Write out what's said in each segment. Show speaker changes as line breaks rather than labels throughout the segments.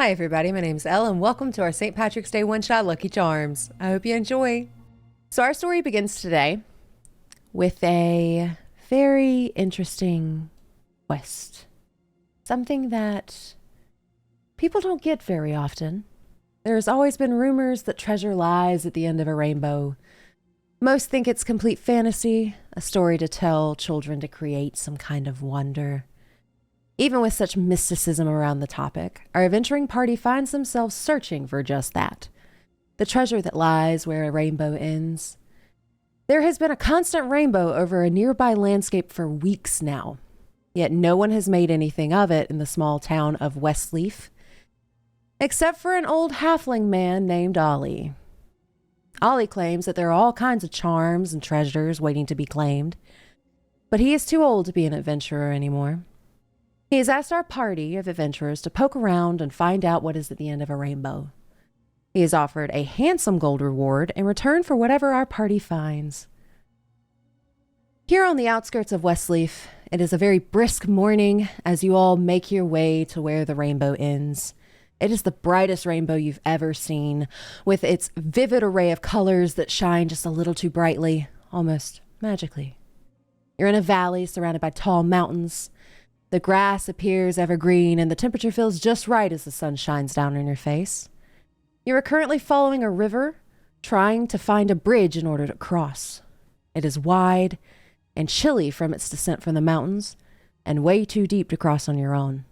Hi everybody, my name's Elle and welcome to our St. Patrick's Day one-shot Lucky Charms. I hope you enjoy. So our story begins today with a very interesting quest. Something that people don't get very often. There's always been rumors that treasure lies at the end of a rainbow. Most think it's complete fantasy, a story to tell children to create some kind of wonder. Even with such mysticism around the topic, our adventuring party finds themselves searching for just that. The treasure that lies where a rainbow ends. There has been a constant rainbow over a nearby landscape for weeks now, yet no one has made anything of it in the small town of Westleaf, except for an old halfling man named Ollie. Ollie claims that there are all kinds of charms and treasures waiting to be claimed, but he is too old to be an adventurer anymore. He has asked our party of adventurers to poke around and find out what is at the end of a rainbow. He has offered a handsome gold reward in return for whatever our party finds. Here on the outskirts of Westleaf, it is a very brisk morning as you all make your way to where the rainbow ends. It is the brightest rainbow you've ever seen, with its vivid array of colors that shine just a little too brightly, almost magically. You're in a valley surrounded by tall mountains. The grass appears evergreen and the temperature feels just right as the sun shines down on your face. You are currently following a river, trying to find a bridge in order to cross. It is wide and chilly from its descent from the mountains, and way too deep to cross on your own.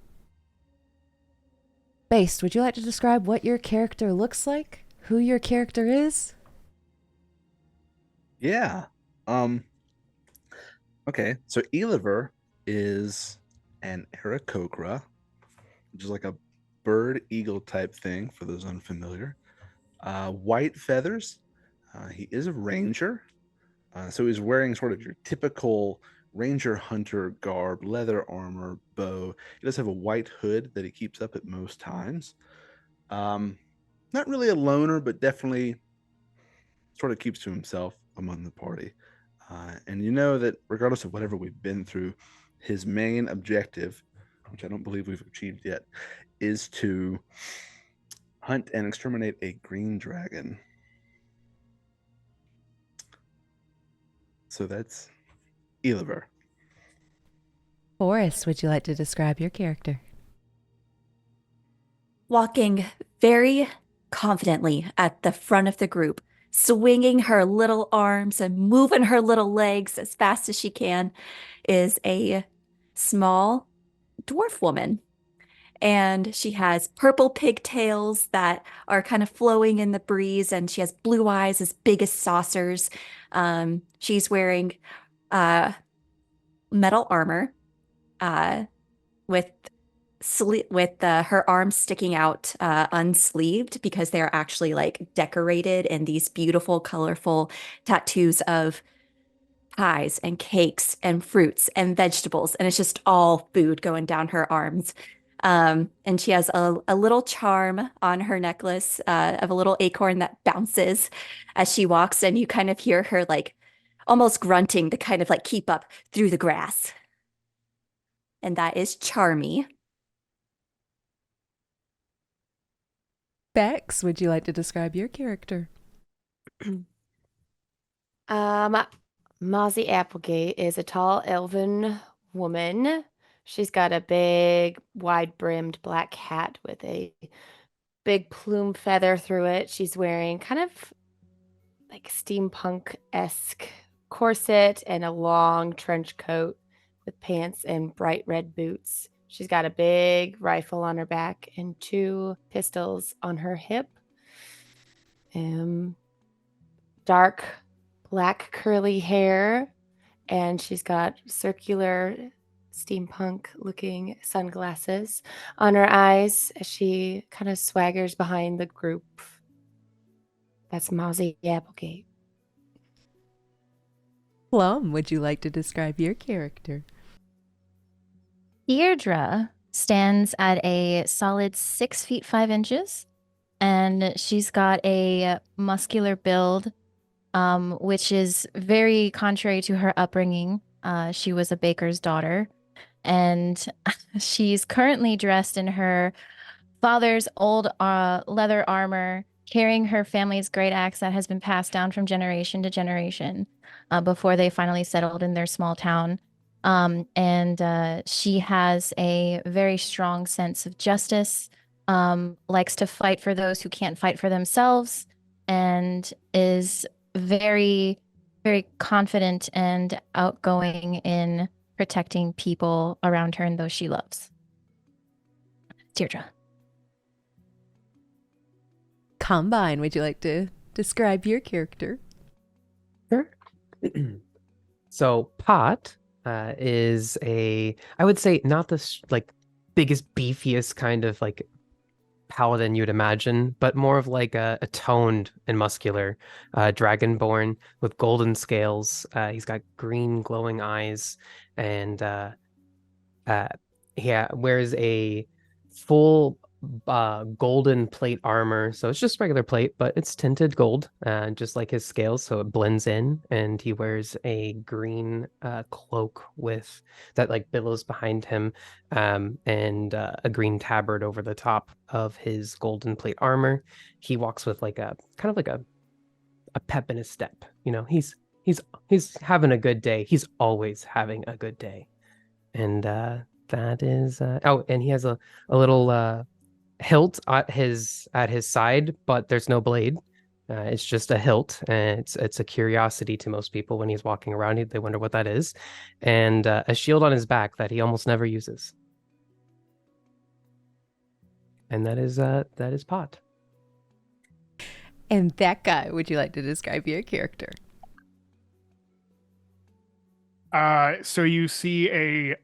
Based, would you like to describe what your character looks like? Who your character is?
Yeah. Okay, so Eliver is an Aarakocra, which is like a bird eagle type thing for those unfamiliar. White feathers. He is a ranger. So he's wearing sort of your typical ranger hunter garb, leather armor, bow. He does have a white hood that he keeps up at most times. Not really a loner, but definitely sort of keeps to himself among the party. And you know that regardless of whatever we've been through, his main objective, which I don't believe we've achieved yet, is to hunt and exterminate a green dragon. So that's Eliver.
Forrest, would you like to describe your character?
Walking very confidently at the front of the group, swinging her little arms and moving her little legs as fast as she can, is a small dwarf woman. And she has purple pigtails that are kind of flowing in the breeze, and she has blue eyes as big as saucers. She's wearing uh, metal armor with her arms sticking out unsleeved because they're actually like decorated in these beautiful, colorful tattoos of pies and cakes and fruits and vegetables. And it's just all food going down her arms. And she has a little charm on her necklace of a little acorn that bounces as she walks. And you kind of hear her like almost grunting to kind of like keep up through the grass. And that is Charmie.
Bex, would you like to describe your character?
Um, Mozzy Applegate is a tall elven woman. She's got a big, wide-brimmed black hat with a big plume feather through it. She's wearing kind of like steampunk-esque corset and a long trench coat with pants and bright red boots. She's got a big rifle on her back and two pistols on her hip. Dark black curly hair, and she's got circular steampunk looking sunglasses on her eyes as she kind of swaggers behind the group. That's Mozzy Applegate.
Plum, would you like to describe your character?
Deirdre stands at a solid 6 feet 5 inches, and she's got a muscular build, which is very contrary to her upbringing. She was a baker's daughter, and she's currently dressed in her father's old leather armor, carrying her family's great axe that has been passed down from generation to generation before they finally settled in their small town. And she has a very strong sense of justice, likes to fight for those who can't fight for themselves, and is very, very confident and outgoing in protecting people around her and those she loves. Deirdre.
Combine, would you like to describe your character?
Sure. So Pot is I would say not the like biggest, beefiest kind of like paladin you'd imagine, but more of like a toned and muscular dragonborn with golden scales. He's got green glowing eyes, and wears a full golden plate armor. So it's just regular plate, but it's tinted gold, just like his scales, so it blends in. And he wears a green cloak with that like billows behind him, and a green tabard over the top of his golden plate armor. He walks with like a kind of like a pep in his step. You know, he's having a good day. He's always having a good day. And that is and he has a little hilt at his side, but there's no blade. It's just a hilt, and it's a curiosity to most people when he's walking around. They wonder what that is, and a shield on his back that he almost never uses. And that is Pot.
And that guy, would you like to describe your character?
So you see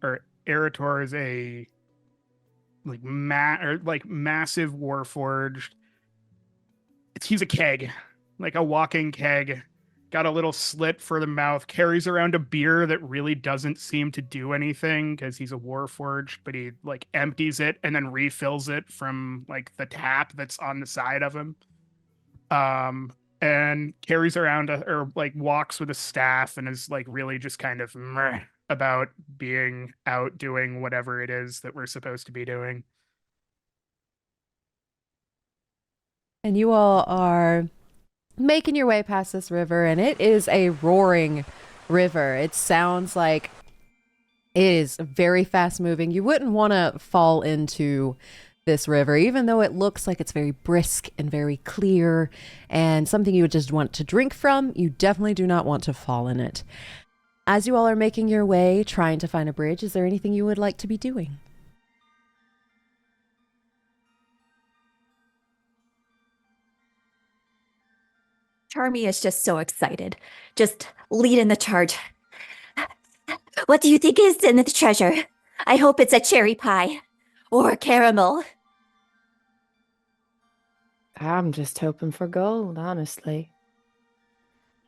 or Erator is a massive warforged. He's a keg, like a walking keg. Got a little slit for the mouth. Carries around a beer that really doesn't seem to do anything because he's a warforged, but he like empties it and then refills it from like the tap that's on the side of him. And carries around or walks with a staff and is like really just kind of meh about being out doing whatever it is that we're supposed to be doing.
And you all are making your way past this river, and it is a roaring river. It sounds like it is very fast moving. You wouldn't want to fall into this river, even though it looks like it's very brisk and very clear and something you would just want to drink from. You definitely do not want to fall in it. As you all are making your way, trying to find a bridge, is there anything you would like to be doing?
Charmie is just so excited, just leading the charge. What do you think is in the treasure? I hope it's a cherry pie or caramel.
I'm just hoping for gold, honestly.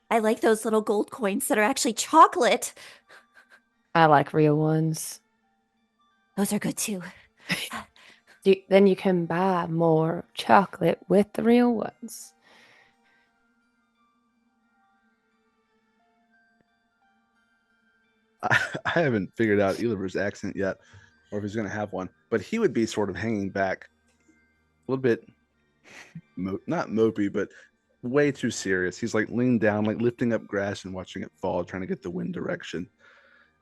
I like those little gold coins that are actually chocolate.
I like real ones.
Those are good too.
Then you can buy more chocolate with the real ones.
I haven't figured out Eliver's accent yet, or if he's going to have one, but he would be sort of hanging back a little bit, not mopey, but way too serious. He's like leaned down, like lifting up grass and watching it fall, trying to get the wind direction,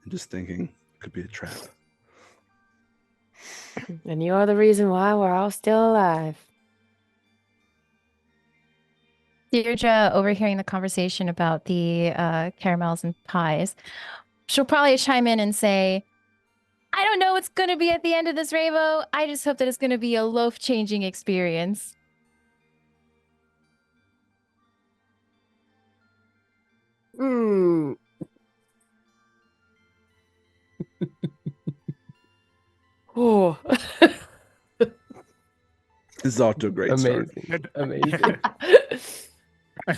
and just thinking it could be a trap.
And you're the reason why we're all still alive.
Deirdre, overhearing the conversation about the caramels and pies, she'll probably chime in and say, I don't know what's going to be at the end of this rainbow. I just hope that it's going to be a life-changing experience.
Mm. Oh.
This is off to a great start.
Amazing.
I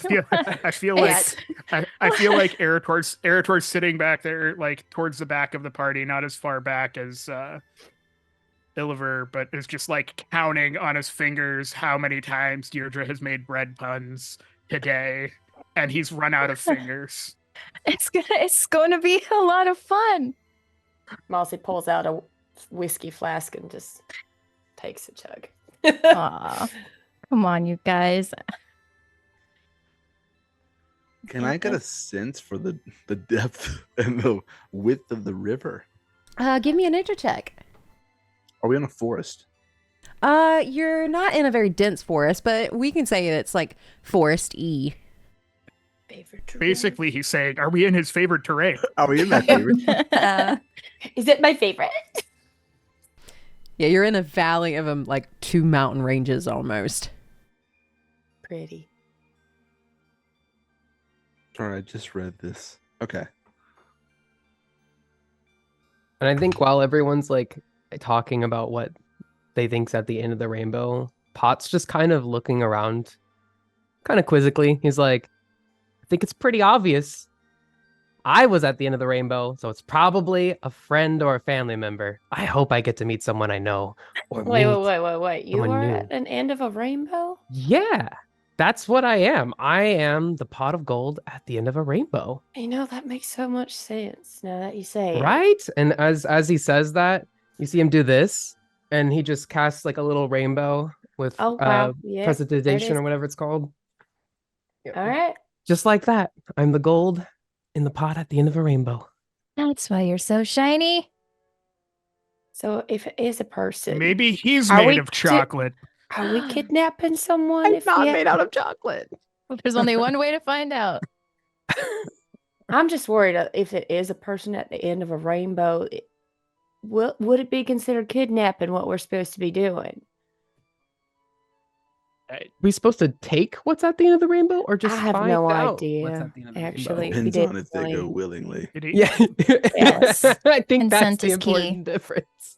feel like Erator's sitting back there, like towards the back of the party, not as far back as Iliver, but is just like counting on his fingers how many times Deirdre has made bread puns today, and he's run out of fingers.
It's going to be a lot of fun.
Mozzy pulls out a whiskey flask and just takes a chug.
Aw. Come on, you guys.
Can I get a sense for the depth and the width of the river?
Give me a nature check.
Are we in a forest?
You're not in a very dense forest, but we can say it's like forest-y.
Favorite terrain?
Basically, he's saying, "Are we in his favorite terrain?"
Are we in that favorite?
Is it my favorite?
Yeah, you're in a valley of like 2 mountain ranges almost.
Pretty.
Sorry, I just read this. Okay.
And I think while everyone's like talking about what they think's at the end of the rainbow, Pot's just kind of looking around, kind of quizzically. He's like, I think it's pretty obvious. I was at the end of the rainbow, so it's probably a friend or a family member. I hope I get to meet someone I know. Or
Wait.
meet
You
someone
are
new.
at an end of a rainbow?
Yeah, that's what I am. I am the pot of gold at the end of a rainbow.
You know, that makes so much sense now that you say it.
Right? And as he says that, you see him do this, and he just casts like a little rainbow with
Oh, wow. Yeah, there it
precipitation
is.
or whatever it's called.
All right.
Just like that. I'm the gold in the pot at the end of a rainbow.
That's why you're so shiny.
So if it is a person,
Maybe he's
Are we
made of chocolate.
are we kidnapping someone?
I'm
if
not
we
made out of chocolate.
There's only one way to find out.
I'm just worried if it is a person at the end of a rainbow, would it be considered kidnapping what we're supposed to be doing?
We supposed to take what's at the end of the rainbow, or just
I have
find
no
out
idea,
what's at the end of the
actually.
rainbow?
Depends
did
on if they go
explain.
willingly.
Did he?
Yeah,
Yes.
I think that's
Consent
the
is key.
important difference.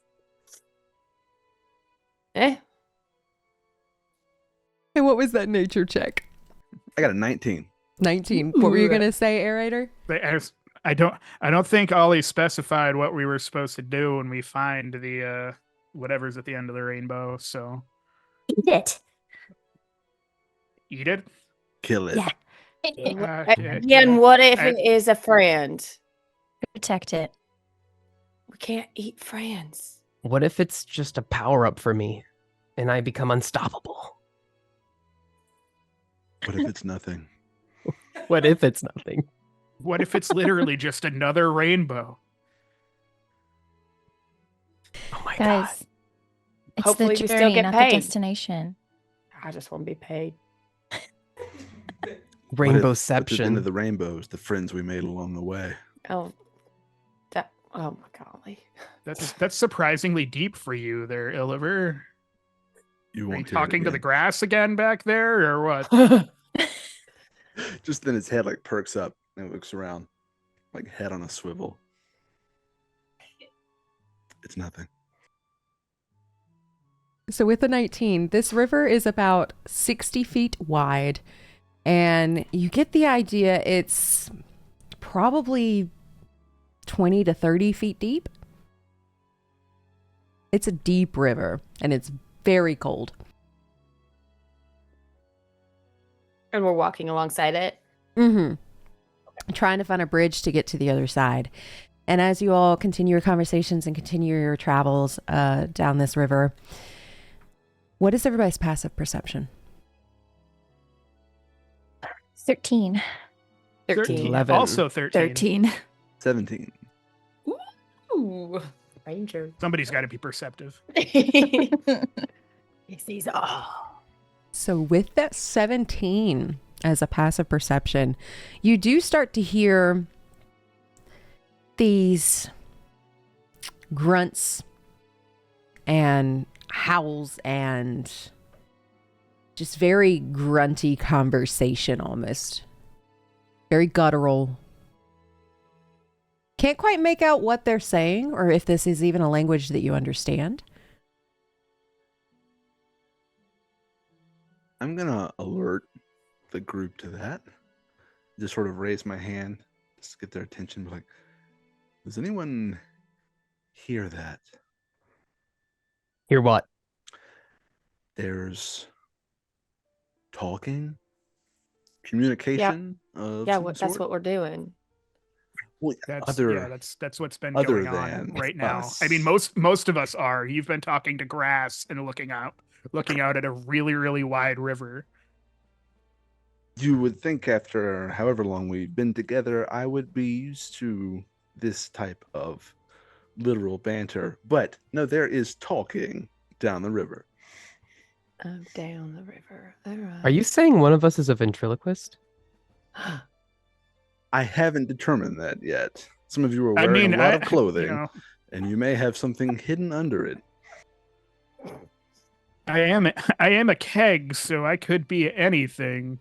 Eh?
Hey, what was that nature check?
I got a 19.
19. What were you
Ooh.
going to say, Erator?
I don't think Ollie specified what we were supposed to do when we find the whatever's at the end of the rainbow. So
Eat it.
eat it.
Kill it.
Yeah.
Again, what if it is a friend?
Protect it.
We can't eat friends.
What if it's just a power up for me, and I become unstoppable?
What if it's nothing?
What if it's nothing?
What if it's literally just another rainbow?
Oh my
Guys,
god!
it's
Hopefully
the
we still
journey,
get
not
paid.
the destination.
I just want to be paid.
What if at the end
Rainbowception.
of the rainbows, the friends we made along the way.
Oh my golly.
That's surprisingly deep for you there, Illiver.
You
Are
won't
you
hear it
talking to the
again.
grass again back there, or what?
Just then his head like perks up and looks around, like head on a swivel. It's nothing.
So with the 19, this river is about 60 feet wide, and you get the idea it's probably 20 to 30 feet deep. It's a deep river, and it's very cold.
And we're walking alongside it.
Mm-hmm. Trying to find a bridge to get to the other side. And as you all continue your conversations and continue your travels down this river, what is everybody's passive perception?
13.
13.
11.
Also 13.
13.
17.
Ooh. Ranger.
Somebody's got to be perceptive.
He sees all.
So with that 17 as a passive perception, you do start to hear these grunts and howls and just very grunty conversation almost. Very guttural. Can't quite make out what they're saying or if this is even a language that you understand.
I'm going to alert the group to that. Just sort of raise my hand just to get their attention. Like, does anyone hear that?
Hear what?
There's talking, communication. Of
Yeah,
some
that's
sort?
what we're doing.
Well,
That's what's been
other
going on
than
right now.
us.
I mean, most of us are. You've been talking to grass and looking out at a really, really wide river.
You would think after however long we've been together, I would be used to this type of literal banter. But no, there is talking down the river.
Down the river. All right.
Are you saying one of us is a ventriloquist?
I haven't determined that yet. Some of you are
I
wearing
mean,
a lot of
you
clothing,
know,
and you may have something hidden under it.
I am a keg, so I could be anything.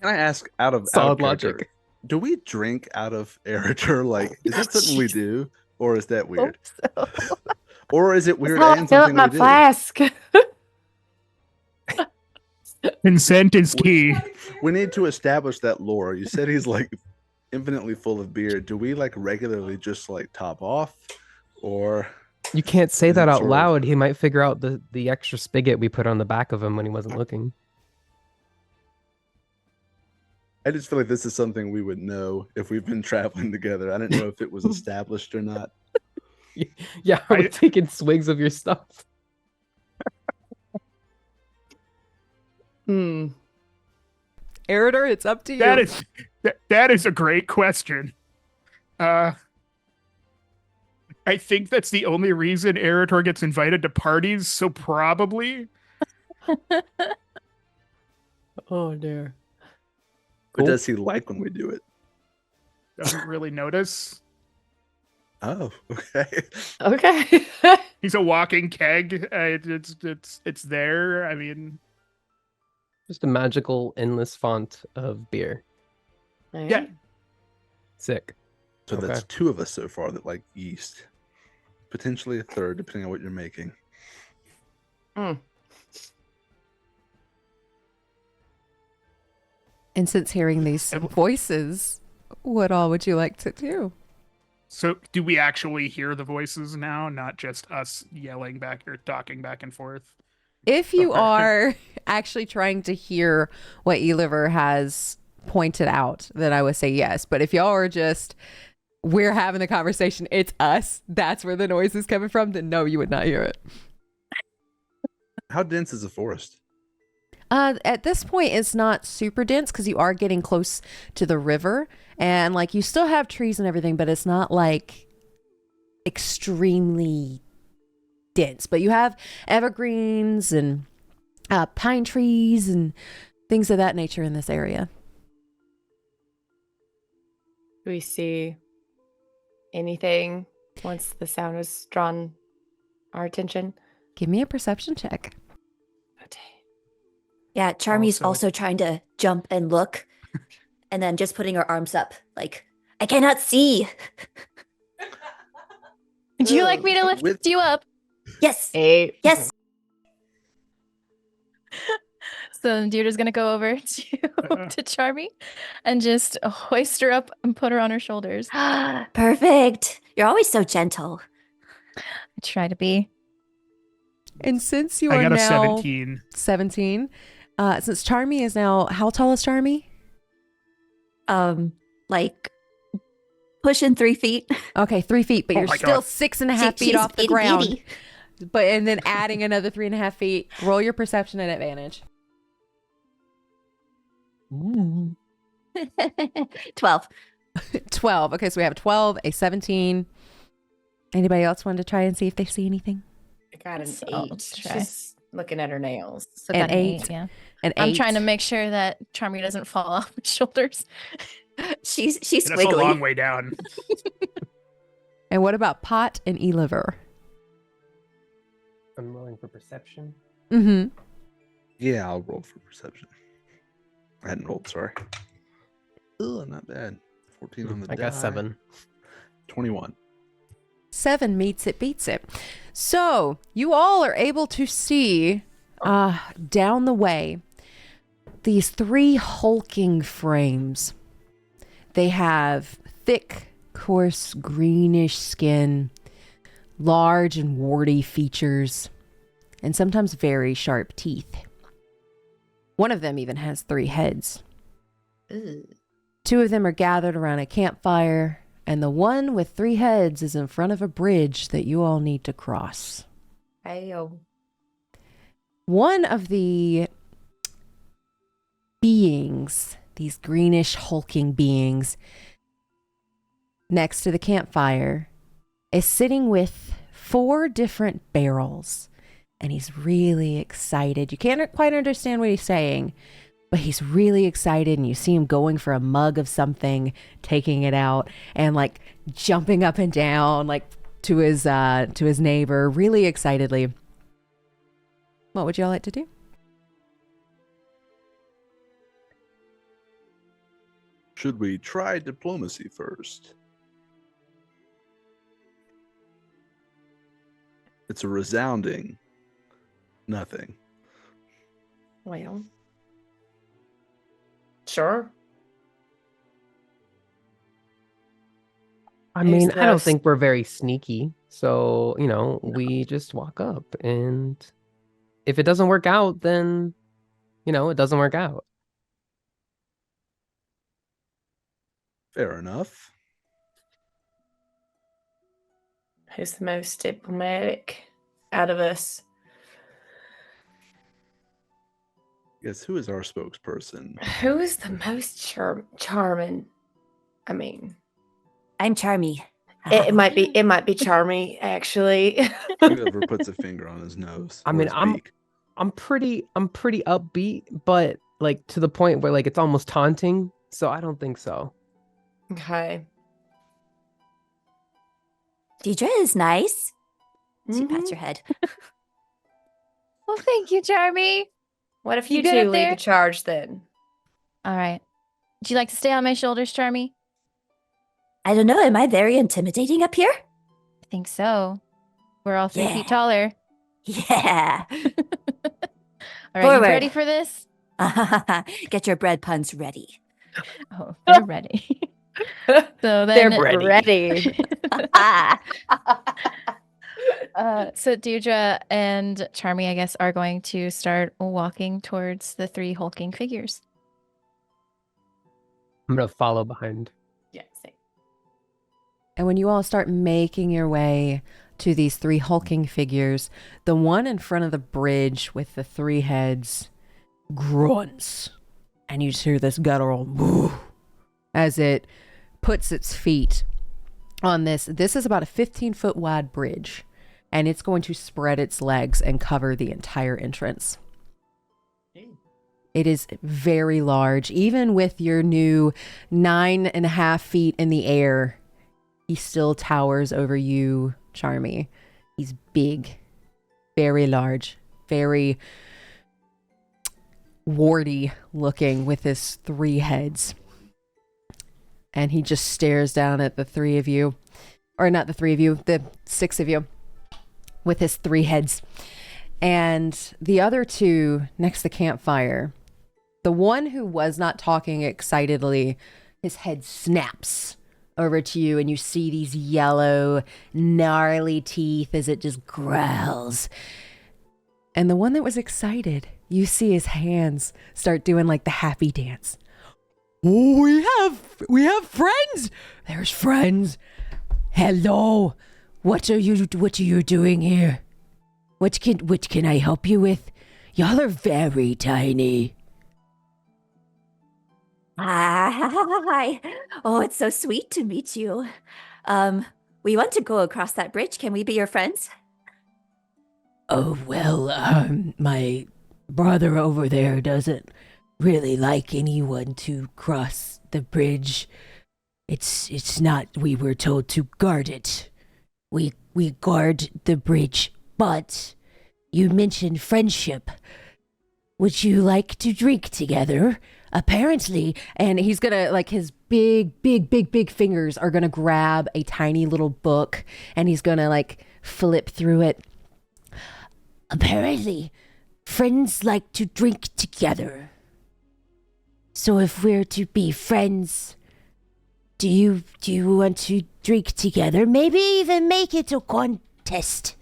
Can I ask out of
Solid
character,
logic.
do we drink out of Erator? Like, is that something we do, or is that weird?
Hope so.
Or is it weird
That's how I
and
fill up
something
my
we do?
flask.
Consent is key.
We need to establish that lore. You said he's like infinitely full of beer. Do we like regularly just like top off, or
You can't say
Is
that
it
out
sort of-
loud. He might figure out the extra spigot we put on the back of him when he wasn't looking.
I just feel like this is something we would know if we've been traveling together. I didn't know if it was established or not.
Yeah, we're taking swigs of your stuff.
Erator, it's up to you.
That is a great question. I think that's the only reason Erator gets invited to parties, so probably.
Oh dear.
But
Cool.
does he like when we do it?
Doesn't really notice.
Oh, okay.
Okay.
He's a walking keg. It's there. I mean,
Just a magical endless font of beer.
yeah.
Sick.
So that's
Okay.
2 of us so far that like yeast. Potentially a third, depending on what you're making.
And since hearing these voices, what all would you like to do?
So do we actually hear the voices now, not just us yelling back or talking back and forth?
If you
Okay.
are actually trying to hear what Eliver has pointed out, then I would say yes. But if y'all are just, we're having a conversation, it's us, that's where the noise is coming from, then no, you would not hear it.
How dense is the forest?
At this point, it's not super dense because you are getting close to the river, and like you still have trees and everything, but it's not like extremely dense. But you have evergreens and pine trees and things of that nature in this area.
Do we see anything once the sound has drawn our attention?
Give me a perception check.
Okay.
Yeah, Charmie's
Also-
also trying to jump and look, and then just putting her arms up, like, I cannot see.
Would you like me to lift
With-
you up?
Yes,
8.
yes.
So Deirdre's gonna go over to Charmie and just hoist her up and put her on her shoulders. I
Perfect. You're always so gentle.
try to be.
And since you
I
are
got a
now
17.
17, since Charmie is now, how tall is Charmie?
Like pushing 3 feet.
Okay, 3 feet, but
Oh
you're
my
still
God.
6.5 feet
She's
off the
itty
ground.
bitty.
But and then adding another 3.5 feet. Roll your perception at advantage.
12.
12. Okay, so we have a 12, a 17. Anybody else want to try and see if they see anything?
I got an
So
8.
let's try.
She's looking at her nails.
So
An
got an
8.
yeah.
An 8.
I'm trying to make sure that Charmie doesn't fall off my shoulders.
She's
That's a
squiggly.
long way down.
And what about Pot and Eliver?
I'm rolling for perception.
Mm-hmm.
Yeah, I'll roll for perception. I hadn't rolled, sorry. Ugh, not bad. 14 on the
I got
die.
7.
21.
7 meets it, beats it. So you all are able to see down the way these 3 hulking frames. They have thick, coarse, greenish skin, large and warty features, and sometimes very sharp teeth. One of them even has 3 heads.
Ooh.
Two of them are gathered around a campfire, and the one with 3 heads is in front of a bridge that you all need to cross.
Ayo.
One of the beings, these greenish hulking beings, next to the campfire, is sitting with 4 different barrels, and he's really excited. You can't quite understand what he's saying, but he's really excited, and you see him going for a mug of something, taking it out, and like jumping up and down like to his neighbor really excitedly. What would y'all like to do?
Should we try diplomacy first? It's a resounding nothing.
Well. Sure.
I
Who's
mean, I don't
this?
think we're very sneaky. So, we just walk up, and if it doesn't work out, then, it doesn't work out.
Fair enough.
Who's the most diplomatic out of us?
Yes, who is our spokesperson?
Who is the most charming? I mean,
I'm Charmie.
it might be Charmie, actually.
Whoever puts a finger on his nose.
I
or
mean,
his
I'm
beak.
pretty upbeat, but like to the point where like it's almost taunting. So I don't think so.
Okay.
Deirdre is nice. She
Mhm.
pats your head.
Well, thank you, Charmie.
What if
You
you
good
two
up
lead
there?
the charge then?
All right. Would you like to stay on my shoulders, Charmie?
I don't know. Am I very intimidating up here?
I think so. We're all 3
Yeah.
feet taller.
Yeah.
All right, you
Forward.
ready for this?
Get your bread puns ready.
Oh, they're ready. So then,
They're ready.
So Deirdre and Charmie, I guess, are going to start walking towards the 3 hulking figures.
I'm gonna follow behind.
Yeah, same.
And when you all start making your way to these 3 hulking figures, the one in front of the bridge with the 3 heads grunts. And you just hear this guttural "Woo," as it puts its feet on this. This is about a 15-foot wide bridge, and it's going to spread its legs and cover the entire entrance. It is very large. Even with your new 9.5 feet in the air, he still towers over you, Charmie. He's big, very large, very warty looking with his 3 heads. And he just stares down at the 3 of you, or not the 3 of you, the 6 of you with his 3 heads. And the other 2 next to the campfire, the one who was not talking excitedly, his head snaps over to you, and you see these yellow, gnarly teeth as it just growls. And the one that was excited, you see his hands start doing like the happy dance. Oh, we have friends. There's friends. Hello. What are you doing here? What can I help you with? Y'all are very tiny.
Hi. Oh, it's so sweet to meet you. We want to go across that bridge. Can we be your friends?
Oh, well, my brother over there doesn't really like anyone to cross the bridge. It's not, we were told to guard it. We guard the bridge, but you mentioned friendship. Would you like to drink together? Apparently, and he's gonna, like, his big fingers are gonna grab a tiny little book, and he's gonna, like, flip through it. Apparently, friends like to drink together. So if we're to be friends, do you want to drink together? Maybe even make it a contest.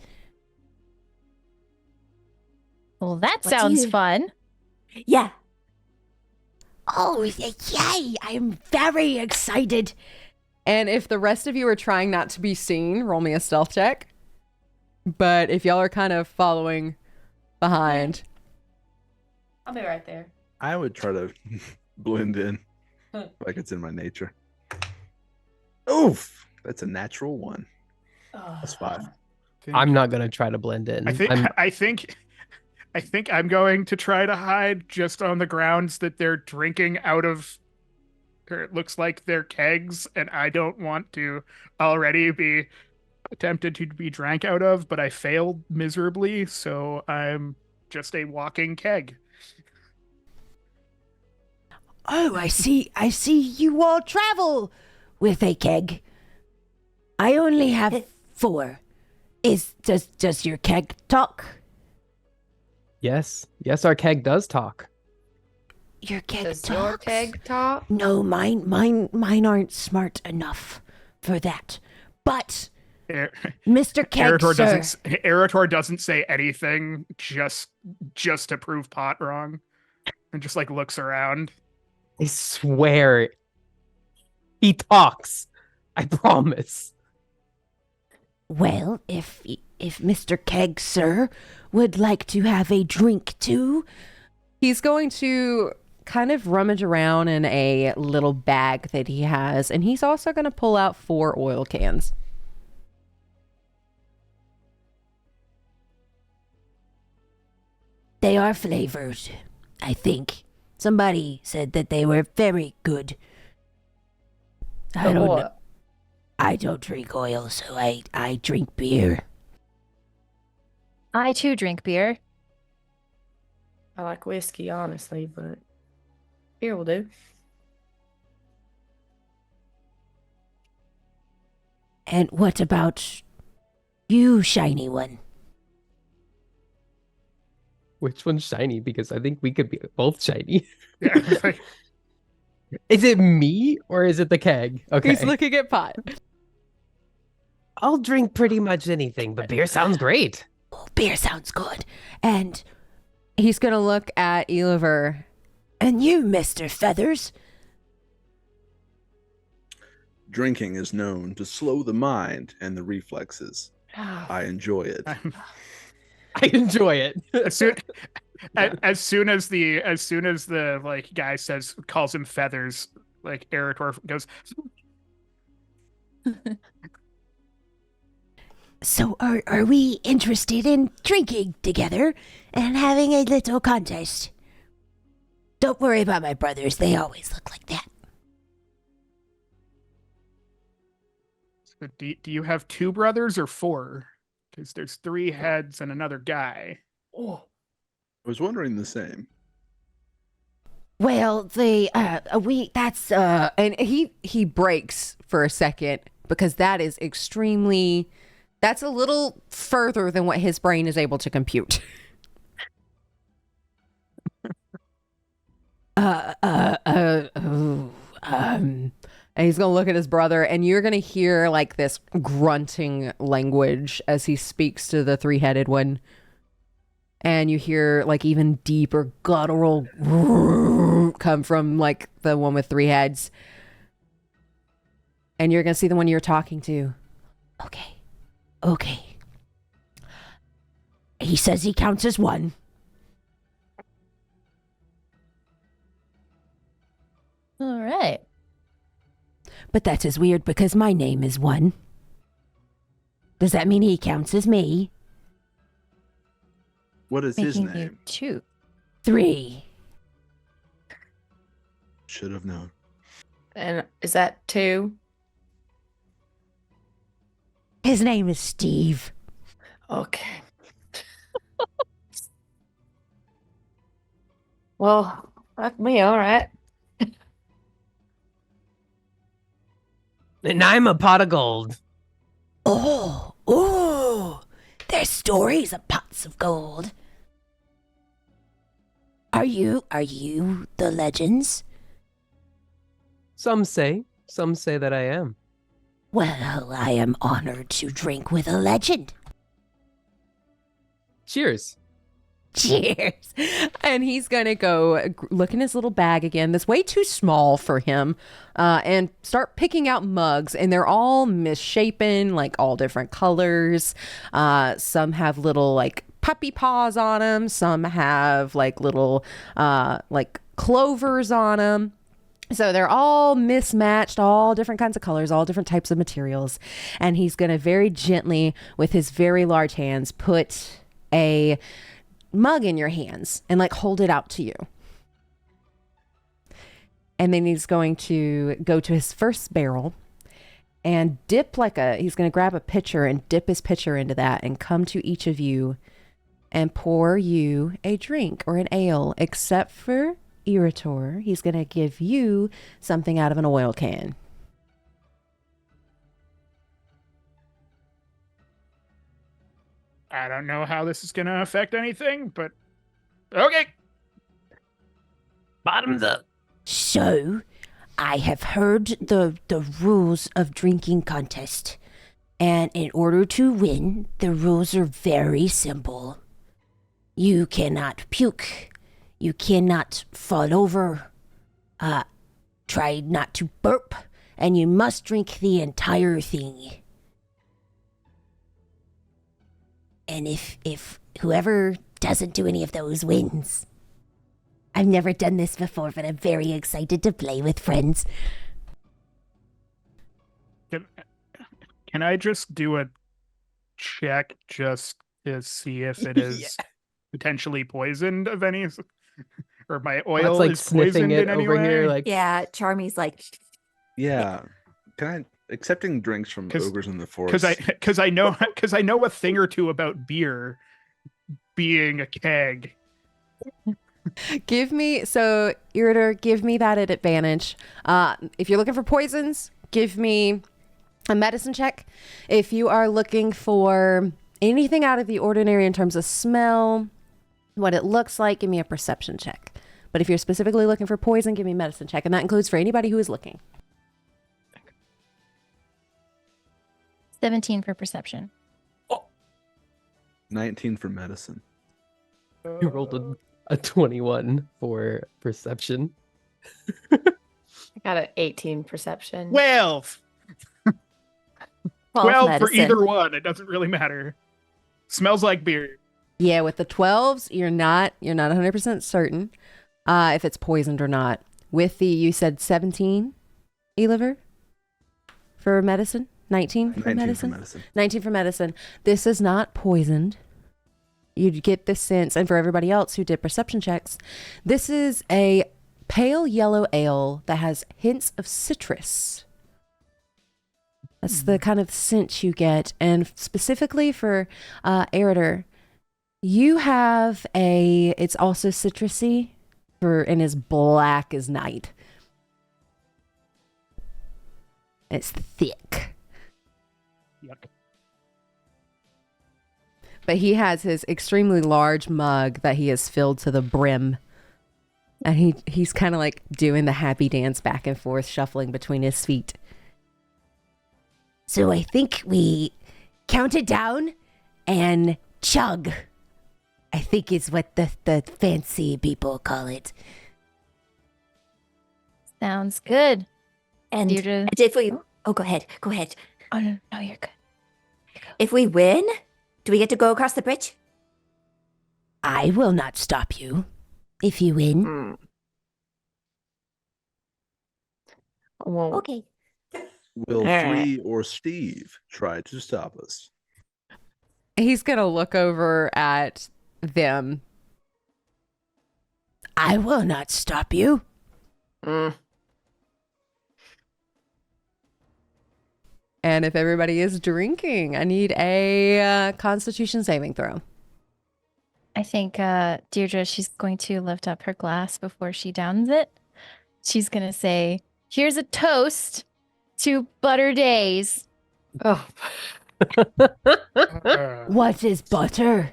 Well, that
What do
sounds
you-
fun.
Yeah.
Oh, yay! I'm very excited. And if the rest of you are trying not to be seen, roll me a stealth check. But if y'all are kind of following behind,
I'll be right there.
I would try to blend in like it's in my nature. Oof! That's a natural 1. That's 5.
I'm not gonna try to blend in.
I think I'm going to try to hide just on the grounds that they're drinking out of, or it looks like they're kegs, and I don't want to already be attempted to be drank out of, but I failed miserably, so I'm just a walking keg.
Oh, I see you all travel with a keg. I only have 4. Does your keg talk?
Yes, our keg does talk.
Your keg
Does
talks?
your keg talk?
No, mine aren't smart enough for that. But Mr. Keg,
Erator doesn't say anything, just to prove Pot wrong, and just like looks around.
I swear, he talks. I promise.
Well, if Mr. Keg, sir, would like to have a drink too,
he's going to kind of rummage around in a little bag that he has, and he's also going to pull out 4 oil cans.
they are flavored, I think. Somebody said that they were very good. I don't know. I don't drink oil, so I drink beer.
I too drink beer.
I like whiskey, honestly, but beer will do.
And what about you, shiny one?
Which one's shiny? Because I think we could be both shiny.
Yeah, like,
Is it me or is it the keg? Okay.
He's looking at Pot.
I'll drink pretty much anything, but beer sounds great.
Oh, beer sounds good. And
He's going to look at Eliver.
you, Mr. Feathers.
Drinking is known to slow the mind and the reflexes. I enjoy it.
I enjoy it.
as soon as the like guy calls him Feathers, like Erator goes,
So are we interested in drinking together and having a little contest? Don't worry about my brothers. They always look like that.
do you have 2 brothers or 4? Because there's 3 heads and another guy.
I was wondering the same.
Well,
And he breaks for a second because that's a little further than what his brain is able to compute. And he's going to look at his brother, and you're going to hear like this grunting language as he speaks to the 3-headed one. And you hear like even deeper guttural come from like the one with 3 heads. And you're going to see the one you're talking to.
Okay. He says he counts as 1.
All right.
But that is weird because my name is 1. Does that mean he counts as me?
What is his
Making you
name?
2.
3.
Should have known.
And is that 2?
His name is Steve.
Okay. Well, that's me, all right.
And I'm a pot of gold.
Oh, there's stories of pots of gold. Are you the legends?
Some say that I am.
Well, I am honored to drink with a legend.
Cheers.
Cheers. And he's going to go look in his little bag again. That's way too small for him. And start picking out mugs. And they're all misshapen, like all different colors. Some have little like puppy paws on them. Some have like little like clovers on them. So they're all mismatched, all different kinds of colors, all different types of materials. And he's going to very gently, with his very large hands, put a mug in your hands and like hold it out to you. And then he's going to go to his first barrel and he's going to grab a pitcher and dip his pitcher into that and come to each of you and pour you a drink or an ale, except for Erator. He's going to give you something out of an oil can.
I don't know how this is going to affect anything, but okay.
Bottoms up.
So, I have heard the rules of drinking contest. And in order to win, the rules are very simple. You cannot puke. You cannot fall over. Try not to burp. And you must drink the entire thing. And if whoever doesn't do any of those wins. I've never done this before, but I'm very excited to play with friends.
Can I just do a check just to see if it is potentially poisoned of any, or my oil
like
is
sniffing
poisoned
it
in any
over
way?
here, like
Yeah, Charmie's like,
Yeah. Can I accepting drinks from
'Cause-
ogres in the forest?
because I know a thing or two about beer being a keg.
Give me that at advantage. If you're looking for poisons, give me a medicine check. If you are looking for anything out of the ordinary in terms of smell, what it looks like, give me a perception check. But if you're specifically looking for poison, give me a medicine check. And that includes for anybody who is looking.
17 for perception.
19 for medicine.
you rolled a 21 for perception.
I got an 18 perception.
12
12
for
medicine.
either one. It doesn't really matter. Smells like beer.
Yeah, with the 12s, you're not 100% certain if it's poisoned or not. With you said 17, Eliver, for medicine? 19 for
19
medicine?
for medicine.
19 for medicine. This is not poisoned. You'd get the sense, and for everybody else who did perception checks, this is a pale yellow ale that has hints of citrus. That's the kind of scent you get. And specifically for Erator, you have it's also citrusy and is black as night. It's thick.
Yuck.
But he has his extremely large mug that he has filled to the brim. And he's kind of like doing the happy dance back and forth, shuffling between his feet.
So I think we count it down and chug. I think is what the fancy people call it.
Sounds good.
And
Deirdre.
if we, go ahead.
Oh, no, you're good.
If we win, do we get to go across the bridge?
I will not stop you if you win.
Mm. Well,
Okay.
Will
All right.
3 or Steve try to stop us?
He's going to look over at them.
I will not stop you.
mm.
And if everybody is drinking, I need a Constitution saving throw.
I think Deirdre, she's going to lift up her glass before she downs it. She's going to say, here's a toast to Butter Days.
Oh.
What is butter?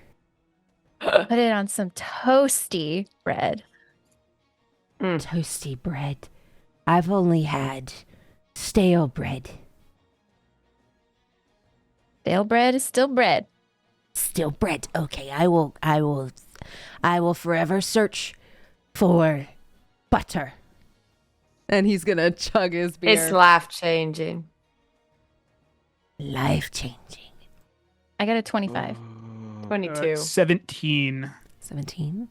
Put it on some toasty bread.
Toasty bread. I've only had stale bread.
Stale bread is still bread.
Still bread. Okay, I will I will forever search for butter.
And he's going to chug his beer.
It's life changing.
Life changing.
I got a 25.
22.
17.
17.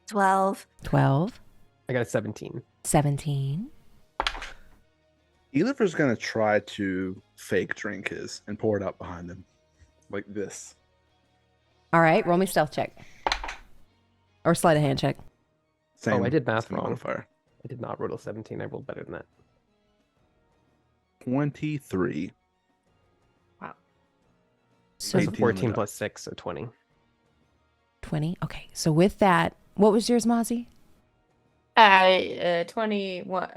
12.
12.
I got a 17.
17.
Eliver's gonna try to fake drink his and pour it out behind him, like this.
All right, roll me stealth check. Or sleight of hand check.
Same,
I did math
same
wrong.
modifier.
I did not roll a 17. I rolled better than that.
23.
So
18 on the
14
die.
plus 6, so 20.
20. Okay, so with that, what was yours, Mozzy?
21.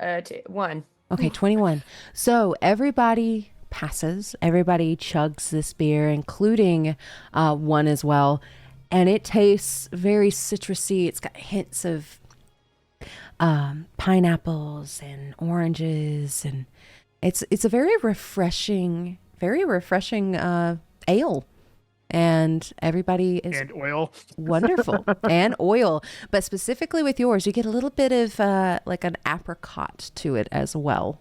1.
Okay, 21. So everybody passes. Everybody chugs this beer, including one as well. And it tastes very citrusy. It's got hints of pineapples and oranges. And it's a very refreshing ale. And everybody is
And oil.
wonderful. And oil. But specifically with yours, you get a little bit of like an apricot to it as well.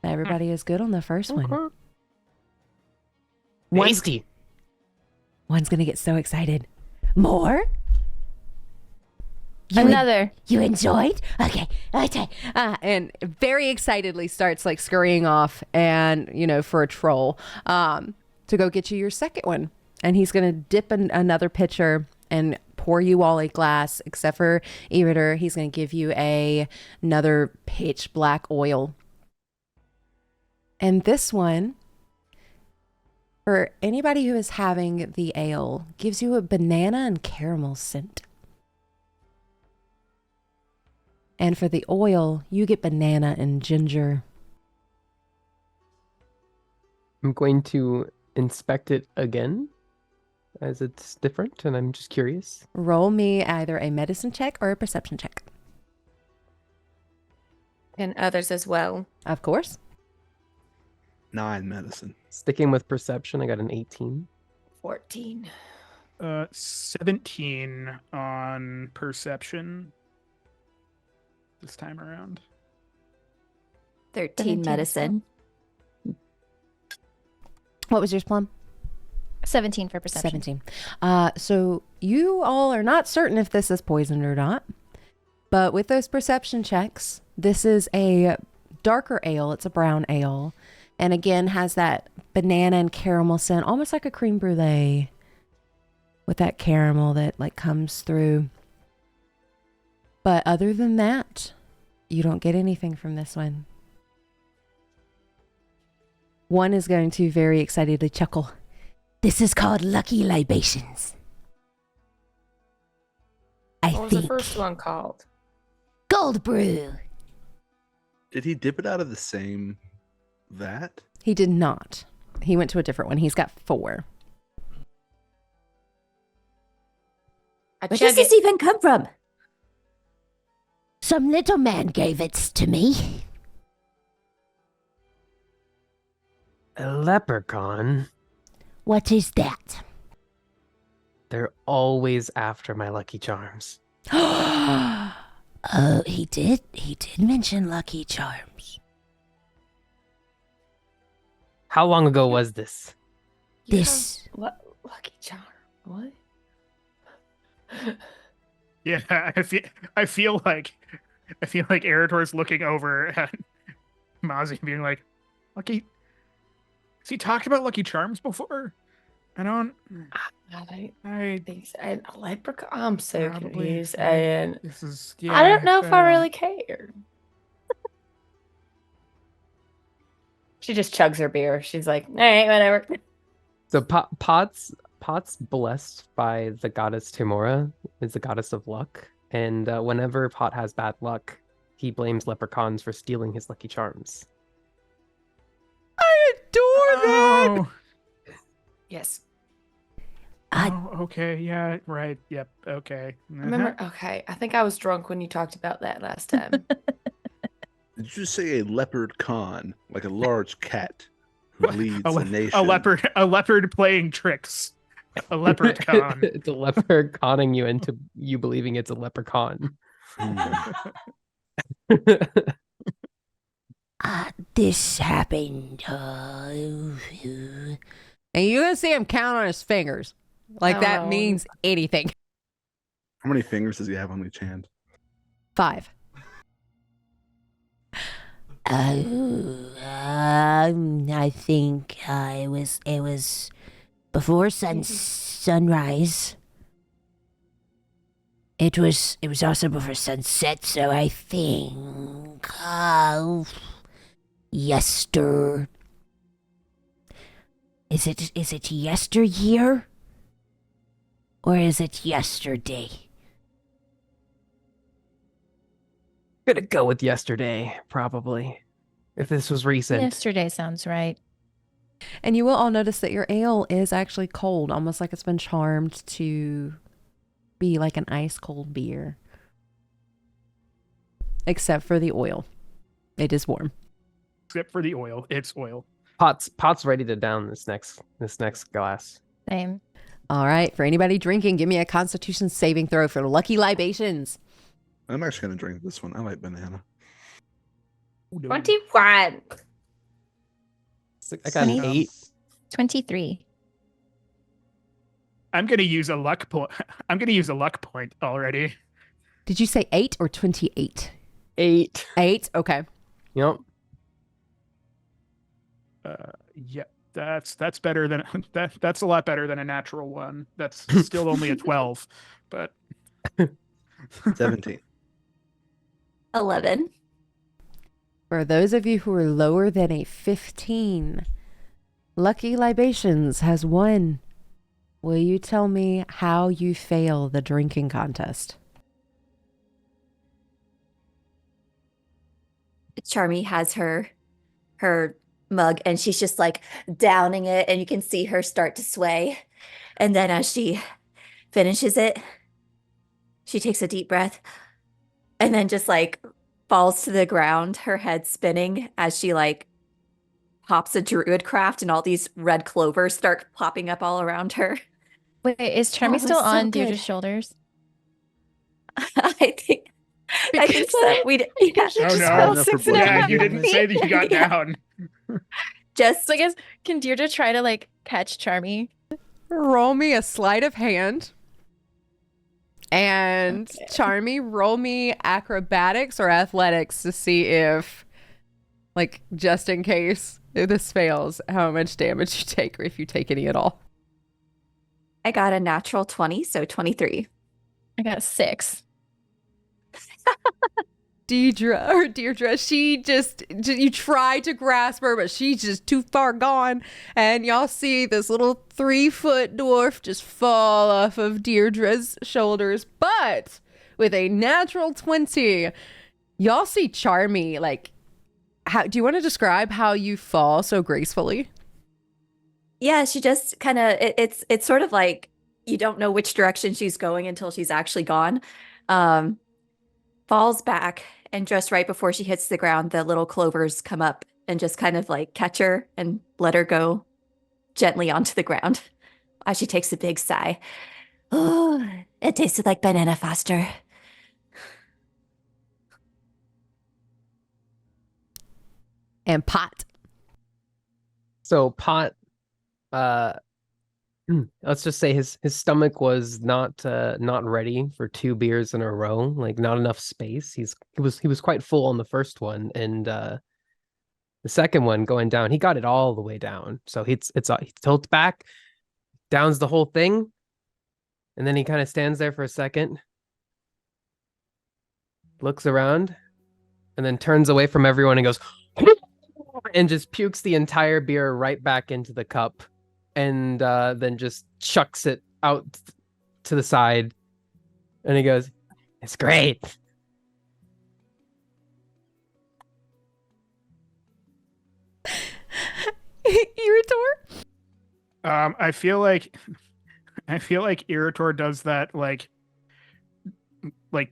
Everybody is good on the first one.
Tasty.
One's going to get so excited.
More?
Another.
You enjoyed? Okay.
And very excitedly starts like scurrying off and, for a troll to go get you your second one. And he's going to dip another pitcher and pour you all a glass, except for Erator. He's going to give you another pitch black oil. And this one, for anybody who is having the ale, gives you a banana and caramel scent. And for the oil, you get banana and ginger.
I'm going to inspect it again, as it's different, and I'm just curious.
Roll me either a medicine check or a perception check.
And others as well.
Of course.
9 medicine.
Sticking with perception, I got an 18.
14.
17 on perception this time around.
13 medicine.
What was yours, Plum?
17 for perception.
17. So you all are not certain if this is poisoned or not. But with those perception checks, this is a darker ale. It's a brown ale. And again, has that banana and caramel scent, almost like a creme brulee with that caramel that like comes through. But other than that, you don't get anything from this one. One is going to very excitedly chuckle.
This is called Lucky Libations. I
What was
think
the first one called?
Gold Brew.
Did he dip it out of the same vat?
He did not. He went to a different one. He's got 4.
I
Where
chug
does this
it.
even come from?
Some little man gave it to me.
A leprechaun?
What is that?
They're always after my Lucky Charms.
Oh, he did mention Lucky Charms.
How long ago was this?
You
This
have Lucky Charm. What?
Yeah, I feel like Erator's looking over at Mozzy being like, Lucky, has he talked about Lucky Charms before? I don't
I think so. And a leprechaun. I'm so
Probably.
confused. And
this is
I don't know if I
don't
really care. She just chugs her beer. She's like, all right, whatever.
So Pot's blessed by the goddess Timora, is the goddess of luck. And whenever Pot has bad luck, he blames leprechauns for stealing his Lucky Charms.
I adore that.
Oh,
Yes.
okay, yeah, right, yep, okay.
Remember? Okay. I think I was drunk when you talked about that last time.
Did you say a leopard con, like a large cat who leads a nation?
a leopard playing tricks A leprechaun.
It's a leopard conning you into you believing it's a leprechaun.
This happened.
And you're gonna see him count on his fingers. Like
Oh,
that
no.
means anything.
How many fingers does he have on each hand?
5.
I think it was before sunrise. It was also before sunset, so I think yester. Is it yesteryear? Or is it yesterday?
Gonna go with yesterday, probably. If this was recent.
Yesterday sounds right.
And you will all notice that your ale is actually cold, almost like it's been charmed to be like an ice cold beer. Except for the oil. It is warm.
Except for the oil. It's oil.
Pot's ready to down this next glass.
Same.
All right, for anybody drinking, give me a Constitution saving throw for Lucky Libations.
I'm actually going to drink this one. I like banana.
21.
I got an
20.
8.
23.
I'm gonna use a luck point. I'm gonna use a luck point already.
Did you say 8 or 28?
8.
8, okay.
Yep.
Yeah, that's better than that's a lot better than a natural one. That's still only a 12, but
17.
11.
For those of you who are lower than a 15, Lucky Libations has won. Will you tell me how you fail the drinking contest?
Charmie has her mug and she's just like downing it, and you can see her start to sway. And then as she finishes it, she takes a deep breath and then just like falls to the ground, her head spinning as she like pops a druid craft, and all these red clovers start popping up all around her.
Wait, is Charmie
was
still
so
on
good.
Deirdre's shoulders?
I think
Because
so. Yeah.
Oh,
just
no.
fell
Enough for
6.5
yeah, you
Blood.
didn't say that you got
Yeah.
down.
Just
So I guess, can Deirdre try to like catch Charmie?
Roll me a sleight of hand. And Charmie, roll me acrobatics or athletics to see if, like, just in case if this fails, how much damage you take, or if you take any at all.
I got a natural 20, so 23.
I got 6.
Deirdre, she just, you try to grasp her, but she's just too far gone. And y'all see this little 3-foot dwarf just fall off of Deirdre's shoulders. But with a natural 20, y'all see Charmie, like, do you want to describe how you fall so gracefully?
Yeah, she just kind of it's sort of like you don't know which direction she's going until she's actually gone. Falls back, and just right before she hits the ground, the little clovers come up and just kind of like catch her and let her go gently onto the ground as she takes a big sigh. Oh, it tasted like banana foster.
And Pot.
So Pot, let's just say his stomach was not ready for 2 beers in a row, like not enough space. He was quite full on the first one, and the second one going down, he got it all the way down. So he tilts back, downs the whole thing, and then he kind of stands there for a second, looks around, and then turns away from everyone and goes and just pukes the entire beer right back into the cup, and then just chucks it out to the side, and he goes, "It's great."
Erator?
I feel like Erator does that like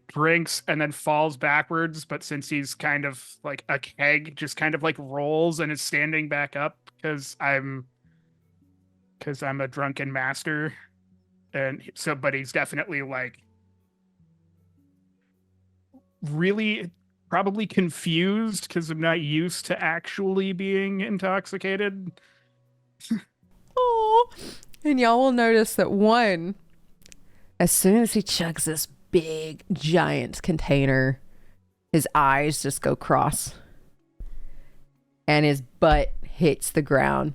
drinks and then falls backwards, but since he's kind of like a keg, just kind of like rolls and is standing back up because I'm a drunken master. but he's definitely like really probably confused because I'm not used to actually being intoxicated.
Oh, and y'all will notice that one, as soon as he chugs this big, giant container, his eyes just go cross. And his butt hits the ground.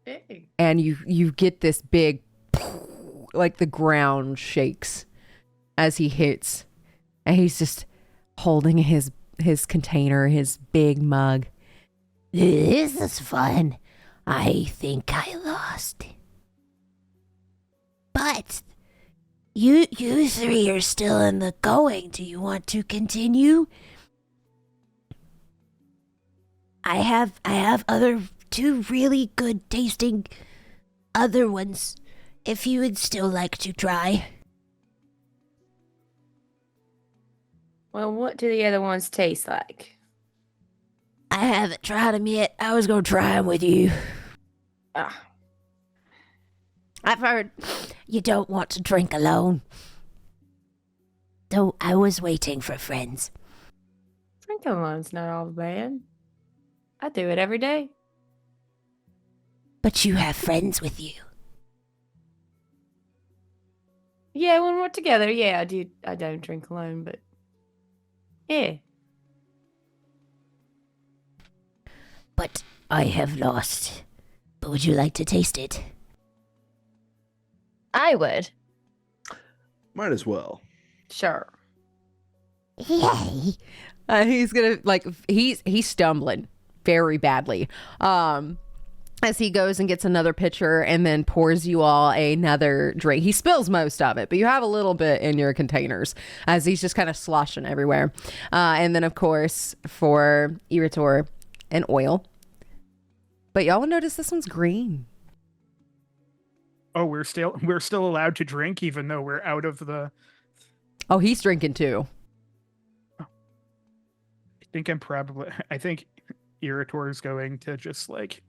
Hey.
And you get this big, like the ground shakes as he hits. And he's just holding his container, his big mug.
This is fun. I think I lost. But you three are still in the going. Do you want to continue? I have other two really good tasting other ones if you would still like to try.
Well, what do the other ones taste like?
I haven't tried them yet. I was going to try them with you.
Ah,
I've heard you don't want to drink alone. So I was waiting for friends.
drinking alone's not all bad. I do it every day.
But you have friends with you.
Yeah, when we're together, yeah, I do. I don't drink alone, but yeah.
But I have lost. But would you like to taste it?
I would.
Might as well.
Sure.
Yay!
He's gonna he's stumbling very badly. As he goes and gets another pitcher and then pours you all another drink. He spills most of it, but you have a little bit in your containers as he's just kind of sloshing everywhere. And then, of course, for Erator, an oil. But y'all will notice this one's green.
Oh, we're still allowed to drink even though we're out of the.
Oh, he's drinking too.
I think Erator is going to just like.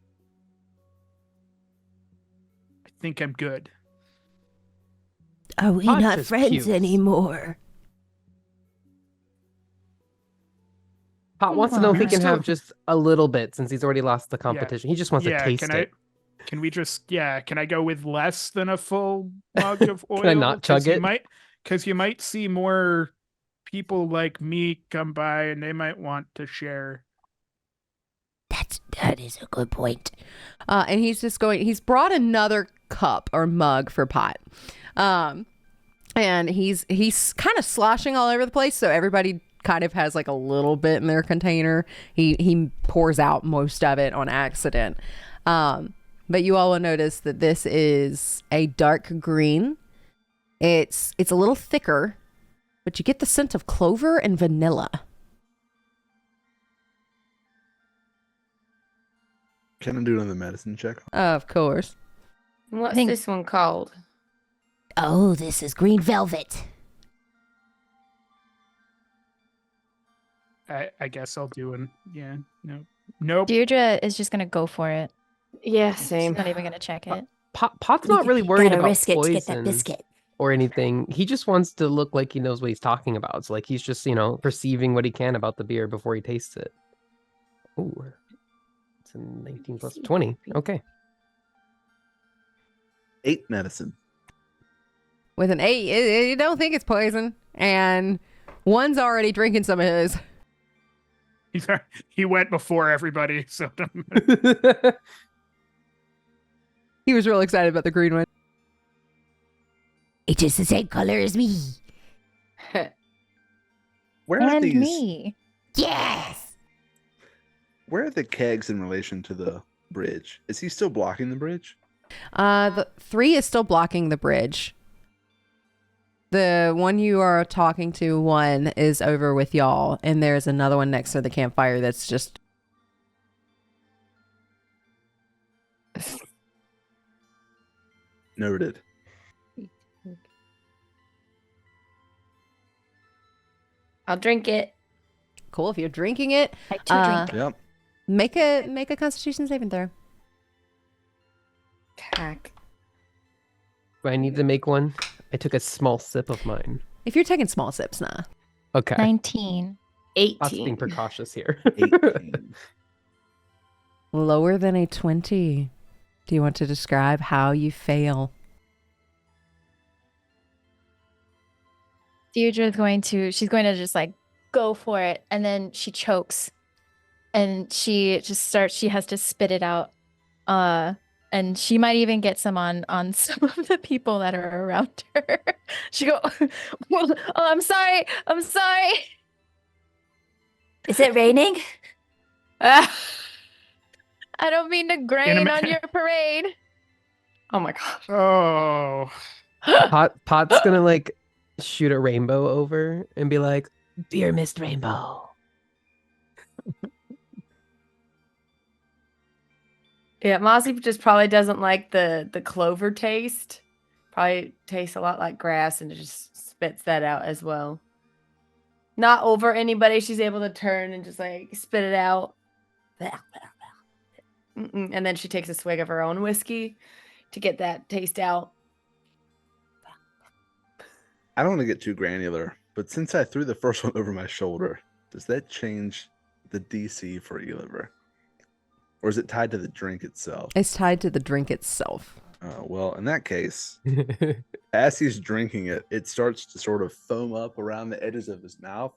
I think I'm good.
Are we
Hot
not
just
friends
pukes.
anymore?
Pot wants to know if he
on.
can have
Still-
just a little bit since he's already lost the competition. He just wants to taste it.
Can we just can I go with less than a full mug of oil?
Can I not chug it?
Because you might see more people like me come by and they might want to share.
That is a good point.
And he's brought another cup or mug for Pot. And he's kind of sloshing all over the place, so everybody kind of has like a little bit in their container. He pours out most of it on accident. But you all will notice that this is a dark green. It's a little thicker, but you get the scent of clover and vanilla.
Can I do another medicine check?
Of course.
What's
think-
this one called?
Oh, this is green velvet.
I guess I'll do nope.
Deirdre is just gonna go for it.
Yeah,
She's
same.
not even gonna check it.
Pot's not really worried
Gotta
about
risk it to get that
poison
biscuit.
or anything. He just wants to look like he knows what he's talking about. It's like he's just, perceiving what he can about the beer before he tastes it. Ooh. It's a 19 plus 20. Okay.
8 medicine.
With an 8, you don't think it's poison. And one's already drinking some of his.
He went before everybody, so
He was real excited about the green one.
It is the same color as me.
Where are
And
these?
me.
Yes!
Where are the kegs in relation to the bridge? Is he still blocking the bridge?
The 3 is still blocking the bridge. The one you are talking to, one is over with y'all, and there's another one next to the campfire that's just.
Noted.
I'll drink it.
Cool. If you're drinking it,
I too drink.
Yep.
make a Constitution saving throw.
Cack.
Do I need to make one? I took a small sip of mine.
If you're taking small sips, nah.
Okay.
19.
Lots being
18.
precautious here.
18.
Lower than a 20. Do you want to describe how you fail?
Deirdre's she's going to just like go for it, and then she chokes, and she has to spit it out, and she might even get some on some of the people that are around her. She go, well, oh, I'm sorry.
Is it raining?
I don't mean to grain on your parade.
Oh my gosh.
Oh.
Pot's gonna like shoot a rainbow over and be like, "Dear Mist Rainbow."
Yeah, Mozzy just probably doesn't like the clover taste. Probably tastes a lot like grass and it just spits that out as well. Not over anybody. She's able to turn and just like spit it out. And then she takes a swig of her own whiskey to get that taste out.
I don't want to get too granular, but since I threw the first one over my shoulder, does that change the DC for Eliver? Or is it tied to the drink itself?
It's tied to the drink itself.
Well, in that case, as he's drinking it, it starts to sort of foam up around the edges of his mouth,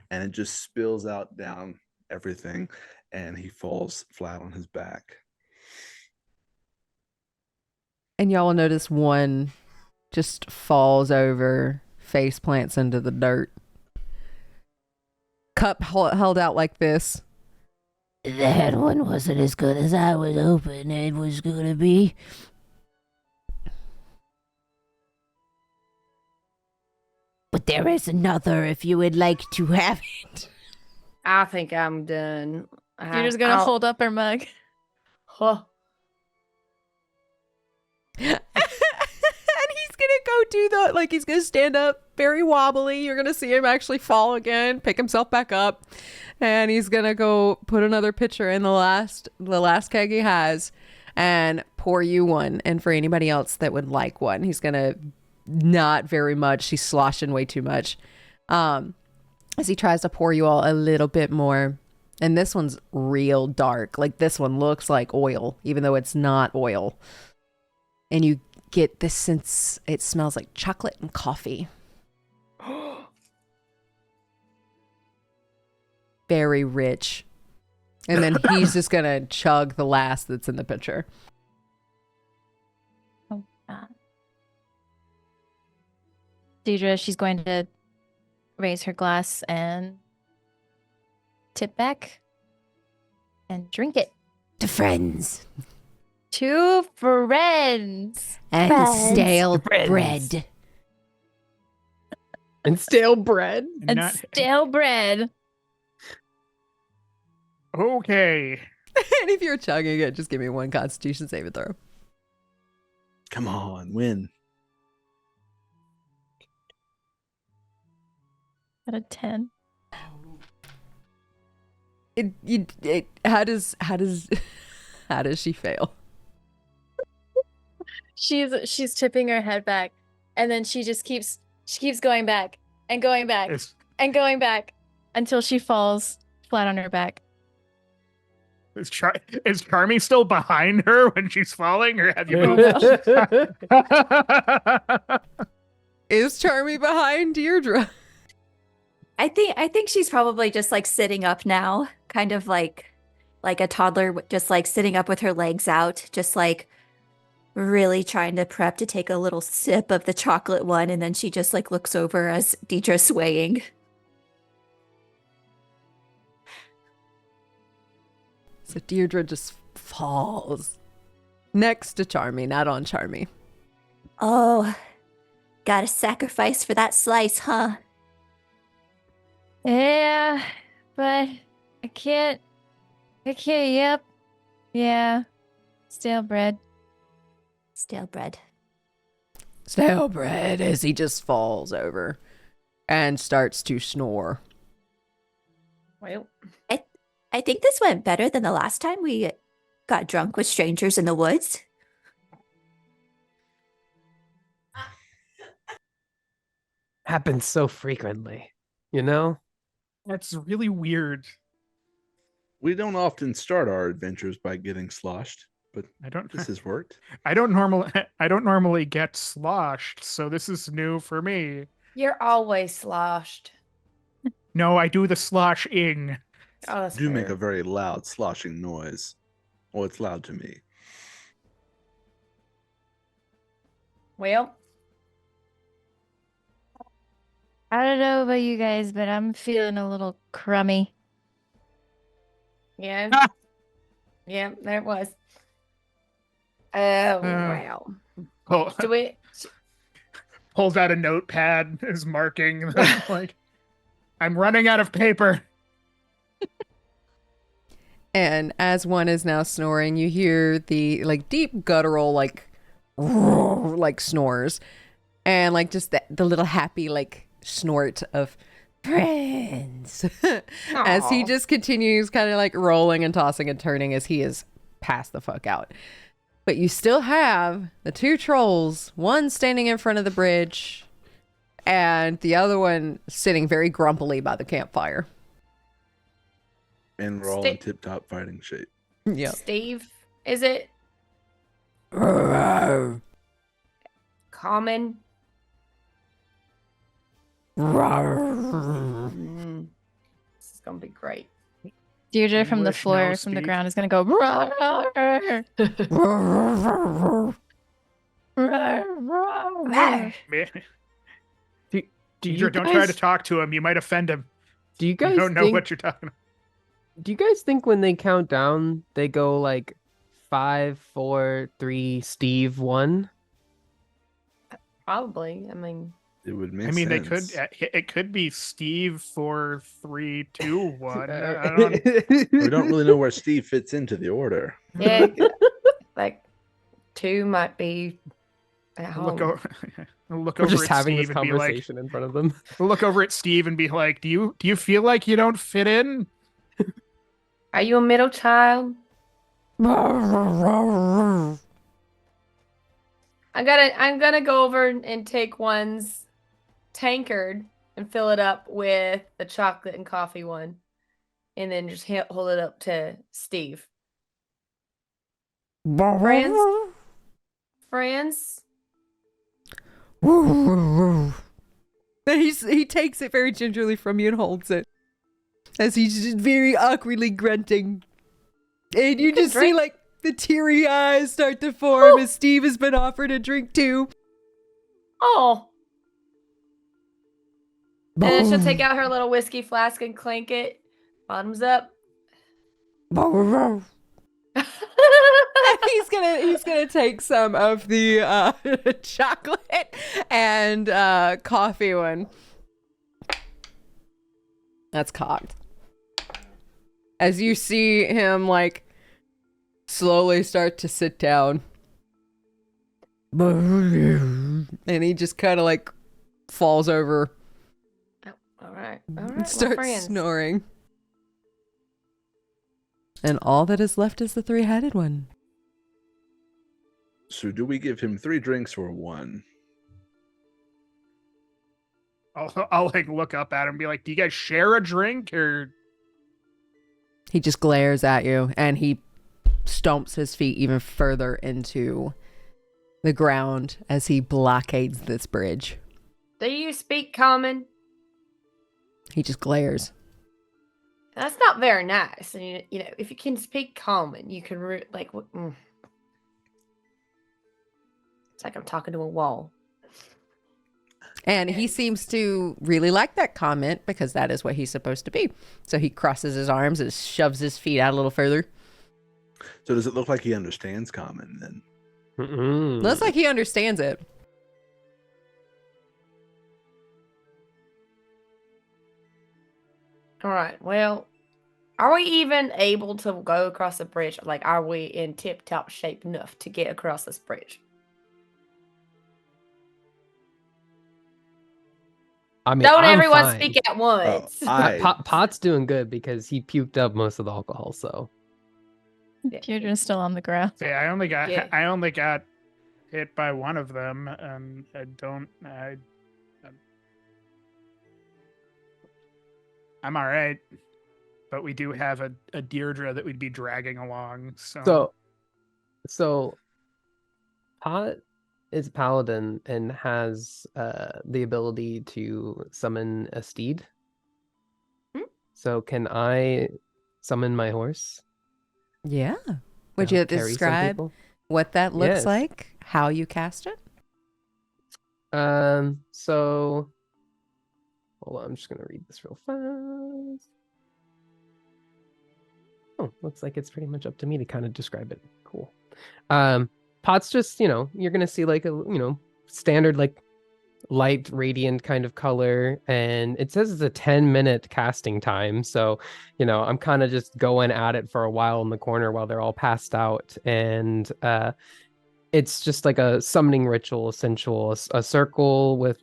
and it just spills out down everything, and he falls flat on his back.
And y'all will notice one just falls over, face plants into the dirt. Cup held out like this.
That one wasn't as good as I was hoping it was going to be. But there is another if you would like to have it.
I think I'm done.
You're just gonna hold up her mug.
Huh.
And he's gonna go do the, like, he's gonna stand up very wobbly. You're gonna see him actually fall again, pick himself back up, and he's gonna go put another pitcher in the last keg he has and pour you one. And for anybody else that would like one, he's gonna, not very much, he's sloshing way too much, as he tries to pour you all a little bit more. And this one's real dark. Like, this one looks like oil, even though it's not oil. And you get this sense, it smells like chocolate and coffee. Very rich. And then he's just gonna chug the last that's in the pitcher.
Oh, God. Deirdre, she's going to raise her glass and tip back and drink it.
To friends.
To friends.
And
Friends.
stale
Friends.
bread.
And stale bread.
And
Not-
stale bread.
Okay.
And if you're chugging it, just give me one Constitution saving throw.
Come on, win.
Out of 10.
How does she fail?
She's tipping her head back, and then she keeps going back and going back
Is,
and going back until she falls flat on her back.
is Charmie still behind her when she's falling, or have you
Oh,
moved?
Is Charmie behind Deirdre?
I think she's probably just like sitting up now, kind of like a toddler, just like sitting up with her legs out, just like really trying to prep to take a little sip of the chocolate one, and then she just like looks over as Deirdre's swaying.
So Deirdre just falls next to Charmie, not on Charmie.
Oh, gotta sacrifice for that slice, huh?
Yeah, but I can't. Yep. Yeah. Stale bread.
Stale bread.
Stale bread, as he just falls over and starts to snore.
Well,
I think this went better than the last time we got drunk with strangers in the woods.
happens so frequently, you know?
That's really weird.
We don't often start our adventures by getting sloshed, but
I don't.
this has worked.
I don't normally get sloshed, so this is new for me.
You're always sloshed.
No, I do the sloshing.
Oh, that's
Do make
fair.
a very loud sloshing noise. Well, it's loud to me.
Well,
I don't know about you guys, but I'm feeling a little crummy.
yeah.
Ah!
Yeah, there it was. Oh, wow.
Pull,
Do we...
pulls out a notepad, is marking like, I'm running out of paper.
And as one is now snoring, you hear the like deep guttural like snores, and like just the little happy like snort of friends as he
Aw.
just continues kind of like rolling and tossing and turning as he is passed the fuck out. But you still have the two trolls, one standing in front of the bridge and the other one sitting very grumpily by the campfire.
And we're all in tip-top fighting shape.
Yeah.
Steve, is it common? This is gonna be great.
Deirdre from the
English,
floor,
no
from the
speak.
ground, is gonna go.
Man.
Do you
Deirdre, don't try to
guys-
talk to him. You might offend him.
Do you
You
guys
don't know
think,
what you're talking about.
do you guys think when they count down, they go like 5, 4, 3, Steve, 1?
Probably. I mean,
It would make
I mean,
sense.
it could be Steve 4, 3, 2, 1. I
We don't really know where Steve fits into the order.
yeah, like 2 might be at home.
look over, look
We're
over
just
at
having
Steve
this
and be like,
conversation in front of them.
look over at Steve and be like, do you feel like you don't fit in?
Are you a middle child? I'm gonna go over and take one's tankard and fill it up with the chocolate and coffee one, and then just hold it up to Steve. Friends.
He takes it very gingerly from you and holds it as he's just very awkwardly grunting. And you
can
just see
drink.
like the teary eyes start to form as Steve has been offered a drink too.
Oh. And then she'll take out her little whiskey flask and clink it. Bottoms up.
he's gonna take some of the chocolate and coffee one. That's cocked. As you see him like slowly start to sit down, and he just kind of like falls over,
All right.
and starts
friends.
snoring. And all that is left is the three-headed one.
So do we give him 3 drinks or 1?
I'll like look up at him and be like, do you guys share a drink or?
He just glares at you and he stomps his feet even further into the ground as he blockades this bridge.
Do you speak common?
He just glares.
That's not very nice. And you know, if you can speak common, you can it's like I'm talking to a wall.
And he seems to really like that comment because that is what he's supposed to be. So he crosses his arms and shoves his feet out a little further.
So does it look like he understands common then?
Looks like he understands it.
All right. Well, are we even able to go across the bridge? Like, are we in tip-top shape enough to get across this bridge?
I mean,
Don't
I'm
everyone
fine.
speak at once.
Pot's doing good because he puked up most of the alcohol. So
Deirdre's still on the ground.
Yeah, I only got
Yeah.
hit by one of them, and I don't. I'm all right, but we do have a Deirdre that we'd be dragging along. So
So Pot is paladin and has the ability to summon a steed.
Hmm?
So can I summon my horse?
Yeah.
to
Would you
help carry some
describe
people?
what that looks
Yes.
like? How you cast it?
So hold on, I'm just gonna read this real fast. Oh, looks like it's pretty much up to me to kind of describe it. Cool. Pot's just, you're gonna see like a, standard like light radiant kind of color, and it says it's a 10-minute casting time. So, I'm kind of just going at it for a while in the corner while they're all passed out, and it's just like a summoning ritual, essential, a circle with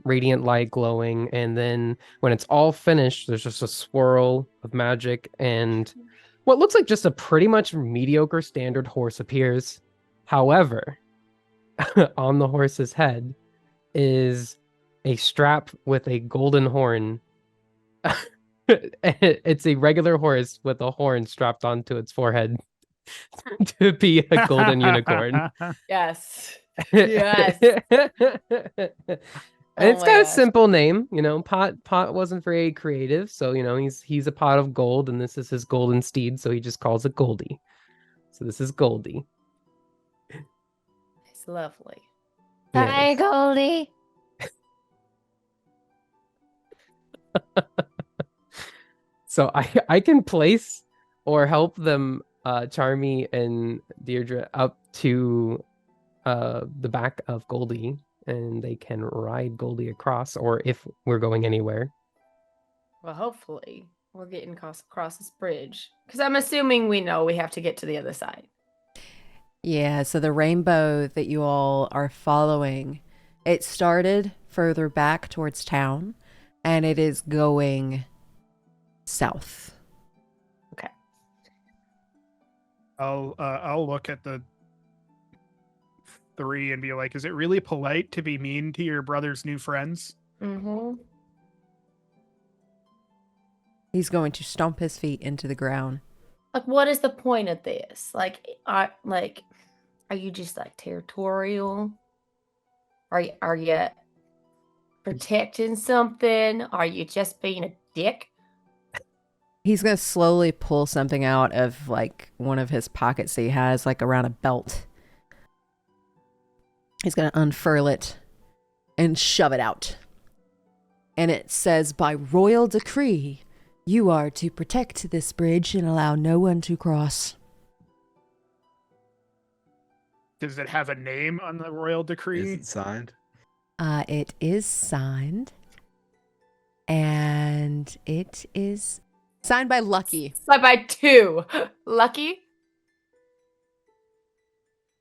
radiant light glowing, and then when it's all finished, there's just a swirl of magic, and what looks like just a pretty much mediocre standard horse appears. However, on the horse's head is a strap with a golden horn. It's a regular horse with a horn strapped onto its forehead to be a golden unicorn.
Yes. Yes.
And
Oh
it's
my
got a
gosh.
simple name, Pot wasn't very creative, so he's a pot of gold, and this is his golden steed, so he just calls it Goldie. So this is Goldie.
It's lovely.
Hi,
Yes.
Goldie.
So I can place or help them, Charmie and Deirdre, up to the back of Goldie, and they can ride Goldie across, or if we're going anywhere.
Well, hopefully we're getting across this bridge, because I'm assuming we know we have to get to the other side.
Yeah, so the rainbow that you all are following, it started further back towards town, and it is going south.
Okay.
I'll look at the three and be like, is it really polite to be mean to your brother's new friends?
Mm-hmm.
He's going to stomp his feet into the ground.
Like, what is the point of this? Like, are you just like territorial? Are you protecting something? Are you just being a dick?
He's going to slowly pull something out of like one of his pockets that he has like around a belt. He's going to unfurl it and shove it out. And it says, by royal decree, you are to protect this bridge and allow no one to cross.
Does it have a name on the royal decree?
Is it signed?
It is signed. And it is signed by Lucky.
By two. Lucky?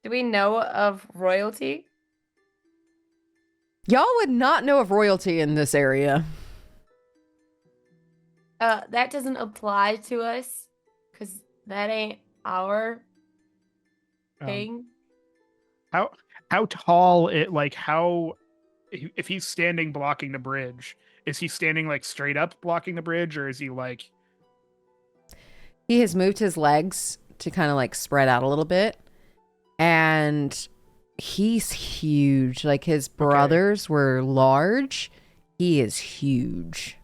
Do we know of royalty?
Y'all would not know of royalty in this area.
That doesn't apply to us, because that ain't our thing.
How tall it, like, how, if he's standing blocking the bridge, is he standing like straight up blocking the bridge, or is he like,
He has moved his legs to kind of like spread out a little bit. And he's huge. Like his brothers were large. He is huge.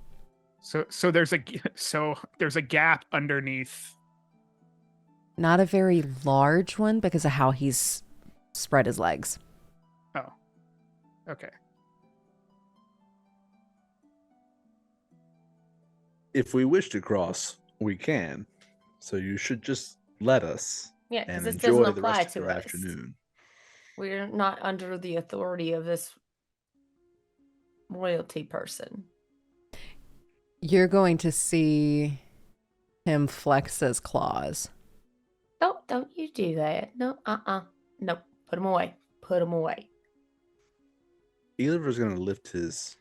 so there's a gap underneath?
Not a very large one because of how he's spread his legs.
Oh, okay.
If we wish to cross, we can. So you should just let us
Yeah, because
and
this
enjoy
doesn't
the
apply
rest of
to
your
us.
afternoon.
We're not under the authority of this royalty person.
You're going to see him flex his claws.
Don't you do that. No, Nope. Put him away. Put him away.
Eliver's going to lift his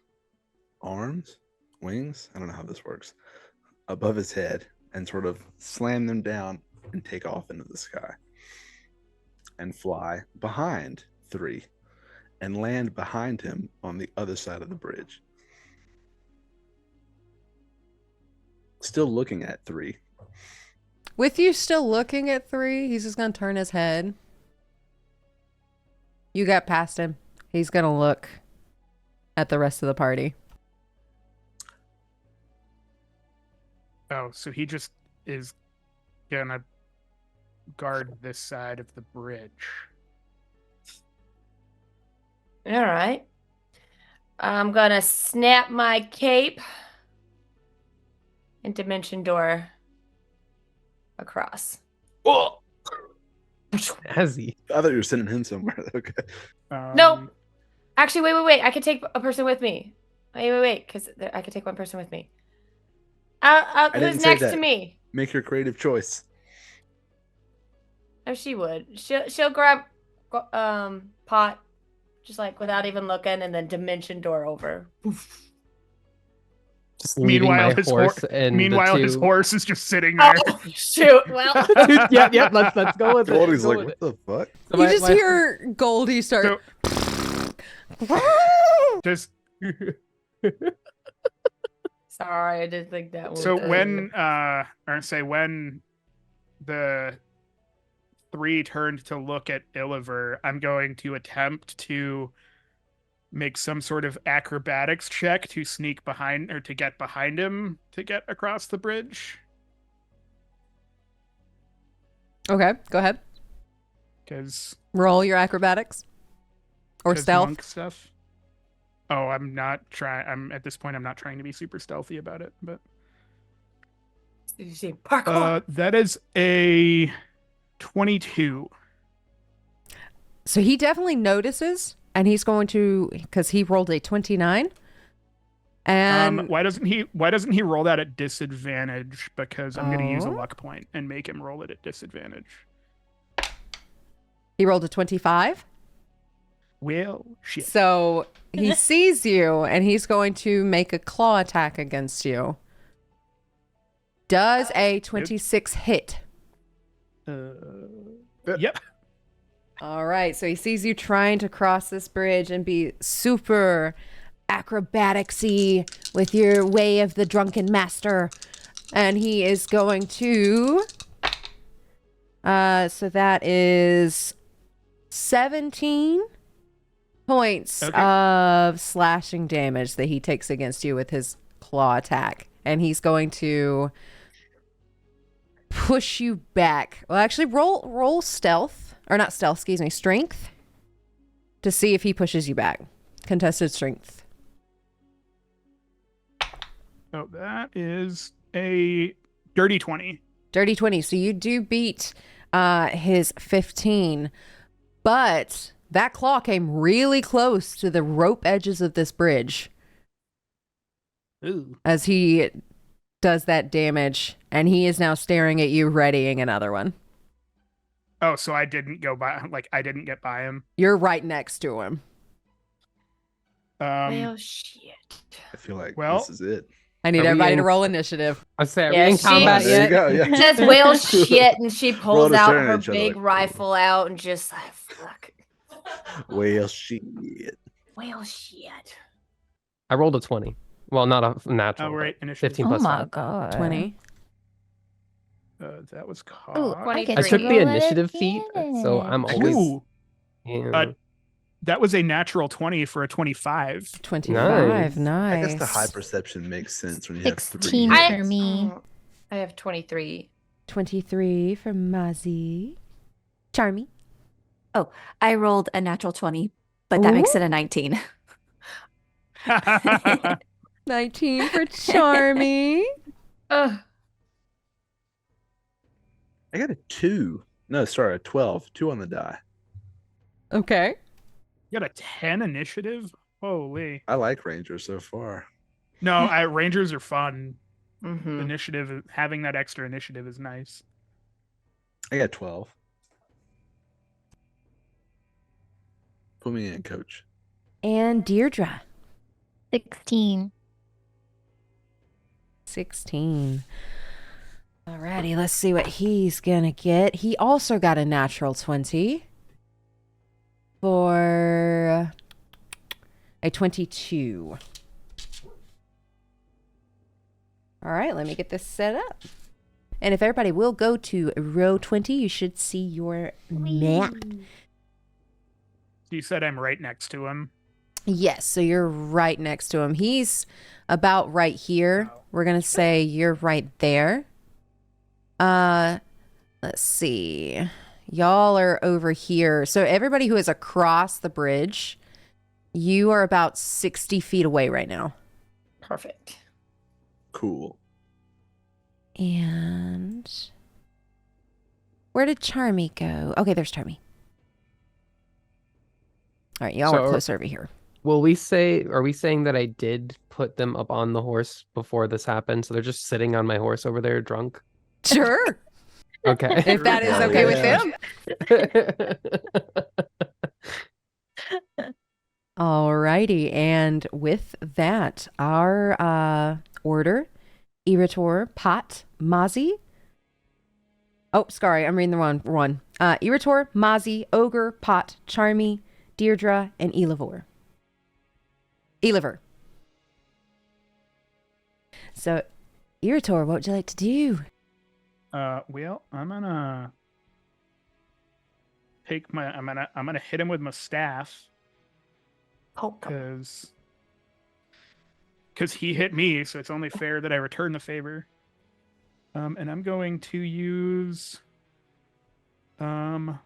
arms, wings, I don't know how this works, above his head and sort of slam them down and take off into the sky and fly behind three and land behind him on the other side of the bridge. Still looking at 3.
With you still looking at 3, he's just going to turn his head. You got past him. He's going to look at the rest of the party.
Oh, so he just is gonna guard this side of the bridge.
All right. I'm gonna snap my cape and dimension door across.
Oh!
Azzy.
I thought you were sending him somewhere. Okay.
No. Actually, wait. I could take a person with me. Wait, because I could take one person with me.
didn't
Who's
say
next
that.
to me?
Make your creative choice.
Oh, she would. She'll grab pot, just like without even looking, and then dimension door over.
Just leaving my horse and
meanwhile,
the two...
his horse is just sitting there.
Oh, shoot! Well,
yeah. Let's go with it.
Goldie's
Go
like,
with
what the fuck?
So
You
my-
just
my-
hear Goldie start.
Just
sorry, I didn't think that was.
so when the 3 turned to look at Illiver, I'm going to attempt to make some sort of acrobatics check to sneak behind or to get behind him to get across the bridge.
Okay, go ahead.
Because
Roll your acrobatics. Or stealth.
monk stuff. Oh, I'm not trying. At this point, I'm not trying to be super stealthy about it. But
Did you say parkour?
that is a 22.
So he definitely notices, and he's going to, because he rolled a 29. And
Why doesn't he roll that at disadvantage? Because I'm going to use a
Oh.
luck point and make him roll it at disadvantage.
he rolled a 25.
Well, shit.
So he sees you, and he's going to make a claw attack against you. Does a 26 hit?
Yep.
All right, so he sees you trying to cross this bridge and be super acrobaticsy with your way of the drunken master. And he is going to... so that is 17 points
Okay.
of slashing damage that he takes against you with his claw attack. And he's going to push you back. Well, actually, roll stealth. Or not stealth, excuse me, strength. To see if he pushes you back. Contested strength.
Oh, that is a dirty 20.
Dirty 20. So you do beat his 15. But that claw came really close to the rope edges of this bridge
Ooh.
as he does that damage. And he is now staring at you, readying another one.
Oh, so I didn't go by. Like I didn't get by him.
You're right next to him.
Well, shit.
I feel like
Well-
this is it.
I need
Are we
everybody to
in-
roll initiative.
I say, are
Yeah,
we in
she-
combat
There you
yet?
go. Yeah.
Says whale shit, and she
We're all
pulls
just
out
staring
her
at each other
big
like,
rifle out and just like, fuck.
Well, shit.
Whale shit.
I rolled a 20. Well, not a natural.
Oh,
but
right. Initiative.
15
Oh
plus
my
5.
god.
20.
That was
Ooh,
caught.
I get
I
to
took the
roll at
initiative feat, so I'm always.
Ooh,
Yeah.
that was a natural 20 for a 25.
25.
Nice.
Nice.
I guess the high perception makes sense when you have
16
3.
for me.
I have 23.
23 for Mozzy. Charmie.
I rolled a natural 20, but that makes
Ooh.
it a 19.
19 for Charmie.
Ugh.
I got a 2. No, sorry, a 12. 2 on the die.
Okay.
You got a 10 initiative? Holy.
I like Rangers so far.
No, Rangers are fun.
Mm-hmm.
Initiative, having that extra initiative is nice.
I got 12. Put me in, coach.
And Deirdre.
16.
16. Alrighty, let's see what he's gonna get. He also got a natural 20 for a 22. All right, let me get this set up. And if everybody will go to row 20, you should see your map.
You said I'm right next to him.
Yes, so you're right next to him. He's about right here.
Wow.
We're going to say you're right there. Let's see. Y'all are over here. So everybody who is across the bridge, you are about 60 feet away right now.
Perfect.
Cool.
And where did Charmie go? Okay, there's Charmie. All right, y'all are closer over here.
Are we saying that I did put them up on the horse before this happened? So they're just sitting on my horse over there drunk?
Sure.
Okay.
If that is okay with them. Alrighty, and with that, our order, Erator, Pot, Mozzy. Oh, sorry, I'm reading the wrong one. Erator, Mozzy, Ogre, Pot, Charmie, Deirdre, and Elivor. So, Erator, what would you like to do?
Well, I'm gonna take my. I'm gonna hit him with my staff.
Oh,
Because he hit me, so it's only fair that I return the favor. And I'm going to use. I'm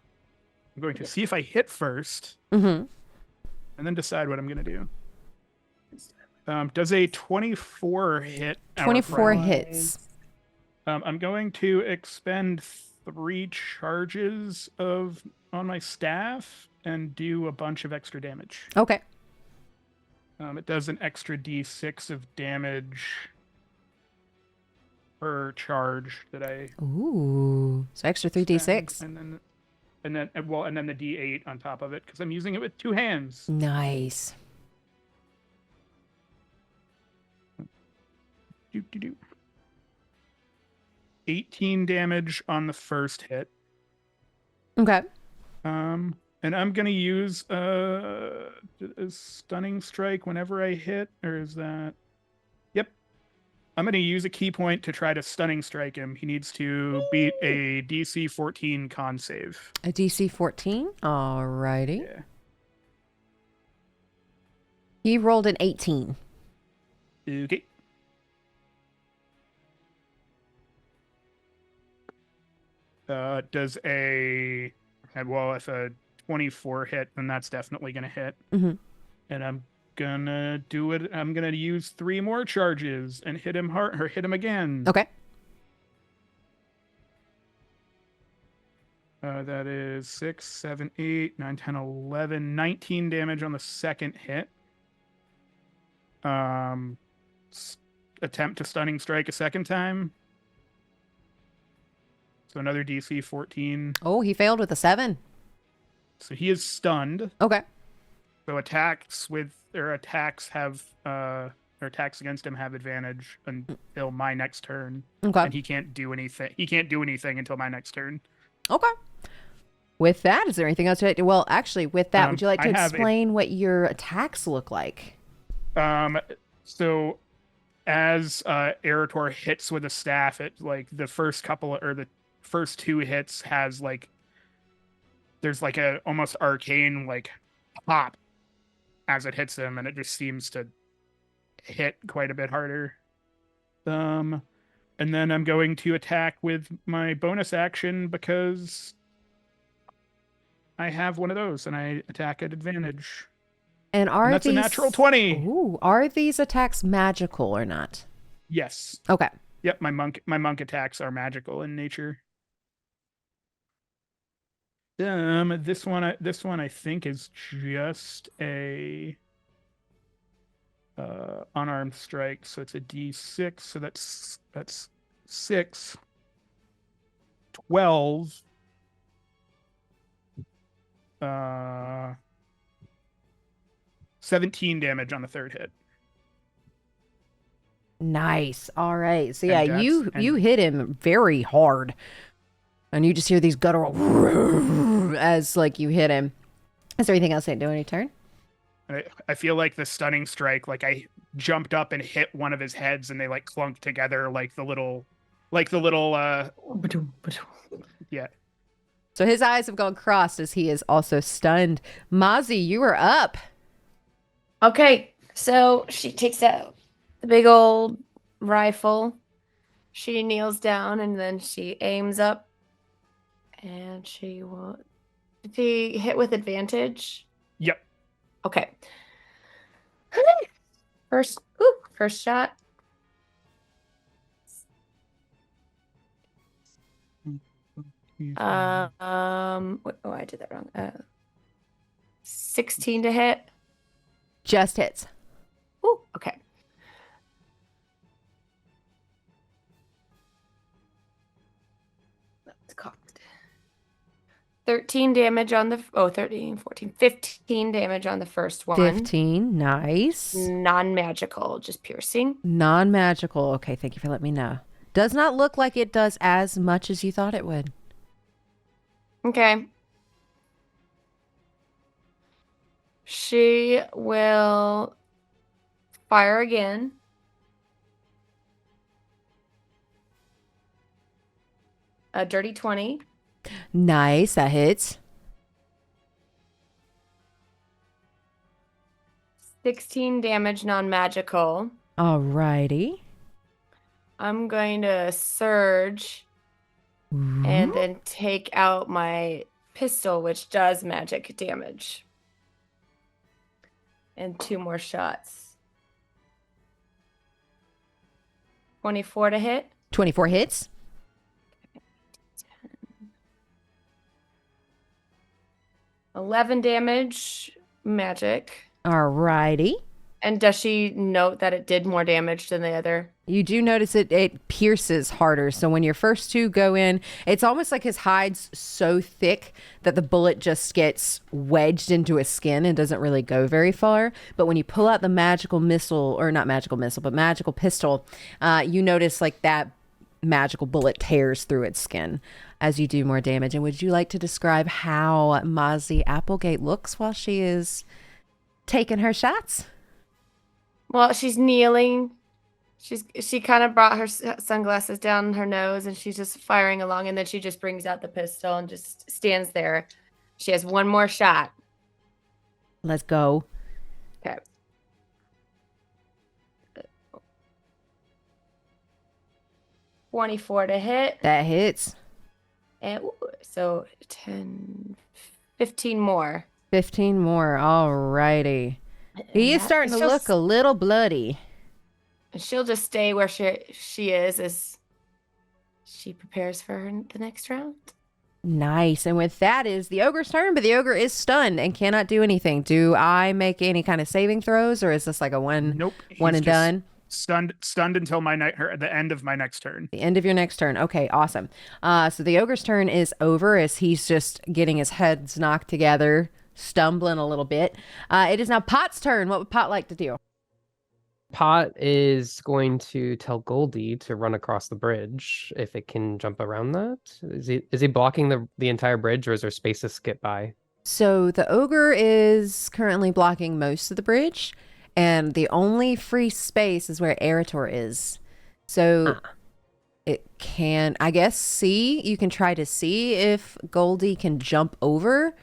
going to see if I hit first,
Mm-hmm.
and then decide what I'm gonna do. Does a 24 hit? our
24
friend?
hits.
I'm going to expend 3 charges on my staff and do a bunch of extra damage.
Okay.
It does an extra d6 of damage per charge that I.
Ooh. So extra 3d6.
And then the d8 on top of it because I'm using it with 2 hands.
Nice.
18 damage on the first hit.
Okay.
And I'm gonna use a stunning strike whenever I hit, or is that? Yep. I'm gonna use a key point to try to stunning strike him. He needs to beat a DC 14 con save.
A DC 14? Alrighty.
Yeah.
He rolled an 18.
Okay. Does a if a 24 hit, then that's definitely gonna hit.
Mm-hmm.
And I'm gonna do it. I'm gonna use 3 more charges and hit him hard or hit him again.
Okay.
That is 6, 7, 8, 9, 10, 11, 19 damage on the second hit. Attempt to stunning strike a second time. So another DC 14.
Oh, he failed with a 7.
So he is stunned.
Okay.
So attacks against him have advantage until my next turn.
Okay.
And he can't do anything. He can't do anything until my next turn.
Okay. With that, is there anything else you'd like to? Well, actually, with that, would you like to explain what your attacks look like?
So as Erator hits with a staff, it like the first 2 hits has like there's like a almost arcane like pop as it hits him, and it just seems to hit quite a bit harder. And then I'm going to attack with my bonus action because I have one of those, and I attack at advantage.
And
that's a natural 20.
Ooh, are these attacks magical or not?
Yes.
Okay.
Yep, my monk attacks are magical in nature. This one I think is just a unarmed strike, so it's a D6, so that's 6, 12, 17 damage on the third hit.
Nice. All right. So yeah, you hit him very hard, and you just hear these guttural as like you hit him. Is there anything else I do on your turn?
I feel like the stunning strike, like jumped up and hit one of his heads, and they like clunked together like the little yeah.
So his eyes have gone crossed as he is also stunned. Mozzy, you are up.
Okay, so she takes out the big old rifle. She kneels down and then she aims up. And she will. Did she hit with advantage?
Yep.
Okay. First shot. I did that wrong. 16 to hit.
Just hits.
Ooh, okay. That's cocked. 13 damage on the 13, 14, 15 damage on the first one.
15, nice.
Non-magical, just piercing.
Non-magical. Okay, thank you for letting me know. Does not look like it does as much as you thought it would.
Okay. She will fire again. A dirty 20.
Nice, that hits.
16 damage non-magical.
Alrighty.
I'm going to surge and then take out my pistol, which does magic damage. And 2 more shots. 24 to hit.
24 hits.
11 damage magic.
Alrighty.
And does she note that it did more damage than the other?
You do notice it pierces harder. So when your first 2 go in, it's almost like his hide's so thick that the bullet just gets wedged into his skin and doesn't really go very far. But when you pull out the magical missile, or not magical missile, but magical pistol, you notice like that magical bullet tears through its skin as you do more damage. And would you like to describe how Mozzy Applegate looks while she is taking her shots?
Well, she's kneeling. She kind of brought her sunglasses down her nose, and she's just firing along, and then she just brings out the pistol and just stands there. She has 1 more shot.
Let's go.
Okay. 24 to hit.
That hits.
And so 10, 15 more.
15 more. Alrighty. He is starting to look a little bloody.
She'll just stay where she is as she prepares for the next round.
Nice. And with that is the ogre's turn, but the ogre is stunned and cannot do anything. Do I make any kind of saving throws, or is this like a one and done?
Stunned until the end of my next turn.
The end of your next turn. Okay, awesome. So the ogre's turn is over as he's just getting his heads knocked together, stumbling a little bit. It is now Pot's turn. What would Pot like to do?
Pot is going to tell Goldie to run across the bridge if it can jump around that. Is he blocking the entire bridge, or is there space to skip by?
So the ogre is currently blocking most of the bridge, and the only free space is where Erator is. So it can, I guess, you can try to see if Goldie can jump over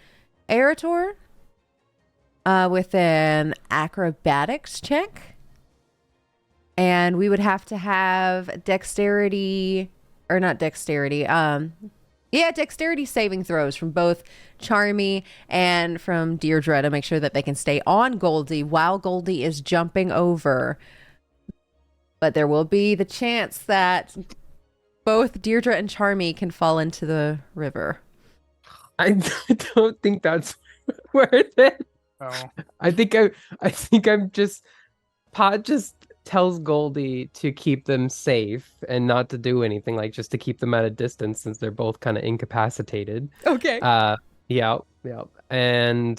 Erator with an acrobatics check. And we would have to have dexterity saving throws from both Charmie and from Deirdre to make sure that they can stay on Goldie while Goldie is jumping over. But there will be the chance that both Deirdre and Charmie can fall into the river.
I don't think that's worth it.
Oh.
I think I'm just Pot just tells Goldie to keep them safe and not to do anything, like just to keep them at a distance since they're both kind of incapacitated.
Okay.
Yeah. And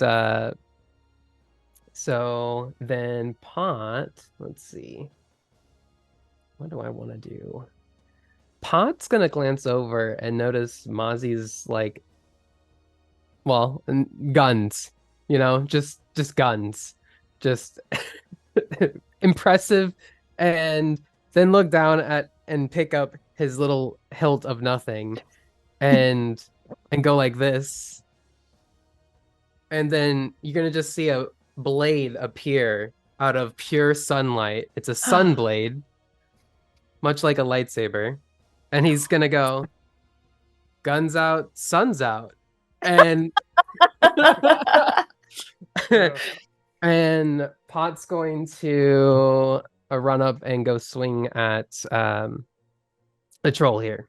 so then Pot, let's see. What do I want to do? Pot's gonna glance over and notice Mozzy's guns. Just guns. Just impressive, and then look down at and pick up his little hilt of nothing and go like this. And then you're gonna just see a blade appear out of pure sunlight. It's a sun blade, much like a lightsaber. And he's gonna go, guns out, sun's out. And and Pot's going to run up and go swing at the troll here.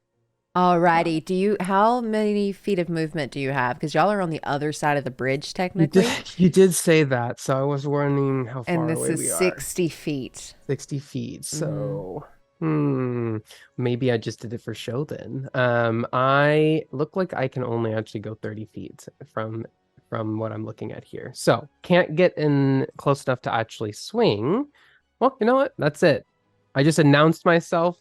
Alrighty. How many feet of movement do you have? Because y'all are on the other side of the bridge, technically.
You did say that, so I was wondering how far
And this
away
is
we are.
60 feet.
60 feet. So, maybe I just did it for show then. I look like I can only actually go 30 feet from what I'm looking at here. So, can't get in close enough to actually swing. Well, you know what? That's it. I just announced myself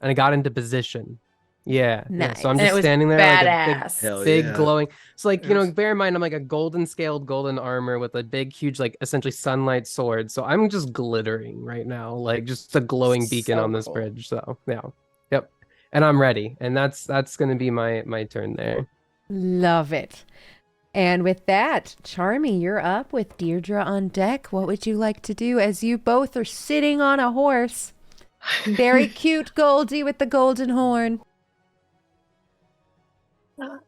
and I got into position. Yeah.
Nice.
So I'm
And it
just
was
standing there
badass.
Hell
like a big
yeah.
glowing. So like,
Yes.
bear in mind I'm like a golden scaled golden armor with a big huge like essentially sunlight sword. So I'm just glittering right now, like just a glowing beacon
So
on this
cool.
bridge. So yeah. Yep. And I'm ready. And that's gonna be my turn there.
Love it. And with that, Charmie, you're up with Deirdre on deck. What would you like to do as you both are sitting on a horse? Very cute Goldie with the golden horn.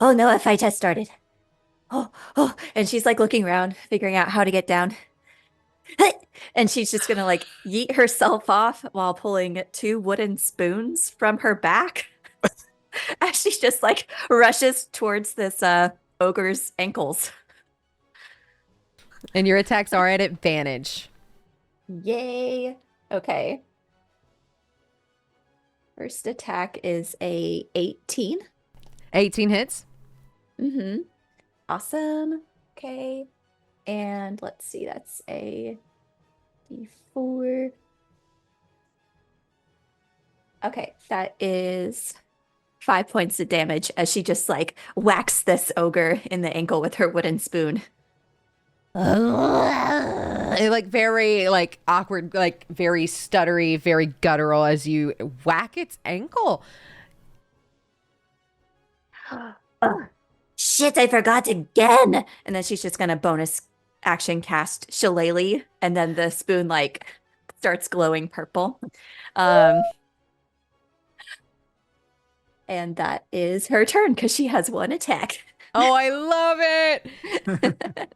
Oh no, a fight has started. Oh, and she's like looking around, figuring out how to get down. And she's just gonna like yeet herself off while pulling 2 wooden spoons from her back as she just like rushes towards this ogre's ankles.
And your attacks are at advantage.
Yay. Okay. First attack is a 18.
18 hits.
Mm-hmm. Awesome. Okay. And let's see, that's a D4. Okay, that is 5 points of damage as she just like whacks this ogre in the ankle with her wooden spoon.
Like very like awkward, like very stuttery, very guttural as you whack its ankle.
Oh, shit, I forgot again. And then she's just gonna bonus action cast Shillelagh, and then the spoon like starts glowing purple. And that is her turn because she has 1 attack.
Oh, I love it.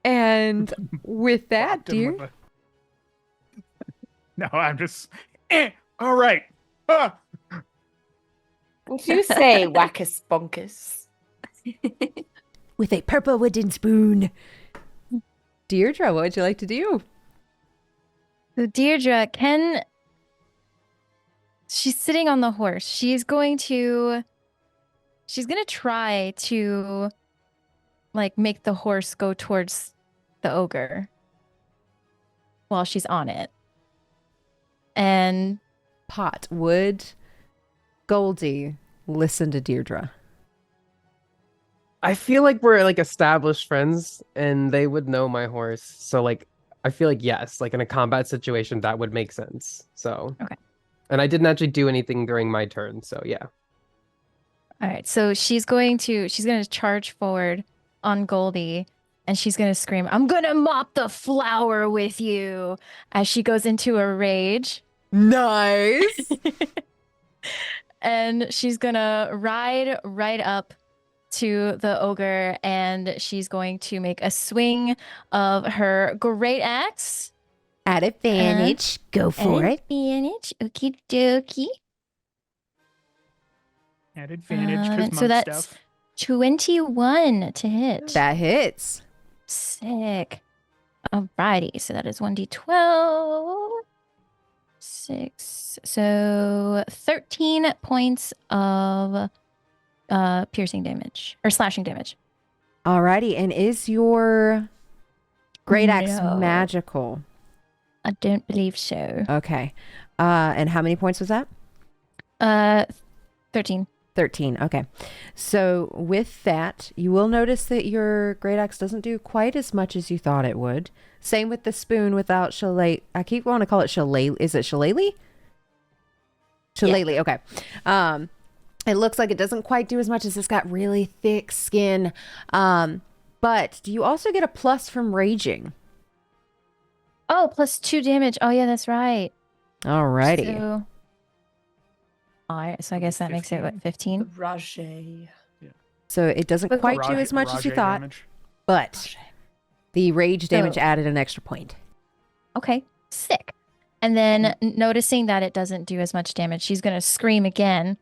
And with that,
Bopped him
dear,
with No, I'm just. All right. Ah.
What do you say, wackus bonkers?
With a purple wooden spoon.
Deirdre, what would you like to do?
So Deirdre she's sitting on the horse. She's going to try to like make the horse go towards the ogre while she's on it. And
Pot, would Goldie listen to Deirdre?
I feel like we're like established friends and they would know my horse. So like I feel like yes, like in a combat situation that would make sense. So
Okay.
And I didn't actually do anything during my turn, so yeah.
all right, so she's going to charge forward on Goldie and she's going to scream, "I'm going to mop the flour with you," as she goes into a rage.
Nice.
And she's going to ride right up to the ogre and she's going to make a swing of her great axe.
At advantage. Go for it.
Advantage. Okie dokie.
At advantage because
So
monk
that's
stuff.
21 to hit.
That hits.
Sick. Alrighty, so that is 1d12. 6. So 13 points of piercing damage or slashing damage.
Alrighty, and is your great axe
No.
magical?
I don't believe so.
Okay. And how many points was that?
13.
13. Okay. So with that, you will notice that your great axe doesn't do quite as much as you thought it would. Same with the spoon without shillelagh. I keep wanting to call it shillelagh. Is it shillelagh? Shillelagh. Okay. It looks like it doesn't quite do as much as it's got really thick skin. But do you also get a plus from raging?
Oh, +2 damage. Oh yeah, that's right.
Alrighty.
So, all right. So I guess that makes it what 15.
Rage.
So it doesn't quite do as much as you thought,
damage.
but the rage damage
So-
added an extra point.
Okay, sick. And then noticing that it doesn't do as much damage, she's gonna scream again,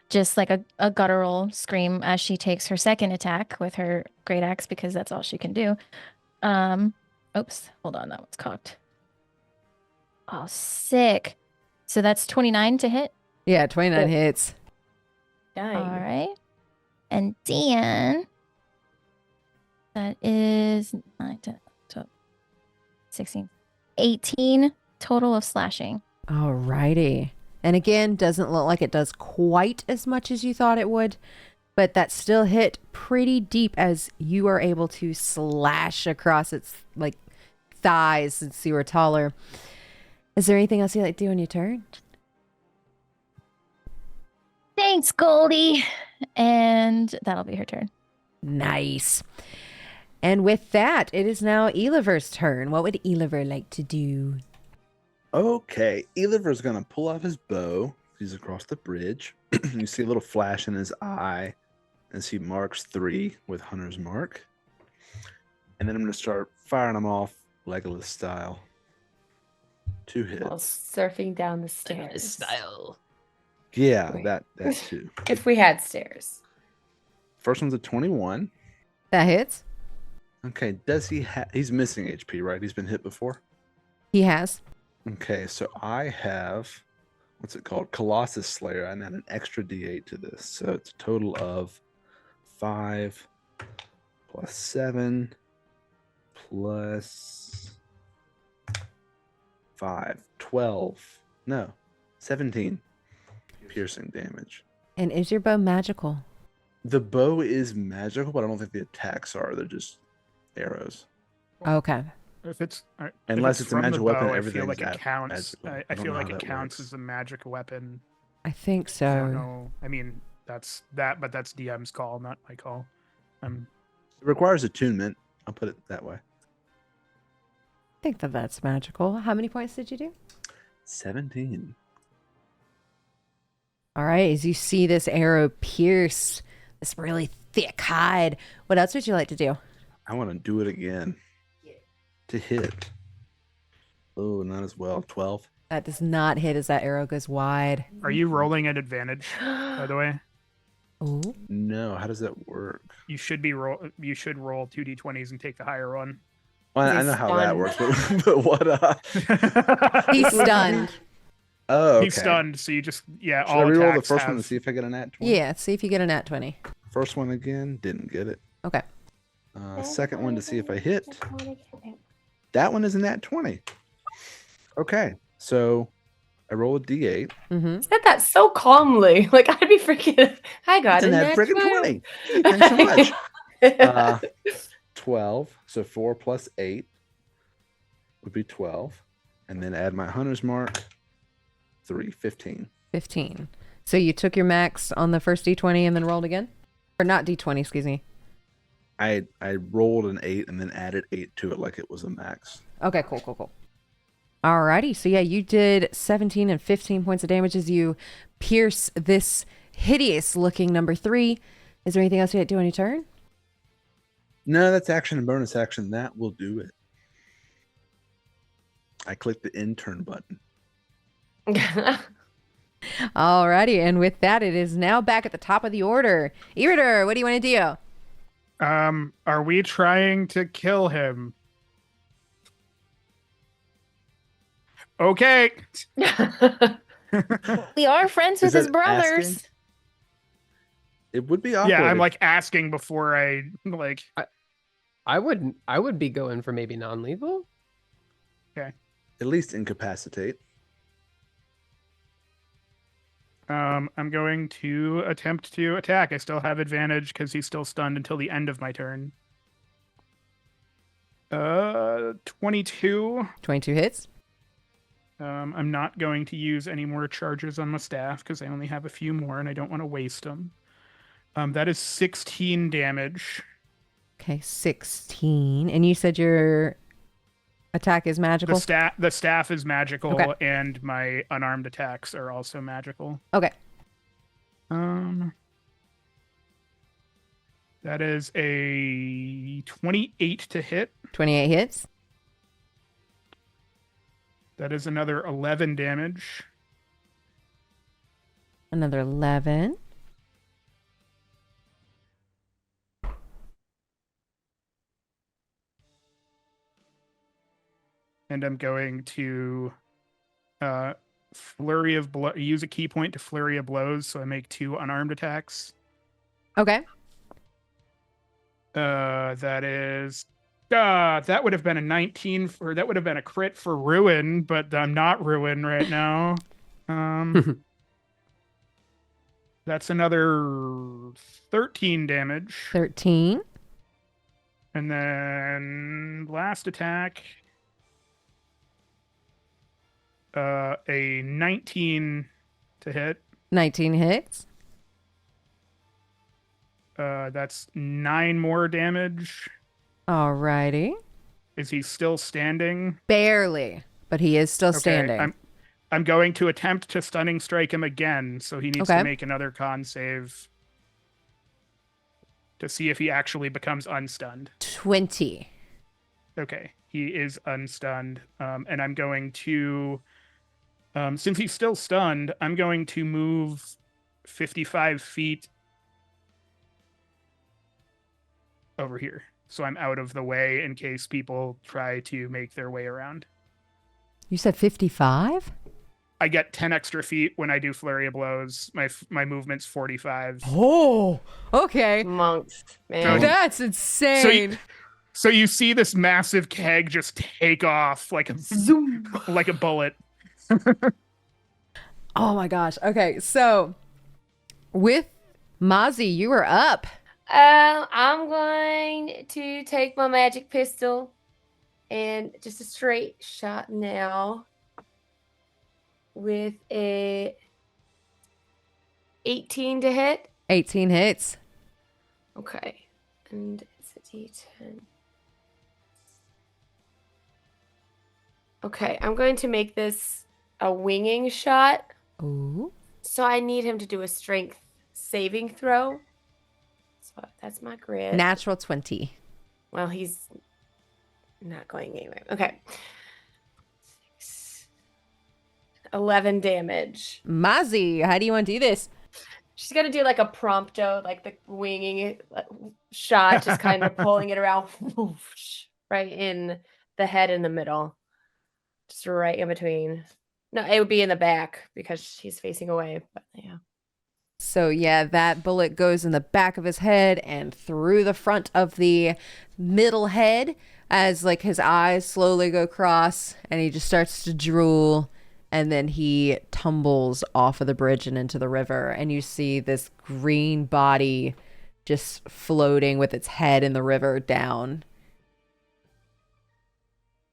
just like a guttural scream as she takes her second attack with her great axe because that's all she can do. Oops, hold on, that one's cocked. Oh, sick. So that's 29 to hit.
Yeah, 29 hits.
All right. And Dan, that is 9, 10, 12, 16, 18 total of slashing.
Alrighty. And again, doesn't look like it does quite as much as you thought it would, but that still hit pretty deep as you are able to slash across its like thighs since you were taller. Is there anything else you'd like to do on your turn?
Thanks, Goldie. And that'll be her turn.
Nice. And with that, it is now Eliver's turn. What would Eliver like to do?
Okay, Eliver's gonna pull out his bow. He's across the bridge. You see a little flash in his eye as he marks 3 with Hunter's Mark. And then I'm gonna start firing them off Legolas style. 2 hits.
While surfing down the stairs.
Style.
Yeah,
Wait.
that too.
If we had stairs.
First one's a 21.
That hits.
Okay, does he he's missing HP, right? He's been hit before?
He has.
Okay, so I have, what's it called? Colossus Slayer. I add an extra D8 to this. So it's a total of 5 plus 7 plus 5. 12. No, 17 piercing damage.
And is your bow magical?
The bow is magical, but I don't think the attacks are. They're just arrows.
Okay.
If it's
Unless
if
it's a
from the
magic weapon,
bow, I feel
everything's
like it counts.
magical.
I
don't
feel
know how
like it
that
counts
works.
as a magic weapon.
I think
I don't
so.
know. I mean, that's that, but that's DM's call, not my call.
It requires attunement. I'll put it that way.
I think that that's magical. How many points did you do?
17.
All right. As you see this arrow pierce this really thick hide, what else would you like to do?
I want to do it again. To hit. Oh, not as well. 12.
That does not hit as that arrow goes wide.
Are you rolling at advantage, by the way?
Oh.
No, how does that work?
You should roll 2d20s and take the higher one.
Well, I
He's
know how that
stunned.
works, but what?
He's stunned.
Oh, okay.
He's stunned, so you just
Should I
all
reroll the
attacks
first one to
have-
see if I get a nat 20?
Yeah. See if you get a nat 20.
First one again, didn't get it.
Okay.
Second one to see if I hit. That one is a nat 20. Okay, so I roll a d8.
Mm-hmm.
Said that so calmly. Like I'd be freaking. I got
It's a
it.
nat freaking 20. Hey, thanks so much. 12. So 4 plus 8 would be 12. And then add my hunter's mark. 3, 15.
15. So you took your max on the first d20 and then rolled again? Or not d20, excuse me.
I rolled an 8 and then added 8 to it like it was a max.
Okay, cool. Alrighty, so yeah, you did 17 and 15 points of damage as you pierce this hideous looking number 3. Is there anything else you had to do on your turn?
No, that's action and bonus action. That will do it. I clicked the intern button.
Alrighty, and with that, it is now back at the top of the order. Erator, what do you want to do?
Are we trying to kill him? Okay.
We are friends with
Is
his
that
brothers.
asking? It would be awkward.
Yeah, I'm
if-
like asking before I like.
I would be going for maybe non-lethal.
at least incapacitate.
I'm going to attempt to attack. I still have advantage because he's still stunned until the end of my turn. 22.
22 hits.
I'm not going to use any more charges on my staff because I only have a few more and I don't want to waste them. That is 16 damage.
Okay, 16. And you said your attack is magical?
The staff is magical,
Okay.
and my unarmed attacks are also magical.
Okay.
That is a 28 to hit.
28 hits.
That is another 11 damage.
Another 11.
And I'm going to use a key point to flurry of blows, so I make 2 unarmed attacks.
Okay.
That would have been a 19 that would have been a crit for ruin, but I'm not ruin right now. That's another 13 damage.
13.
And then last attack, a 19 to hit.
19 hits.
That's 9 more damage.
Alrighty.
Is he still standing?
Barely, but he is still standing.
I'm going to attempt to stunning strike him again, so he needs to make another con save to see if he actually becomes unstunned.
20.
Okay, he is unstunned. And I'm going to, since he's still stunned, I'm going to move 55 feet over here. So I'm out of the way in case people try to make their way around.
You said 55?
I get 10 extra feet when I do flurry of blows. My movement's 45.
Oh, okay.
Monks, man.
That's insane.
So you see this massive keg just take off like a zoom, like a bullet.
Oh my gosh. Okay, so with Mozzy, you are up.
I'm going to take my magic pistol and just a straight shot now with a 18 to hit.
18 hits.
Okay. And it's a D10. Okay, I'm going to make this a winging shot.
Ooh.
So I need him to do a strength saving throw. So that's my grid.
Natural 20.
Well, he's not going anywhere. Okay. 11 damage.
Mozzy, how do you want to do this?
She's gonna do like a prompto, like the winging shot, just kind of pulling it around, whoosh, right in the head in the middle, just right in between. No, it would be in the back because she's facing away. But yeah.
So yeah, that bullet goes in the back of his head and through the front of the middle head as like his eyes slowly go cross and he just starts to drool. And then he tumbles off of the bridge and into the river. And you see this green body just floating with its head in the river down.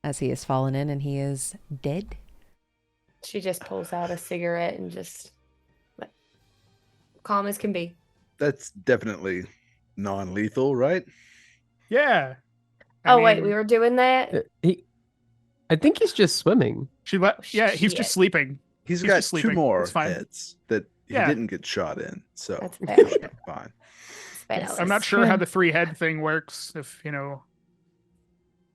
As he has fallen in and he is dead.
She just pulls out a cigarette and just calm as can be.
That's definitely non-lethal, right?
Yeah.
Wait, we were doing that?
I think he's just swimming.
Yeah, he's just sleeping.
He's got
just
2
sleeping.
more
It's fine.
hits that he
Yeah.
didn't get shot in, so
That's
he
fair.
should be fine.
Yes.
I'm not sure how the 3 head thing works. If you know,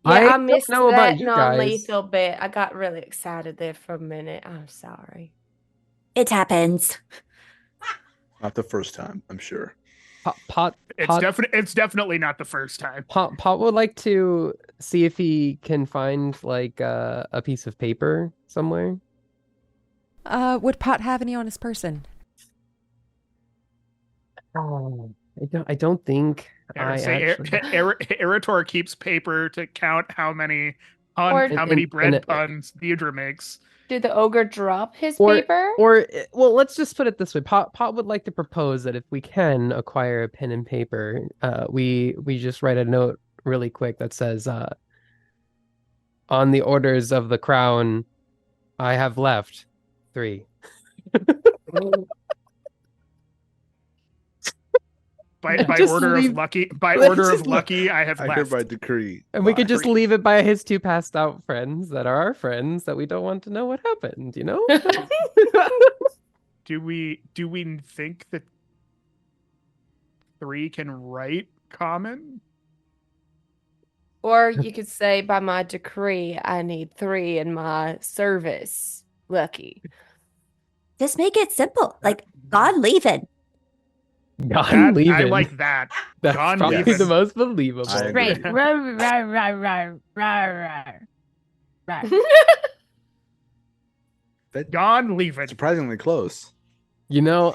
Yeah, I
don't
missed
know
that
about you guys.
non-lethal bit. I got really excited there for a minute. I'm sorry.
It happens.
Not the first time, I'm sure.
it's definitely not the first time.
Pot would like to see if he can find like a piece of paper somewhere.
Would Pot have any on his person?
Oh, I don't think
Erator keeps paper to count how many
Or-
how many bread
and-
puns Deirdre makes.
Did the ogre drop his
Or-
paper?
Well, let's just put it this way. Pot would like to propose that if we can acquire a pen and paper, we just write a note really quick that says, on the orders of the crown, I have left 3.
By
Just
order
leave-
of lucky, by
Let's
order of
just
lucky, I have
I
left.
hereby decree.
And we could just
Three.
leave it by his 2 passed out friends that are our friends that we don't want to know what happened, you know?
Do we think that 3 can write common?
Or you could say, by my decree, I need 3 in my service. Lucky.
Just make it simple. Like, God leaving.
Gone leaving.
I like that.
That's
Gone
probably
leaving.
the most believable.
I agree.
Right. Right.
Gone leaving.
Surprisingly close.
You know,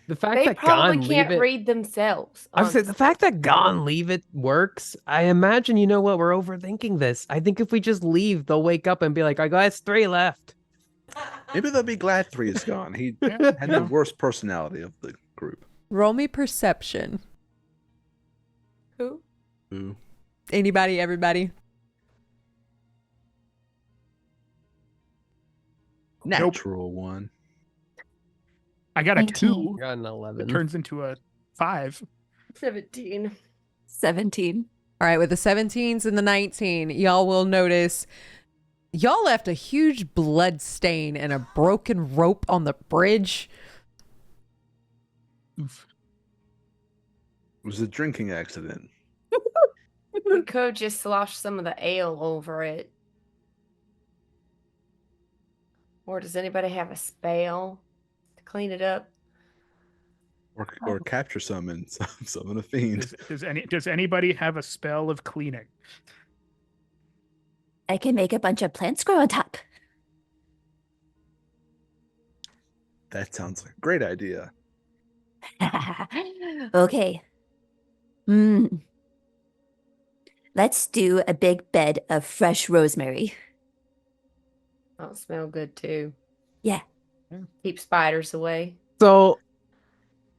the fact
They
that
probably
Gone
can't
Leave It...
read themselves.
I would say the fact that Gone Leave It works, I imagine, you know what, we're overthinking this. I think if we just leave, they'll wake up and be like, I got 3 left.
Maybe they'll be glad 3 is gone. He
Yeah.
had the worst personality of the group.
Roll me perception.
Who?
Ooh.
Anybody, everybody.
Natural 1.
I got a
19.
2.
Got an
It
11.
turns into a 5.
17.
17.
All right, with the 17s and the 19, y'all will notice y'all left a huge blood stain and a broken rope on the bridge.
It was a drinking accident.
We could just slosh some of the ale over it. Or does anybody have a spell to clean it up?
Or capture summon a fiend.
Does anybody have a spell of cleaning?
I can make a bunch of plants grow on top.
That sounds like a great idea.
Okay. Let's do a big bed of fresh rosemary.
That'll smell good too.
Yeah.
Keep spiders away.
So,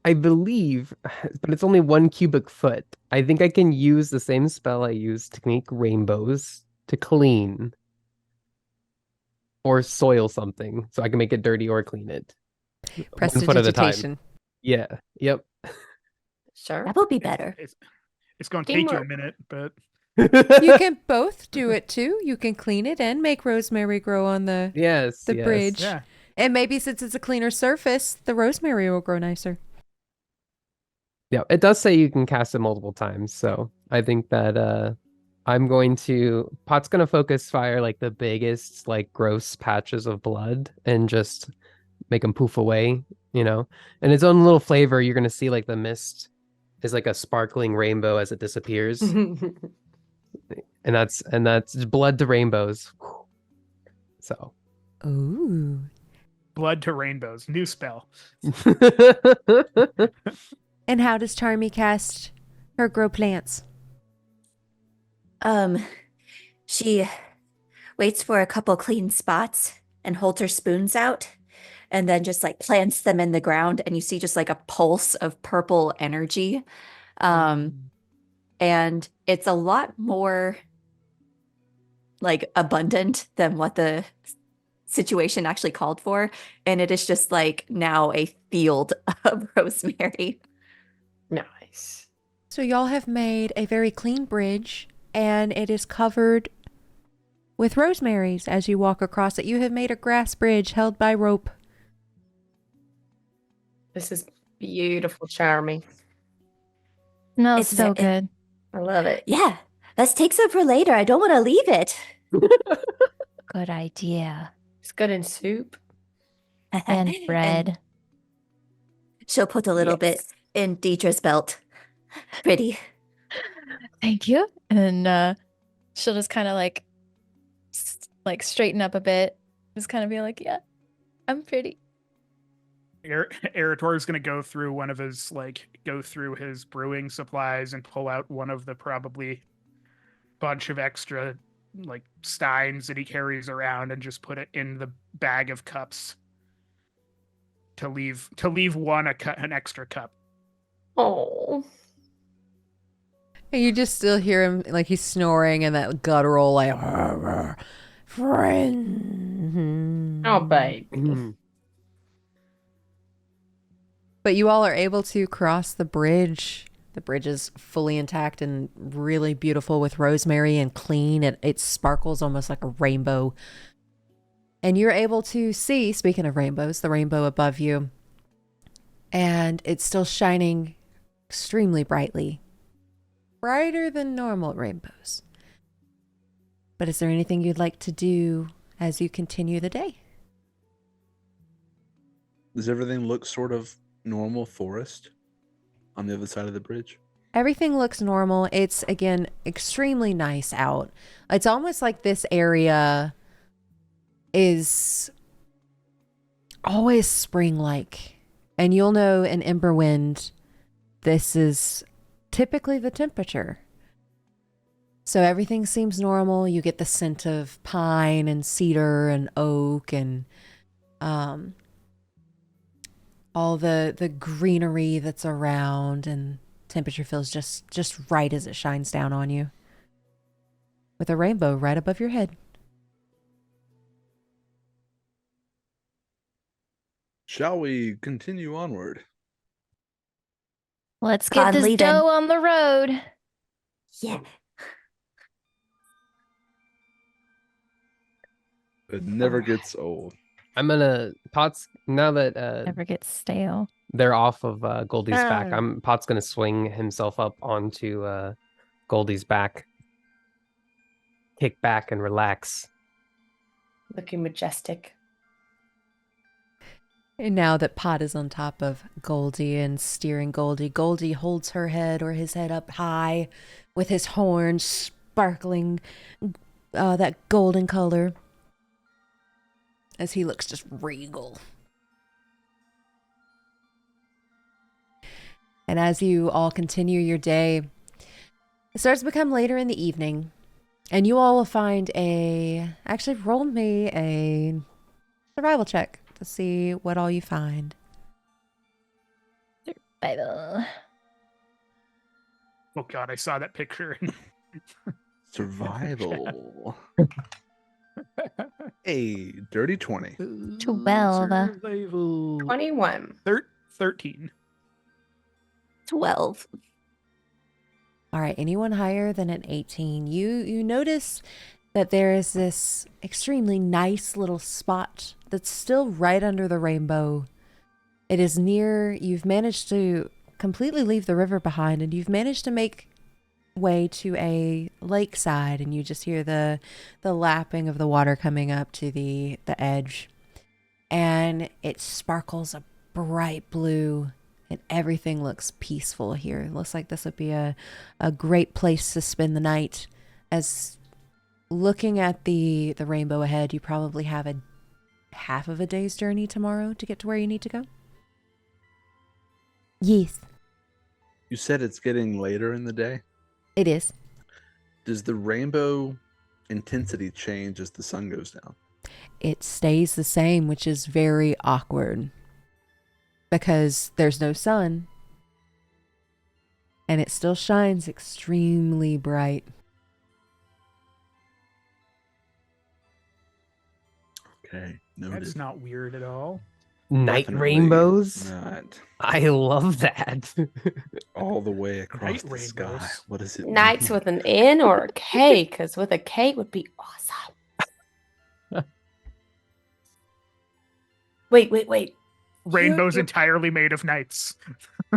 I believe, but it's only 1 cubic foot. I think I can use the same spell I used to make rainbows to clean or soil something, so I can make it dirty or clean it. 1 foot at a time.
Prestidigitation.
Yeah. Yep.
Sure.
That would be better.
It's going to take you a
Teamwork.
minute, but
You can both do it too. You can clean it and make rosemary grow on the
yes.
the
yes.
bridge.
yeah.
And maybe since it's a cleaner surface, the rosemary will grow nicer.
Yeah, it does say you can cast it multiple times, so I think that Pot's gonna focus fire like the biggest, like gross patches of blood and just make them poof away, you know. And its own little flavor, you're gonna see like the mist is like a sparkling rainbow as it disappears. and that's blood to rainbows. So
Ooh.
Blood to rainbows. New spell.
And how does Charmie cast her grow plants?
She waits for a couple clean spots and holds her spoons out and then just like plants them in the ground, and you see just like a pulse of purple energy. And it's a lot more like abundant than what the situation actually called for, and it is just like now a field of rosemary.
Nice.
So y'all have made a very clean bridge, and it is covered with rosemaries as you walk across it. You have made a grass bridge held by rope.
This is beautiful, Charmie.
Smells
It's
so
ve-
good.
I love it.
Yeah, let's take some for later. I don't want to leave it.
Good idea.
It's good in soup.
And bread.
She'll put a little bit in Deirdre's belt. Pretty.
Thank you. And she'll just kind of like straighten up a bit. Just kind of be like, yeah, I'm pretty.
Erator is going to go through his brewing supplies and pull out one of the probably bunch of extra like steins that he carries around and just put it in the bag of cups to leave one an extra cup.
Oh.
And you just still hear him like he's snoring and that guttural like friend.
Oh, baby.
But you all are able to cross the bridge. The bridge is fully intact and really beautiful with rosemary and clean. It sparkles almost like a rainbow. And you're able to see, speaking of rainbows, the rainbow above you. And it's still shining extremely brightly. Brighter than normal rainbows. But is there anything you'd like to do as you continue the day?
Does everything look sort of normal forest on the other side of the bridge?
Everything looks normal. It's, again, extremely nice out. It's almost like this area is always spring-like. And you'll know in Emberwind, this is typically the temperature. So everything seems normal. You get the scent of pine and cedar and oak and all the greenery that's around, and temperature feels just right as it shines down on you. With a rainbow right above your head.
Shall we continue onward?
Let's get this
Conley, then.
dough on the road.
Yeah.
It never gets old.
I'm gonna Pot's now that
Never gets stale.
they're off of Goldie's back. Pot's gonna swing himself up onto Goldie's back, kick back and relax.
Looking majestic.
And now that Pot is on top of Goldie and steering Goldie, Goldie holds her head or his head up high with his horns sparkling that golden color as he looks just regal. And as you all continue your day, it starts to become later in the evening, and you all will find actually roll me a survival check to see what all you find.
Survival.
Oh God, I saw that picture.
Survival. A dirty 20.
12.
Survival.
21.
13.
12.
All right, anyone higher than an 18? You notice that there is this extremely nice little spot that's still right under the rainbow. It is you've managed to completely leave the river behind, and you've managed to make way to a lakeside, and you just hear the lapping of the water coming up to the edge. And it sparkles a bright blue, and everything looks peaceful here. It looks like this would be a great place to spend the night. As looking at the rainbow ahead, you probably have a half of a day's journey tomorrow to get to where you need to go. Yes,
You said it's getting later in the day.
it is.
Does the rainbow intensity change as the sun goes down?
It stays the same, which is very awkward because there's no sun and it still shines extremely bright.
Okay, noted.
That's not weird at all.
Night
Definitely
rainbows.
Not
I love that.
all the way across
Night
the sky.
rainbows.
What does it
Nights
mean?
with an N or a K, because with a K would be awesome. Wait.
Rainbow's
You're-
entirely made of nights.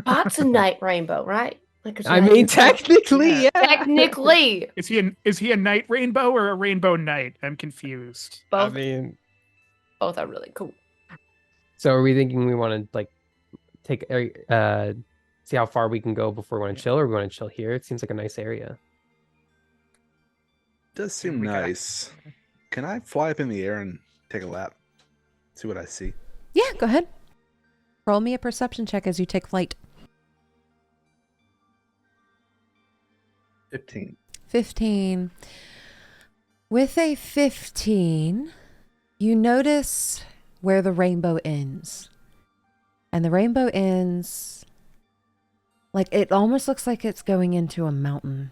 Pot's a night rainbow, right? Like
I mean, technically, yeah.
technically,
Is he a night rainbow or a rainbow knight? I'm confused.
both
I
are really cool.
So are we thinking we want to like take see how far we can go before we want to chill, or we want to chill here? It seems like a nice area.
Does seem
we gotta-
nice. Can I fly up in the air and take a lap? See what I see.
Yeah, go ahead. Roll me a perception check as you take flight.
15.
15. With a 15, you notice where the rainbow ends. And the rainbow ends like it almost looks like it's going into a mountain.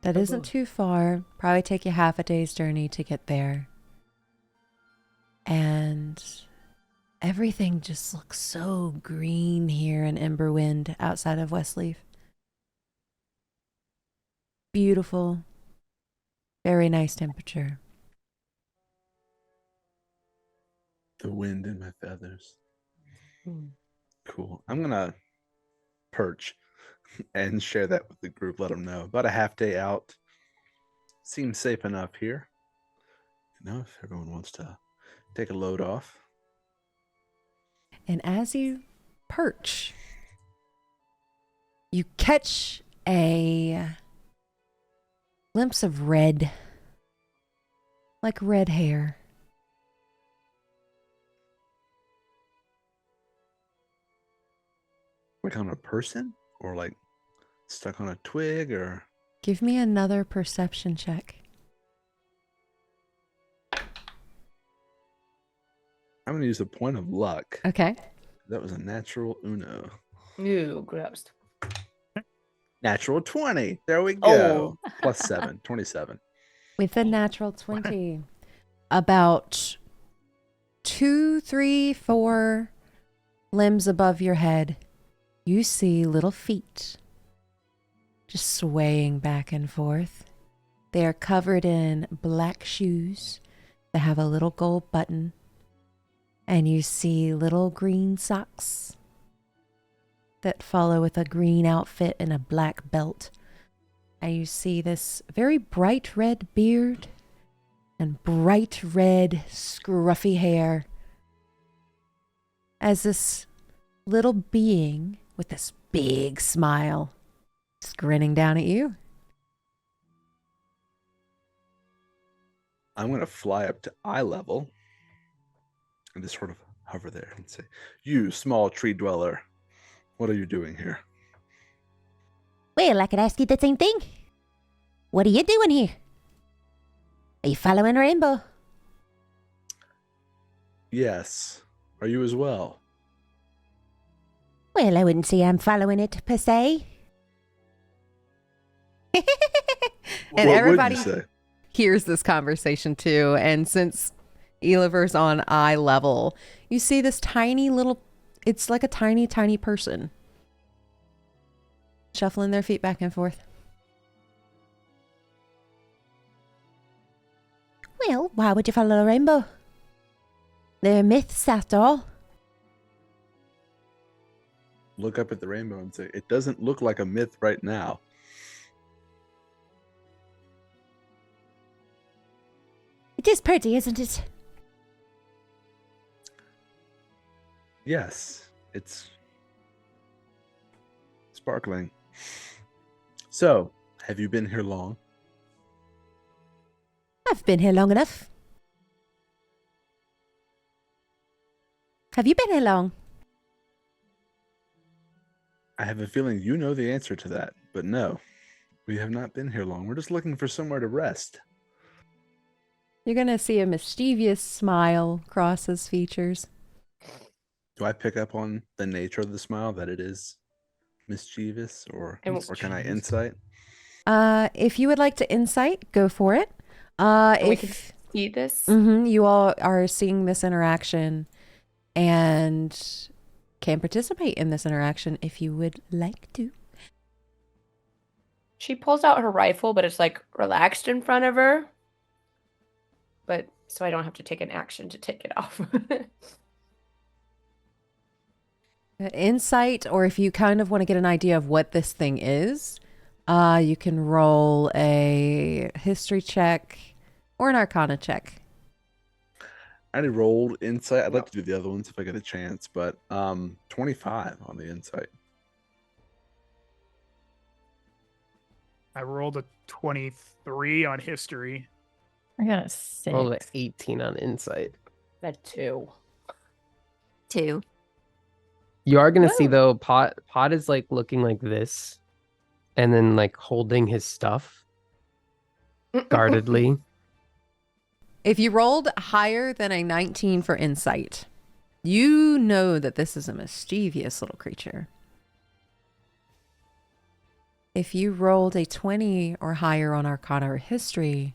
That isn't too far. Probably take you half a day's journey to get there. And everything just looks so green here in Emberwind outside of Westleaf. Beautiful. Very nice temperature.
The wind in my feathers. Cool. I'm going to perch and share that with the group. Let them know. About a half day out. Seems safe enough here. You know, if everyone wants to take a load off.
And as you perch, you catch a glimpse of red, like red hair.
Like on a person? Or like stuck on a twig? Or
Give me another perception check.
I'm going to use a point of luck.
Okay.
That was a natural uno.
Ew, gross.
Natural 20. There we go.
Oh.
Plus 7. 27.
With a natural 20, about 2, 3, 4 limbs above your head, you see little feet just swaying back and forth. They are covered in black shoes that have a little gold button, and you see little green socks that follow with a green outfit and a black belt. And you see this very bright red beard and bright red scruffy hair as this little being with this big smile is grinning down at you.
I'm going to fly up to eye level and just sort of hover there and say, "You small tree dweller, what are you doing here?"
Well, I could ask you the same thing. What are you doing here? Are you following Rainbow?
Yes. Are you as well?
Well, I wouldn't say I'm following it per se.
And
What would
everybody
you say?
hears this conversation too. And since Eliver's on eye level, you see this tiny little, it's like a tiny, tiny person shuffling their feet back and forth.
Well, why would you follow the Rainbow? They're myths after all.
Look up at the rainbow and say, "It doesn't look like a myth right now."
It is pretty, isn't it?
Yes, it's sparkling. So, have you been here long?
I've been here long enough. Have you been here long?
I have a feeling you know the answer to that, but no, we have not been here long. We're just looking for somewhere to rest.
You're going to see a mischievous smile cross his features.
Do I pick up on the nature of the smile, that it is mischievous, or can I insight?
If you would like to insight, go for it.
We can see this.
You all are seeing this interaction and can participate in this interaction if you would like to.
She pulls out her rifle, but it's like relaxed in front of her. But so I don't have to take an action to take it off.
Insight, or if you kind of want to get an idea of what this thing is, you can roll a history check or an arcana check.
I already rolled insight. I'd like to do the other ones if I get a chance, but 25 on the insight.
I rolled a 23 on history.
I got a 6.
Rolled an 18 on insight.
That 2.
2.
You are gonna see
Whoa.
though, Pot is like looking like this, and then like holding his stuff guardedly.
If you rolled higher than a 19 for insight, you know that this is a mischievous little creature. If you rolled a 20 or higher on Arcana or History,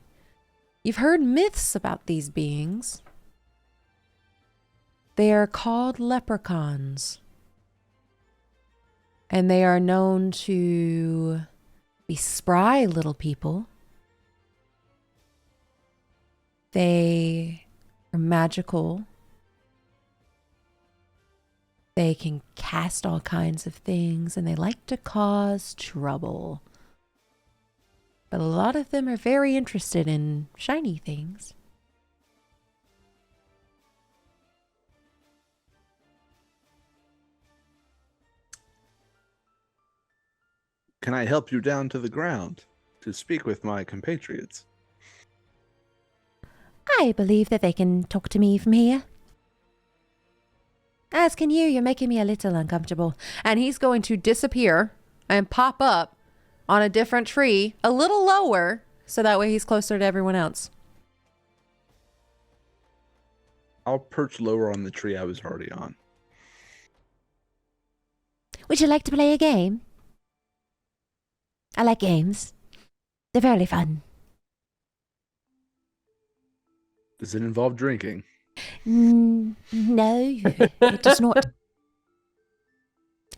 you've heard myths about these beings. They are called leprechauns, and they are known to be spry little people. They are magical. They can cast all kinds of things, and they like to cause trouble. But a lot of them are very interested in shiny things.
Can I help you down to the ground to speak with my compatriots?
I believe that they can talk to me from here.
As can you. You're making me a little uncomfortable. And he's going to disappear and pop up on a different tree, a little lower, so that way he's closer to everyone else.
I'll perch lower on the tree I was already on.
Would you like to play a game? I like games. They're very fun.
Does it involve drinking?
No, it does not.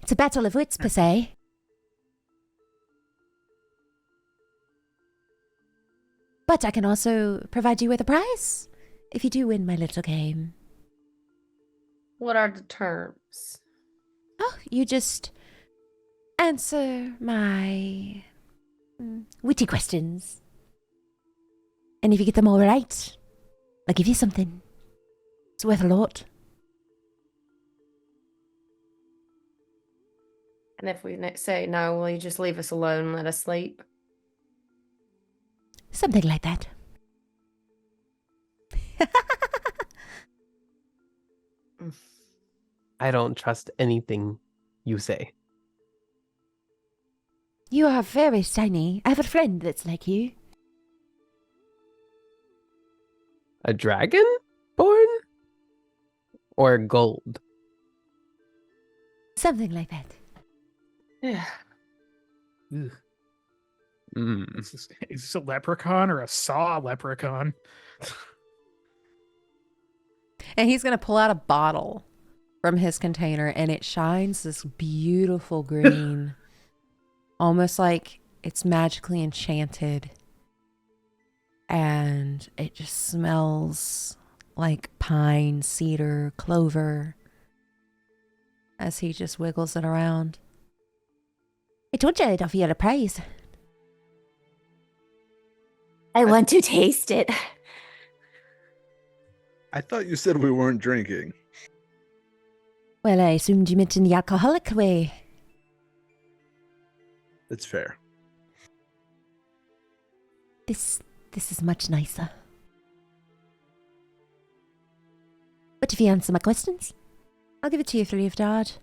It's a battle of wits, per se. But I can also provide you with a prize if you do win my little game.
What are the terms?
Oh, you just answer my witty questions. And if you get them all right, I'll give you something. It's worth a lot.
And if we say no, will you just leave us alone and let us sleep?
Something like that.
I don't trust anything you say.
You are very shiny. I have a friend that's like you.
A dragon born? Or gold?
Something like that.
Yeah.
Is this a leprechaun or a saw leprechaun?
And he's going to pull out a bottle from his container, and it shines this beautiful green, almost like it's magically enchanted. And it just smells like pine, cedar, clover, as he just wiggles it around.
I told you I'd offer you a prize.
I want to taste it.
I thought you said we weren't drinking.
Well, I assumed you meant in the alcoholic way.
It's fair.
This is much nicer. But if you answer my questions, I'll give it to you free of charge.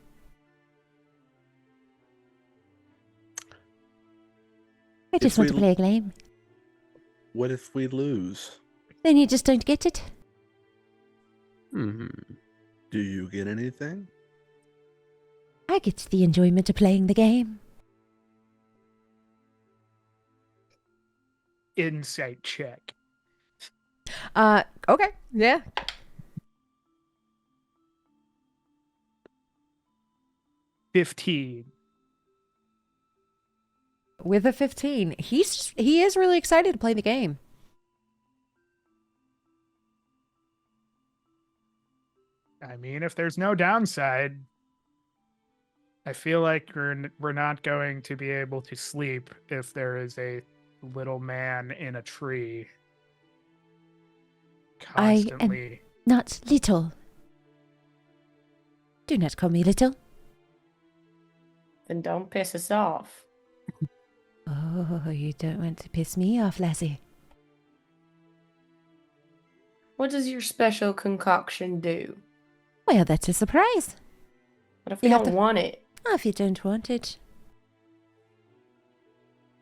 I just want to play a game.
What if we lose?
Then you just don't get it.
Hmm.
Do you get anything?
I get the enjoyment of playing the game.
Insight check.
Okay. Yeah.
$15.
With a 15, he is really excited to play the game.
I mean, if there's no downside, I feel like we're not going to be able to sleep if there is a little man in a tree constantly.
Not little. Do not call me little.
Then don't piss us off.
Oh, you don't want to piss me off, lassie.
What does your special concoction do?
Well, that's a surprise.
What if we
You have
don't
to-
want it?
Oh, if you don't want it.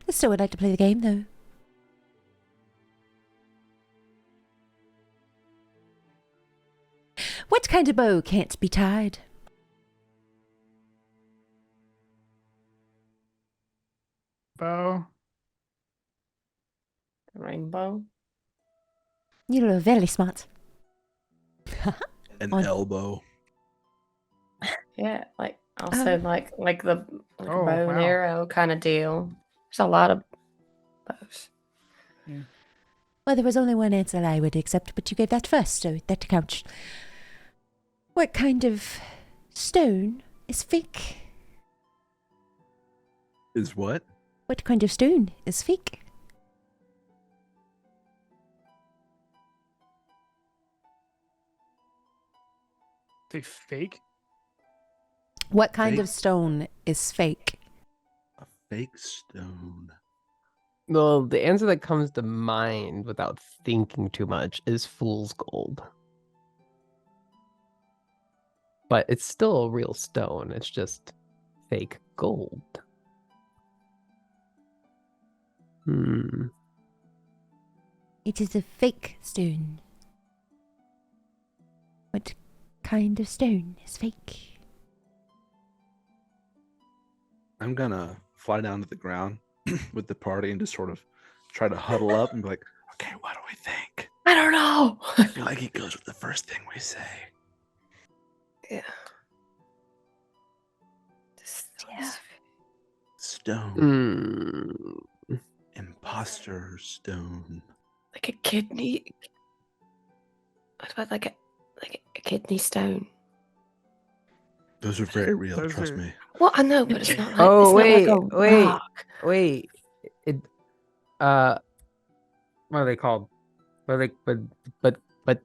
I still would like to play the game, though. What kind of bow can't be tied?
Bow.
Rainbow.
You're very smart.
An
On-
elbow.
Yeah, like also like the like
Oh,
bow and
wow.
arrow kind of deal. There's a lot of bows.
Well, there was only one answer I would accept, but you gave that first, so that counts. What kind of stone is fake?
Is what?
What kind of stone is fake?
They fake.
What kind
Fake?
of stone is fake?
A fake stone.
Well, the answer that comes to mind without thinking too much is fool's gold. But it's still a real stone. It's just fake gold.
It is a fake stone. What kind of stone is fake?
I'm gonna fly down to the ground with the party and just sort of try to huddle up and be like, okay, what do we think?
I don't know.
I feel like he goes with the first thing we say.
Yeah.
Yeah.
Stone. Imposter stone.
Like a kidney. What about like a kidney stone?
Those are very real,
Those
trust
are-
me.
Well, I know, but it's not like
Oh,
it's not like a
wait.
rock.
Wait. It what are they called? What are they but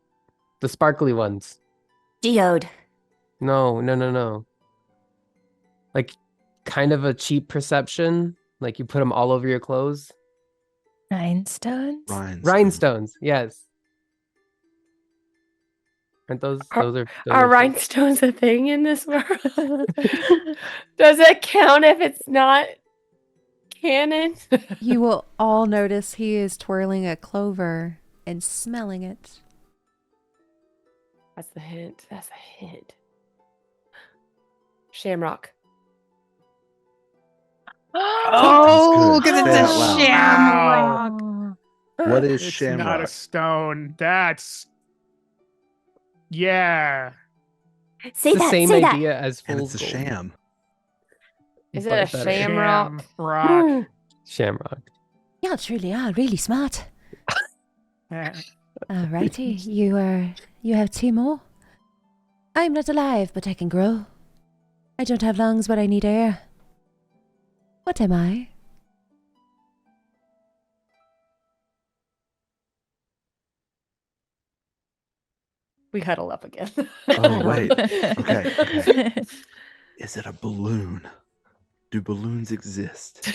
the sparkly ones.
Geode.
No. Like kind of a cheap perception. Like you put them all over your clothes.
Rhinestones?
Rhinestones, yes. Aren't those are
Are
cheap.
rhinestones a thing in this world? Does it count if it's not canon?
You will all notice he is twirling a clover and smelling it.
That's the hint. That's a hint. Shamrock.
Oh,
That's good.
because it's
Say
a
it out
shamrock.
What is
It's
shamrock?
not a stone. That's yeah.
Say
It's the
that.
same
Say
idea as
And
fool's
it's a
gold.
sham.
Is it
but
a
better.
shamrock?
Shamrock.
Shamrock.
You truly are really smart.
Eh,
Alrighty, you have two more. I'm not alive, but I can grow. I don't have lungs, but I need air. What am I?
We huddle up again.
Oh, wait. Okay. Is it a balloon? Do balloons exist?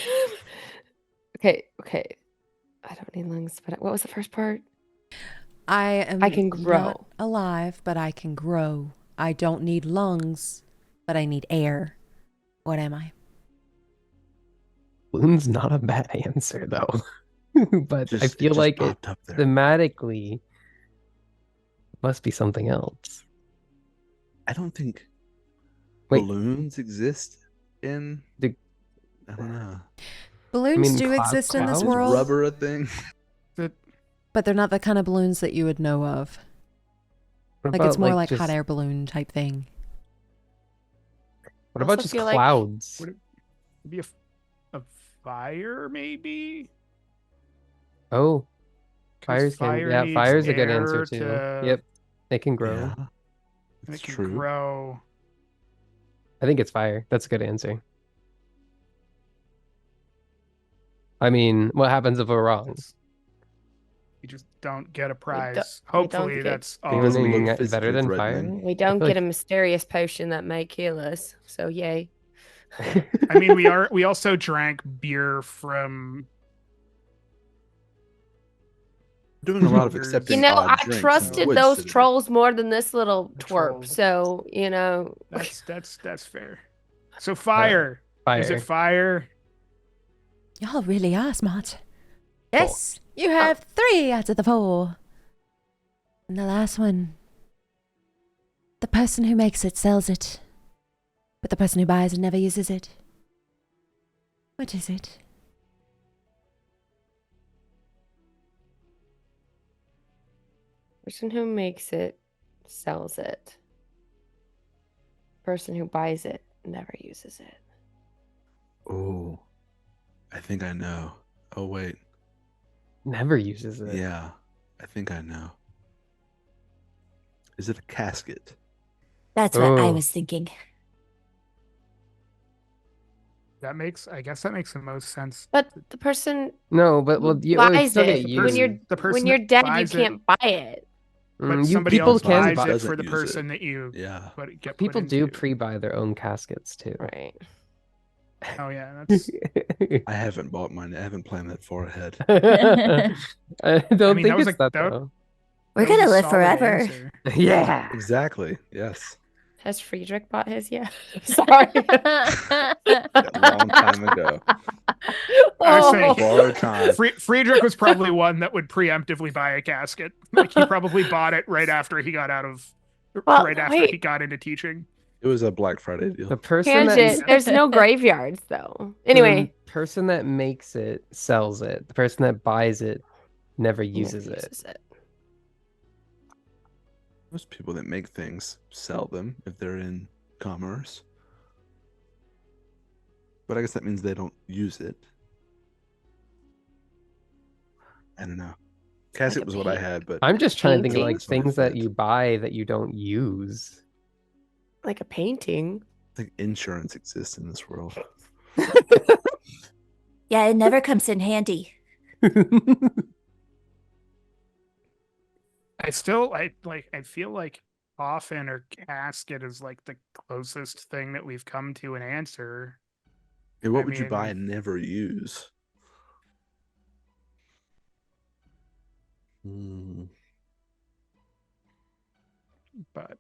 Okay. I don't need lungs, but what was the first part?
I
can
not
grow.
alive, but I can grow. I don't need lungs, but I need air. What am I?
Balloon's not a bad answer though. But I
Just- it
feel
just
like it
popped up there.
thematically must be something else.
I don't think
Wait.
balloons exist in.
The-
I don't know.
Balloons
mean,
do
cloud-
exist in this
clouds?
Is
world,
rubber a thing?
but they're not the kind of balloons that you would know of.
What
Like it's
about,
more like
just,
hot air balloon type thing.
What about
also
just
feel like-
clouds?
Would it be a fire maybe?
Oh,
'Cause
fires can
fire
yeah,
needs
fire's a good
air
answer too.
to-
Yep. They can grow.
Yeah,
And
it's
it can
true.
grow.
I think it's fire. That's a good answer. I mean, what happens if we're wrong?
You just don't get a
don't-
prize.
we don't
Hopefully
get-
that's
Anyone
all.
doesn't look
being
physically
better than fire?
threatening.
We don't
feel
get
like-
a mysterious potion that may kill us. So yay.
I mean, we also drank beer from.
Doing a lot of
You
accepting.
You know,
odd
I
drinks in the
trusted
woods
those
today.
trolls more than this little
The
twerp.
trolls.
So, you know,
That's fair. So fire. Is
Fire.
it fire?
Y'all really are smart. Yes, you have 3 out of the 4. And the last one. The person who makes it sells it. But the person who buys it never uses it. What is it?
Person who makes it sells it. Person who buys it never uses it.
Oh, I think I know. Oh, wait.
Never uses it.
Yeah, I think I know. Is it a casket?
That's what I
Oh.
was thinking.
I guess that makes the most sense.
But the person
No, but
who
you
buys
still get
it,
used.
when you're
The person
when you're
that
dead, you
buys it-
can't buy it.
But somebody
people
else
can
buys
buy.
it for
Doesn't
the
use
person
it.
that you
Yeah.
get
People
put
do
into.
pre-buy their own caskets too.
Right.
Oh yeah, that's.
I haven't bought mine. I haven't planned that far ahead.
I don't
mean,
think
that was
it's
a-
that
that-
though.
We're
that was
gonna
a
live
solid
forever.
answer.
Yeah.
Exactly. Yes.
Has Friedrich bought his yet? Sorry.
A long time ago.
I was saying,
Borrowed time.
Friedrich was probably one that would preemptively buy a casket. Like he probably bought it right after he got
Well,
right after
wait.
he got into teaching.
It was a Black Friday deal.
The person
Tangent.
that
There's no graveyards though. Anyway,
the person that makes it sells it. The person that buys it never uses
never
it.
uses it.
Most people that make things sell them if they're in commerce. But I guess that means they don't use it. I don't know. Casket
a
was what I
paint-
had, but
I'm just trying to think of
Painting?
like things that you buy that you don't use.
Like a painting.
I think insurance exists in this world.
Yeah, it never comes in handy.
I feel like coffin or casket is like the closest thing that we've come to an answer.
Hey, what
I
would you buy
mean-
and never use?
But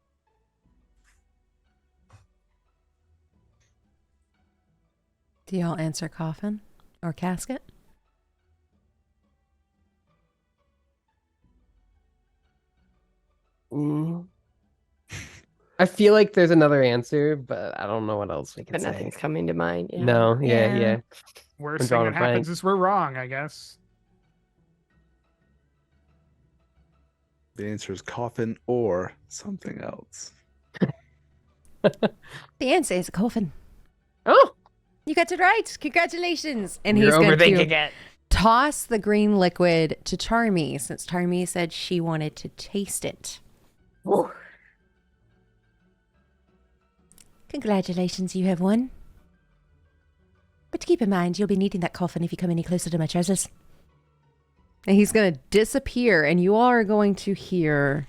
Do y'all answer coffin or casket?
I feel like there's another answer, but I don't know what else we can
But
say.
nothing's coming to mind. Yeah.
No,
Yeah.
yeah.
worst
I'm
thing
drawing
that
a blank.
happens is we're wrong, I guess.
The answer is coffin or something else.
The answer is a coffin.
Oh,
You got it right. Congratulations. And
you're
he's going
overthinking
to
it.
toss the green liquid to Charmie since Charmie said she wanted to taste it.
Ooh.
Congratulations, you have won. But keep in mind, you'll be needing that coffin if you come any closer to my treasures. And he's going to disappear, and you all are going to hear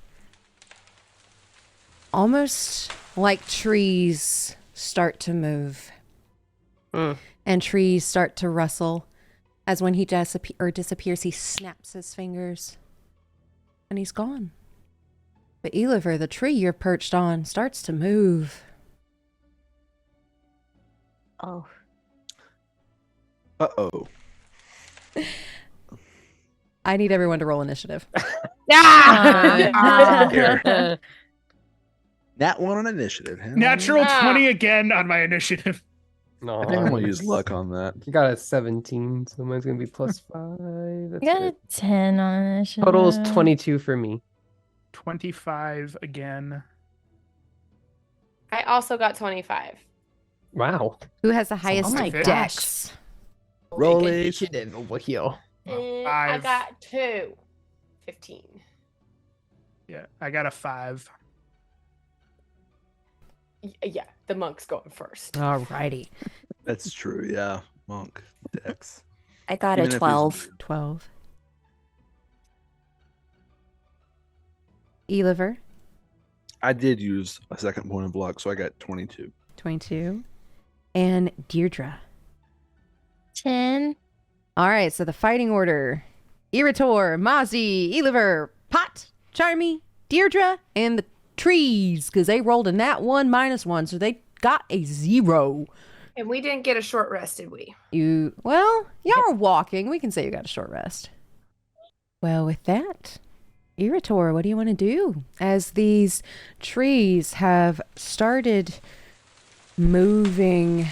almost like trees start to move. And trees start to rustle as when he disappears, he snaps his fingers and he's gone. But Eliver, the tree you're perched on, starts to move.
Oh.
Uh-oh.
I need everyone to roll initiative.
Here. Nat one on initiative. Huh?
Natural 20 again on my initiative.
No,
I think I'm gonna use luck on that.
You got a 17, so mine's gonna be plus 5.
I
That's
got a
good.
10 on initiative.
Total is 22 for me.
25 again.
I also got 25.
Wow.
Who has the highest
my
dex?
Roll
initiative over here.
I
Five.
got 2. 15.
Yeah, I got a 5.
Yeah, the monk's going first.
Alrighty.
That's true. Yeah, monk dex.
I got
Even
a
if he's
12.
12. Eliver,
I did use a second point of luck, so I got 22.
22. And Deirdre.
10.
All right, so the fighting order. Erator, Mozzy, Eliver, Pot, Charmie, Deirdre, and the trees, because they rolled a nat 1 -1, so they got a 0.
And we didn't get a short rest, did we?
Y'all are walking. We can say you got a short rest. Well, with that, Erator, what do you want to do? As these trees have started moving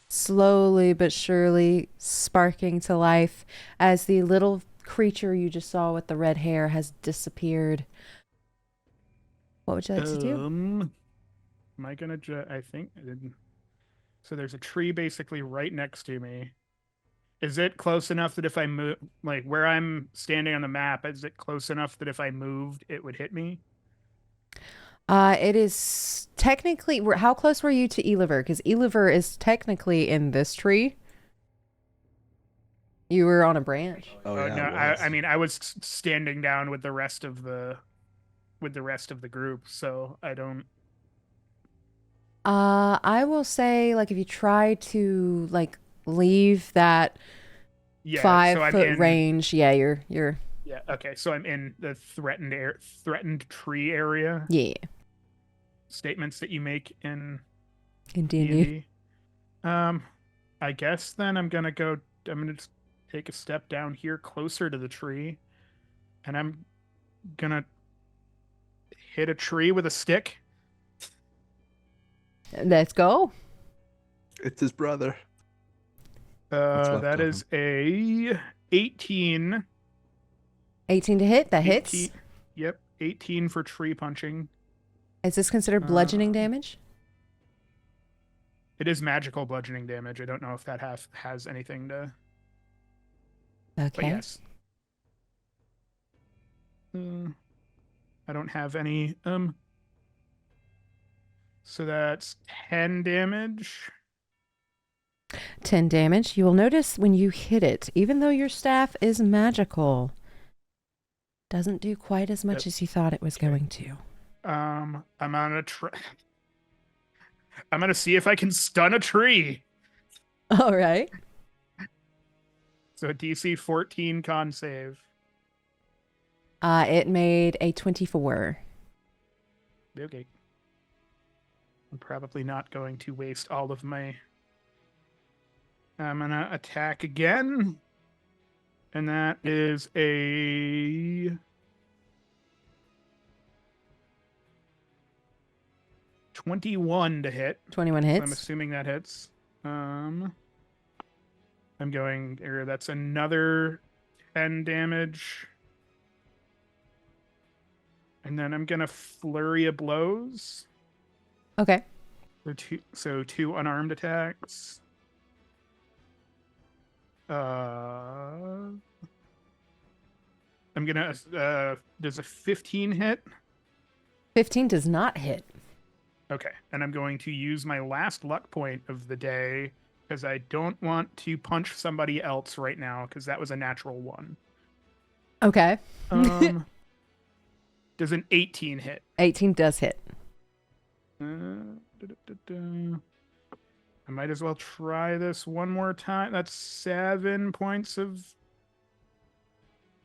slowly but surely, sparking to life, as the little creature you just saw with the red hair has disappeared. What would you like to do?
Am I gonna I think so. There's a tree basically right next to me. Is it close enough that if I move, like where I'm standing on the map, is it close enough that if I moved, it would hit me?
It is technically. How close were you to Eliver? Because Eliver is technically in this tree. You were on a branch.
Oh,
No,
yeah.
I mean, I was standing down with the rest of the group, so I don't.
I will say, like, if you try to leave that 5-foot range, you're.
Yeah. Okay. So I'm in the threatened tree area.
Yeah.
Statements that you make in
D&D.
I guess then I'm gonna just take a step down here closer to the tree, and I'm gonna hit a tree with a stick.
Let's go.
It's his brother.
That is a 18.
18 to hit. That
18,
hits.
Yep, 18 for tree punching.
Is this considered bludgeoning damage?
It is magical bludgeoning damage. I don't know if that has anything to.
Okay.
But yes. I don't have any. So that's 10 damage.
10 damage. You will notice when you hit it, even though your staff is magical, doesn't do quite as much as you thought it was going to.
I'm on I'm gonna see if I can stun a tree.
All right.
So a DC 14 con save.
It made a 24.
Okay. I'm probably not going to waste all of my. I'm gonna attack again, and that is a 21 to hit.
21 hits.
So I'm assuming that hits. I'm going. That's another 10 damage. And then I'm gonna flurry of blows.
Okay.
So two unarmed attacks. I'm gonna. Does a 15 hit?
15 does not hit.
Okay, and I'm going to use my last luck point of the day because I don't want to punch somebody else right now because that was a natural 1.
Okay.
Does an 18 hit?
18 does hit.
I might as well try this one more time. That's 7 points of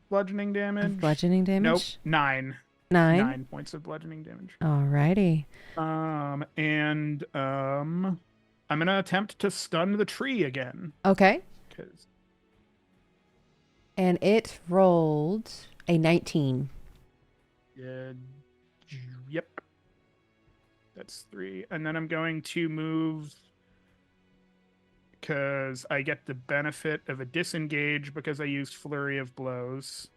bludgeoning damage.
Bludgeoning damage?
Nope, 9. 9 points of bludgeoning damage.
Alrighty.
And I'm gonna attempt to stun the tree again.
Okay. And it rolled a 19.
Yep. That's 3. And then I'm going to move because I get the benefit of a disengage because I used Flurry of Blows.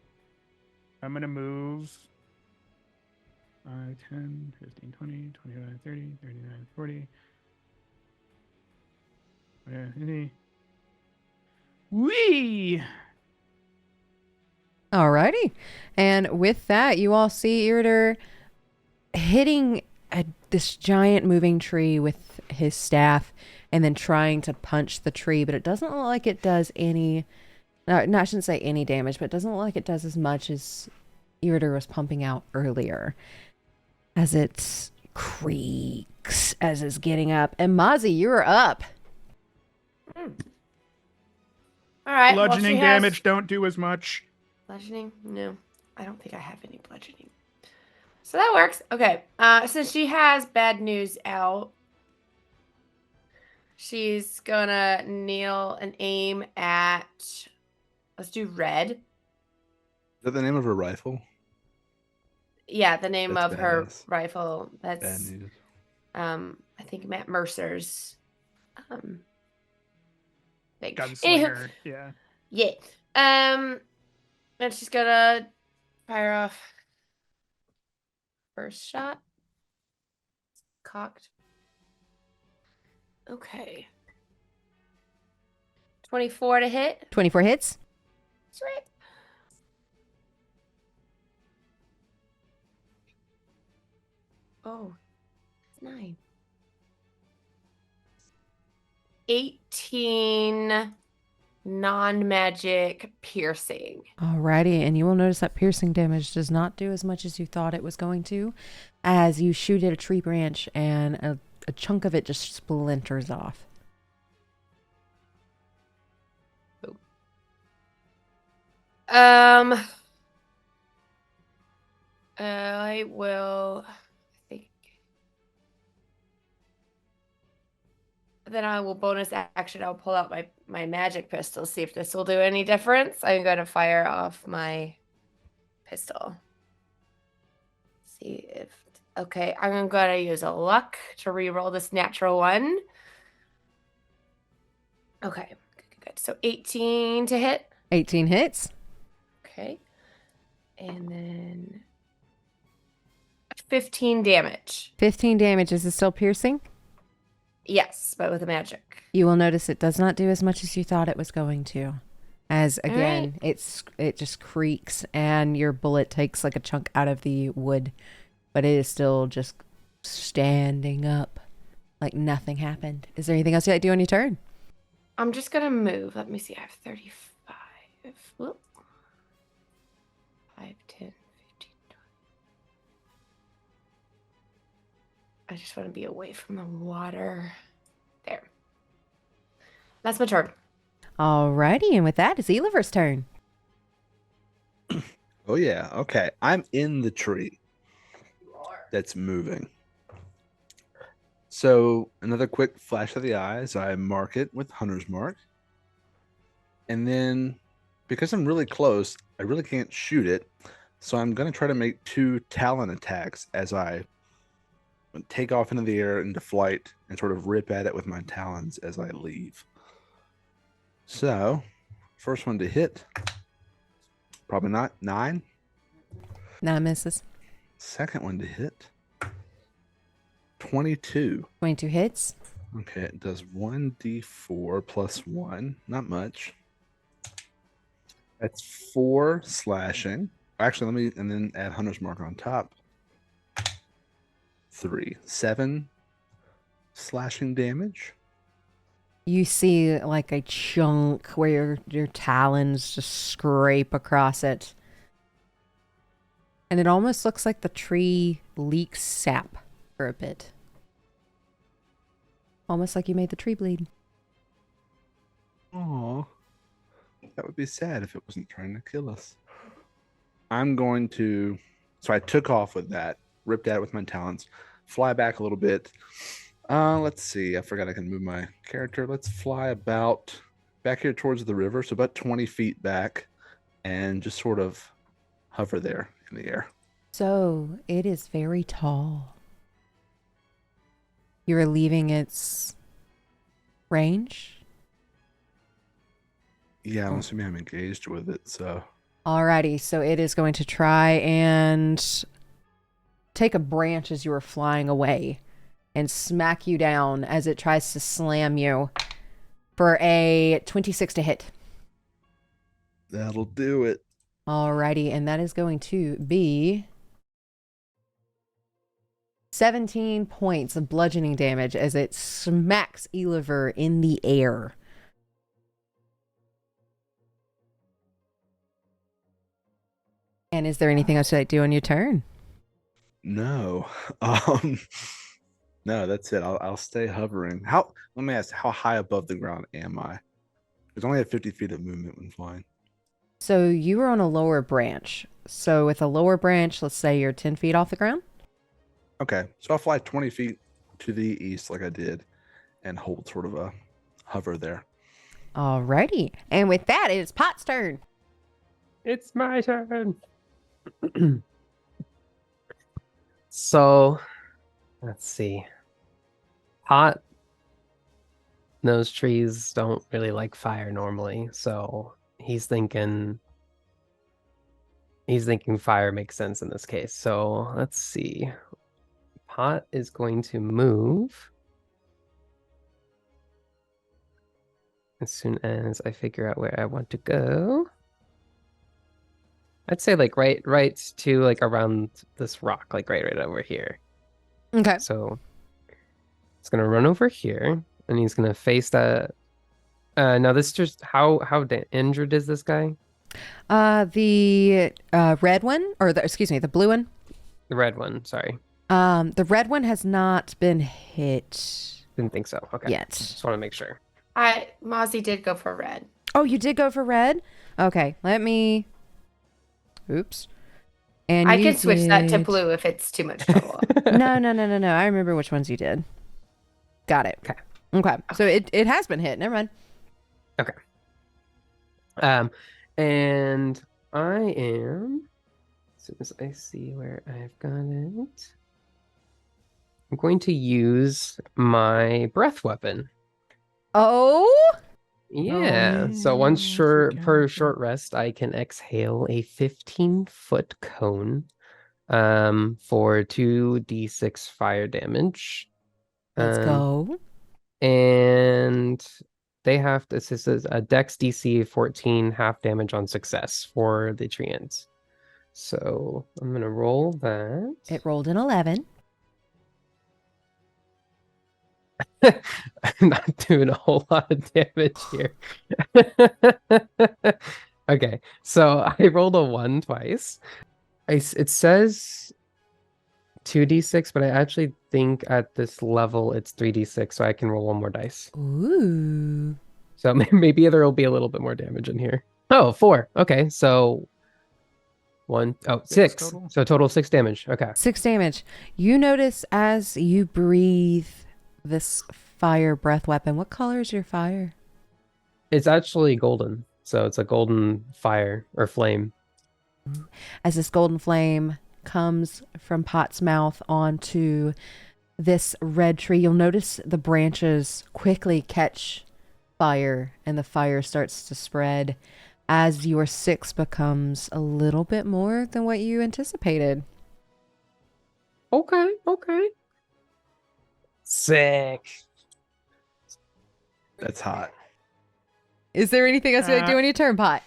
I'm going to move 5, 10, 15, 20, 25, 30, 39, 40. Whee!
Alrighty. And with that, you all see Erator hitting this giant moving tree with his staff and then trying to punch the tree, but it doesn't look like it does any, no, I shouldn't say any damage, but it doesn't look like it does as much as Erator was pumping out earlier as it creaks as it's getting up. And Mozzy, you're up.
All right.
Bludgeoning damage don't do as much.
Bludgeoning? No. I don't think I have any bludgeoning. So that works. Okay. Since she has bad news out, She's gonna kneel and aim at. Let's do red.
Is that the name of her rifle?
Yeah, the name
That's
of her
badass.
rifle.
Bad
That's
news.
I think Matt Mercer's thing.
Gunslinger. Yeah.
Yeah. And she's gonna fire off first shot. Cocked. Okay. 24 to hit.
24 hits.
Sweet. Oh, it's 9. 18 non-magic piercing.
Alrighty, and you will notice that piercing damage does not do as much as you thought it was going to, as you shoot at a tree branch and a chunk of it just splinters off.
I will. I think. Then I will bonus action. I'll pull out my magic pistol. See if this will do any difference. I'm going to fire off my pistol. See if. Okay, I'm going to use a luck to re-roll this natural one. Okay, good. So 18 to hit.
18 hits.
Okay. And then 15 damage.
15 damage. Is it still piercing?
Yes, but with a magic.
You will notice it does not do as much as you thought it was going to. As again, it just creaks and your bullet takes like a chunk out of the wood, but it is still just standing up like nothing happened. Is there anything else you'd like to do on your turn?
I'm just going to move. Let me see. I have 35. Whoop. 5, 10, 15, 20. I just want to be away from the water. There. That's my turn.
Alrighty, and with that, it's Eliver's turn.
Oh yeah. Okay. I'm in the tree that's moving. So another quick flash of the eyes. I mark it with Hunter's Mark. And then because I'm really close, I really can't shoot it. So I'm going to try to make 2 talon attacks as I take off into the air into flight and sort of rip at it with my talons as I leave. So, first one to hit, probably not, 9.
9 misses.
Second one to hit, 22.
22 hits.
Okay, it does 1d4 plus 1, not much. That's 4 slashing. Actually, and then add Hunter's Mark on top. 3, 7 slashing damage.
You see like a chunk where your talons just scrape across it. And it almost looks like the tree leaks sap for a bit. Almost like you made the tree bleed.
Aw. That would be sad if it wasn't trying to kill us. I'm going to... So I took off with that, ripped at it with my talons, fly back a little bit. Let's see. I forgot I can move my character. Let's fly about back here towards the river, so about 20 feet back, and just sort of hover there in the air.
So it is very tall. You're leaving its range?
Yeah, I'm assuming I'm engaged with it, so...
Alrighty, so it is going to try and take a branch as you are flying away and smack you down as it tries to slam you for a 26 to hit.
That'll do it.
Alrighty, and that is going to be 17 points of bludgeoning damage as it smacks Eliver in the air. And is there anything else you'd like to do on your turn?
No. No, that's it. I'll stay hovering. Let me ask, how high above the ground am I? There's only 50 feet of movement when flying.
So you were on a lower branch. So with a lower branch, let's say you're 10 feet off the ground.
Okay, so I'll fly 20 feet to the east like I did. and hold sort of a hover there.
Alrighty. And with that, it is Pot's turn.
It's my turn. So, let's see. Pot knows trees don't really like fire normally, so he's thinking fire makes sense in this case. So let's see. Pot is going to move as soon as I figure out where I want to go. I'd say like right to like around this rock, like right over here.
Okay.
So it's gonna run over here, and he's gonna face that. Now this just how injured is this guy?
The red one, or the blue one.
The red one, sorry.
The red one has not been hit.
Didn't think so. Okay.
Yet.
Just want to make sure.
Mozzy did go for red.
Oh, you did go for red? Okay, let me. Oops. And
I
you
can switch that to
did-
blue if it's too much trouble.
No. I remember which ones you did. Got it. Okay. So it has been hit. Never mind.
Okay. And I am, as soon as I see where I've got it, I'm going to use my breath weapon.
Oh?
Yeah. So once per short rest, I can exhale a 15-foot cone for 2d6 fire damage.
Let's go.
And they have to, this is a Dex DC 14 half damage on success for the treants. So I'm gonna roll that.
It rolled an 11.
I'm not doing a whole lot of damage here. Okay, so I rolled a 1 twice. It says 2d6, but I actually think at this level it's 3d6, so I can roll 1 more dice.
Ooh.
So maybe there will be a little bit more damage in here. Oh, 4. Okay, so 6.
total.
So total of 6 damage. Okay.
6 damage. You notice as you breathe this fire breath weapon, what color is your fire?
It's actually golden. So it's a golden fire or flame.
As this golden flame comes from Pot's mouth onto this red tree, you'll notice the branches quickly catch fire and the fire starts to spread as your 6 becomes a little bit more than what you anticipated.
Okay. Sick.
That's hot.
Is there anything else you like to do on your turn, Pot?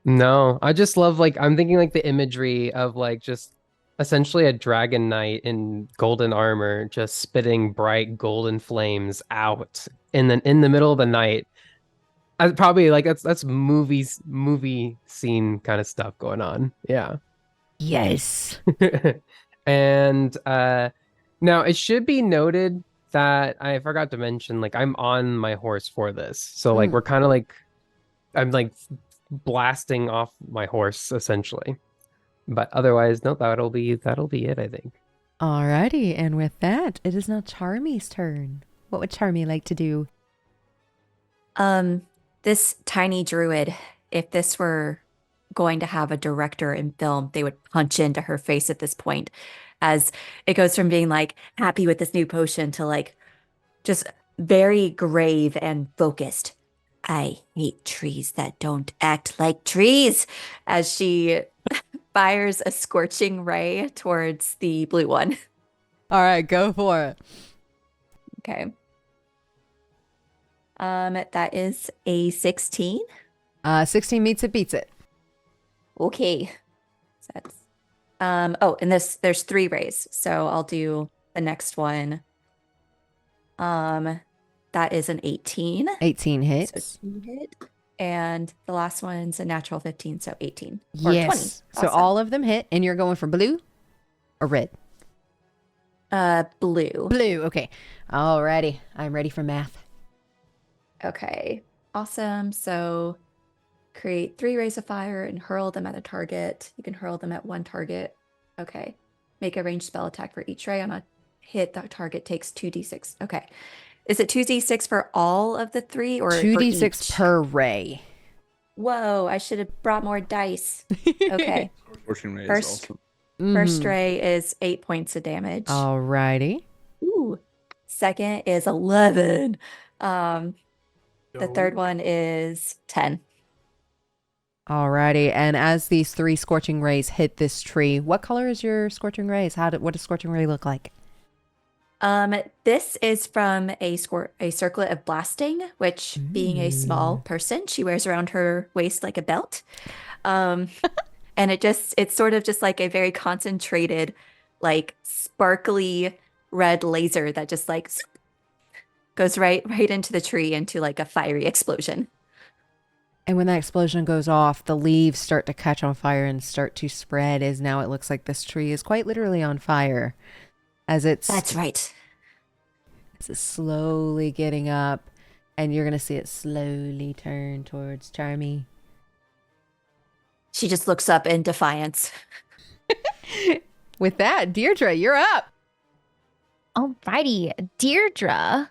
No, I just love I'm thinking the imagery of just essentially a dragon knight in golden armor just spitting bright golden flames out, and then in the middle of the night, probably that's movie scene kind of stuff going on. Yeah.
Yes.
And now it should be noted that I forgot to mention I'm on my horse for this, so we're kind of I'm blasting off my horse essentially, but otherwise no, that'll be it, I think.
Alrighty, and with that, it is now Charmie's turn. What would Charmie like to do?
This tiny druid, if this were going to have a director in film, they would punch into her face at this point, as it goes from being happy with this new potion to just very grave and focused. I hate trees that don't act like trees, as she fires a scorching ray towards the blue one.
All right, go for it.
Okay. That is a 16.
16 meets it, beats it.
Okay. So that's and there's 3 rays, so I'll do the next one. That is an 18.
18 hits.
So 2 hit. And the last one's a natural 15, so 18. Or 20.
Yes. So
Awesome.
all of them hit, and you're going for blue or red?
Blue.
Blue, okay. Alrighty. I'm ready for math.
Okay. Awesome. So create 3 rays of fire and hurl them at a target. You can hurl them at 1 target. Okay. Make a ranged spell attack for each ray. On a hit, that target takes 2d6. Okay. Is it 2d6 for all of the 3 or for
2d6
each?
per ray.
Whoa, I should have brought more dice. Okay.
Scorching ray is
First,
also
first ray is 8 points of damage.
Alrighty.
Ooh. Second is 11. The third one is 10.
Alrighty. And as these 3 scorching rays hit this tree, what color is your scorching rays? What does scorching ray look like?
This is from a circlet of blasting, which being a small person, she wears around her waist like a belt. And it's sort of just like a very concentrated, like sparkly red laser that just like goes right into the tree into like a fiery explosion.
And when that explosion goes off, the leaves start to catch on fire and start to spread, as now it looks like this tree is quite literally on fire.
That's right.
As it's slowly getting up, and you're going to see it slowly turn towards Charmie.
She just looks up in defiance.
With that, Deirdre, you're up.
Alrighty. Deirdre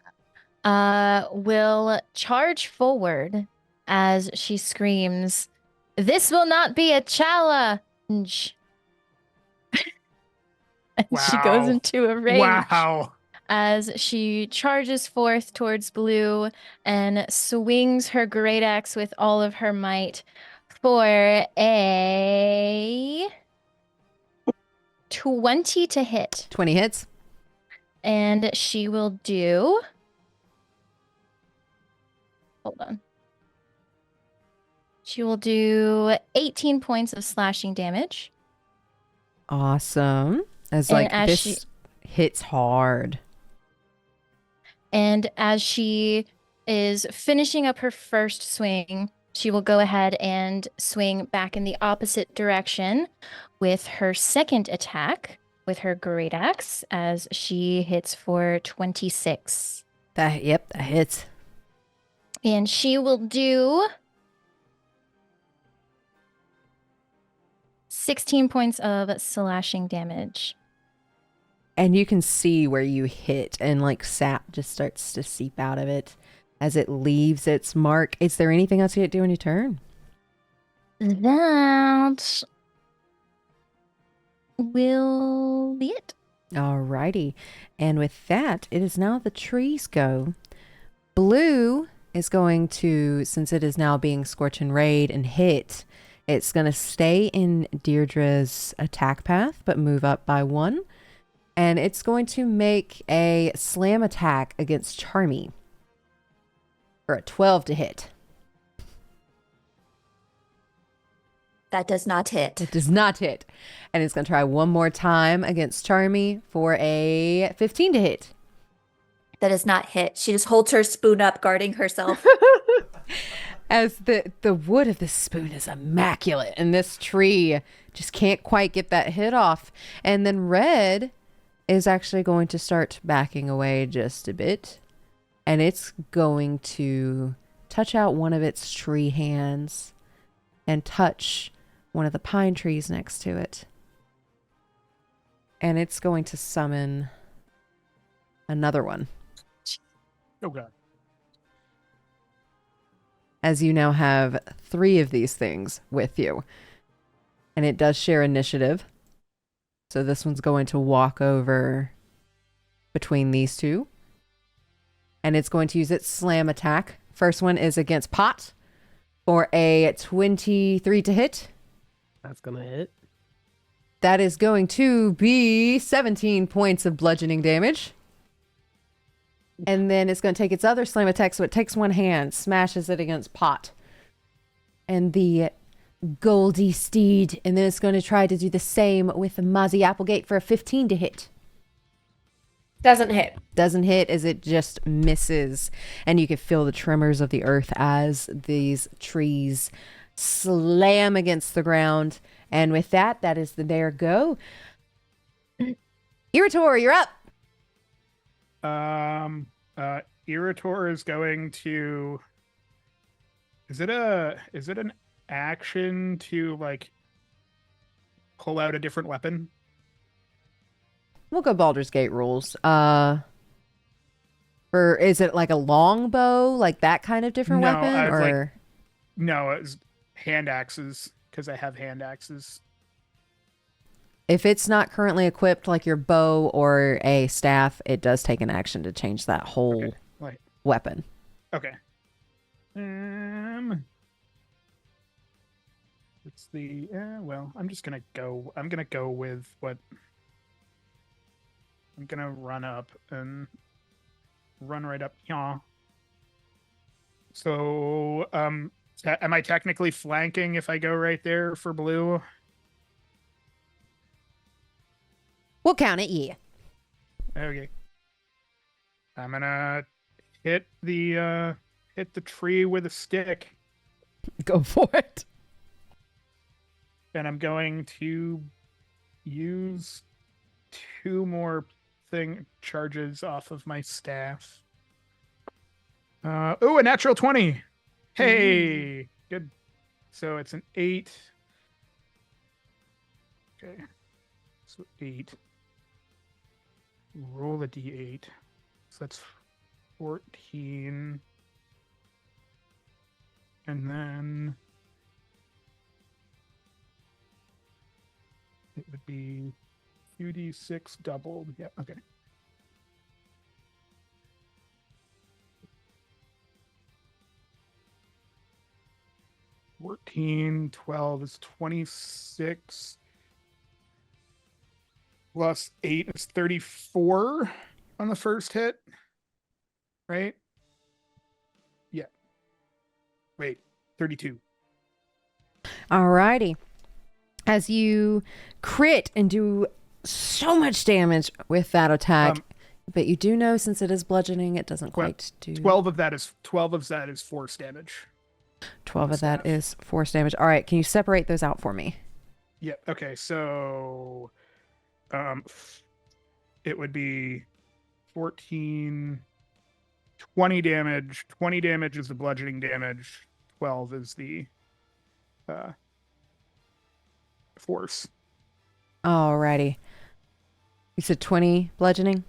will charge forward as she screams, "This will not be a challenge." And she goes
Wow.
into a rage.
Wow.
As she charges forth towards Blue and swings her great axe with all of her might for a 20 to hit.
20 hits.
And she will do... Hold on. She will do 18 points of slashing damage.
Awesome. As this hits hard.
And as she is finishing up her first swing, she will go ahead and swing back in the opposite direction with her second attack with her great axe as she hits for 26.
That hits.
And she will do 16 points of slashing damage.
And you can see where you hit, and like sap just starts to seep out of it as it leaves its mark. Is there anything else you do on your turn?
That will be it.
Alrighty. And with that, it is now the trees go. Blue is going to, since it is now being scorch and raid and hit, it's going to stay in Deirdre's attack path, but move up by 1. And it's going to make a slam attack against Charmie for a 12 to hit.
That does not hit.
It does not hit. And it's going to try one more time against Charmie for a 15 to hit.
That does not hit. She just holds her spoon up, guarding herself.
As the wood of this spoon is immaculate, and this tree just can't quite get that hit off. And then Red is actually going to start backing away just a bit, and it's going to touch out one of its tree hands and touch one of the pine trees next to it. And it's going to summon another one.
Oh, God.
As you now have 3 of these things with you. And it does share initiative. So this one's going to walk over between these 2. And it's going to use its slam attack. First one is against Pot for a 23 to hit.
That's going to hit.
That is going to be 17 points of bludgeoning damage. And then it's going to take its other slam attack, so it takes one hand, smashes it against Pot. And the Goldie Steed. And then it's going to try to do the same with the Mozzy Applegate for a 15 to hit.
Doesn't hit.
Doesn't hit, as it just misses. And you can feel the tremors of the earth as these trees slam against the ground. And with that, that is the dare go. Erator, you're up.
Erator is going to. Is it an action to like pull out a different weapon?
We'll go Baldur's Gate rules. Or is it like a long bow, like that kind of different
No,
weapon?
I've, like,
Or
No, it's hand axes because I have hand axes.
if it's not currently equipped like your bow or a staff, it does take an action to change that whole
Okay. Like,
weapon.
okay. It's the well, I'm gonna go with what I'm gonna run up and run right up. Yeah. So, am I technically flanking if I go right there for blue?
We'll count it, yeah.
Okay. I'm gonna hit the tree with a stick,
Go for it.
and I'm going to use 2 more charges off of my staff. Oh, a natural 20. Hey, good. So it's an 8. Okay. So 8. Roll a d8. So that's 14. And then it would be 2d6 doubled. Yeah, okay. 14, 12 is 26. Plus 8 is 34 on the first hit. Right? Yeah. Wait, 32.
Alrighty. As you crit and do so much damage with that attack, but you do know since it is bludgeoning, it doesn't quite do.
12 of that is force damage.
12 of that is force damage. All right, can you separate those out for me?
Yeah. Okay. So, it would be 14, 20 damage. 20 damage is the bludgeoning damage. 12 is the force.
Alrighty. You said 20 bludgeoning?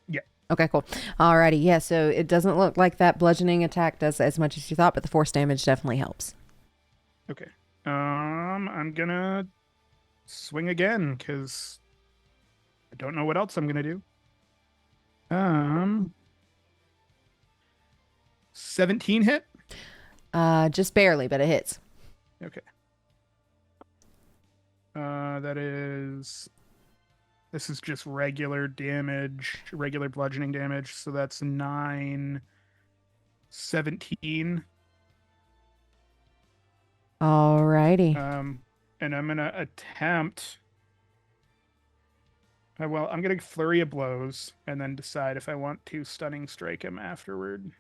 Yeah.
Okay, cool. Alrighty, yeah, so it doesn't look like that bludgeoning attack does as much as you thought, but the force damage definitely helps.
Okay. I'm gonna swing again because I don't know what else I'm gonna do. 17 hit?
Just barely, but it hits.
Okay. This is just regular damage, regular bludgeoning damage. So that's 9, 17.
Alrighty.
And I'm gonna attempt. Well, I'm gonna flurry of blows and then decide if I want to stunning strike him afterward.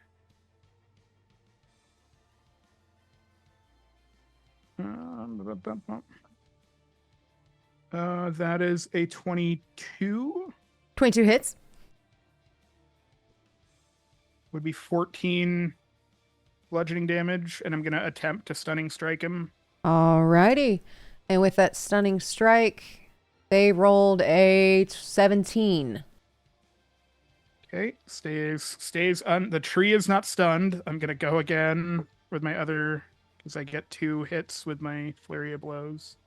That is a 22.
22 hits.
Would be 14 bludgeoning damage, and I'm gonna attempt to stunning strike him.
Alrighty. And with that stunning strike, they rolled a 17.
Okay, stays on. The tree is not stunned. I'm gonna go again with my other, because I get 2 hits with my flurry of blows.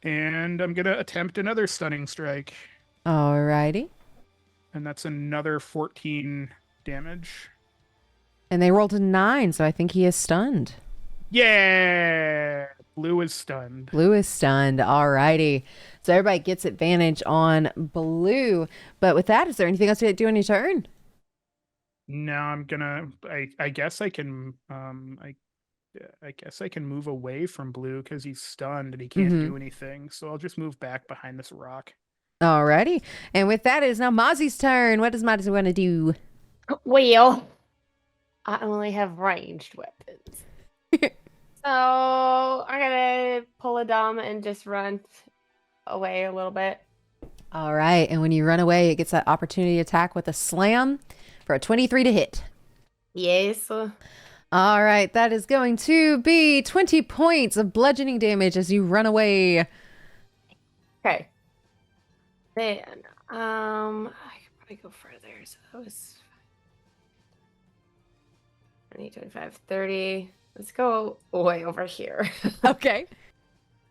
And I'm gonna attempt another stunning strike.
Alrighty.
And that's another 14 damage.
And they rolled a 9, so I think he is stunned.
Yeah! Blue is stunned.
Blue is stunned. Alrighty. So everybody gets advantage on blue. But with that, is there anything else you do on your turn?
No, I'm gonna. I guess I can. I guess I can move away from blue because he's stunned and he can't do anything. So I'll just move back behind this rock.
Alrighty. And with that, it is now Mozzy's turn. What does Mozzy want to do?
Well, I only have ranged weapons. So I'm gonna pull a dumb and just run away a little bit.
All right. And when you run away, it gets that opportunity attack with a slam for a 23 to hit.
Yes.
All right. That is going to be 20 points of bludgeoning damage as you run away.
Okay. Then, I could Let me go further. So that was 20, 25, 30. Let's go way over here.
Okay.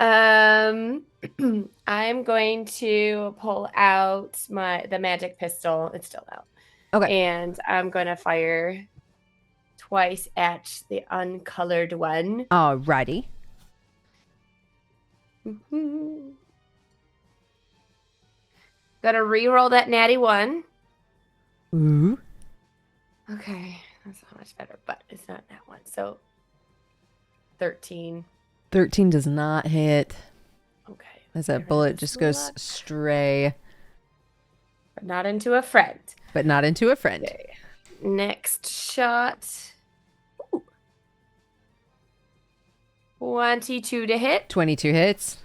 I'm going to pull out the magic pistol. It's still out.
Okay.
And I'm going to fire twice at the uncolored one.
Alrighty.
Gotta re-roll that natty 1.
Ooh.
Okay, that's not much better, but it's not that one. So 13.
13 does not hit.
Okay.
As that bullet just goes stray.
But not into a friend.
But not into a friend.
Okay. Next shot. Ooh. 22 to hit.
22 hits.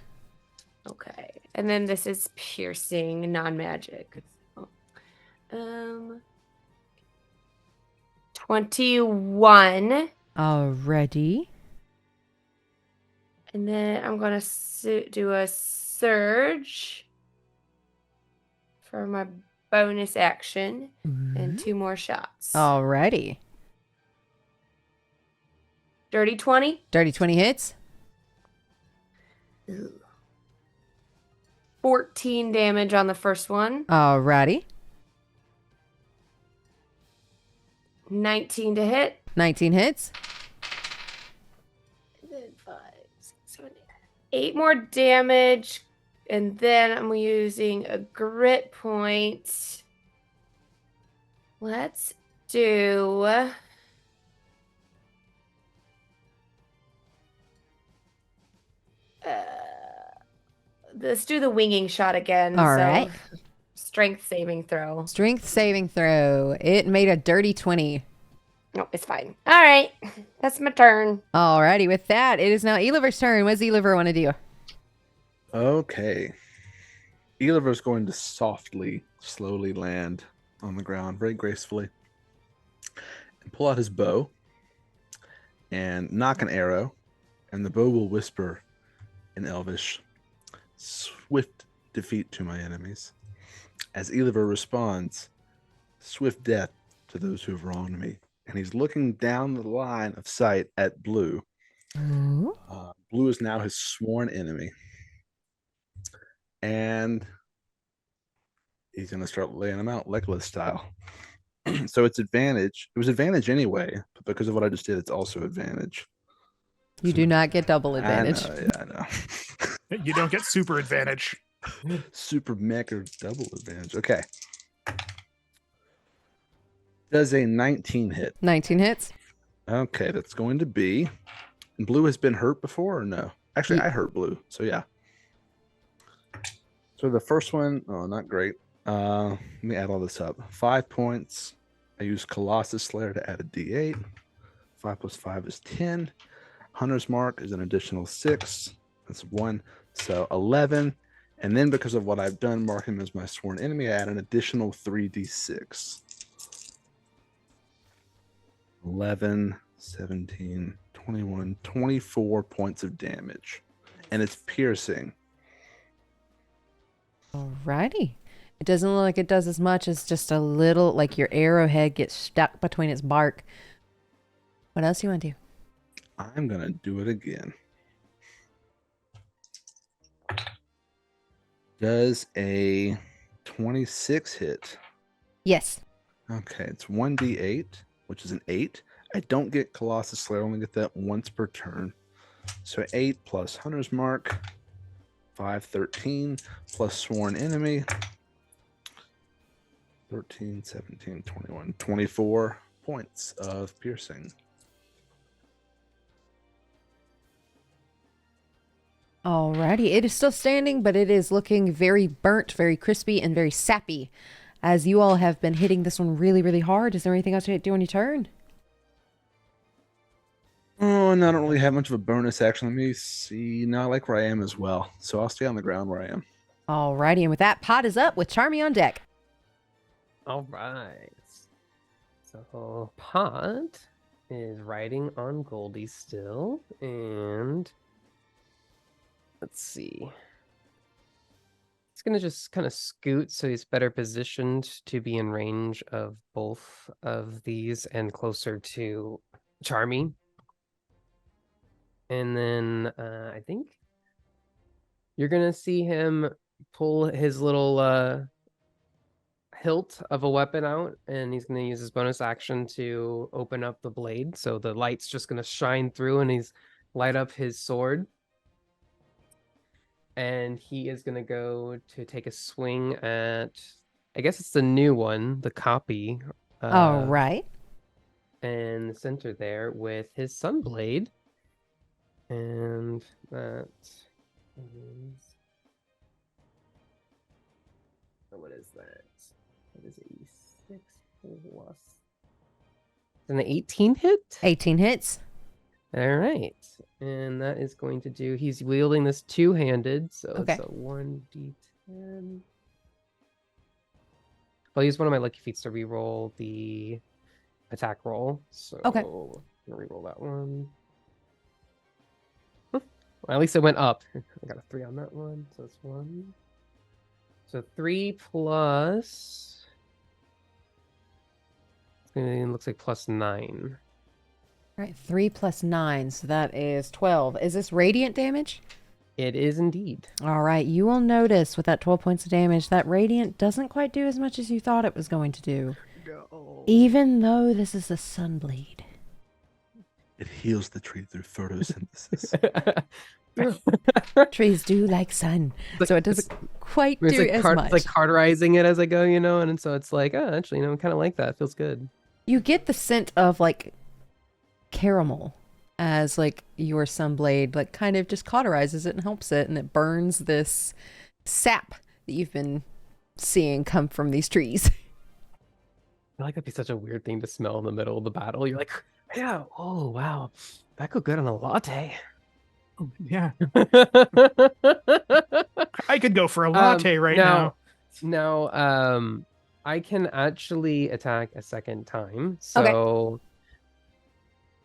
Okay. And then this is piercing, non-magic. 21.
Already.
And then I'm going to do a surge for my bonus action and 2 more shots.
Alrighty.
Dirty 20.
Dirty 20 hits.
Ooh. 14 damage on the first one.
Alrighty.
19 to hit.
19 hits.
And then 5, 6, 7, 8 more damage. And then I'm using a grit point. Let's do... let's do the winging shot again.
All right.
Strength saving throw.
Strength saving throw. It made a dirty 20.
No, it's fine. All right. That's my turn.
Alrighty. With that, it is now Eliver's turn. What does Eliver want to do?
Okay. Eliver's going to slowly land on the ground very gracefully and pull out his bow and knock an arrow, and the bow will whisper in Elvish, "Swift defeat to my enemies." As Eliver responds, "Swift death to those who have wronged me." And he's looking down the line of sight at Blue. Blue is now his sworn enemy. And he's going to start laying them out Legolas style. So it's advantage. It was advantage anyway, but because of what I just did, it's also advantage.
You do not get double advantage.
I know.
You don't get super advantage.
Super mega double advantage. Okay. Does a 19 hit?
19 hits.
Okay, that's going to be... Blue has been hurt before or no? Actually, I hurt Blue, so yeah. So the first one, not great. Let me add all this up. 5 points. I use Colossus Slayer to add a D8. 5 plus 5 is 10. Hunter's Mark is an additional 6. That's 1. So 11. And then because of what I've done, mark him as my sworn enemy, I add an additional 3d6. 11, 17, 21, 24 points of damage. And it's piercing.
Alrighty. It doesn't look like it does as much as just a little, like your arrowhead gets stuck between its bark. What else do you want to do?
I'm going to do it again. Does a 26 hit?
Yes.
Okay, it's 1d8, which is an 8. I don't get Colossus Slayer, I only get that once per turn. So 8 plus Hunter's Mark, 5, 13, plus Sworn Enemy, 13, 17, 21, 24 points of piercing.
Alrighty. It is still standing, but it is looking very burnt, very crispy, and very sappy. As you all have been hitting this one really, really hard. Is there anything else you do on your turn?
Oh, and I don't really have much of a bonus action. Let me see. No, I like where I am as well. So I'll stay on the ground where I am.
Alrighty. And with that, Pot is up with Charmie on deck.
All right. So Pot is riding on Goldie still, and let's see. It's gonna just kind of scoot so he's better positioned to be in range of both of these and closer to Charmie. And then I think you're gonna see him pull his little hilt of a weapon out, and he's gonna use his bonus action to open up the blade. So the light's just gonna shine through, and he's light up his sword. And he is gonna go to take a swing at, I guess it's the new one, the copy.
All right.
And the center there with his sunblade. And that is... What is that? That is a 6 plus... An 18 hit?
18 hits.
All right. And that is going to do... He's wielding this two-handed, so
Okay.
it's a 1d10. I'll use one of my lucky feats to re-roll the attack roll. So
Okay.
I'm gonna re-roll that one. Well, at least it went up. I got a 3 on that one, so it's 1. So 3 plus... It looks like plus 9.
All right, 3 plus 9, so that is 12. Is this radiant damage?
It is indeed.
All right, you will notice with that 12 points of damage, that radiant doesn't quite do as much as you thought it was going to do.
No.
Even though this is a sunblade.
It heals the tree through photosynthesis.
Trees do like sun, so it doesn't quite
It's
do
like
as
it's
much.
like cauterizing it as I go, and so it's like, oh, actually, I kind of like that. It feels good.
You get the scent of like caramel as like your sunblade like kind of just cauterizes it and helps it, and it burns this sap that you've been seeing come from these trees.
I feel like that'd be such a weird thing to smell in the middle of the battle. You're like, yeah, oh wow, that could go good on a latte.
Oh, yeah. I could go for a latte right now.
Now, I can actually attack a second time. So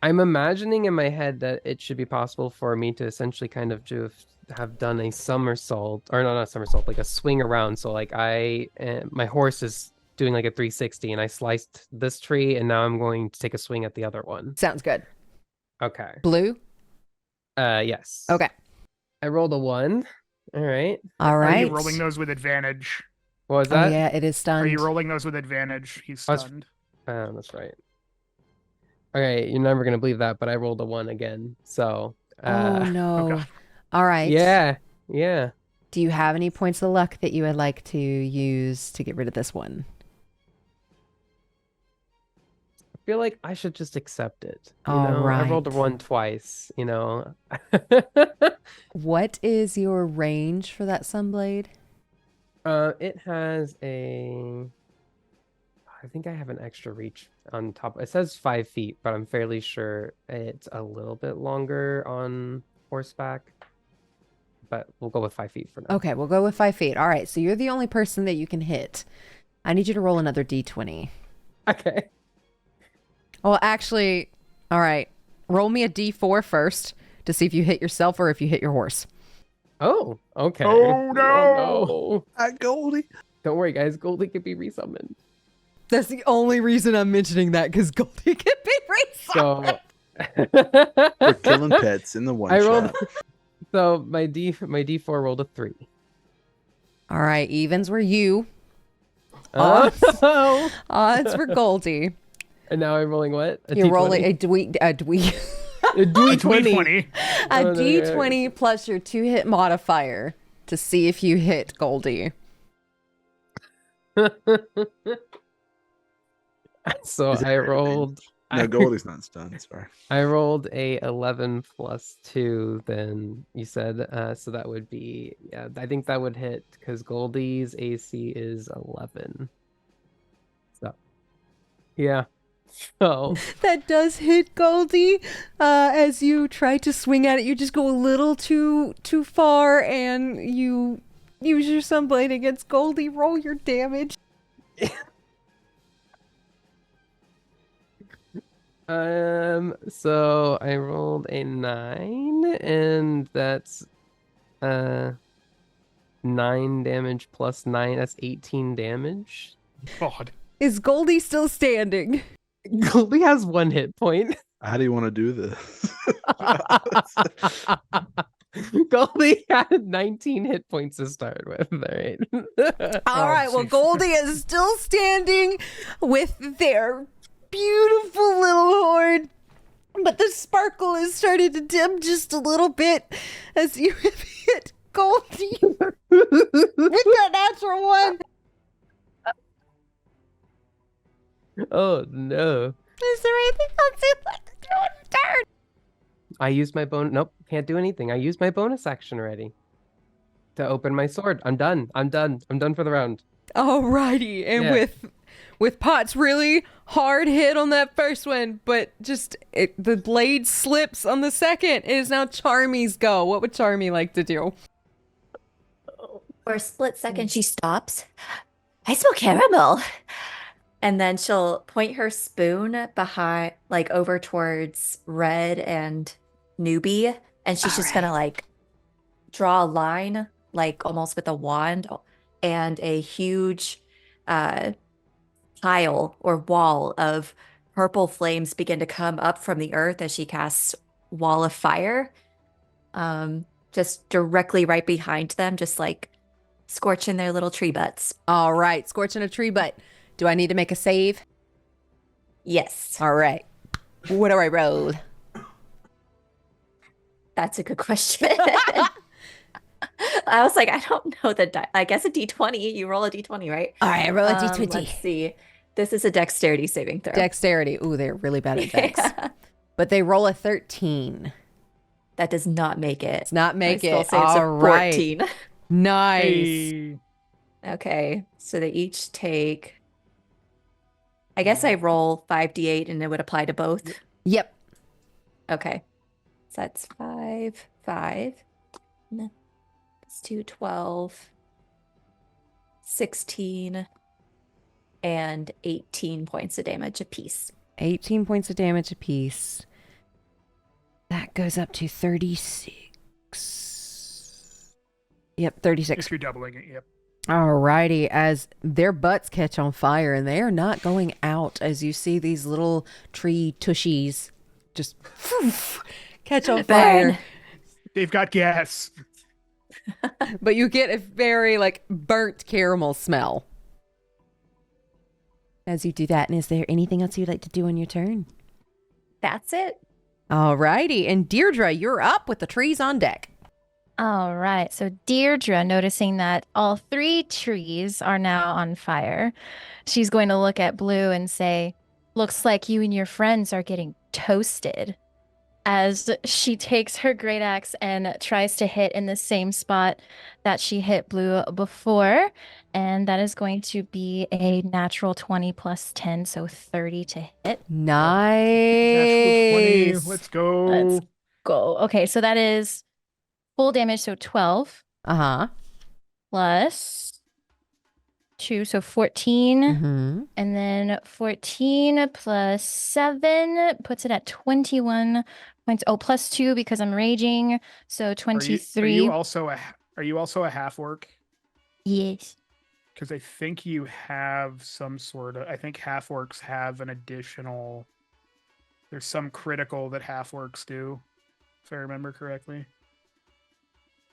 I'm imagining in my head that it should be possible for me to essentially kind of just have done a somersault, or not a somersault, like a swing around. So like my horse is doing like a 360, and I sliced this tree, and now I'm going to take a swing at the other one.
Sounds good.
Okay.
Blue?
Yes.
Okay.
I rolled a 1. All right.
All right.
Are you rolling those with advantage?
What was that?
Oh, yeah, it is stunned.
Are you rolling those with advantage? He's stunned.
That's right. Okay, you're never gonna believe that, but I rolled a 1 again. So.
Oh no.
Okay.
All right.
Yeah.
Do you have any points of luck that you would like to use to get rid of this one?
I feel like I should just accept it.
All right.
I rolled a 1 twice.
What is your range for that sunblade?
It has I think I have an extra reach on top. It says 5 feet, but I'm fairly sure it's a little bit longer on horseback. But we'll go with 5 feet for now.
Okay, we'll go with 5 feet. All right, so you're the only person that you can hit. I need you to roll another d20.
Okay.
Well, actually, all right. Roll me a d4 first to see if you hit yourself or if you hit your horse.
Oh, okay.
Oh, no.
Oh, no.
Goldie.
Don't worry, guys. Goldie can be resummoned.
That's the only reason I'm mentioning that, because Goldie can be resummoned.
So
We're killing pets in the one shot.
So my D4 rolled a 3.
All right, evens were you.
Oh.
Odds were Goldie.
And now I'm rolling what?
You're rolling a
D20.
a D20.
A D20.
A D20 plus your 2-hit modifier to see if you hit Goldie.
So I rolled.
No, Goldie's not stunned. Sorry.
I rolled a 11 plus 2. Then you said so that would be I think that would hit because Goldie's AC is 11. So yeah. So
That does hit Goldie. As you try to swing at it, you just go a little too far, and you use your sunblade against Goldie. Roll your damage.
So I rolled a 9, and that's 9 damage plus 9. That's 18 damage.
God.
Is Goldie still standing?
Goldie has 1 hit point.
How do you want to do this?
Goldie had 19 hit points to start with. All right.
All right. Well,
geez.
Goldie is still standing with their beautiful little horde, but the sparkle is starting to dim just a little bit as you have hit Goldie with that natural one.
Oh no.
Is there anything else you'd like to do on your turn?
I used my bonus. Nope, can't do anything. I used my bonus action already to open my sword. I'm done. I'm done for the round.
Alrighty, and
Yeah.
with Pot's really hard hit on that first one, but just the blade slips on the second. It is now Charmie's go. What would Charmie like to do?
For a split second, she stops. I smell caramel. And then she'll point her spoon behind, like over towards Red and Newbie. And she's just gonna like draw a line, like almost with a wand, and a huge pile or wall of purple flames begin to come up from the earth as she casts Wall of Fire. Just directly right behind them, just like scorching their little tree butts.
All right, scorching a tree butt. Do I need to make a save?
Yes.
All right. What do I roll?
That's a good question. I was like, I don't know I guess a D20. You roll a D20, right?
All right, I roll a D20.
Let's see. This is a dexterity saving throw.
Dexterity. Ooh, they're really bad at dex.
Yeah.
But they roll a 13.
That does not make it.
It's not make
I still
it.
say it's a
All right.
14.
Nice.
Hey.
Okay. So they each take, I guess I roll 5d8 and it would apply to both.
Yep.
Okay. So that's 5, 5. That's 2, 12, 16, and 18 points of damage apiece.
18 points of damage apiece. That goes up to 36. Yep, 36.
If you're doubling it, yep.
Alrighty, as their butts catch on fire and they are not going out as you see these little tree tushies just catch on fire.
They've got gas.
But you get a very like burnt caramel smell as you do that. And is there anything else you'd like to do on your turn?
That's it.
Alrighty, and Deirdre, you're up with the trees on deck.
All right. So Deirdre, noticing that all 3 trees are now on fire, she's going to look at Blue and say, "Looks like you and your friends are getting toasted." As she takes her great axe and tries to hit in the same spot that she hit Blue before. And that is going to be a natural 20 plus 10, so 30 to hit.
Natural 20.
Nice.
Let's go.
Let's go. Okay, so that is full damage, so 12
Uh-huh.
plus 2, so 14.
Mm-hmm.
And then 14 plus 7 puts it at 21 points. Oh, plus 2 because I'm raging, so 23.
Are you also a half orc?
Yes.
Because I think you have some sort of. I think half orcs have an additional. There's some critical that half orcs do, if I remember correctly.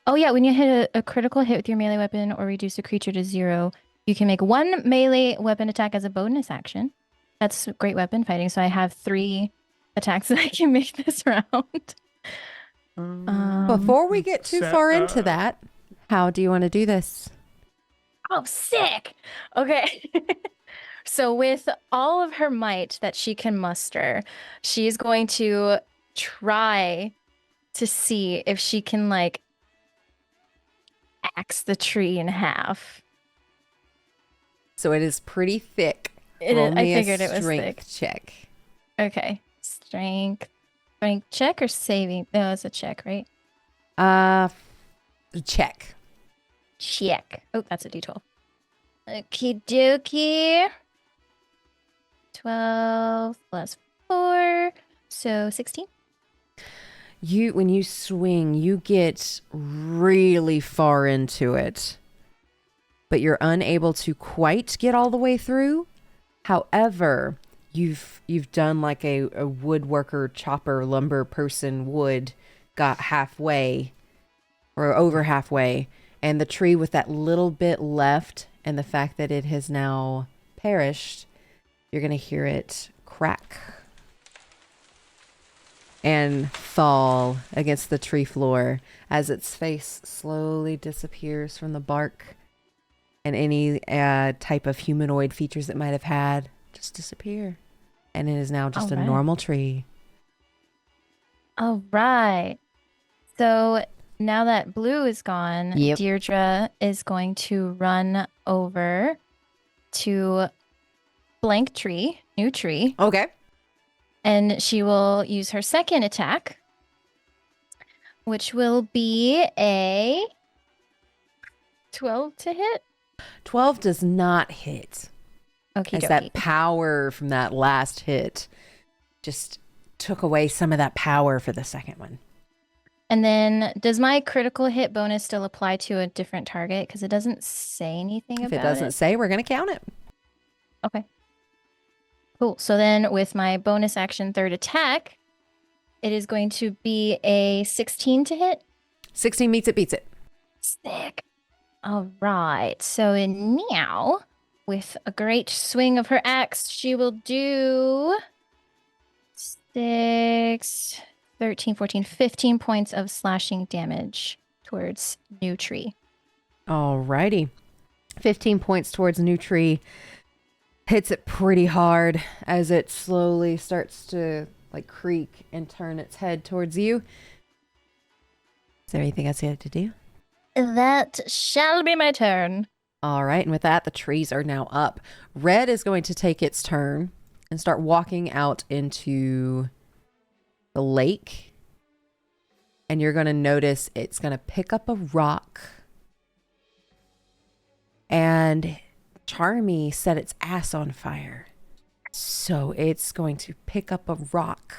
Oh, yeah. When you hit a critical hit with your melee weapon or reduce a creature to 0, you can make 1 melee weapon attack as a bonus action. That's a great weapon fighting. So I have 3 attacks that I can make this round.
Before we get too far into that, how do you want to do this?
Oh, sick. Okay. So with all of her might that she can muster, she's going to try to see if she can like axe the tree in half.
So it is pretty thick.
I
Roll me a
figured it was thick.
strength check.
Okay. Strength check or saving? No, it's a check, right?
Check.
Check. Oh, that's a D12. Okie dokie. 12 plus 4. So 16.
when you swing, you get really far into it, but you're unable to quite get all the way through. However, you've done like a woodworker, chopper, lumber person would got halfway or over halfway, and the tree with that little bit left and the fact that it has now perished, you're going to hear it crack and fall against the tree floor as its face slowly disappears from the bark, and any type of humanoid features it might have had just disappear. And it is now just a normal tree.
All right. So now that Blue is gone,
Yep.
Deirdre is going to run over to blank tree, new tree,
Okay.
and she will use her second attack, which will be a 12 to hit.
12 does not hit.
Okay,
As that power from that last hit just took away some of that power for the second one.
And then does my critical hit bonus still apply to a different target? Because it doesn't say anything
If
about
it doesn't say, we're going to count it.
Okay. Cool. So then with my bonus action third attack, it is going to be a 16 to hit.
16 meets it, beats it.
Sick. All right. So now, with a great swing of her axe, she will do 6, 13, 14, 15 points of slashing damage towards new tree.
Alrighty. 15 points towards new tree. Hits it pretty hard as it slowly starts to like creak and turn its head towards you. Is there anything else you have to do?
That shall be my turn.
All right. And with that, the trees are now up. Red is going to take its turn and start walking out into the lake. And you're going to notice it's going to pick up a rock. And Charmie set its ass on fire. So it's going to pick up a rock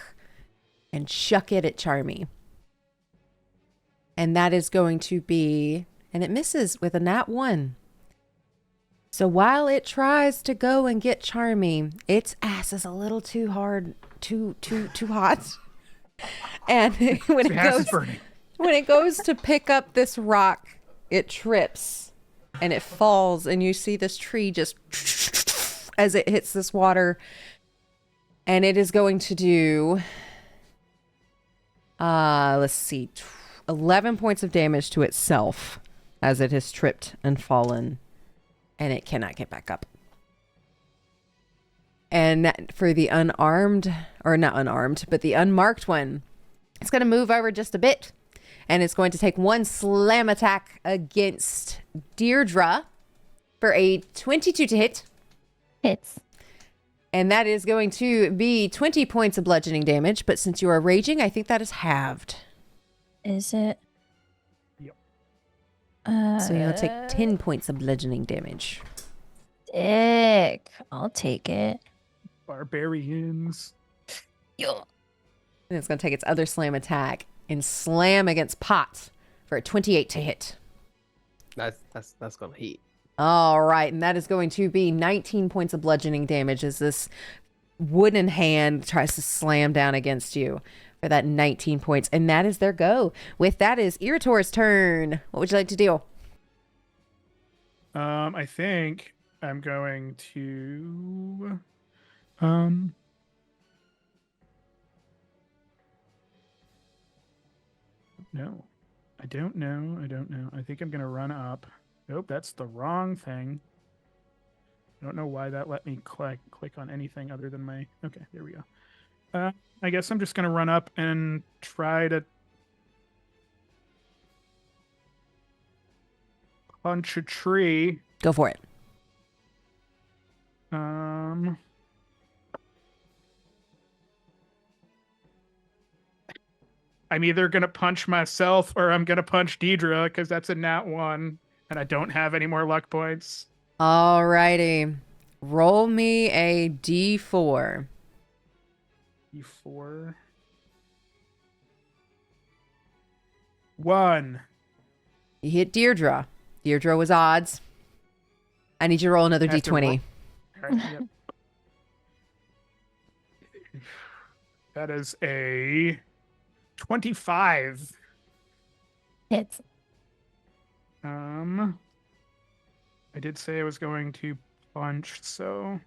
and chuck it at Charmie. And that is going to be, and it misses with a nat 1. So while it tries to go and get Charmie, its ass is a little too hard, too hot. And when it goes to pick up this rock, it trips and it falls, and you see this tree just as it hits this water, and it is going to do, let's see, 11 points of damage to itself as it has tripped and fallen, and it cannot get back up. And for the unarmed, or not unarmed, but the unmarked one, it's going to move over just a bit, and it's going to take one slam attack against Deirdre for a 22 to hit.
Hits.
And that is going to be 20 points of bludgeoning damage, but since you are raging, I think that is halved.
Is it?
Yep.
So you'll take 10 points of bludgeoning damage.
Dick. I'll take it.
Barbarians.
Yo.
And it's going to take its other slam attack and slam against Pot for a 28 to hit.
That's gonna hit.
All right, and that is going to be 19 points of bludgeoning damage as this wooden hand tries to slam down against you for that 19 points. And that is their go. With that is Erator's turn. What would you like to do?
I think I'm going to no. I don't know. I think I'm going to run up. Nope, that's the wrong thing. I don't know why that let me click on anything other than my... Okay, there we go. I guess I'm just going to run up and try to punch a tree.
Go for it.
I'm either going to punch myself or I'm going to punch Deirdre because that's a nat 1 and I don't have any more luck points.
All righty. Roll me a d4.
4. 1.
You hit Deirdre. Deirdre was odds. I need you to roll another
I have to
d20.
All right, yep. That is a 25.
Hits.
I did say I was going to punch, so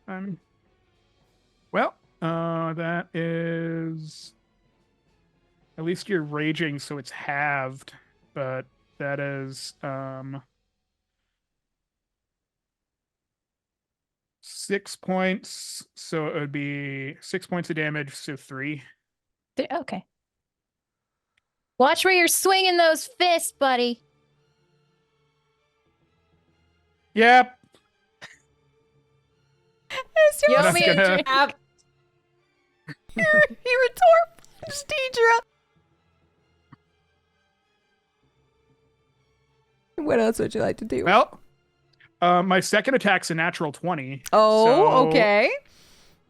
that is, at least you're raging, so it's halved, but that is 6 points, so it would be 6 points of damage, so 3.
Okay. Watch where you're swinging those fists, buddy.
Yep.
You
I'm gonna-
he retort punched Deirdre. What else would you like to do?
Well, my second attack's a natural 20.
Oh,
so,
okay.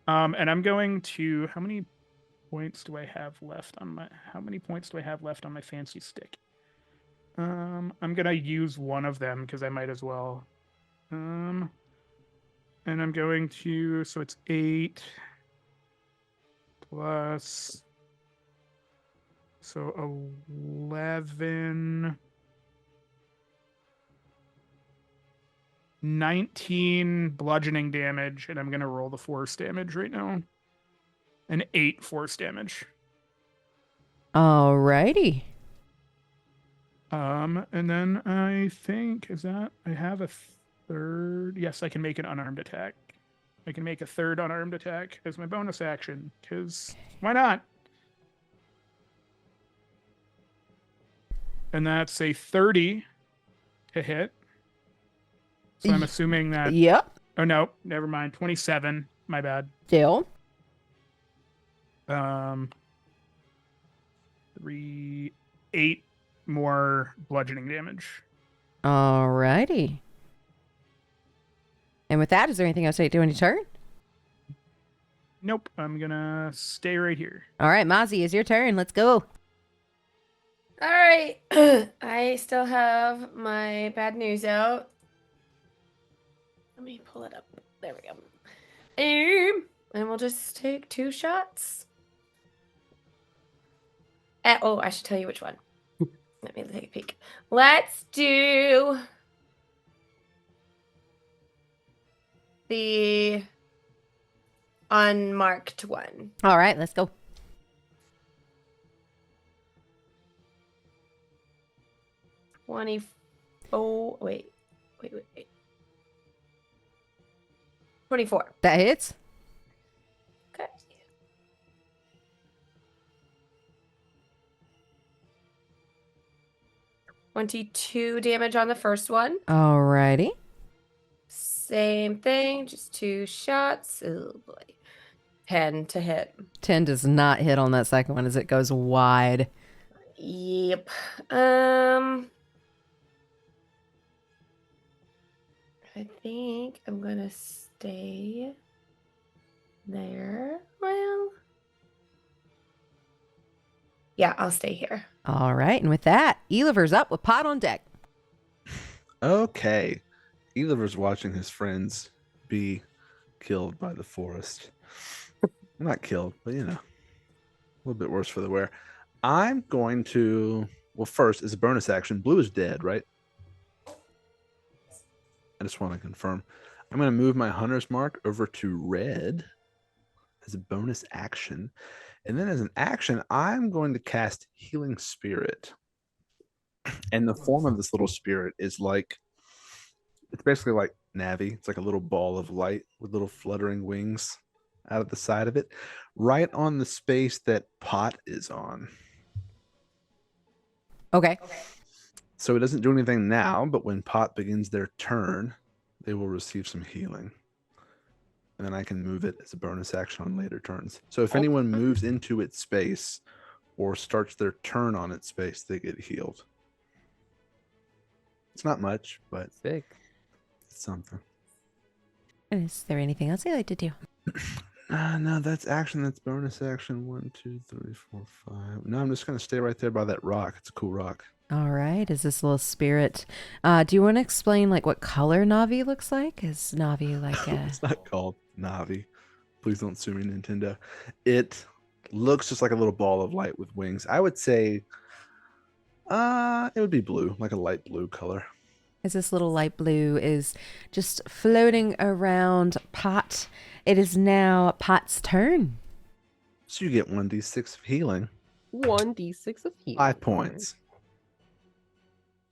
And I'm going to, how many points do I have left on my fancy stick? I'm gonna use one of them because I might as well. And I'm going to, so it's 8 plus, so 11, 19 bludgeoning damage, and I'm gonna roll the force damage right now. An 8 force damage.
Alrighty.
And then I think, I have a third. Yes, I can make an unarmed attack. I can make a third unarmed attack as my bonus action, because why not? And that's a 30 to hit. So I'm assuming that.
Yep.
Oh no, never mind. 27. My bad.
Still.
8 more bludgeoning damage.
Alrighty. And with that, is there anything else I do on your turn?
Nope, I'm gonna stay right here.
All right, Mozzy, it's your turn. Let's go.
All right. I still have my bad news out. Let me pull it up. There we go. And we'll just take 2 shots. I should tell you which one. Let me take a peek. Let's do the unmarked one.
All right, let's go.
Wait. 24.
That hits.
Okay. 22 damage on the first one.
Alrighty.
Same thing, just 2 shots. Oh boy. 10 to hit.
10 does not hit on that second one as it goes wide.
Yep. I think I'm gonna stay there. Well, yeah, I'll stay here.
All right, and with that, Eliver's up with pot on deck.
Okay. Eliver's watching his friends be killed by the forest. Not killed, but a little bit worse for the wear. I'm going to, first, as a bonus action, blue is dead, right? I just want to confirm. I'm going to move my hunter's mark over to red as a bonus action. And then as an action, I'm going to cast Healing Spirit. And the form of this little spirit is it's basically like Navi. It's like a little ball of light with little fluttering wings out of the side of it, right on the space that Pot is on.
Okay.
So it doesn't do anything now, but when Pot begins their turn, they will receive some healing. And then I can move it as a bonus action on later turns. So if anyone moves into its space or starts their turn on its space, they get healed. It's not much, but
Sick.
it's something.
And is there anything else you'd like to do?
No, that's action. That's bonus action. 1, 2, 3, 4, 5. No, I'm just going to stay right there by that rock. It's a cool rock.
All right. Is this little spirit? Do you want to explain like what color Navi looks like? Is Navi like a?
It's not called Navi. Please don't sue me, Nintendo. It looks just like a little ball of light with wings. I would say it would be blue, like a light blue color.
As this little light blue is just floating around Pot. It is now Pot's turn.
So you get 1d6 of healing.
1d6 of healing.
5 points.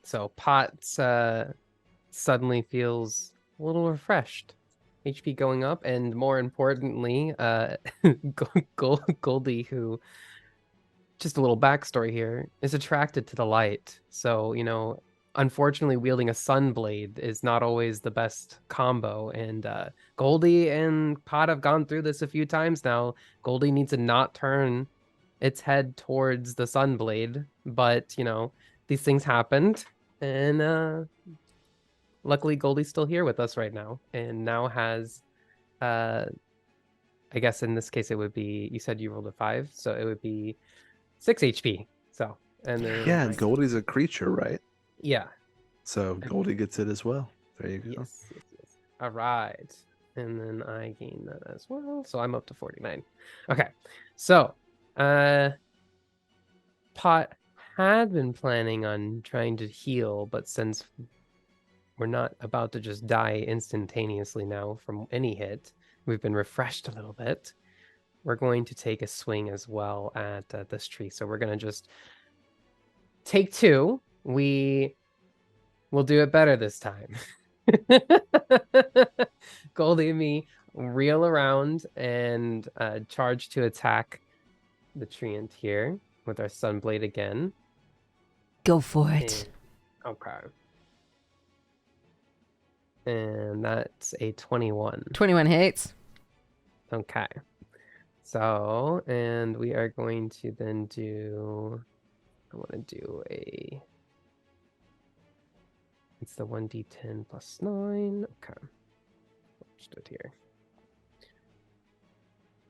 So Potts suddenly feels a little refreshed. HP going up, and more importantly, Goldie, who, just a little backstory here, is attracted to the light. So, unfortunately, wielding a sunblade is not always the best combo. And Goldie and Pot have gone through this a few times now. Goldie needs to not turn its head towards the sunblade, but these things happened, and luckily Goldie's still here with us right now, and now has, I guess in this case it would be, you said you rolled a 5, so it would be 6 HP. So, and then
Yeah, Goldie's a creature, right?
Yeah.
So Goldie gets it as well. There you go.
Yes. All right. And then I gain that as well. So I'm up to 49. Okay. So, Pot had been planning on trying to heal, but since we're not about to just die instantaneously now from any hit, we've been refreshed a little bit. We're going to take a swing as well at this tree. So we're going to just take 2. We will do it better this time. Goldie and me reel around and charge to attack the treant here with our sunblade again.
Go for it.
Okay. And that's a 21.
21 hits.
Okay. So, and we are going to then do, I want to do it's the 1d10 plus 9. Okay. Let's do it here.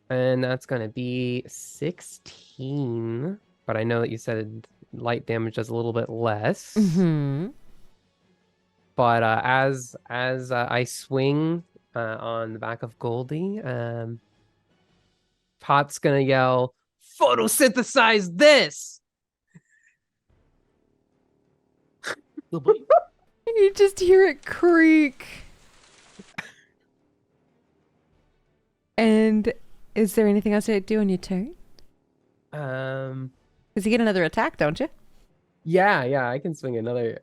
And that's going to be 16. But I know that you said light damage does a little bit less.
Mm-hmm.
But as I swing on the back of Goldie, Pot's going to yell, "Photosynthesize this!"
You just hear it creak. And is there anything else to do on your turn? Because you get another attack, don't you?
Yeah, I can swing another.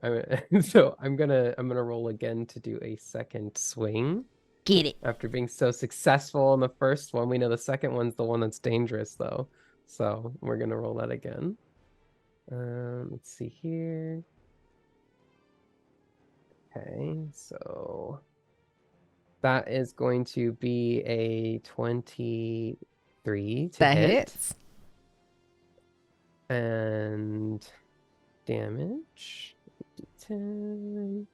So I'm gonna roll again to do a second swing.
Get it.
After being so successful on the first one, we know the second one's the one that's dangerous, though. So we're gonna roll that again. Let's see here. Okay, so that is going to be a 23 to
That
hit.
hits.
And damage. D10.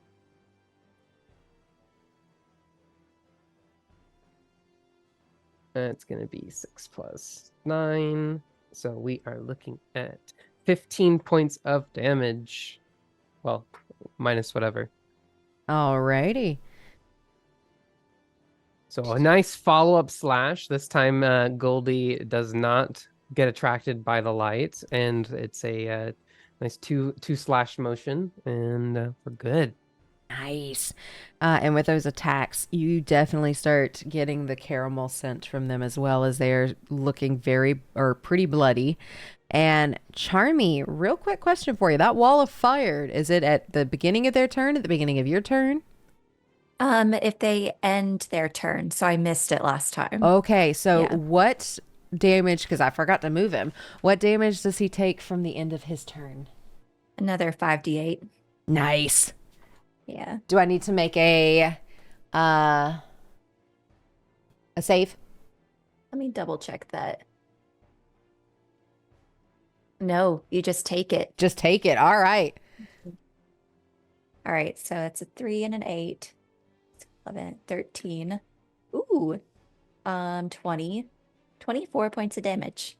That's going to be 6 plus 9. So we are looking at 15 points of damage. Well, minus whatever.
Alrighty.
So a nice follow-up slash. This time Goldie does not get attracted by the light, and it's a nice two slash motion, and we're good.
Nice. And with those attacks, you definitely start getting the caramel scent from them, as well as they're looking pretty bloody. And Charmie, real quick question for you. That wall of fire, is it at the beginning of their turn, at the beginning of your turn?
If they end their turn, so I missed it last time.
Okay, so
Yeah.
what damage, because I forgot to move him, what damage does he take from the end of his turn?
Another 5d8.
Nice.
Yeah.
Do I need to make a save?
Let me double check that. No, you just take it.
Just take it. All right.
All right, so it's a 3 and an 8. 11, 13. Ooh. 20. 24 points of damage.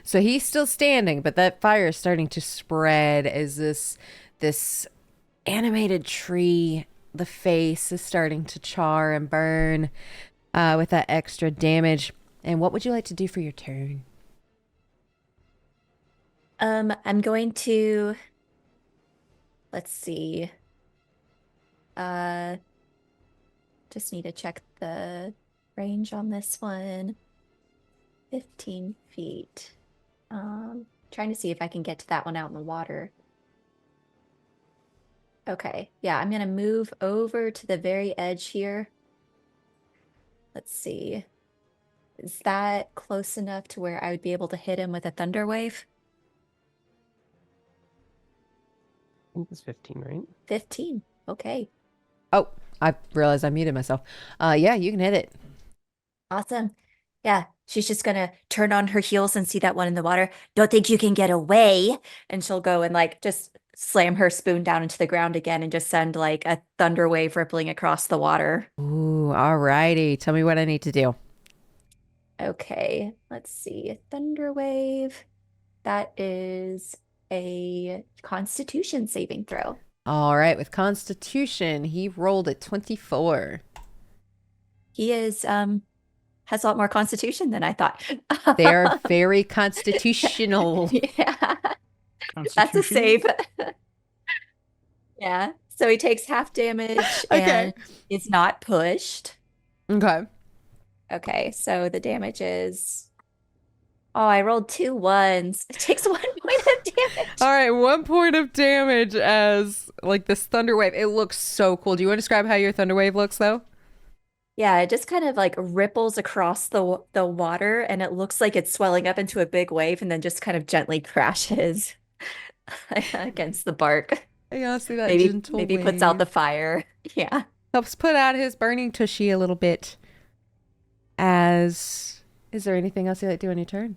So he's still standing, but that fire is starting to spread as this animated tree, the face is starting to char and burn with that extra damage. And what would you like to do for your turn?
I'm going to, let's see. Just need to check the range on this one. 15 feet. Trying to see if I can get to that one out in the water. Okay, yeah, I'm gonna move over to the very edge here. Let's see. Is that close enough to where I would be able to hit him with a thunder wave?
I think it's 15, right?
15. Okay.
Oh, I realized I muted myself. Yeah, you can hit it.
Awesome. Yeah, she's just gonna turn on her heels and see that one in the water. Don't think you can get away. And she'll go and like just slam her spoon down into the ground again and just send like a thunder wave rippling across the water.
Ooh, alrighty. Tell me what I need to do.
Okay, let's see. Thunder wave. That is a Constitution saving throw.
All right, with Constitution, he rolled a 24.
He is has a lot more Constitution than I thought.
They are very constitutional.
Yeah. That's a save. Yeah. So he takes half damage and is not pushed.
Okay.
Okay, so the damage is. Oh, I rolled 2 ones. It takes 1 point of damage.
All right, 1 point of damage as like this thunder wave. It looks so cool. Do you want to describe how your thunder wave looks though?
Yeah, it just kind of like ripples across the water and it looks like it's swelling up into a big wave and then just kind of gently crashes against the bark.
Yeah, see that
Maybe
gentle
puts out the
wave.
fire. Yeah.
Helps put out his burning tushy a little bit. Is there anything else you'd like to do on your turn?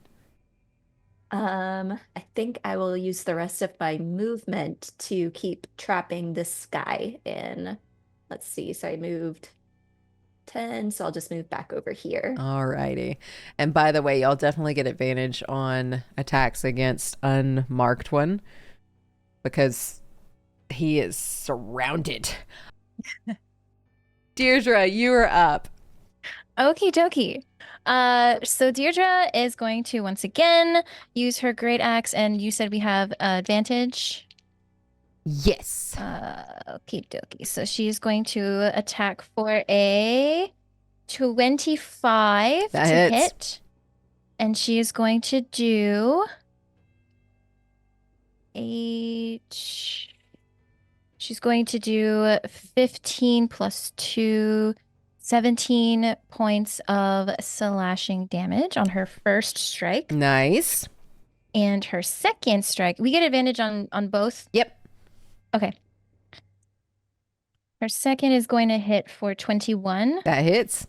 I think I will use the rest of my movement to keep trapping this guy in. Let's see. So I moved 10, so I'll just move back over here.
Alrighty. And by the way, y'all definitely get advantage on attacks against unmarked one because he is surrounded. Deirdre, you are up.
Okie dokie. So Deirdre is going to once again use her great axe, and you said we have advantage.
Yes.
Okie dokie. So she's going to attack for a 25
That
to
hits.
hit, and she is going to do She's going to do 15 plus 2. 17 points of slashing damage on her first strike.
Nice.
And her second strike, we get advantage on both?
Yep.
Okay. Her second is going to hit for 21.
That hits.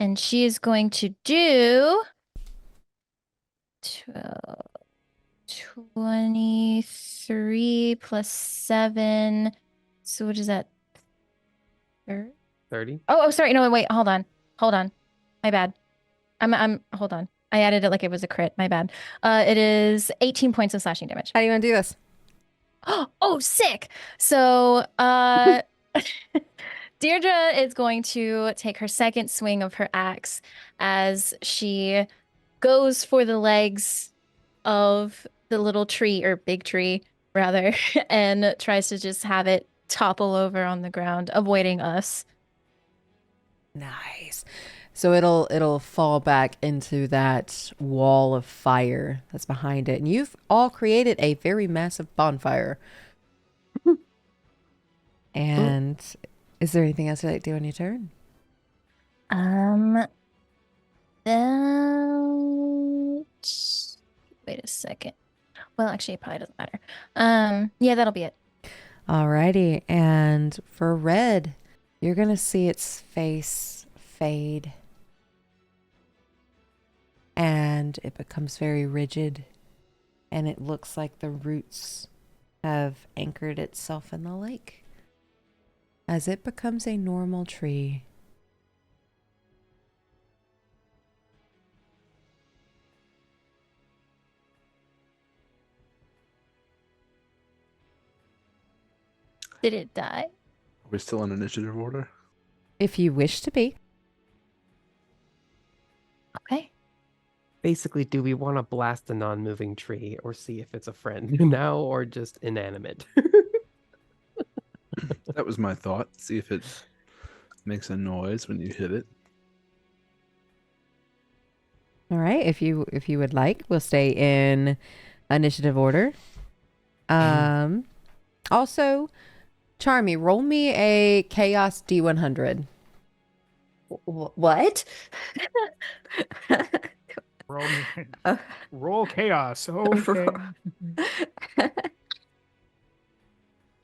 And she is going to do 23 plus 7. So what is that?
30.
Oh, sorry. No, wait. Hold on. My bad. Hold on. I added it like it was a crit. My bad. It is 18 points of slashing damage.
How do you want to do this?
Oh, sick. So, Deirdre is going to take her second swing of her axe as she goes for the legs of the little tree, or big tree, rather, and tries to just have it topple over on the ground, avoiding us.
Nice. So it'll fall back into that wall of fire that's behind it. And you've all created a very massive bonfire. And is there anything else you'd like to do on your turn?
Wait a second. Well, actually, it probably doesn't matter. Yeah, that'll be it.
Alrighty. And for red, you're going to see its face fade. And it becomes very rigid. And it looks like the roots have anchored itself in the lake. As it becomes a normal tree.
Did it die?
Are we still in initiative order?
If you wish to be.
Okay.
Basically, do we want to blast a non-moving tree or see if it's a friend now or just inanimate?
That was my thought. See if it makes a noise when you hit it.
All right. If you would like, we'll stay in initiative order. Also, Charmie, roll me a chaos D100.
What?
Roll,
Uh,
roll chaos. Okay.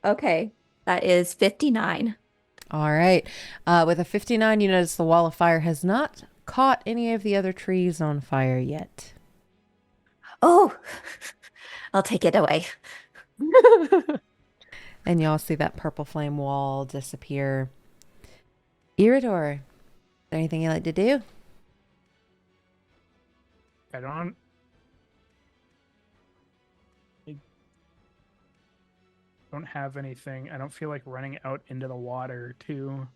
Okay, that is 59.
All right. With a 59, you notice the wall of fire has not caught any of the other trees on fire yet.
Oh, I'll take it away.
And y'all see that purple flame wall disappear. Erator, is there anything you like to do?
I don't have anything. I don't feel like running out into the water to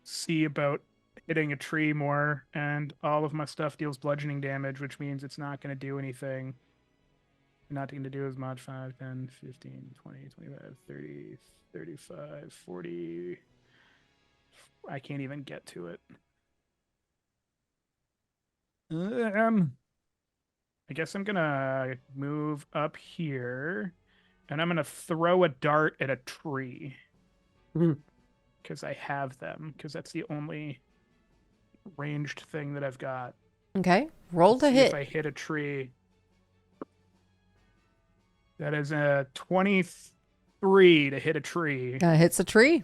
see about hitting a tree more, and all of my stuff deals bludgeoning damage, which means it's not going to do anything. Not going to do as much. 5, 10, 15, 20, 25, 30, 35, 40. I can't even get to it. I guess I'm gonna move up here, and I'm gonna throw a dart at a tree because I have them. Because that's the only ranged thing that I've got.
Okay. Roll to
See
hit.
if I hit a tree. That is a 23 to hit a tree.
Hits a tree.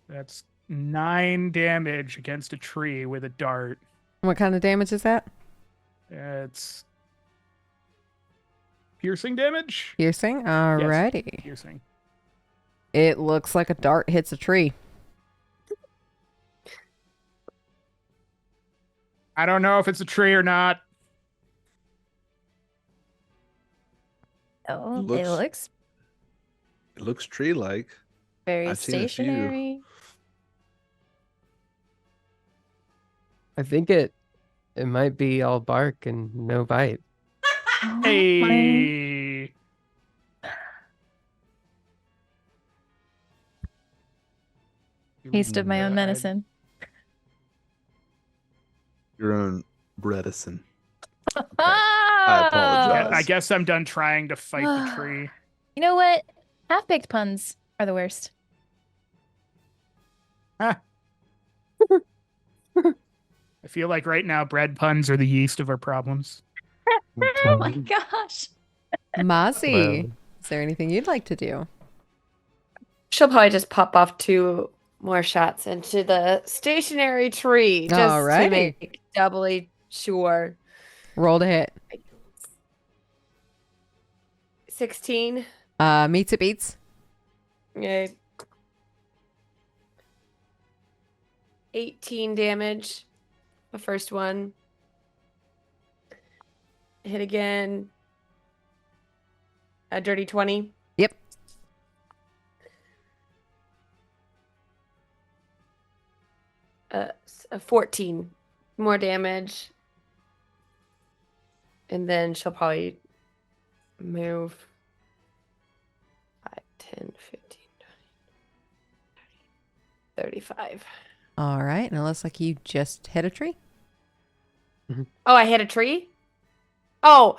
That's 9 damage against a tree with a dart.
What kind of damage is that?
It's piercing damage?
Piercing? Alrighty.
Piercing.
It looks like a dart hits a tree.
I don't know if it's a tree or not.
Oh,
Looks- It looks tree-like.
Very
I've seen a few.
stationary.
I think it might be all bark and no bite.
Hey.
Taste of my own medicine.
Your own medicine. I
I
apologize.
I guess I'm done trying to fight the tree.
You know what? Half-baked puns are the worst.
I feel like right now bread puns are the yeast of our problems.
Oh my gosh.
Mozzy,
Well.
is there anything you'd like to do?
She'll probably just pop off 2 more shots into the stationary tree just
Alrighty.
to make doubly sure.
Roll to hit.
16.
Meets it beats.
Yay. 18 damage. The first one. Hit again. A dirty 20.
Yep.
A 14 more damage. And then she'll probably move 5, 10, 15, 20, 30, 35.
All right. And it looks like you just hit a tree.
Oh, I hit a tree? Oh,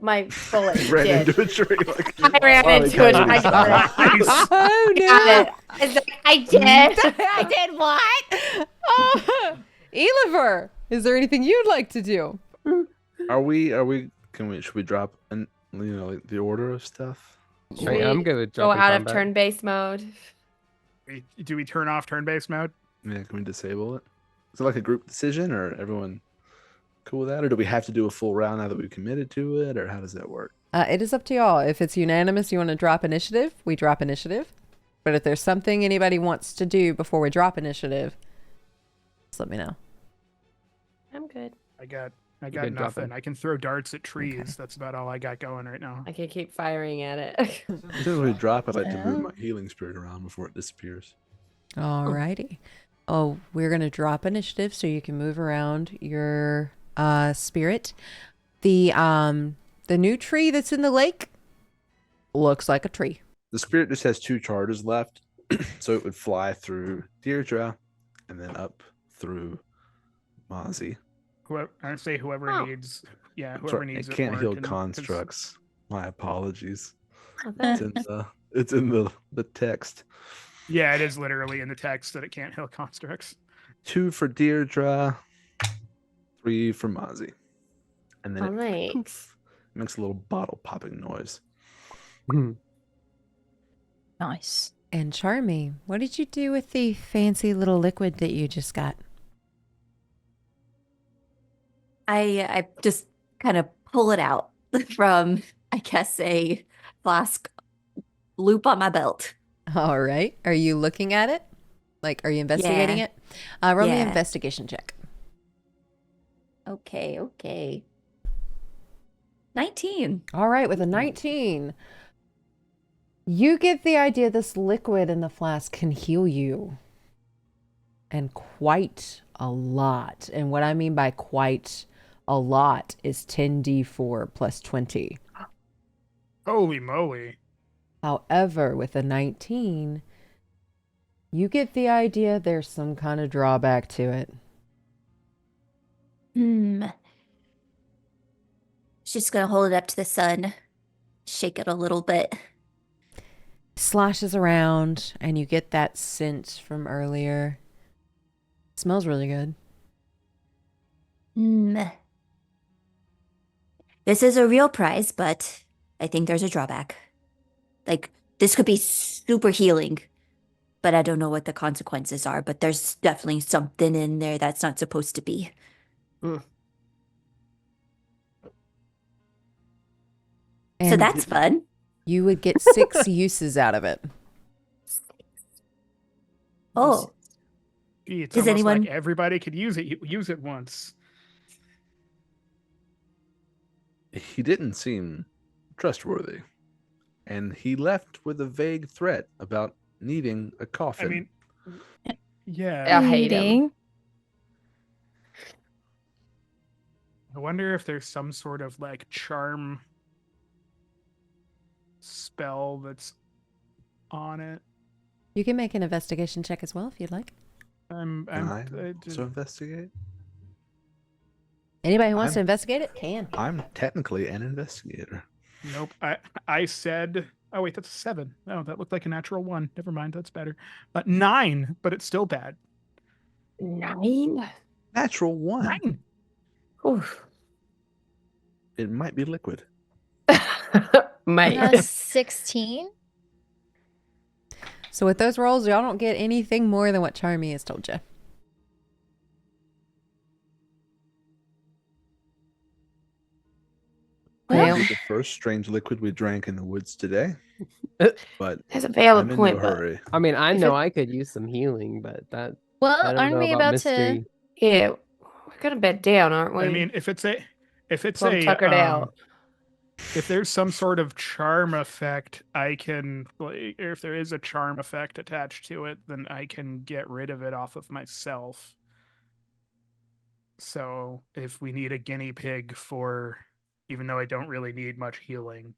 my bullet
Ran
did.
into a tree. Like,
I ran into it. I got it.
Oh, no.
Got it. It's like, I did.
I did what? Oh, Eliver, is there anything you'd like to do?
should we drop like the order of stuff?
Right, I'm good with
Go
dropping
out of
combat.
turn-based mode.
Do we turn off turn-based mode?
Yeah, can we disable it? Is it like a group decision, or everyone cool with that? Or do we have to do a full round now that we've committed to it, or how does that work?
It is up to y'all. If it's unanimous, you want to drop initiative, we drop initiative. But if there's something anybody wants to do before we drop initiative, just let me know.
I'm good.
I got I got
good
nothing.
dropping.
I can throw darts at trees. That's about all I got going right now.
I can keep firing at it.
Until we drop, I'd like to move
Yeah.
my healing spirit around before it disappears.
Alrighty. Oh, we're gonna drop initiative so you can move around your spirit. The new tree that's in the lake looks like a tree.
The spirit just has 2 charges left, so it would fly through Deirdre and then up through Mozzy.
Whoever
Oh.
needs, whoever
Sorry,
needs
it
it
can't
more
heal
can- 'cause-
constructs. My apologies.
Okay.
It's in the text.
Yeah, it is literally in the text that it can't heal constructs.
2 for Deirdre, 3 for Mozzy. And then
All right.
poof, makes a little bottle popping noise.
Nice.
And Charmie, what did you do with the fancy little liquid that you just got?
I just kind of pull it out from, I guess, a flask loop on my belt.
All right. Are you looking at it? Like, are you investigating
Yeah.
it? Roll me an
Yeah.
investigation check.
Okay. 19.
All right, with a 19, you get the idea this liquid in the flask can heal you. And quite a lot. And what I mean by quite a lot is 10d4 plus 20.
Holy moly.
However, with a 19, you get the idea there's some kind of drawback to it.
She's gonna hold it up to the sun, shake it a little bit.
Slashes around, and you get that scent from earlier. Smells really good.
This is a real prize, but I think there's a drawback. Like, this could be super healing, but I don't know what the consequences are, but there's definitely something in there that's not supposed to be. So
And
that's fun.
you would get 6 uses out of it.
Oh,
Gee, it's
Does
almost
anyone-
like everybody could use it. Use it once.
He didn't seem trustworthy. And he left with a vague threat about needing a coffin.
I mean, yeah.
I hate him.
Eating.
I wonder if there's some sort of like charm spell that's on it.
You can make an investigation check as well if you'd like.
Can I also investigate?
Anybody who wants to
I'm-
investigate it can.
I'm technically an investigator.
Nope. I said. Oh wait, that's a 7. Oh, that looked like a natural 1. Never mind, that's better. 9, but it's still bad.
9?
Natural 1.
9.
Oof.
It might be liquid.
Mate.
16.
So with those rolls, y'all don't get anything more than what Charmie has told you.
Well,
Probably the first strange liquid we drank in the woods today. But
that's a valid
I'm in
point,
no
but
hurry.
I mean, I
If
know
it-
I could use some healing, but I
Well,
don't
aren't
know
we
about
about
mystery.
yeah, we're gonna bed down, aren't we?
I mean, if it's
Plum
a
tuckered out.
if there's some sort of charm effect, I can, like, or if there is a charm effect attached to it, then I can get rid of it off of myself. So if we need a guinea pig for, even though I don't really need much healing.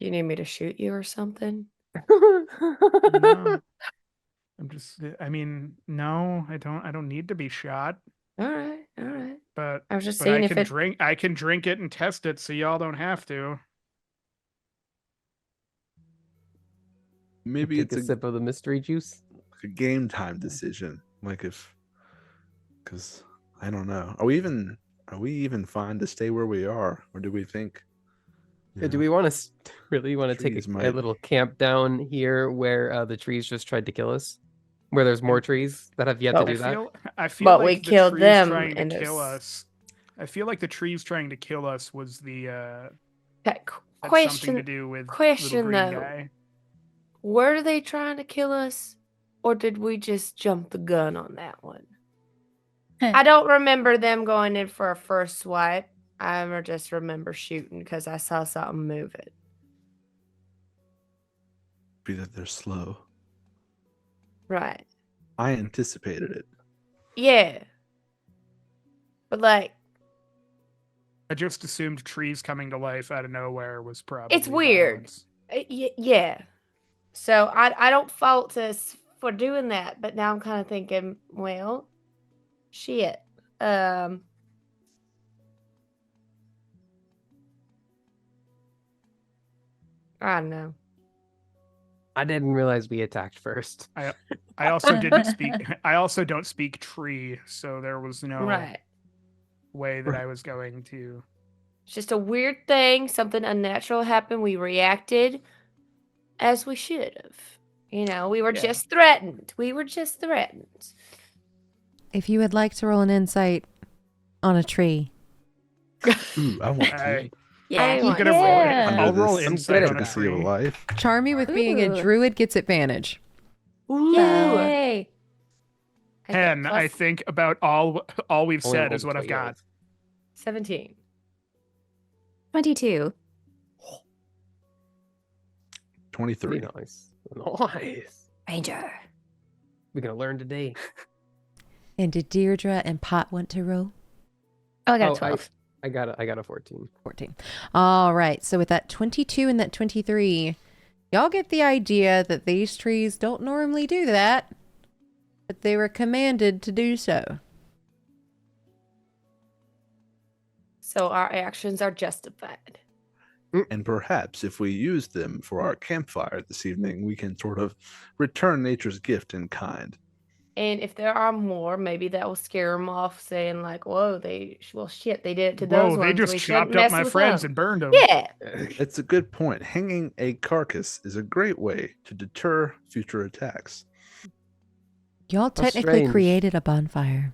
You need me to shoot you or something?
No. I'm just, I mean, no, I don't need to be shot,
All right.
but
I was just
but
saying
I
if
can
it
I can drink it and test it so y'all don't have to.
Maybe
Take
it's
a sip of the mystery juice.
a game time decision. Like because I don't know. Are we even fine to stay where we are, or do we think?
Yeah, do we want to really want to take
Trees
a
might-
little camp down here where the trees just tried to kill us? Where there's more trees that have yet to
Well,
do
I
that?
feel
But
like
we
the
killed
trees
them,
trying to
and
kill
there's-
us. I feel like the trees trying to kill us was the
that
had something to
question?
do with
question,
little green
though.
guy.
Were they trying to kill us, or did we just jump the gun on that one? I don't remember them going in for a first swipe. I just remember shooting because I saw something move it.
Be that they're slow.
Right.
I anticipated it.
Yeah. But like,
I just assumed trees coming to life out of nowhere was probably
it's weird.
violence.
Yeah. So I don't fault us for doing that, but now I'm kind of thinking, well, shit. I don't know.
I didn't realize we attacked first.
I also didn't speak. I also don't speak tree, so there was no
Right.
way that I was going to.
It's just a weird thing. Something unnatural happened. We reacted as we should have. You know, we were
Yeah.
just threatened. We were just threatened.
If you would like to roll an insight on a tree.
Ooh, I want to.
Yeah.
I
I'm
want
gonna
to.
roll.
Under
I'll roll
this
insight on a
intricacy of
tree.
life.
Charmie, with being a
Ooh.
druid, gets advantage.
Yay. I get
10. I
plus
think about all we've
Only
said is
rolled
what I've got.
17.
22.
23.
Nice. Nice.
Ranger.
We're gonna learn today.
And did Deirdre and Pot want to roll?
Oh, I got
Oh,
a 12.
I got a 14.
14. All right. So with that 22 and that 23, y'all get the idea that these trees don't normally do that, but they were commanded to do so.
So our actions are justified.
And perhaps if we use them for our campfire this evening, we can sort of return nature's gift in kind.
And if there are more, maybe that will scare them off, saying like, "Whoa, shit, they did it to
Whoa,
those
they
ones.
just
We shouldn't
chopped up
mess
my
with
friends
them."
and burned them.
Yeah,
It's a good point. Hanging a carcass is a great way to deter future attacks.
Y'all technically
strange.
created a bonfire.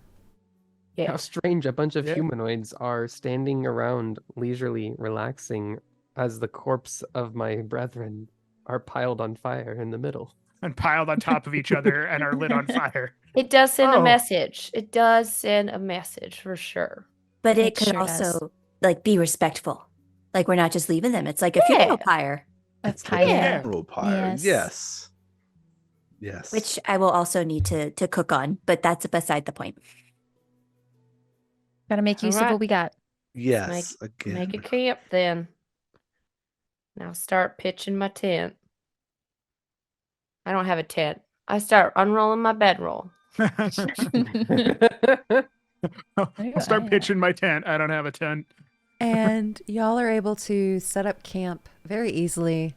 yeah.
How strange. A bunch of
Yeah.
humanoids are standing around leisurely relaxing as the corpse of my brethren are piled on fire in the middle.
And piled on top of each other and are lit on fire.
It does send
Oh.
a message. It does send a message for sure.
But it
It
could
sure does.
also like be respectful. Like we're not just leaving them. It's like a
Yeah.
funeral pyre,
A
It's
pyre.
like a funeral pyre.
Yes.
Yes. Yes.
which I will also need to cook on, but that's beside the point.
Gotta make use of
Alright.
what we got.
Yes. Again.
Make a camp then. Now start pitching my tent. I don't have a tent. I start unrolling my bedroll.
I'll start pitching my tent. I don't have a tent.
And y'all are able to set up camp very easily.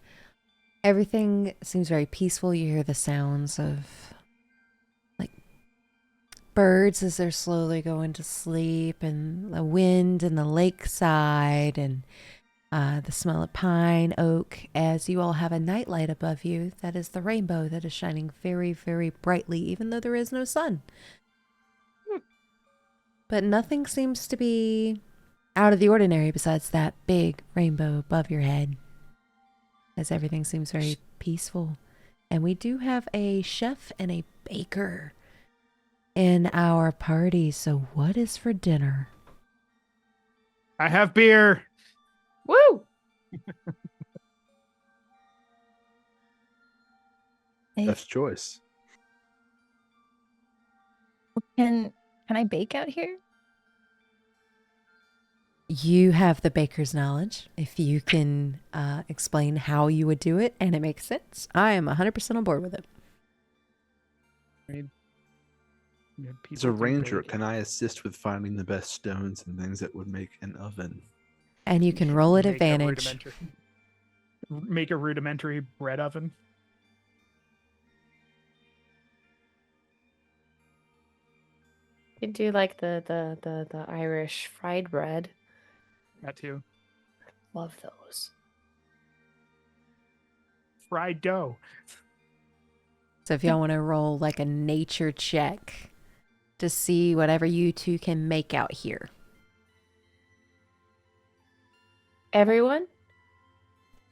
Everything seems very peaceful. You hear the sounds of like birds as they're slowly going to sleep, and the wind and the lakeside, and the smell of pine, oak, as you all have a nightlight above you that is the rainbow that is shining very, very brightly, even though there is no sun. But nothing seems to be out of the ordinary besides that big rainbow above your head, as everything seems very peaceful. And we do have a chef and a baker in our party. So what is for dinner?
I have beer.
Woo!
Chef's choice.
Can I bake out here?
You have the baker's knowledge. If you can explain how you would do it and it makes sense, I am 100% on board with it.
As a ranger, can I assist with finding the best stones and things that would make an oven?
And you can roll at
Make a
advantage.
Make a rudimentary bread oven.
You do like the Irish fried bread.
That too.
Love those.
Fried dough.
So if y'all want to roll like a nature check to see whatever you two can make out here.
Everyone?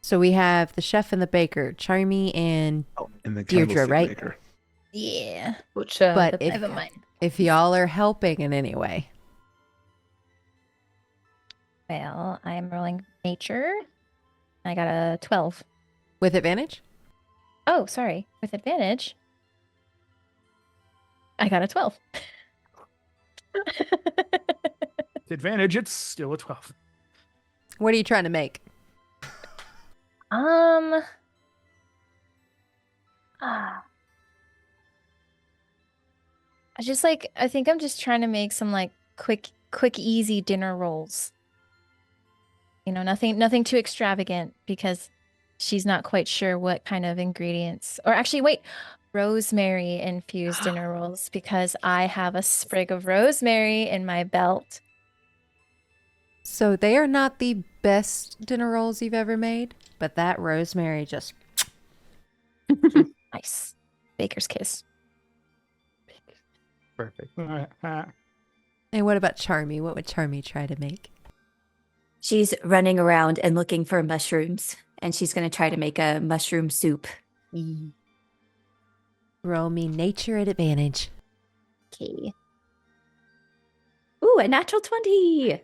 So we have the chef and the baker, Charmie and
Oh, and the
Deirdre,
candlestick
right?
maker.
Yeah.
Which
But
the
if-
I have a mind.
If y'all are helping in any way.
Well, I am rolling nature. I got a 12.
With advantage?
Oh, sorry. With advantage, I got a 12.
With advantage, it's still a 12.
What are you trying to make?
I think I'm just trying to make some like quick, easy dinner rolls. You know, nothing too extravagant because she's not quite sure what kind of ingredients. Or actually, wait, rosemary infused dinner rolls because I have a sprig of rosemary in my belt.
So they are not the best dinner rolls you've ever made, but that rosemary just...
Nice. Baker's kiss.
Perfect.
And what about Charmie? What would Charmie try to make?
She's running around and looking for mushrooms, and she's going to try to make a mushroom soup.
Roll me nature at advantage.
Okay. Ooh, a natural 20.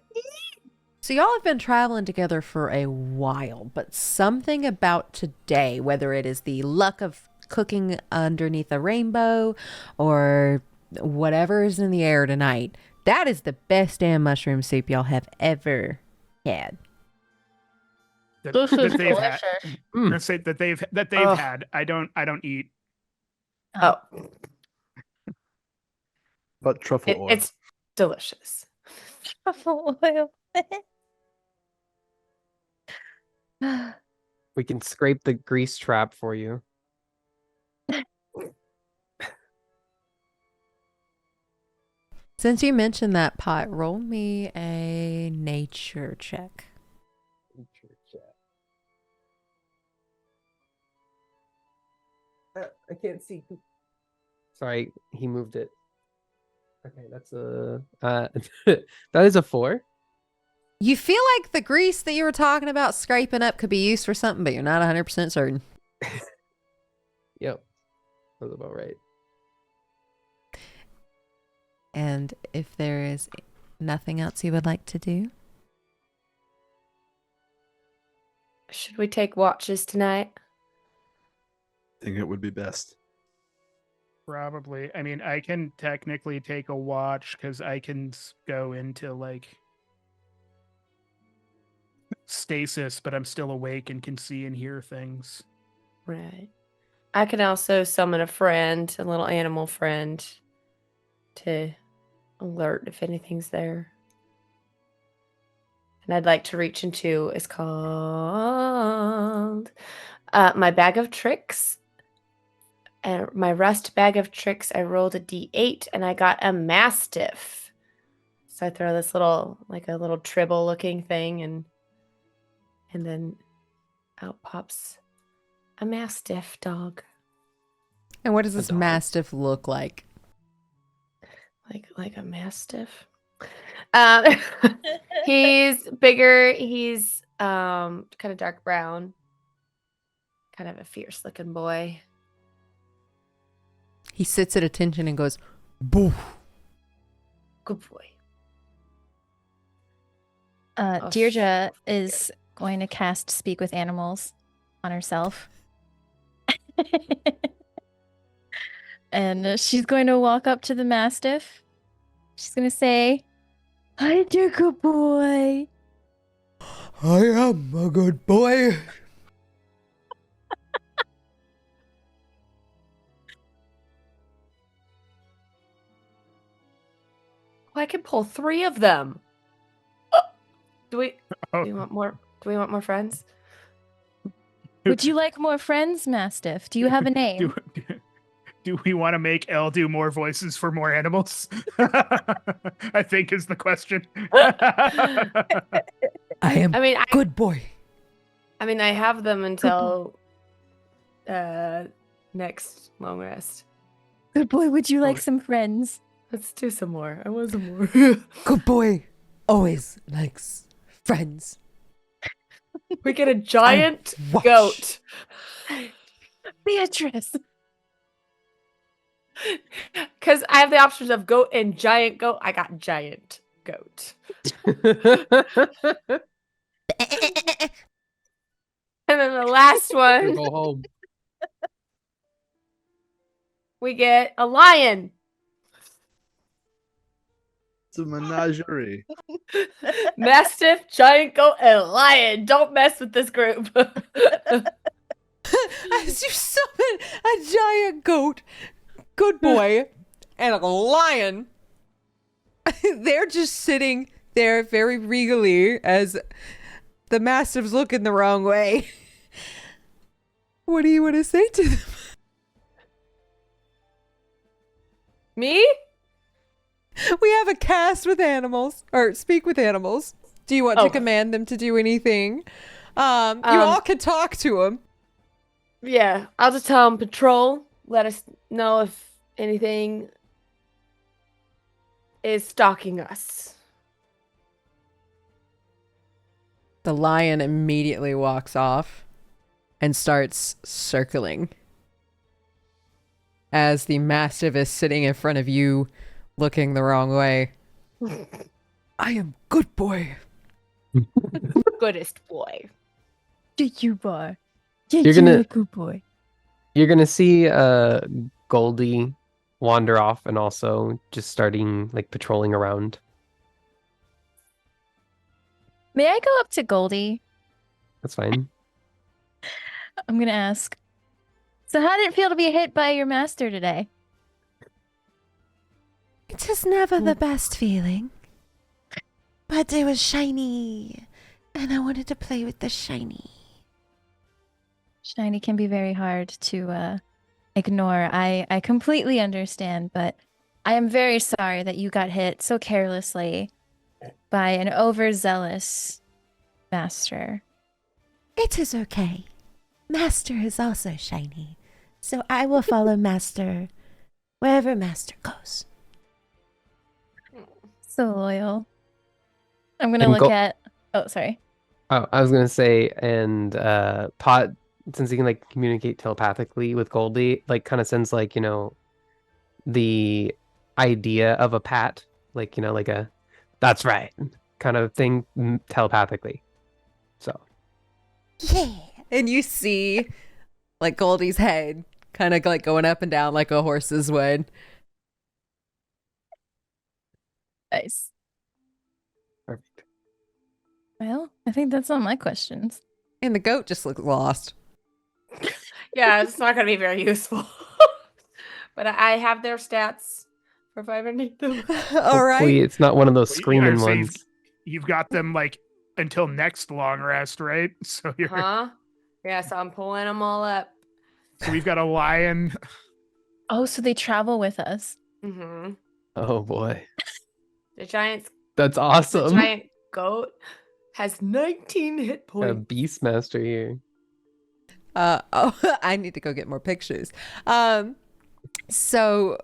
So y'all have been traveling together for a while, but something about today, whether it is the luck of cooking underneath a rainbow or whatever is in the air tonight, that is the best damn mushroom soup y'all have ever had.
This is
they've had.
delicious.
Let's say that they've
Ugh.
had. I don't eat.
Oh,
But truffle oil.
it's delicious.
Truffle oil.
We can scrape the grease trap for you.
Since you mentioned that pot, roll me a nature check.
I can't see. Sorry, he moved it. Okay, that's a that is a 4.
You feel like the grease that you were talking about scraping up could be used for something, but you're not 100% certain.
Yep, that's about right.
And if there is nothing else you would like to do,
Should we take watches tonight?
I think it would be best.
Probably. I mean, I can technically take a watch because I can go into like stasis, but I'm still awake and can see and hear things.
Right. I can also summon a friend, a little animal friend, to alert if anything's there. And I'd like to reach into, it's called my bag of tricks. And my rust bag of tricks, I rolled a d8 and I got a mastiff. So I throw this little, like a little tribble looking thing, and then out pops a mastiff dog.
and what does this
dog.
mastiff look like?
Like a mastiff. He's bigger. He's kind of dark brown. Kind of a fierce looking boy.
He sits at attention and goes, boo.
Good boy.
Deirdre is going to cast Speak with Animals on herself. And she's going to walk up to the Mastiff. She's going to say, "Hi, dear good boy."
I am a good boy.
I can pull 3 of them. Do we want more? Do we want more friends?
Would you like more friends, Mastiff? Do you have a name?
Do we want to make Elle do more voices for more animals? I think is the question.
I am
I mean,
good boy.
I mean, I have them until next long rest.
Good boy, would you like some friends?
Let's do some more. I want some more.
Good boy always likes friends.
We get a giant
watch.
goat.
Beatrice.
Because I have the options of goat and giant goat. I got giant goat. And then the last one,
Go home.
we get a lion.
It's a menagerie.
Mastiff, giant goat, and lion. Don't mess with this group.
As you summon a giant goat, good boy, and a lion, they're just sitting there very regally as the mastiff's looking the wrong way. What do you want to say to them?
Me?
We have a cast with animals, or speak with animals. Do you want to command them to do anything? You all can talk to them.
Yeah, I'll just tell them patrol. Let us know if anything is stalking us.
The lion immediately walks off and starts circling. As the mastiff is sitting in front of you, looking the wrong way. I am good boy.
Goodest boy.
You are.
You're gonna
good boy.
You're gonna see Goldie wander off and also just starting like patrolling around.
May I go up to Goldie?
That's fine.
I'm gonna ask. So how did it feel to be hit by your master today?
It is never the best feeling. But it was shiny. And I wanted to play with the shiny.
Shiny can be very hard to ignore. I completely understand, but I am very sorry that you got hit so carelessly by an overzealous master.
It is okay. Master is also shiny. So I will follow Master wherever Master goes.
So loyal. I'm gonna
And
look at. Oh, sorry.
Oh, I was gonna say, and Pot, since he can like communicate telepathically with Goldie, like kind of sends like the idea of a pat, like like a that's right kind of thing telepathically. So
Yeah.
And you see like Goldie's head kind of like going up and down like a horse's would.
Nice.
perfect.
Well, I think that's all my questions.
And the goat just looks lost.
Yeah, it's not going to be very useful. But I have their stats for if I ever need them.
All
Hopefully
right.
it's not one of those
Well, yeah,
screaming
so
ones.
You've got them like until next long rest, right? So you're
Huh? Yeah, so I'm pulling them all up.
so we've got a lion.
Oh, so they travel with us.
Mm-hmm.
Oh boy,
The giant
that's awesome.
goat has 19 hit
A
points.
Beastmaster here.
I need to go get more pictures. So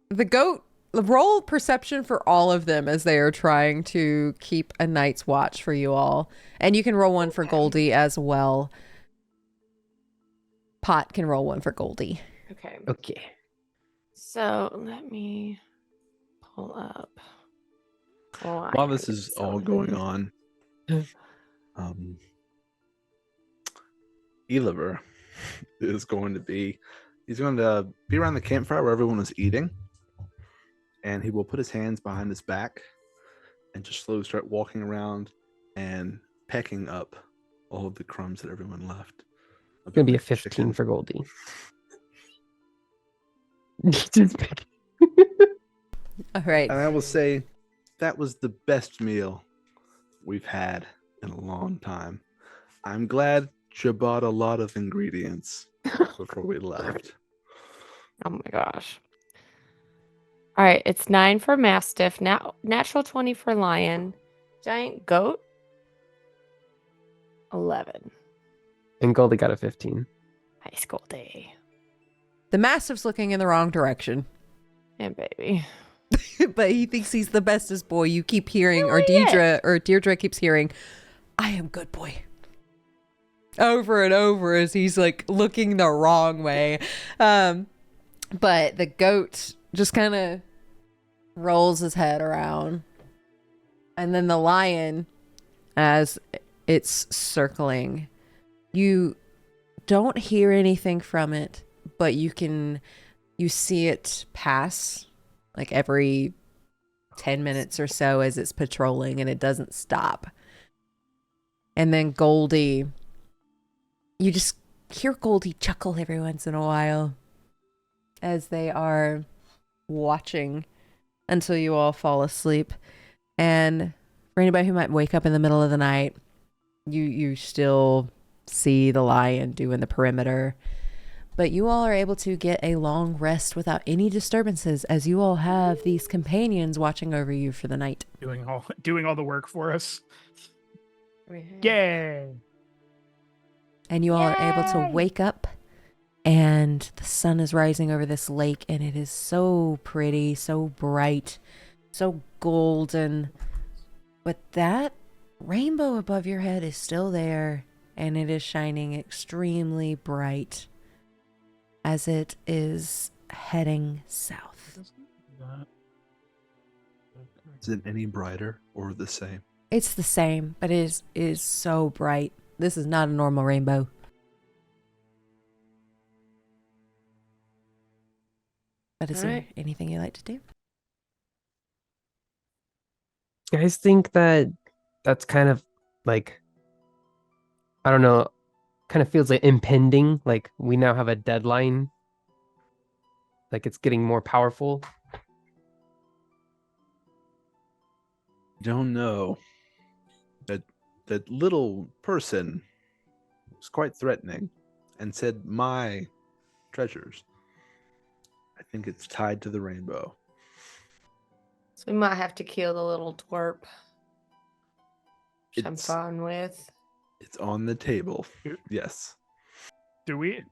the goat, roll perception for all of them as they are trying to keep a night's watch for you all. And you can roll one for Goldie as well. Pot can roll one for Goldie.
Okay.
Okay.
So let me pull up.
While this is all going on, Eliver is going to be around the campfire where everyone is eating, and he will put his hands behind his back and just slowly start walking around and pecking up all of the crumbs that everyone left.
It's gonna be a 15 for Goldie. Just pick-
All right.
And I will say that was the best meal we've had in a long time. I'm glad you bought a lot of ingredients before we left.
Oh my gosh. All right, it's 9 for Mastiff, now natural 20 for Lion, giant goat, 11.
And Goldie got a 15.
High school day.
The Mastiff's looking in the wrong direction.
And baby.
But he thinks he's the bestest boy. You keep hearing,
Oh,
or
yeah.
Deirdre keeps hearing, I am good boy. Over and over as he's like looking the wrong way. But the goat just kind of rolls his head around. And then the lion, as it's circling, you don't hear anything from it, but you see it pass like every 10 minutes or so as it's patrolling, and it doesn't stop. And then Goldie, you just hear Goldie chuckle every once in a while as they are watching until you all fall asleep. And for anybody who might wake up in the middle of the night, you still see the lion doing the perimeter. But you all are able to get a long rest without any disturbances, as you all have these companions watching over you for the night.
Doing all the work for us. Yay!
And you all are able to wake up, and the sun is rising over this lake, and it is so pretty, so bright, so golden. But that rainbow above your head is still there, and it is shining extremely bright as it is heading south.
Is it any brighter or the same?
It's the same, but it is so bright. This is not a normal rainbow. But is there anything you like to do?
You guys think that that's kind of like, I don't know, kind of feels like impending, like we now have a deadline, like it's getting more powerful?
Don't know. That little person was quite threatening and said, "My treasures." I think it's tied to the rainbow.
So we might have to kill the little twerp. Which I'm
It's-
fine with.
It's on the table. Yes.
Do we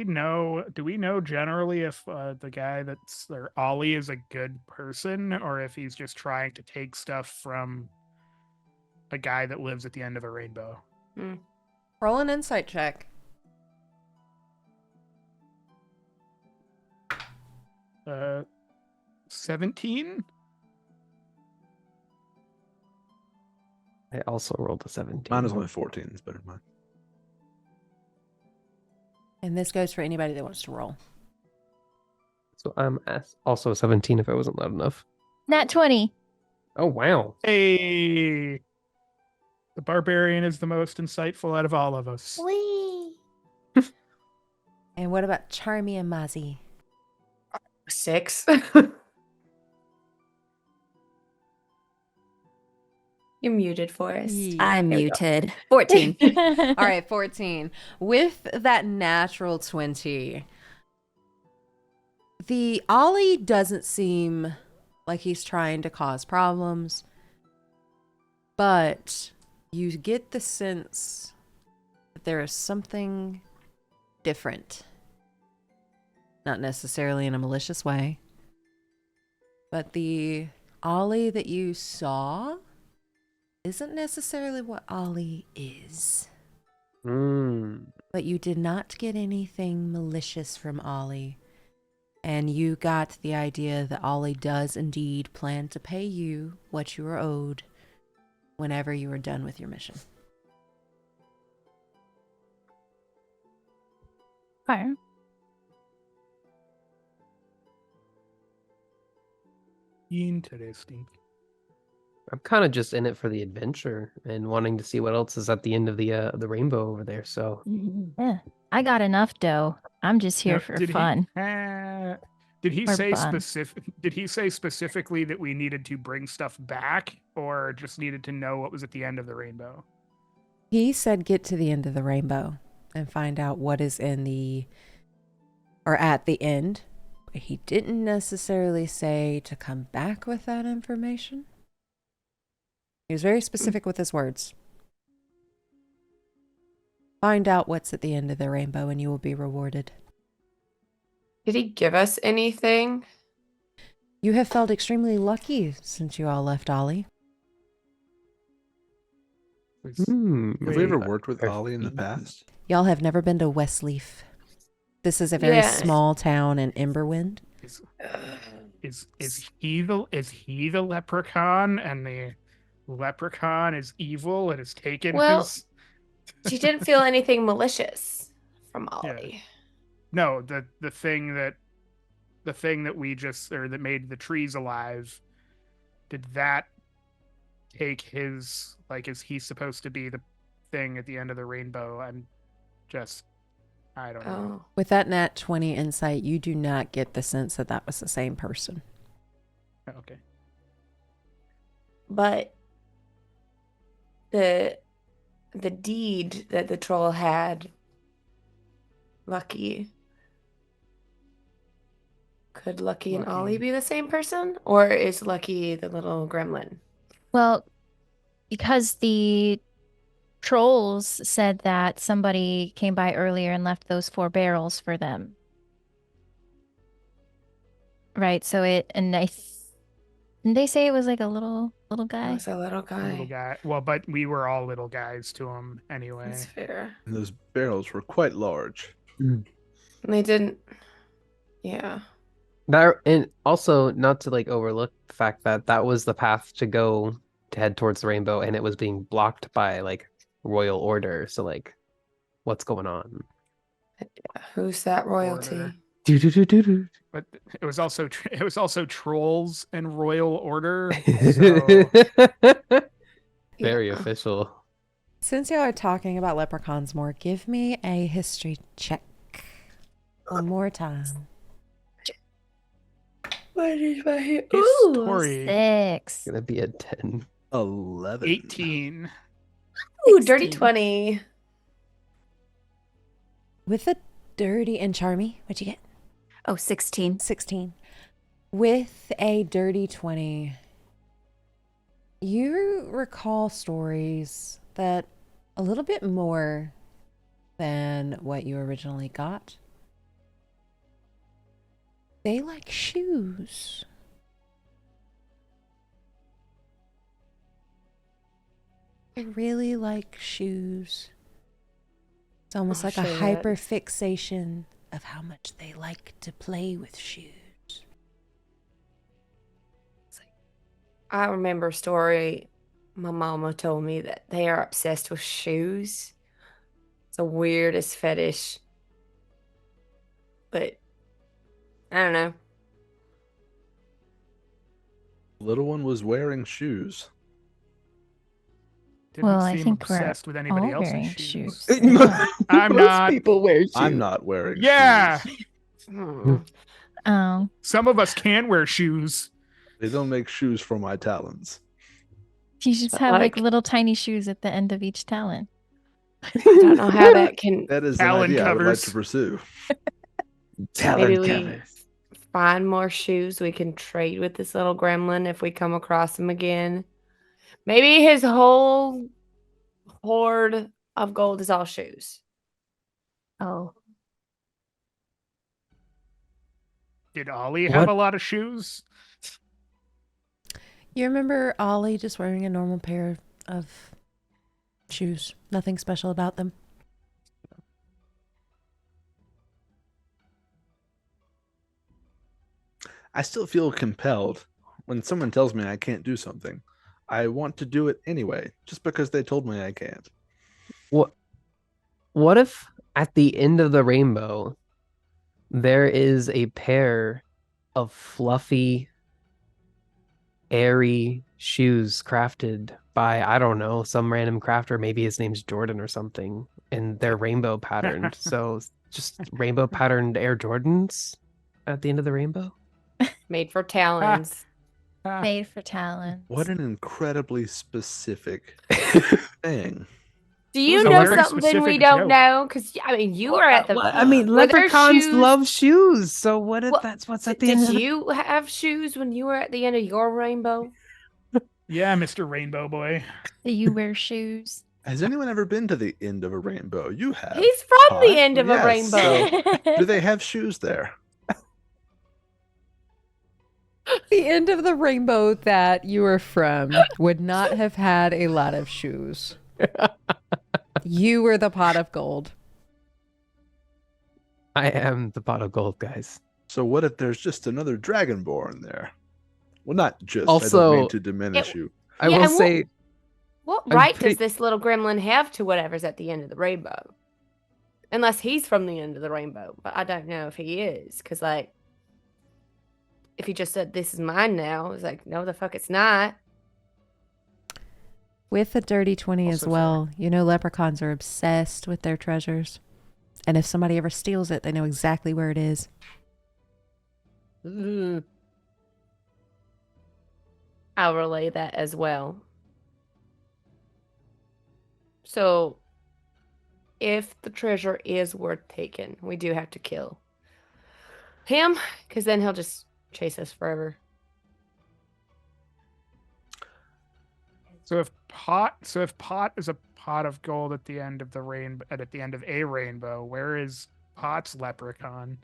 know generally if the guy that's there, Ollie, is a good person, or if he's just trying to take stuff from a guy that lives at the end of a rainbow?
Roll an insight check.
17?
I also rolled a 17.
Mine is only 14. It's better than mine.
And this goes for anybody that wants to roll.
So I'm also a 17 if I wasn't loud enough.
Nat 20.
Oh, wow.
Hey! The barbarian is the most insightful out of all of us.
Whee!
And what about Charmie and Mozzy?
6. You're muted for us.
I'm muted. 14.
All right, 14. With that natural 20, the Ollie doesn't seem like he's trying to cause problems, but you get the sense that there is something different. Not necessarily in a malicious way, but the Ollie that you saw isn't necessarily what Ollie is. But you did not get anything malicious from Ollie. And you got the idea that Ollie does indeed plan to pay you what you are owed whenever you are done with your mission.
Okay.
Interesting.
I'm kind of just in it for the adventure and wanting to see what else is at the end of the rainbow over there. So
Yeah. I got enough dough. I'm just here
Now,
for
did
fun.
Did he
For
say
fun.
Did he say specifically that we needed to bring stuff back, or just needed to know what was at the end of the rainbow?
He said get to the end of the rainbow and find out what is in the, or at the end. He didn't necessarily say to come back with that information. He was very specific with his words. Find out what's at the end of the rainbow and you will be rewarded.
Did he give us anything?
You have felt extremely lucky since you all left Ollie.
Have we ever
Wait,
worked with
our
Ollie in the
feet.
past?
Y'all have never been to Westleaf. This is a very
Yeah.
small town in Emberwind.
Is he the leprechaun, and the leprechaun is evil and has taken
Well,
his?
She didn't feel anything malicious from Ollie.
No, the thing that we just, or that made the trees alive, did that take his, like, is he supposed to be the thing at the end of the rainbow? I don't know.
Oh.
With that nat 20 insight, you do not get the sense that that was the same person.
Okay.
But the deed that the troll had, Lucky. Could Lucky and Ollie be the same person? Or is Lucky the little gremlin?
Well, because the trolls said that somebody came by earlier and left those 4 barrels for them. Right, so didn't they say it was like a little
It
guy?
was a little guy.
Little guy. Well, but we were all little guys to him anyway.
That's fair.
And those barrels were quite large.
And they didn't. Yeah.
That, and also not to like overlook the fact that that was the path to go to head towards the rainbow, and it was being blocked by like royal order. So like, what's going on?
Who's that royalty?
Order.
Do-do-do-do-do.
But it was also trolls and royal order. So
Very
Yeah.
official.
Since y'all are talking about leprechauns more, give me a history check. One more time.
What is my hit?
his
Ooh,
story
6.
Gonna be a 10.
11.
18.
Ooh, dirty
16.
20.
With a dirty and Charmie, what'd you get?
Oh, 16.
16. With a dirty 20, you recall stories that a little bit more than what you originally got. They like shoes. They really like shoes. It's almost
Oh,
like a
shit.
hyperfixation of how much they like to play with shoes.
I remember a story my mama told me that they are obsessed with shoes. It's the weirdest fetish. But I don't know.
Little one was wearing shoes.
Didn't
Well, I
seem
think we're
obsessed with anybody
all
else's
wearing
shoes.
shoes.
I'm not.
People wear shoes.
I'm not wearing
Yeah.
shoes.
Hmm.
Oh,
Some of us can wear shoes.
They don't make shoes for my talons.
you just
But
have like
like-
little tiny shoes at the end of each talon.
I don't know how that can.
That is an
Talon
idea I would like
covers.
to pursue.
Maybe we find more shoes we can trade with this little gremlin if we come across him again. Maybe his whole hoard of gold is all shoes.
Oh,
Did Ollie have
What?
a lot of shoes?
You remember Ollie just wearing a normal pair of shoes? Nothing special about them.
I still feel compelled when someone tells me I can't do something. I want to do it anyway, just because they told me I can't.
What if at the end of the rainbow there is a pair of fluffy, airy shoes crafted by, I don't know, some random crafter, maybe his name's Jordan or something, and they're rainbow patterned. So just rainbow patterned Air Jordans at the end of the rainbow?
Made for talons.
Made for talons.
What an incredibly specific thing.
Do you
was a
know
very
something we
specific
don't
joke.
know? Because I mean, you were at the.
I mean,
were there
leprechauns
shoes-
love shoes. So what if
Well,
that's what's at the end
Did
of the...
you have shoes when you were at the end of your rainbow?
Yeah, Mr. Rainbow Boy.
Do you wear shoes?
Has anyone ever been to the end of a rainbow? You have.
He's from the
Hot?
end of
Yes,
a rainbow.
so- do they have shoes there?
The end of the rainbow that you were from would not have had a lot of shoes. You were the pot of gold.
I am the pot of gold, guys.
So what if there's just another dragonborn there? Well, not just. I
Also,
don't mean to diminish you.
I
Yeah,
will
and
say,
What
I'm
right
pretty-
does this little gremlin have to whatever's at the end of the rainbow? Unless he's from the end of the rainbow, but I don't know if he is, because like, if he just said this is mine now, it's like no, the fuck, it's not.
With a dirty 20 as
Also
well, you know leprechauns are obsessed with their treasures. And if somebody ever steals it, they know exactly where it is.
I'll relay that as well. So, if the treasure is worth taking, we do have to kill him, because then he'll just chase us forever.
So if pot is a pot of gold at the end of the rainbow, at the end of a rainbow, where is Pot's leprechaun?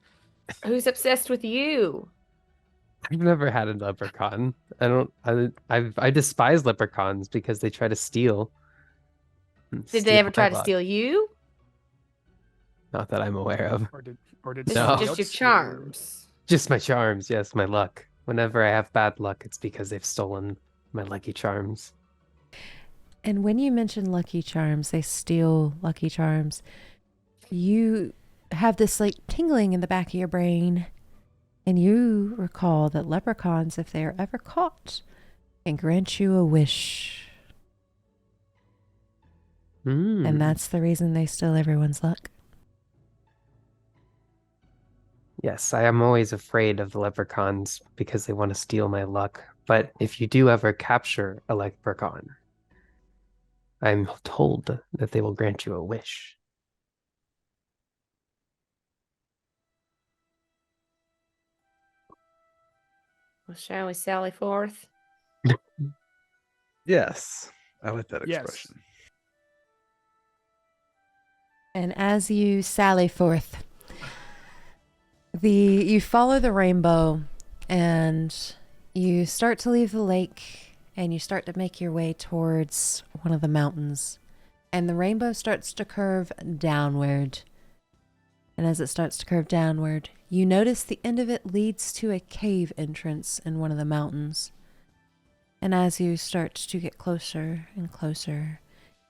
Who's obsessed with you?
I've never had a leprechaun. I despise leprechauns because they try to steal.
Did they ever try to steal you?
Not that I'm aware of.
Or did
Just,
No.
somebody
just your
else steal you?
charms.
Just my charms, yes, my luck. Whenever I have bad luck, it's because they've stolen my lucky charms.
And when you mention Lucky Charms, they steal Lucky Charms. You have this like tingling in the back of your brain. And you recall that leprechauns, if they are ever caught, can grant you a wish. And that's the reason they steal everyone's luck.
Yes, I am always afraid of the leprechauns because they want to steal my luck. But if you do ever capture a leprechaun, I'm told that they will grant you a wish.
Well, shall we sally forth?
Yes, I like that
Yes.
expression.
And as you sally forth, you follow the rainbow and you start to leave the lake and you start to make your way towards one of the mountains. And the rainbow starts to curve downward. And as it starts to curve downward, you notice the end of it leads to a cave entrance in one of the mountains. And as you start to get closer and closer,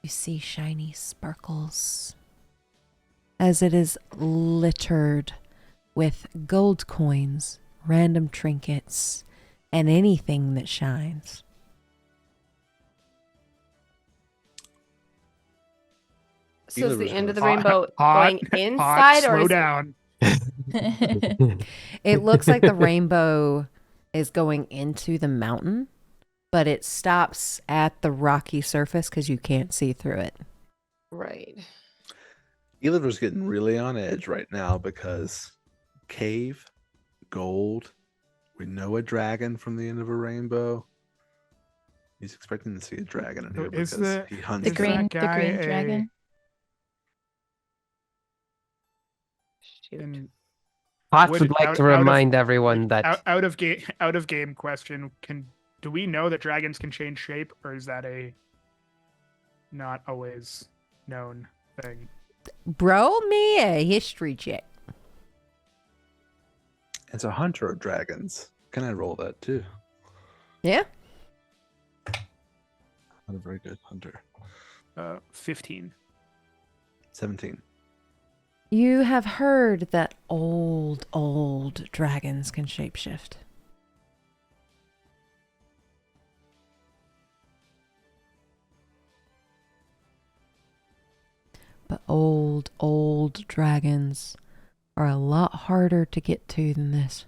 you see shiny sparkles, as it is littered with gold coins, random trinkets, and anything that shines.
So is the
Deliver's
end of the
gonna-
rainbow
Pot,
going
Pot,
inside, or
slow
is
down.
It looks like the rainbow is going into the mountain, but it stops at the rocky surface because you can't see through it.
right?
Deliver's getting really on edge right now because cave, gold, we know a dragon from the end of a rainbow. He's expecting to see a dragon in
So
here
is
because
the-
he hunts
The
Is
them.
that
green
guy a-
dragon.
Shoot.
And
Potts
Would-
would like
out-
to
out of-
remind everyone that
out of game question. Do we know that dragons can change shape, or is that a not always known thing?
Bro, me a history check.
It's a hunter of dragons. Can I roll that too?
Yeah.
Not a very good hunter.
15.
17.
You have heard that old dragons can shapeshift. But old dragons are a lot harder to get to than this.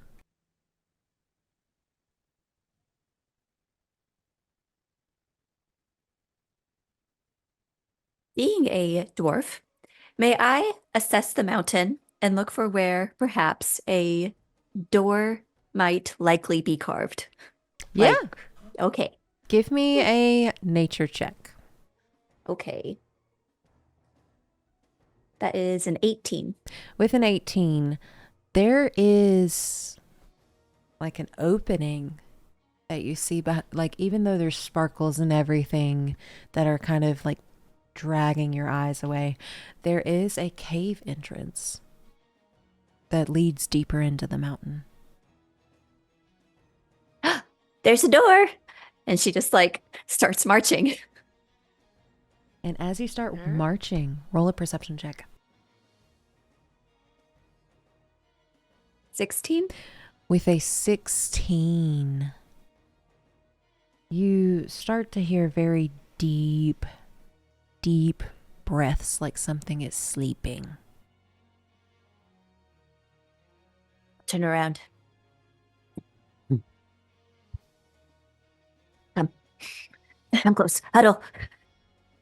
Being a dwarf, may I assess the mountain and look for where perhaps a door might likely be carved?
Yeah.
Okay.
Give me a nature check.
Okay. That is an 18.
With an 18, there is like an opening that you see, like even though there's sparkles and everything that are kind of like dragging your eyes away, there is a cave entrance. that leads deeper into the mountain.
There's a door. And she just like starts marching.
And as you start marching, roll a perception check.
16?
With a 16, you start to hear very deep, deep breaths like something is sleeping.
Turn around. Come close. Huddle.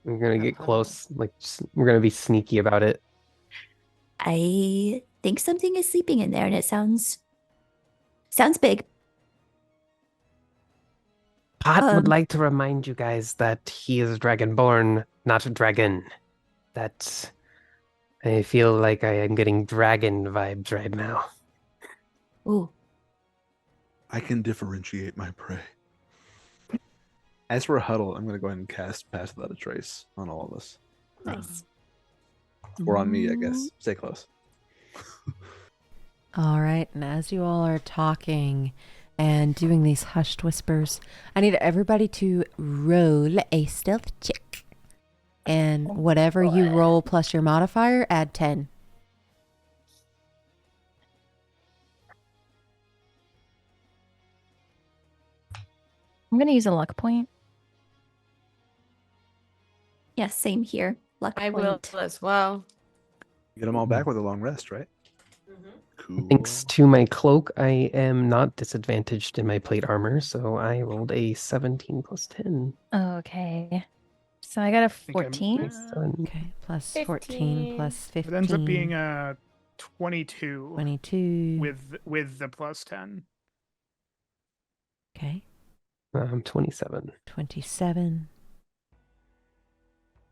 We're gonna get close. Like we're gonna be sneaky about it.
I think something is sleeping in there, and it sounds big.
Pot would like to remind you guys that he is dragonborn, not a dragon. That I feel like I am getting dragon vibes right now.
Ooh.
I can differentiate my prey. As for a huddle, I'm going to go ahead and cast Pass Without a Trace on all of us.
Nice.
Or on me, I guess. Stay close.
All right, and as you all are talking and doing these hushed whispers, I need everybody to roll a stealth check. And whatever you roll plus your modifier, add 10.
I'm going to use a luck point.
Yes, same here. Luck
I
point.
will as well.
Get them all back with a long rest, right? Cool.
Thanks to my cloak, I am not disadvantaged in my plate armor, so I rolled a 17 plus 10.
Okay. So I got a
think I'm-
14.
Okay, plus 14 plus 15.
It ends up being a 22
22.
with the plus 10.
Okay,
I'm 27.
27.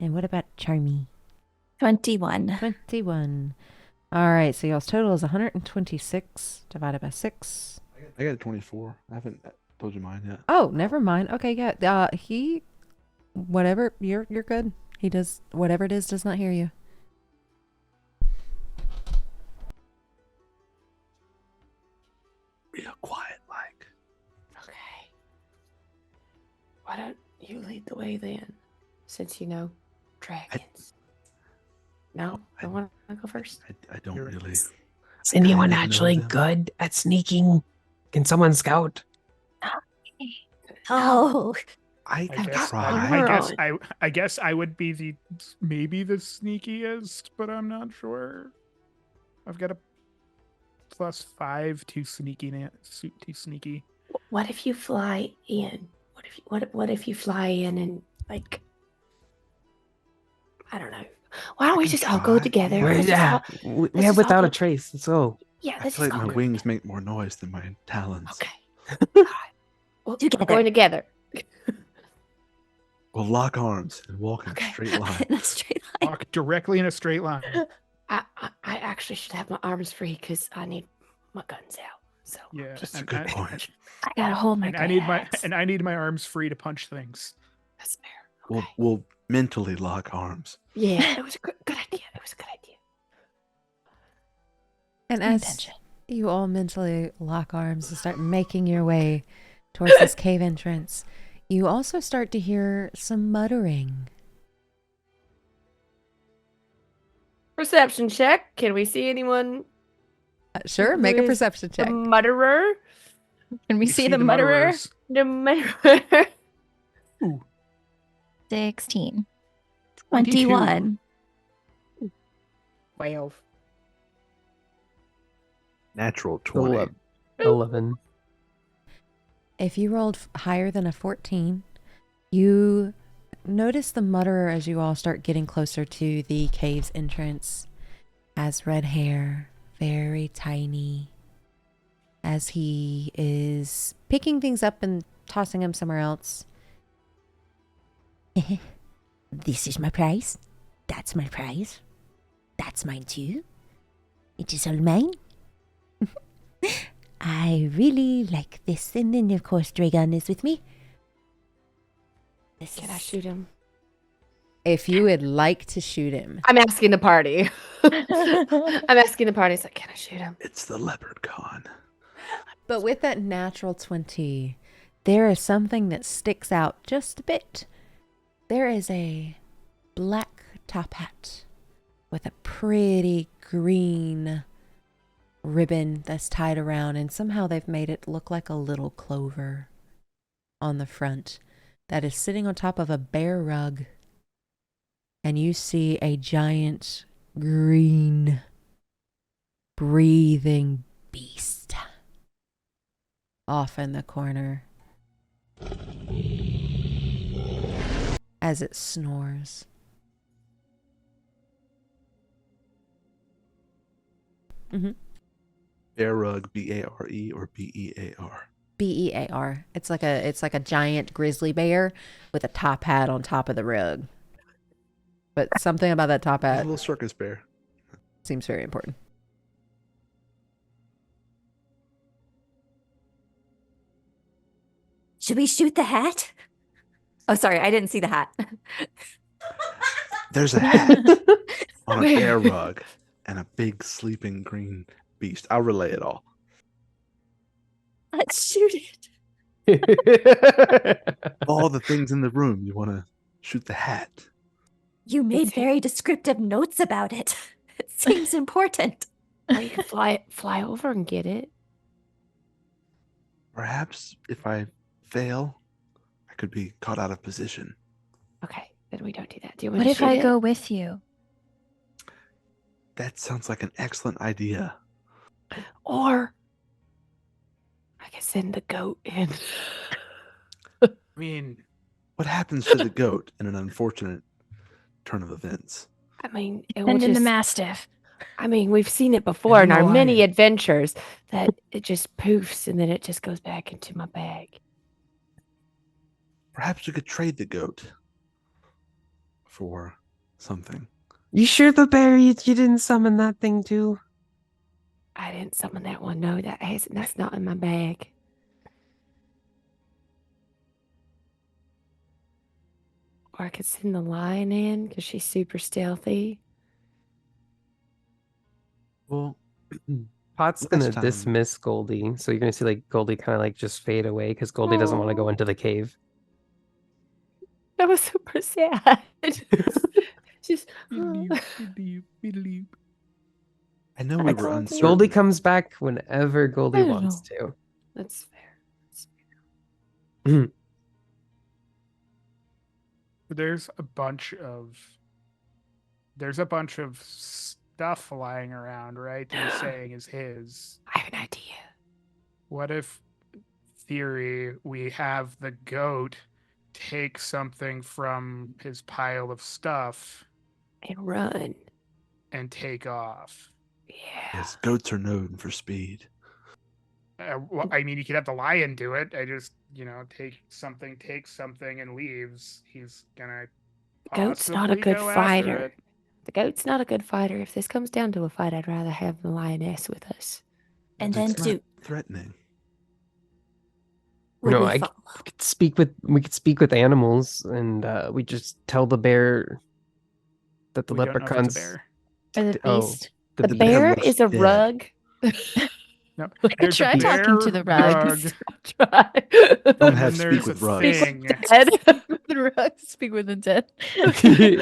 And what about Charmie?
21.
21. All right, so y'all's total is 126 divided by 6.
I got a 24. I haven't told you mine yet.
Oh, never mind. Okay, yeah. Whatever, you're good. He does whatever it is, does not hear you.
Real quiet, like.
Okay. Why don't you lead the way then? Since you know dragons. No? I want to go first?
I don't really.
Is anyone
I know
actually
them.
good at sneaking? Can someone scout?
Oh,
I
I
can
guess,
try.
I guess I would be maybe the sneakiest, but I'm not sure. I've got a +5 to sneaky.
What if you fly in? What if you fly in and like I don't know. Why don't we
can
just all go
try.
together?
We're-
Let's just
yeah,
all-
we
let's
have
just
without
all
a
go-
trace. Let's go.
Yeah,
I
let's
feel
just
like
all
my
go
wings make more noise than my talons.
Okay. All right. We're
Together.
going together.
We'll lock arms and walk in a
Okay.
straight line.
in a straight line.
Walk directly in a straight line.
I actually should have my arms free because I need my guns out. So
Yeah,
That's a
and
good point.
I gotta hold my
And I need
guns.
I need my arms free to punch things.
That's fair. Okay.
We'll mentally lock arms.
Yeah, it was a good idea. It was a good idea.
And
Pay
as
attention.
you all mentally lock arms and start making your way towards this cave entrance, you also start to hear some muttering.
Perception check. Can we see anyone?
Sure,
Who
make a
is
perception
The
check.
mutterer.
Can we
You
see the mutterer?
mutterers.
The mutterer.
16.
21.
12.
Natural 20.
11.
If you rolled higher than a 14, you notice the mutterer as you all start getting closer to the cave's entrance. Has red hair, very tiny, as he is picking things up and tossing them somewhere else.
This is my prize. That's my prize. That's mine too. It is all mine. I really like this. And then, of course, Dragon is with me.
Can I shoot him?
If you would like to shoot him,
I'm asking the party. I'm asking the party, it's like, can I shoot him?
It's the leopard con.
But with that natural 20, there is something that sticks out just a bit. There is a black top hat with a pretty green ribbon that's tied around, and somehow they've made it look like a little clover on the front that is sitting on top of a bear rug. And you see a giant green breathing beast off in the corner as it snores. Mm-hmm.
Bear rug, Bare or Bear?
Bear. It's like a giant grizzly bear with a top hat on top of the rug. But something about that top
A
hat
little circus bear.
seems very important.
Should we shoot the hat? Oh, sorry, I didn't see the hat.
There's a hat on a bear rug and a big sleeping green beast. I'll relay it all.
Let's shoot it.
All the things in the room, you want to shoot the hat.
You made very descriptive notes about it. It seems important.
Or you could fly over and get it.
Perhaps if I fail, I could be caught out of position.
Okay, then we don't do that. Do you want
What
to
if
shoot
I
it?
go with you?
That sounds like an excellent idea.
Or I could send the goat in.
I mean,
What happens to the goat in an unfortunate turn of events?
I mean, it
And
will
in the
just.
Mastiff.
I mean, we've seen it before in
And
our
the
many
lion.
adventures that it just poofs and then it just goes back into my bag.
Perhaps we could trade the goat for something.
You sure the bear you didn't summon that thing too?
I didn't summon that one. No, that's not in my bag. Or I could send the lion in because she's super stealthy.
Well,
Pot's
Last
gonna
time-
dismiss Goldie, so you're gonna see like Goldie kind of like just fade away because Goldie doesn't want to go
Aw.
into the cave.
That was super sad. Just
I know we
I
were
told you.
uncertain.
Goldie comes back whenever Goldie
I don't
wants to.
that's fair.
there's a bunch of stuff lying around, right? That he's saying is his.
I have an idea.
What if, theory, we have the goat take something from his pile of stuff
And run.
and take off?
Yeah.
Yes, goats are known for speed.
Well, I mean, you could have the lion do it. I just, take something, and leaves. He's gonna.
Goat's not a
possibly
good
go after
fighter.
it.
The goat's not a good fighter. If this comes down to a fight, I'd rather have the lioness with us.
And
It's
then
not
do
threatening.
would
No,
we
I-
follow?
We could speak with animals, and we just tell the bear that the
We don't know if it's a
leprechauns.
bear.
Or the
Oh,
beast?
The,
The bear
bear
looks
is a
dead.
rug.
No,
I
there's a
try talking to
bear
the rug.
rug,
Try.
Don't
and
have
then
speak
there's
with
a
rugs.
thing.
The rug, speak with the dead.
Speak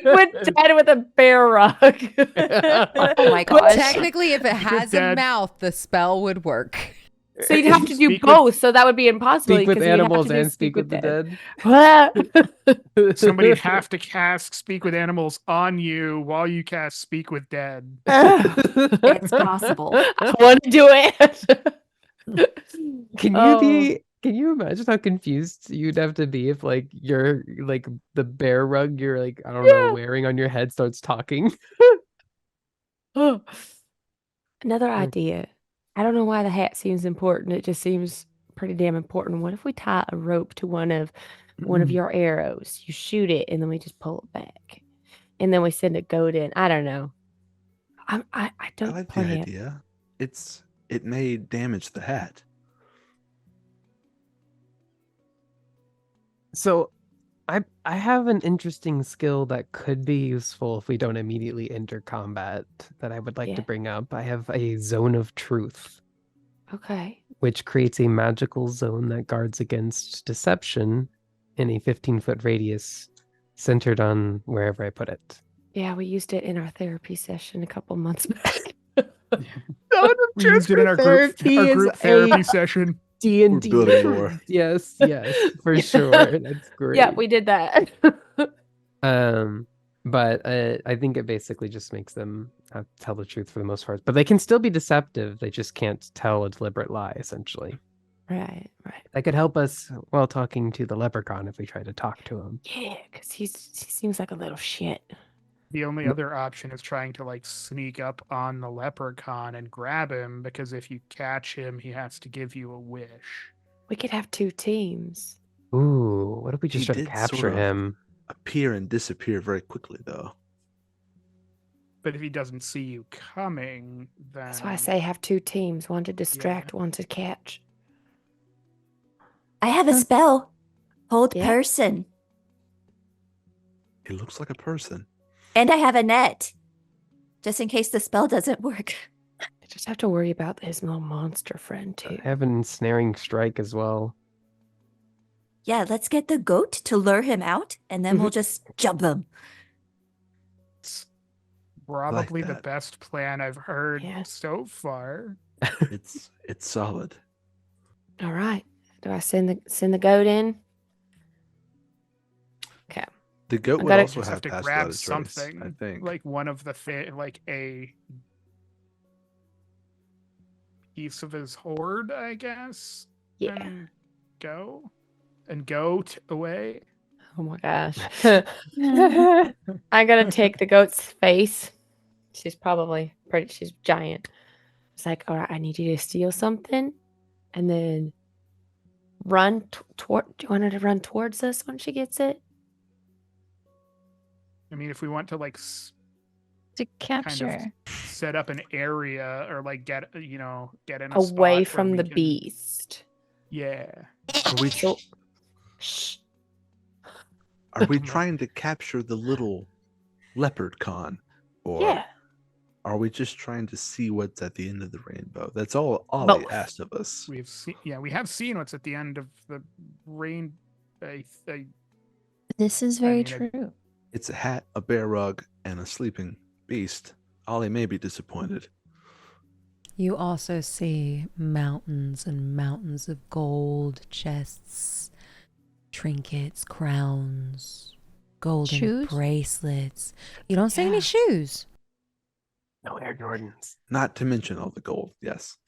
with dad with a bear rug.
Oh my
But
gosh.
technically, if it has a
Dad.
mouth, the spell would work.
So you'd have to do
Speak with-
both. So that would be impossible.
Speak with
because you'd have
animals
to do
and speak with the dead.
dead.
Somebody'd have to cast Speak with Animals on you while you cast Speak with Dead.
It's possible.
I want to do it.
Can you
Oh.
be? Can you imagine how confused you'd have to be if like you're like the bear rug you're like I don't
Yeah.
know wearing on your head starts talking?
Another
Mm.
idea. I don't know why the hat seems important. It just seems pretty damn important. What if we tie a rope to one of your arrows? You shoot it, and then we just pull it back, and then we send a goat in. I don't know. I
I
don't
like the
plan.
idea. It may damage the hat.
So I have an interesting skill that could be useful if we don't immediately enter combat that I would like to
Yeah.
bring up. I have a zone of truth,
Okay.
which creates a magical zone that guards against deception in a 15-foot radius centered on wherever I put it.
Yeah, we used it in our therapy session a couple months back.
We used it in our group therapy session.
D&D.
We're building more.
Yes, for sure. That's great.
Yeah, we did that.
But I think it basically just makes them tell the truth for the most part. But they can still be deceptive. They just can't tell a deliberate lie, essentially.
Right.
That could help us while talking to the leprechaun if we try to talk to him.
Yeah, because he seems like a little shit.
The only other option is trying to like sneak up on the leprechaun and grab him, because if you catch him, he has to give you a wish.
We could have 2 teams.
Ooh, what if we just
He
try to
did
capture
sort of
him?
Appear and disappear very quickly, though.
But if he doesn't see you coming, then
That's why I say have 2 teams. One to distract, one to catch.
I have a spell. Hold
Yeah.
person.
He looks like a person.
And I have a net. Just in case the spell doesn't work.
I just have to worry about his little monster friend too.
I have an ensnaring strike as well.
Yeah, let's get the goat to lure him out, and then we'll just jump him.
it's probably the
that.
best plan I've heard
Yeah.
so far.
It's solid.
All right. Do I send the goat in? Okay.
The goat
I
would
gotta-
also
Just
have
have to
passed
grab
without a trace,
something,
I think.
like one of the like a piece of his hoard, I guess.
Yeah.
And go away.
Oh my gosh. I gotta take the goat's face. She's probably she's giant. It's like, all right, I need you to steal something and then run toward. Do you want her to run towards us when she gets it?
I mean, if we want to like
To capture.
set up an area or like get in a
Away
spot where
from
we
the
can-
beast.
Yeah.
Are we,
So, shh.
are we trying to capture the little leopard con? Or
Yeah.
are we just trying to see what's at the end of the rainbow? That's all Ollie
Both.
asked of us.
We have seen what's at the end of the rain.
This is very
mean,
true.
It's a hat, a bear rug, and a sleeping beast. Ollie may be disappointed.
You also see mountains and mountains of gold, chests, trinkets, crowns, golden
Shoes?
bracelets. You don't see any
Yeah.
shoes.
No Air Jordans.
Not to mention all the gold, yes.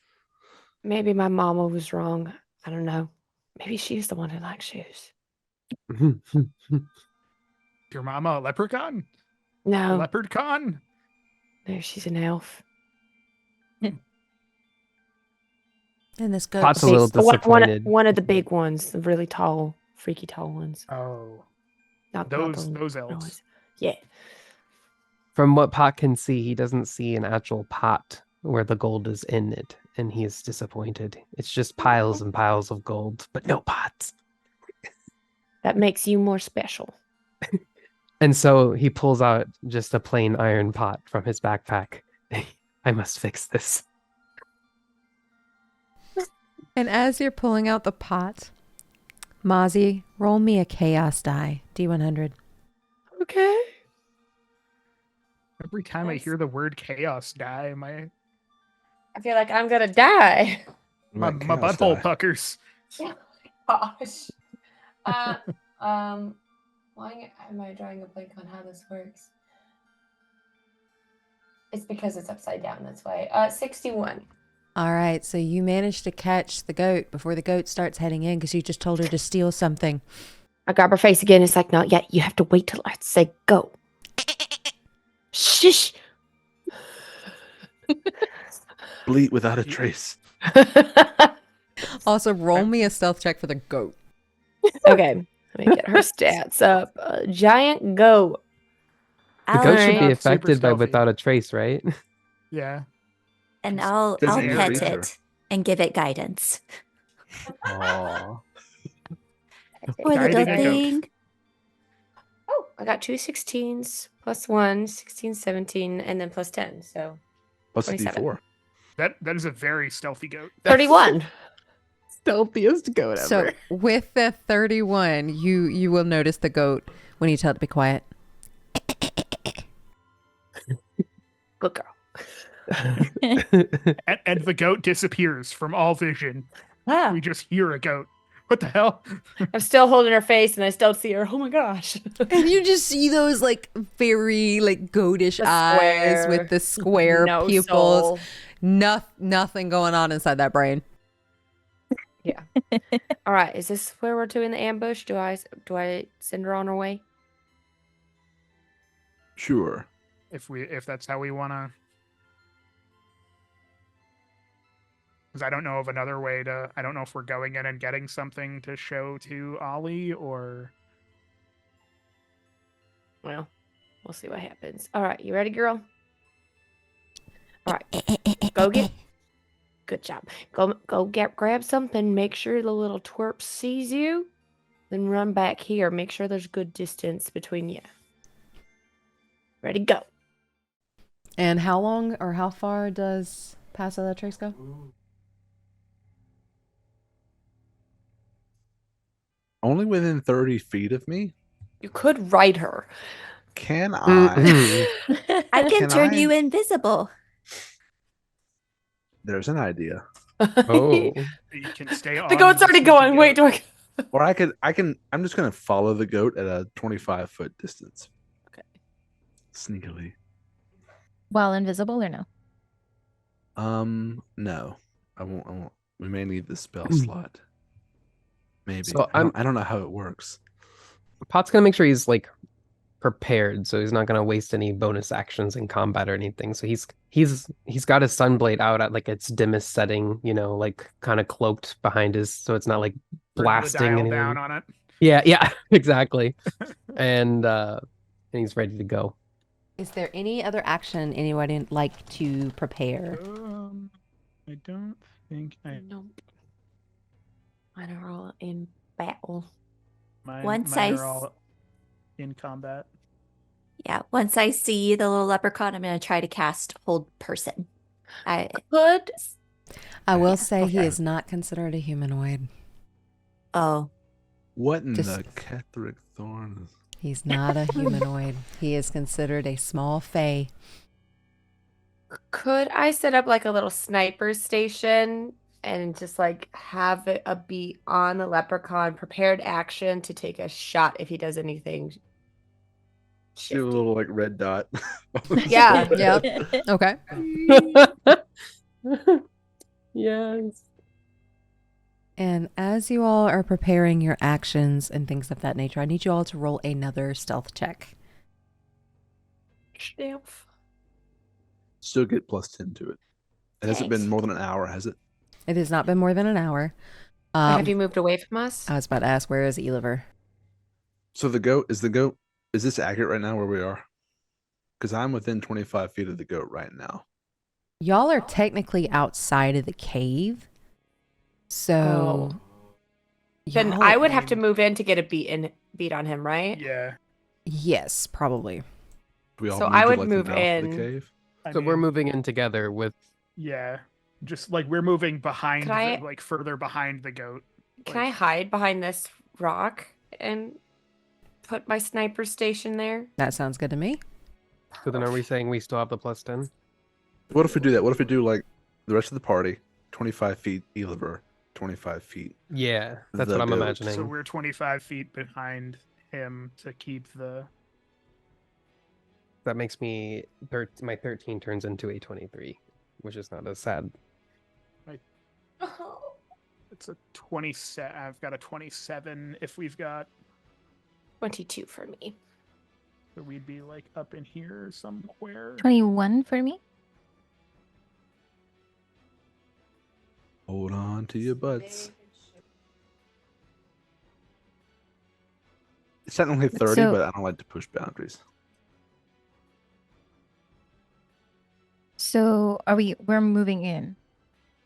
Maybe my mama was wrong. I don't know. Maybe she's the one who likes shoes.
Your mama a leprechaun? A
No,
leopard con?
no, she's an elf.
And this goat.
Pot's a little disappointed.
One of the big ones, the really tall, freaky tall ones.
Oh,
Not
those
the
those
little
elves.
ones. Yeah.
From what Pot can see, he doesn't see an actual pot where the gold is in it, and he is disappointed. It's just piles and piles of gold, but no pots.
That makes you more special.
And so he pulls out just a plain iron pot from his backpack. I must fix this.
And as you're pulling out the pot, Mozzy, roll me a chaos die, D100.
Okay.
Every time I
Nice.
hear the word chaos die, my
I feel like I'm gonna die.
my
Like chaos
butthole
die.
puckers.
Gosh. Why am I drawing a blank on how this works? It's because it's upside down. That's why. 61.
All right, so you managed to catch the goat before the goat starts heading in because you just told her to steal something.
I grab her face again. It's like, not yet. You have to wait till I say go. Shush.
Bleat without a trace.
Also, roll me a stealth check for the goat.
Okay. Let me get her stats up. Giant goat.
The goat should be
Not super
affected by
stealthy.
without a trace, right?
Yeah.
And I'll
Doesn't
pet
irritate her.
it and give it guidance.
Aww.
Poor little
Guiding a goat.
thing.
Oh, I got 2 16s plus 1, 16, 17, and then plus 10. So
Plus a
27.
D4.
That is a very stealthy goat.
31.
Stealthiest goat ever.
So with the 31, you will notice the goat when you tell it to be quiet.
Good girl.
And the goat disappears from all vision.
Ah,
We just hear a goat. What the hell?
I'm still holding her face and I still see her. Oh my gosh.
And you just see those like very like goatish
The
eyes
square.
with the square
No
pupils.
soul.
Nothing going on inside that brain.
All right, is this where we're doing the ambush? Do I send her on her way?
Sure.
If that's how we want to. Because I don't know of another way to. I don't know if we're going in and getting something to show to Ollie or.
Well, we'll see what happens. All right, you ready, girl? All right, go get. Good job. Go grab something. Make sure the little twerp sees you. Then run back here. Make sure there's good distance between you. Ready, go.
And how long or how far does Paso the Trace go?
Only within 30 feet of me?
You could ride her.
Can I?
I can
Can
turn
I?
you invisible.
There's an idea.
Oh.
You can stay on.
The goat's
the
already
sneaky
going.
goat.
Wait, do I?
Or I'm just gonna follow the goat at a 25-foot distance.
Okay.
Sneakily.
While invisible or no?
No. I won't. We may need the spell slot. Maybe.
So
I don't know how it works.
Pot's gonna make sure he's like prepared, so he's not gonna waste any bonus actions in combat or anything. So he's got his sunblade out at like its dimmest setting, like kind of cloaked behind his, so it's not like
Turn the
blasting
dial
anything.
down on it.
Yeah, exactly. and he's ready to go.
Is there any other action anyone would like to prepare?
I don't think
Nope. Mine are all in battle.
Once
mine
I
are all in combat.
Yeah, once I see the little leprechaun, I'm going to try to cast Hold Person.
Could
I will say he
Okay.
is not considered a humanoid.
Oh,
What in
Just-
the Catherick Thorn?
He's not a humanoid. He is considered a small fae.
Could I set up like a little sniper station and just like have it a beat on the leprechaun, prepared action to take a shot if he does anything
Do a
shifty?
little like red dot.
Yeah.
Yep. Okay.
Yes.
And as you all are preparing your actions and things of that nature, I need you all to roll another stealth check.
Stamp.
Still get plus 10 to it. It hasn't been
Thanks.
more than an hour, has it?
It has not been more than an hour.
Have you moved away from us?
I was about to ask, where is Eliver?
So is this accurate right now where we are? Because I'm within 25 feet of the goat right now.
Y'all are technically outside of the cave. So
Then
y'all-
I would have to move in to get a beat on him, right?
Yeah.
Yes, probably.
Do we all
So
move
I
to,
would
like, the
move
mouth of
in.
the cave?
I
So we're
mean,
moving in together with.
Yeah. Just like we're moving behind,
Can I-
like further behind the goat.
Can I hide behind this rock and put my sniper station there?
That sounds good to me.
So then, are we saying we still have the plus 10?
What if we do that? What if we do like the rest of the party, 25 feet Eliver, 25 feet?
Yeah, that's
The
what I'm
goat.
imagining.
So we're 25 feet behind him to keep the.
That makes me my 13 turns into a 23, which is not as sad.
It's a 27. I've got a 27. If we've got,
22 for me.
so we'd be like up in here somewhere.
21 for me.
Hold on to your butts. It's technically 30,
So-
but I don't like to push boundaries.
So we're moving in.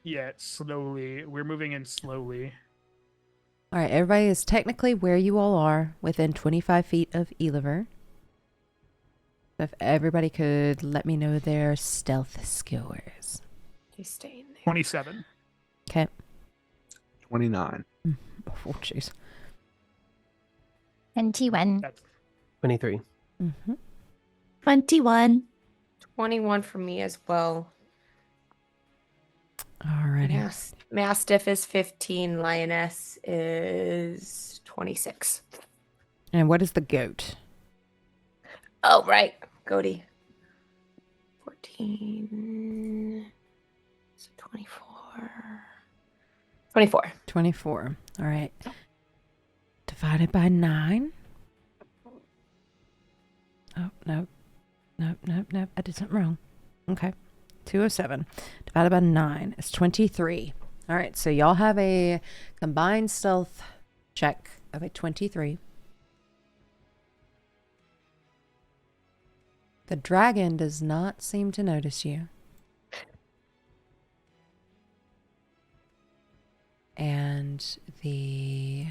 Yeah, slowly. We're moving in slowly.
All right, everybody is technically where you all are, within 25 feet of Eliver. If everybody could let me know their stealth scores.
He's staying there.
27.
Okay.
29.
Oh, jeez.
21.
That's
23.
Mm-hmm.
21.
21 for me as well.
All righty.
Mastiff is 15. Lioness is 26.
And what is the goat?
Oh, right. Goaty. 14. So 24. 24.
24. All right. Divided by 9. Oh, no. Nope. I did something wrong. Okay. 207. Divided by 9 is 23. All right. So y'all have a combined stealth check of a 23. The dragon does not seem to notice you. And the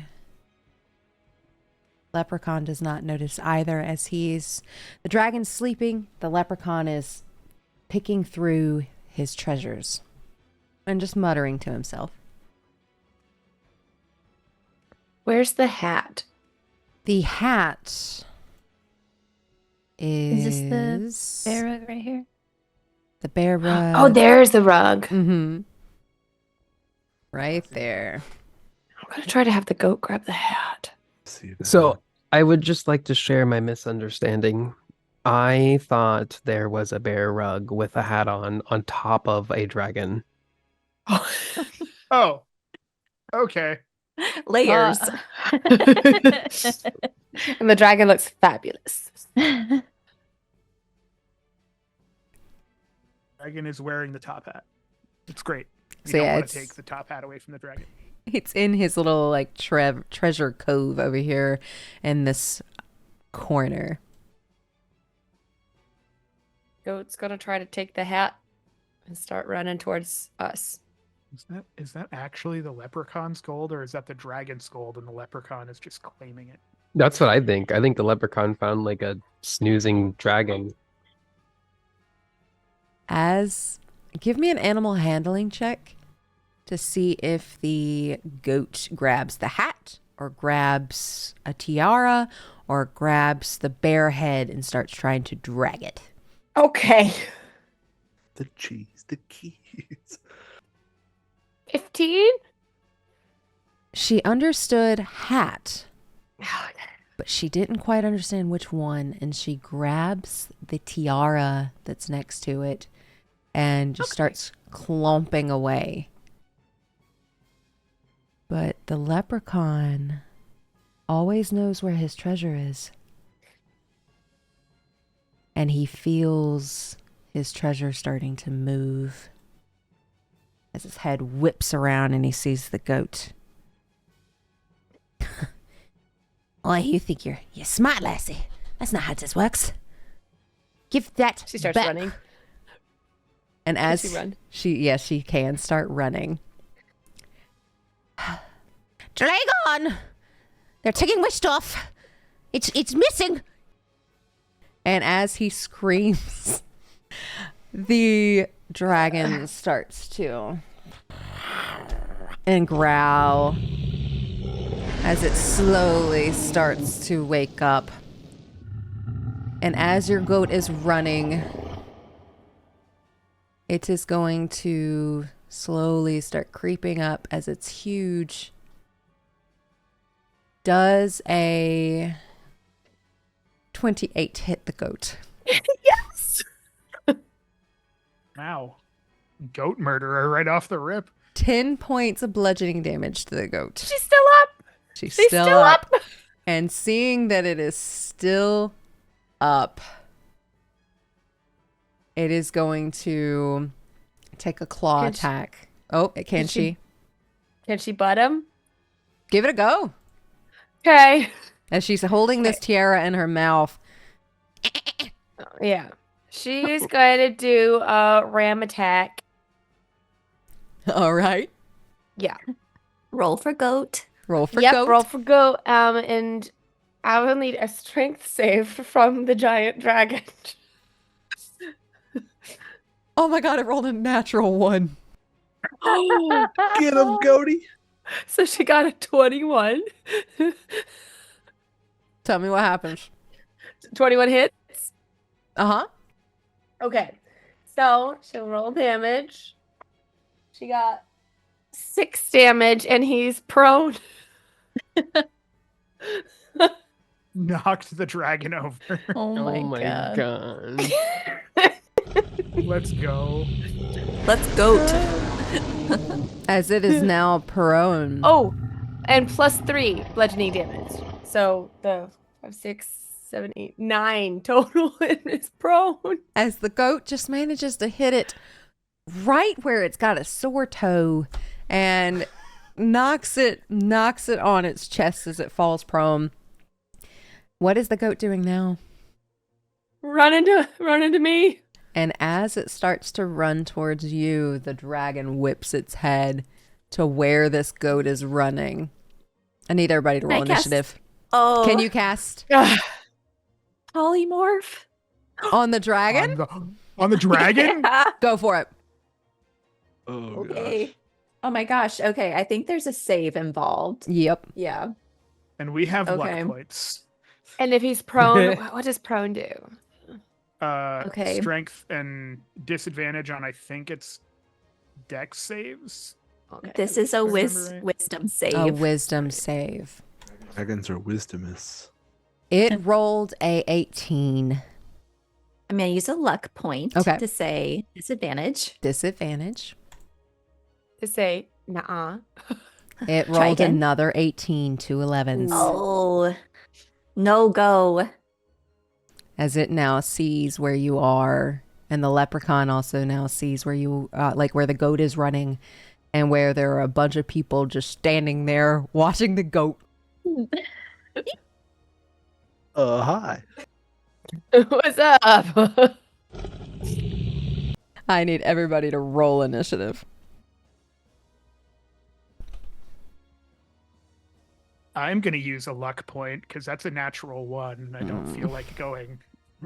leprechaun does not notice either, as the dragon's sleeping. The leprechaun is picking through his treasures and just muttering to himself.
Where's the hat?
The hat
Is this the bear rug right here?
The bear rug.
Oh, there's the rug.
Mm-hmm. Right there.
I'm going to try to have the goat grab the hat.
So I would just like to share my misunderstanding. I thought there was a bear rug with a hat on top of a dragon.
Oh, okay.
Layers.
And the dragon looks fabulous.
Dragon is wearing the top hat. It's great. You
So
don't
yeah,
want
it's-
to take the top hat away from the dragon.
It's in his little like treasure cove over here in this corner.
Goat's going to try to take the hat and start running towards us.
Is that actually the leprechaun's gold, or is that the dragon's gold and the leprechaun is just claiming it?
That's what I think. I think the leprechaun found like a snoozing dragon.
Give me an animal handling check to see if the goat grabs the hat or grabs a tiara or grabs the bear head and starts trying to drag it.
Okay.
The cheese, the keys.
15?
She understood hat, but she didn't quite understand which one, and she grabs the tiara that's next to it and just starts clomping away. But the leprechaun always knows where his treasure is. And he feels his treasure starting to move as his head whips around and he sees the goat.
Oh, you think you're smart, lassie. That's not how this works. Give that
She starts
back.
running.
And as
she run?
she can start running.
Dragon! They're taking my stuff. It's missing.
And as he screams, the dragon starts to and growl as it slowly starts to wake up. And as your goat is running, it is going to slowly start creeping up as it's huge. Does a 28 hit the goat?
Yes.
Wow. Goat murderer right off the rip.
10 points of bludgeoning damage to the goat.
She's still up.
She's
She's
still
still
up.
up.
And seeing that it is still up, it is going to take a claw
Can she-
attack. Oh, can she?
Can she butt him?
Give it a go.
Okay.
As she's holding this tiara in her mouth.
Yeah. She's going to do a ram attack.
All right.
Yeah.
Roll for goat.
Roll for
Yep,
goat.
roll for goat. And I will need a strength save from the giant dragon.
Oh my god, it rolled a natural 1.
Oh, get him, Goaty.
So she got a 21.
Tell me what happens.
21 hits.
Uh-huh.
Okay. So she'll roll damage. She got 6 damage and he's prone.
Knocked the dragon over.
Oh my, god.
Let's go.
Let's goat.
As it is now prone.
Oh, and +3 bludgeoning damage. So the 5, 6, 7, 8, 9 total and it's prone.
As the goat just manages to hit it right where it's got a sore toe and knocks it on its chest as it falls prone. What is the goat doing now?
Run into me.
And as it starts to run towards you, the dragon whips its head to where this goat is running. I need everybody to roll initiative.
Oh.
Can you cast
polymorph?
on the dragon?
On the dragon?
Yeah.
Go for it.
Oh,
Okay.
gosh.
Oh my gosh. Okay. I think there's a save involved.
Yep.
Yeah.
And we have
Okay.
luck points.
And if he's prone, what does prone do?
Okay.
Strength and disadvantage on, I think it's dex saves.
Okay.
This is a
remember right.
wisdom save.
A wisdom save.
Dragons are wisdomous.
It rolled a 18.
I'm going to use a luck point
Okay.
to say disadvantage.
Disadvantage.
To say, nuh-uh.
It
Try
rolled
again.
another 18, 2 11s.
Oh, no go.
As it now sees where you are, and the leprechaun also now sees where you, like where the goat is running, and where there are a bunch of people just standing there watching the goat.
Hi.
What's up?
I need everybody to roll initiative.
I'm going to use a luck point because that's a natural 1. I don't feel like going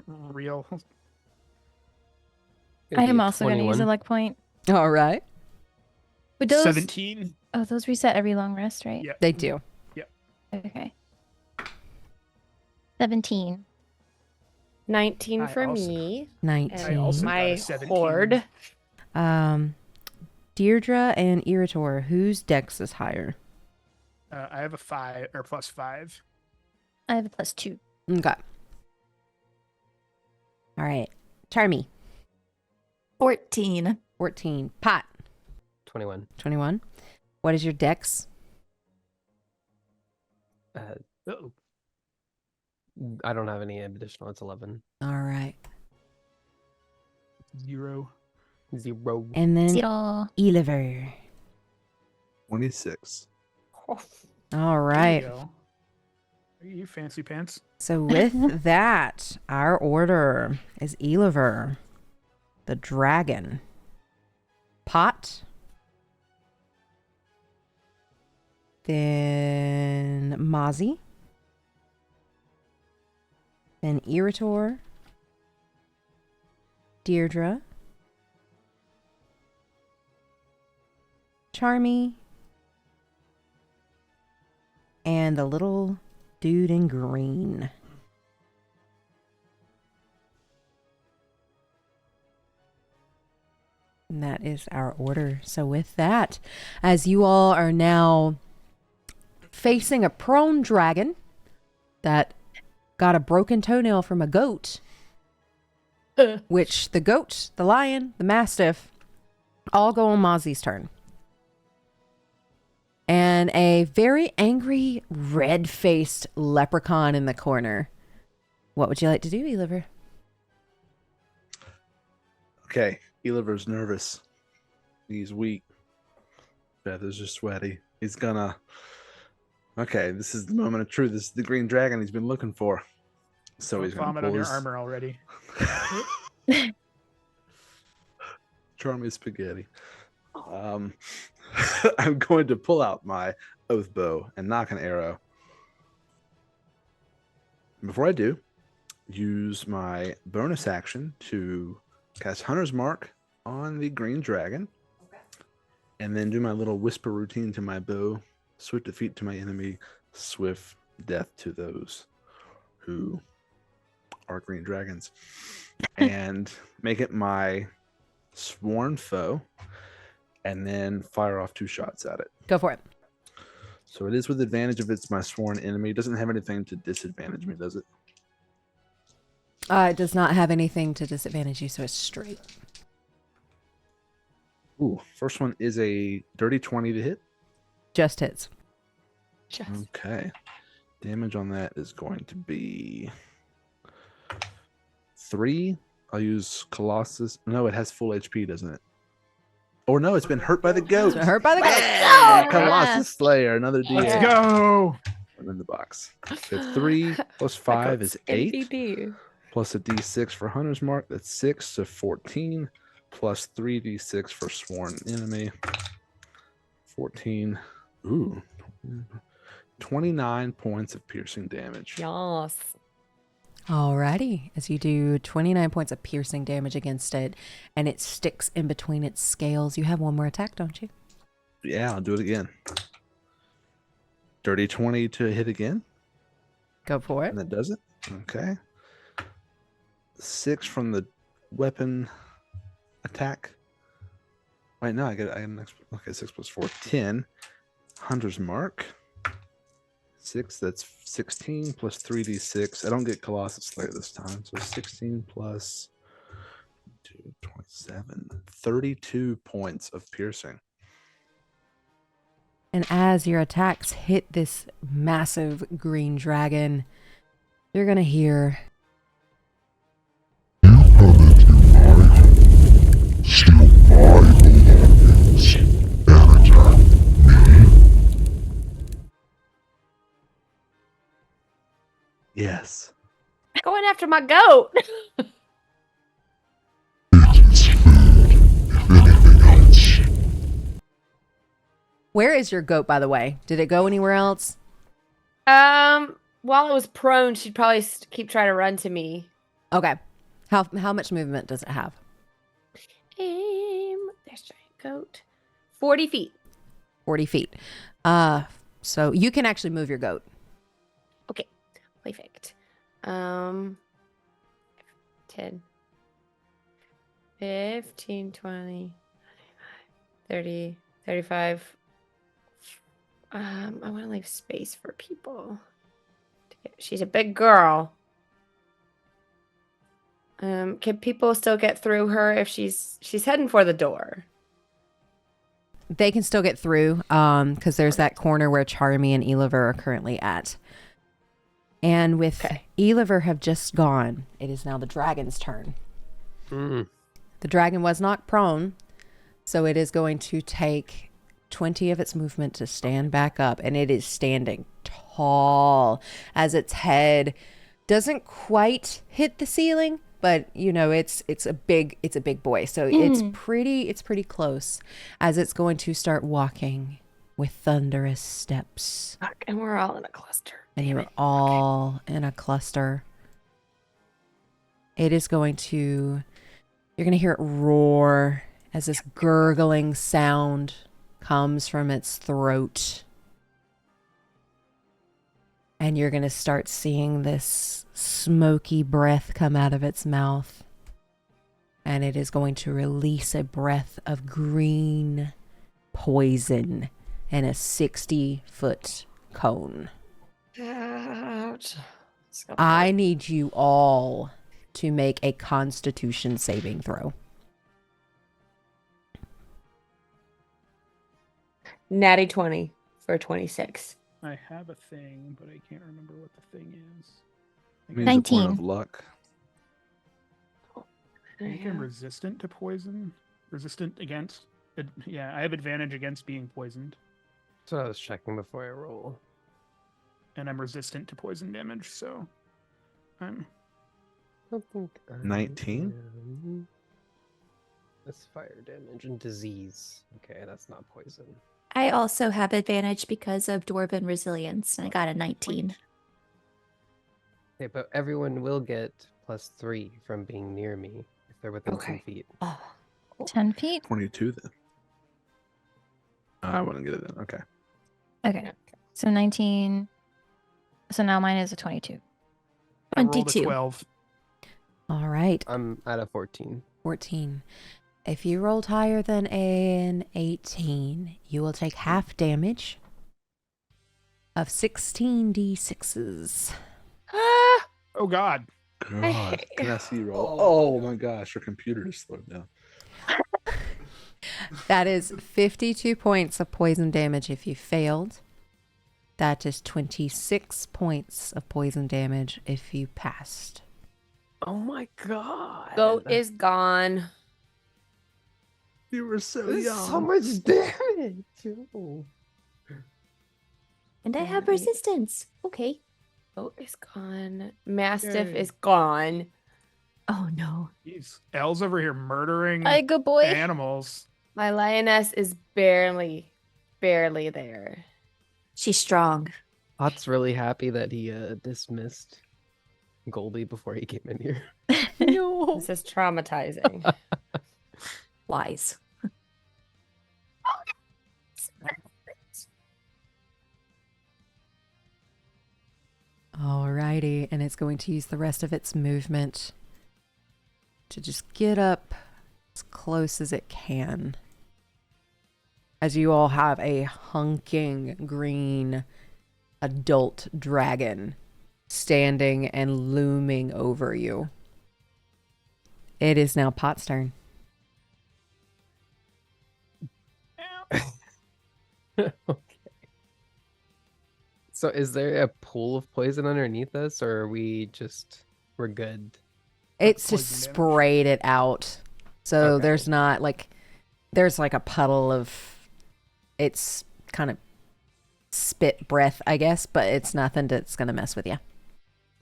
real.
I am also going to use a
21.
luck point.
All right.
Would those?
17.
Oh, those reset every long rest, right?
Yeah.
They do.
Okay. 17.
19
I
for
also-
me.
19.
I also got
My
a 17.
horde.
Deirdre and Erator, whose dex is higher?
I have a 5 or +5.
I have a +2.
Okay. All right. Charmie,
14.
14. Pot,
21.
21. What is your dex?
Uh-oh.
I don't have any additional. It's 11.
All right.
0.
0.
And then
0.
Eliver.
26.
All
There you
right.
go. You fancy pants.
So with that, our order is Eliver, the dragon, Pot, then Mozzy, then Erator, Deirdre, Charmie, and the little dude in green. And that is our order. So with that, as you all are now facing a prone dragon that got a broken toenail from a goat, which the goat, the lion, the mastiff, all go on Mozzy's turn. And a very angry, red-faced leprechaun in the corner. What would you like to do, Eliver?
Okay, Eliver's nervous. He's weak. Feathers are sweaty. He's gonna... Okay, this is the moment of truth. This is the green dragon he's been looking for. So
Don't
he's gonna
vomit
pull
on your
his...
armor already.
Charmie spaghetti. I'm going to pull out my oath bow and knock an arrow. Before I do, use my bonus action to cast Hunter's Mark on the green dragon, and then do my little whisper routine to my bow. Swift defeat to my enemy, swift death to those who are green dragons, and make it my sworn foe, and then fire off 2 shots at it.
Go for it.
So it is with advantage if it's my sworn enemy. It doesn't have anything to disadvantage me, does it?
It does not have anything to disadvantage you, so it's straight.
Ooh, first one is a dirty 20 to hit.
Just hits.
Okay. Damage on that is going to be 3. I'll use Colossus. No, it has full HP, doesn't it? Or no, it's been hurt by the goat.
It's hurt by the goat.
Yeah! Colossus Slayer, another D8.
Let's go.
And in the box. So 3 plus 5 is 8.
MVP.
Plus a D6 for Hunter's Mark. That's 6, so 14. Plus 3d6 for sworn enemy. 14. Ooh. 29 points of piercing damage.
Yes.
Alrighty. As you do 29 points of piercing damage against it, and it sticks in between its scales. You have one more attack, don't you?
Yeah, I'll do it again. Dirty 20 to hit again.
Go for it.
And that does it. Okay. 6 from the weapon attack. Wait, no, I get an extra. Okay, 6 plus 4, 10. Hunter's Mark. 6, that's 16 plus 3d6. I don't get Colossus Slayer this time. So 16 plus 2, 27. 32 points of piercing.
And as your attacks hit this massive green dragon, you're going to hear...
Yes.
Going after my goat.
Where is your goat, by the way? Did it go anywhere else?
While it was prone, she'd probably keep trying to run to me.
Okay. How much movement does it have?
There's giant goat. 40 feet.
40 feet. So you can actually move your goat.
Okay. Perfect. 10, 15, 20, 30, 35. I want to leave space for people. She's a big girl. Can people still get through her if she's heading for the door?
They can still get through because there's that corner where Charmie and Erator are currently at. And with Erator have just gone, it is now the dragon's turn.
Mm.
The dragon was knocked prone, so it is going to take 20 of its movement to stand back up, and it is standing tall as its head doesn't quite hit the ceiling, but you know it's a big boy, so it's pretty close as it's going to start walking with thunderous steps.
Fuck, and we're all in a cluster.
And you're all in a cluster. It is going to, you're going to hear it roar as this gurgling sound comes from its throat. And you're going to start seeing this smoky breath come out of its mouth. And it is going to release a breath of green poison in a 60-foot cone.
Ouch.
I need you all to make a Constitution saving throw.
Natty 20 for 26.
I have a thing, but I can't remember what the thing is.
It means a
19.
point of luck.
I think I'm resistant to poison. Resistant against. Yeah, I have advantage against being poisoned.
That's what I was checking before I roll.
And I'm resistant to poison damage, so I'm...
I don't think
19?
That's fire damage and disease. Okay, that's not poison.
I also have advantage because of Dwarven resilience, and I got a 19.
Okay, but everyone will get +3 from being near me if they're within 10
Okay.
feet.
Oh,
10 feet?
22 then. I wouldn't get it then. Okay.
Okay. So 19. So now mine is a 22.
I rolled a
22.
12.
All right.
I'm at a 14.
14. If you rolled higher than an 18, you will take half damage of 16d6s.
Ah,
Oh God.
God, can I see roll? Oh my gosh, your computer just slowed down.
That is 52 points of poison damage if you failed. That is 26 points of poison damage if you passed.
Oh my god.
goat is gone.
You were so
This is
young.
so much damage. Ooh.
And I have resistance. Okay.
Goat is gone. Mastiff
Yay.
is gone.
Oh no.
Jeez. Elle's over here murdering
Hi, good boy.
animals.
My lioness is barely there.
She's strong.
Pot's really happy that he dismissed Goldie before he came in here.
No.
This is traumatizing.
Wise.
Alrighty, and it's going to use the rest of its movement to just get up as close as it can. As you all have a hunking green adult dragon standing and looming over you. It is now Pot's turn.
Okay. So is there a pool of poison underneath us, or are we're good?
It's
poison
just
damage.
sprayed it out. So
Okay.
there's not there's like a puddle of it's kind of spit breath, I guess, but it's nothing that's going to mess with you.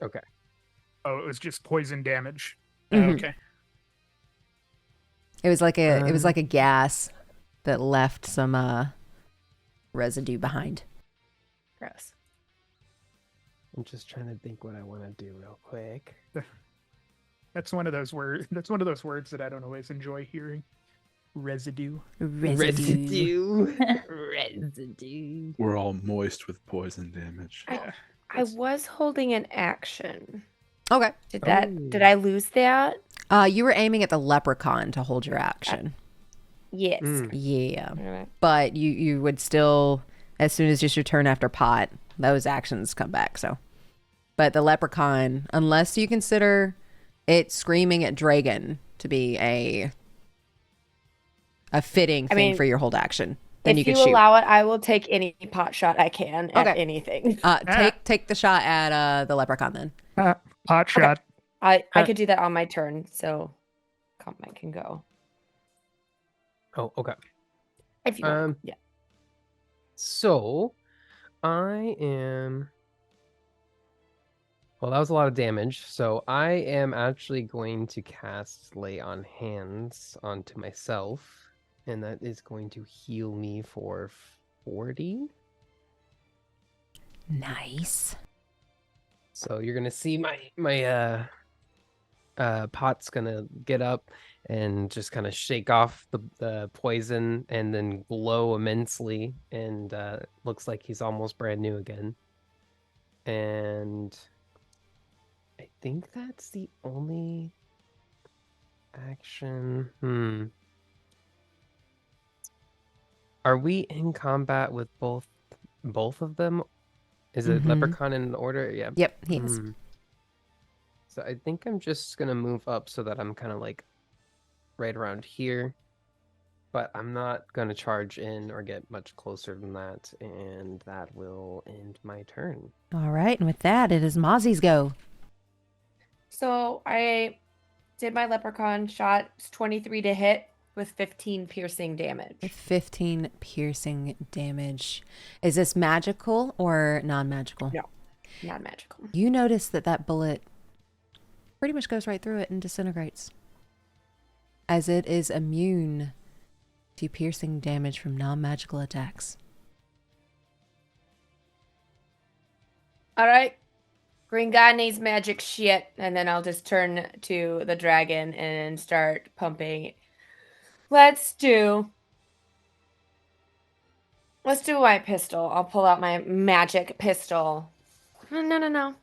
Okay.
Oh, it was just poison damage.
Mhm.
Okay.
It was like a gas that left some residue behind.
Gross.
I'm just trying to think what I want to do real quick.
That's one of those words. That's one of those words that I don't always enjoy hearing. Residue.
Residue.
We're all moist with poison damage.
I was holding an action.
Okay.
Did I lose that?
You were aiming at the leprechaun to hold your action.
Yes.
Mm.
Yeah.
Alright.
But you would still, as soon as it's your turn after Pot, those actions come back. So, but the leprechaun, unless you consider it screaming at Dragon to be a fitting
I
thing
mean,
for your hold action, then you
If
can
you
shoot.
allow it, I will take any pot shot I can at
Okay.
anything.
Take the shot at the leprechaun then.
Pot shot.
I could do that on my turn, so combat can go.
Oh, okay.
If you want. Yeah.
So I am. Well, that was a lot of damage. So I am actually going to cast Lay on Hands onto myself, and that is going to heal me for 40.
Nice.
So you're gonna see my Pot's gonna get up and just kind of shake off the poison and then glow immensely, and looks like he's almost brand new again. And I think that's the only action. Are we in combat with both of them? Is it
Mhm.
Leprechaun in order? Yeah.
Yep, he is.
So I think I'm just gonna move up so that I'm kind of like right around here, but I'm not gonna charge in or get much closer than that, and that will end my turn.
All right, and with that, it is Mozzy's go.
So I did my leprechaun shot. It's 23 to hit with 15 piercing damage.
With 15 piercing damage. Is this magical or non-magical?
No. Not magical.
You notice that bullet pretty much goes right through it and disintegrates, as it is immune Do piercing damage from non-magical attacks.
All right. Green guy needs magic shit. And then I'll just turn to the dragon and start pumping. Let's do my pistol. I'll pull out my magic pistol. No.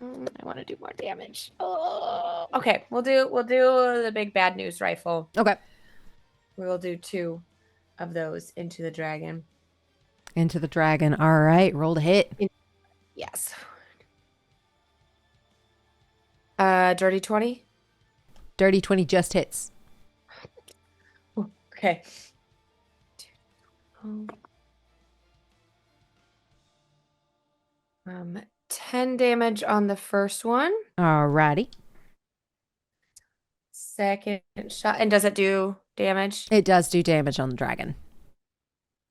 I want to do more damage. Oh. Okay, we'll do the big bad news rifle.
Okay.
We will do 2 of those into the dragon.
Into the dragon. All right. Roll to hit.
Yes. Dirty 20.
Dirty 20 just hits.
Okay. 10 damage on the first one.
All righty.
Second shot. And does it do damage?
It does do damage on the dragon.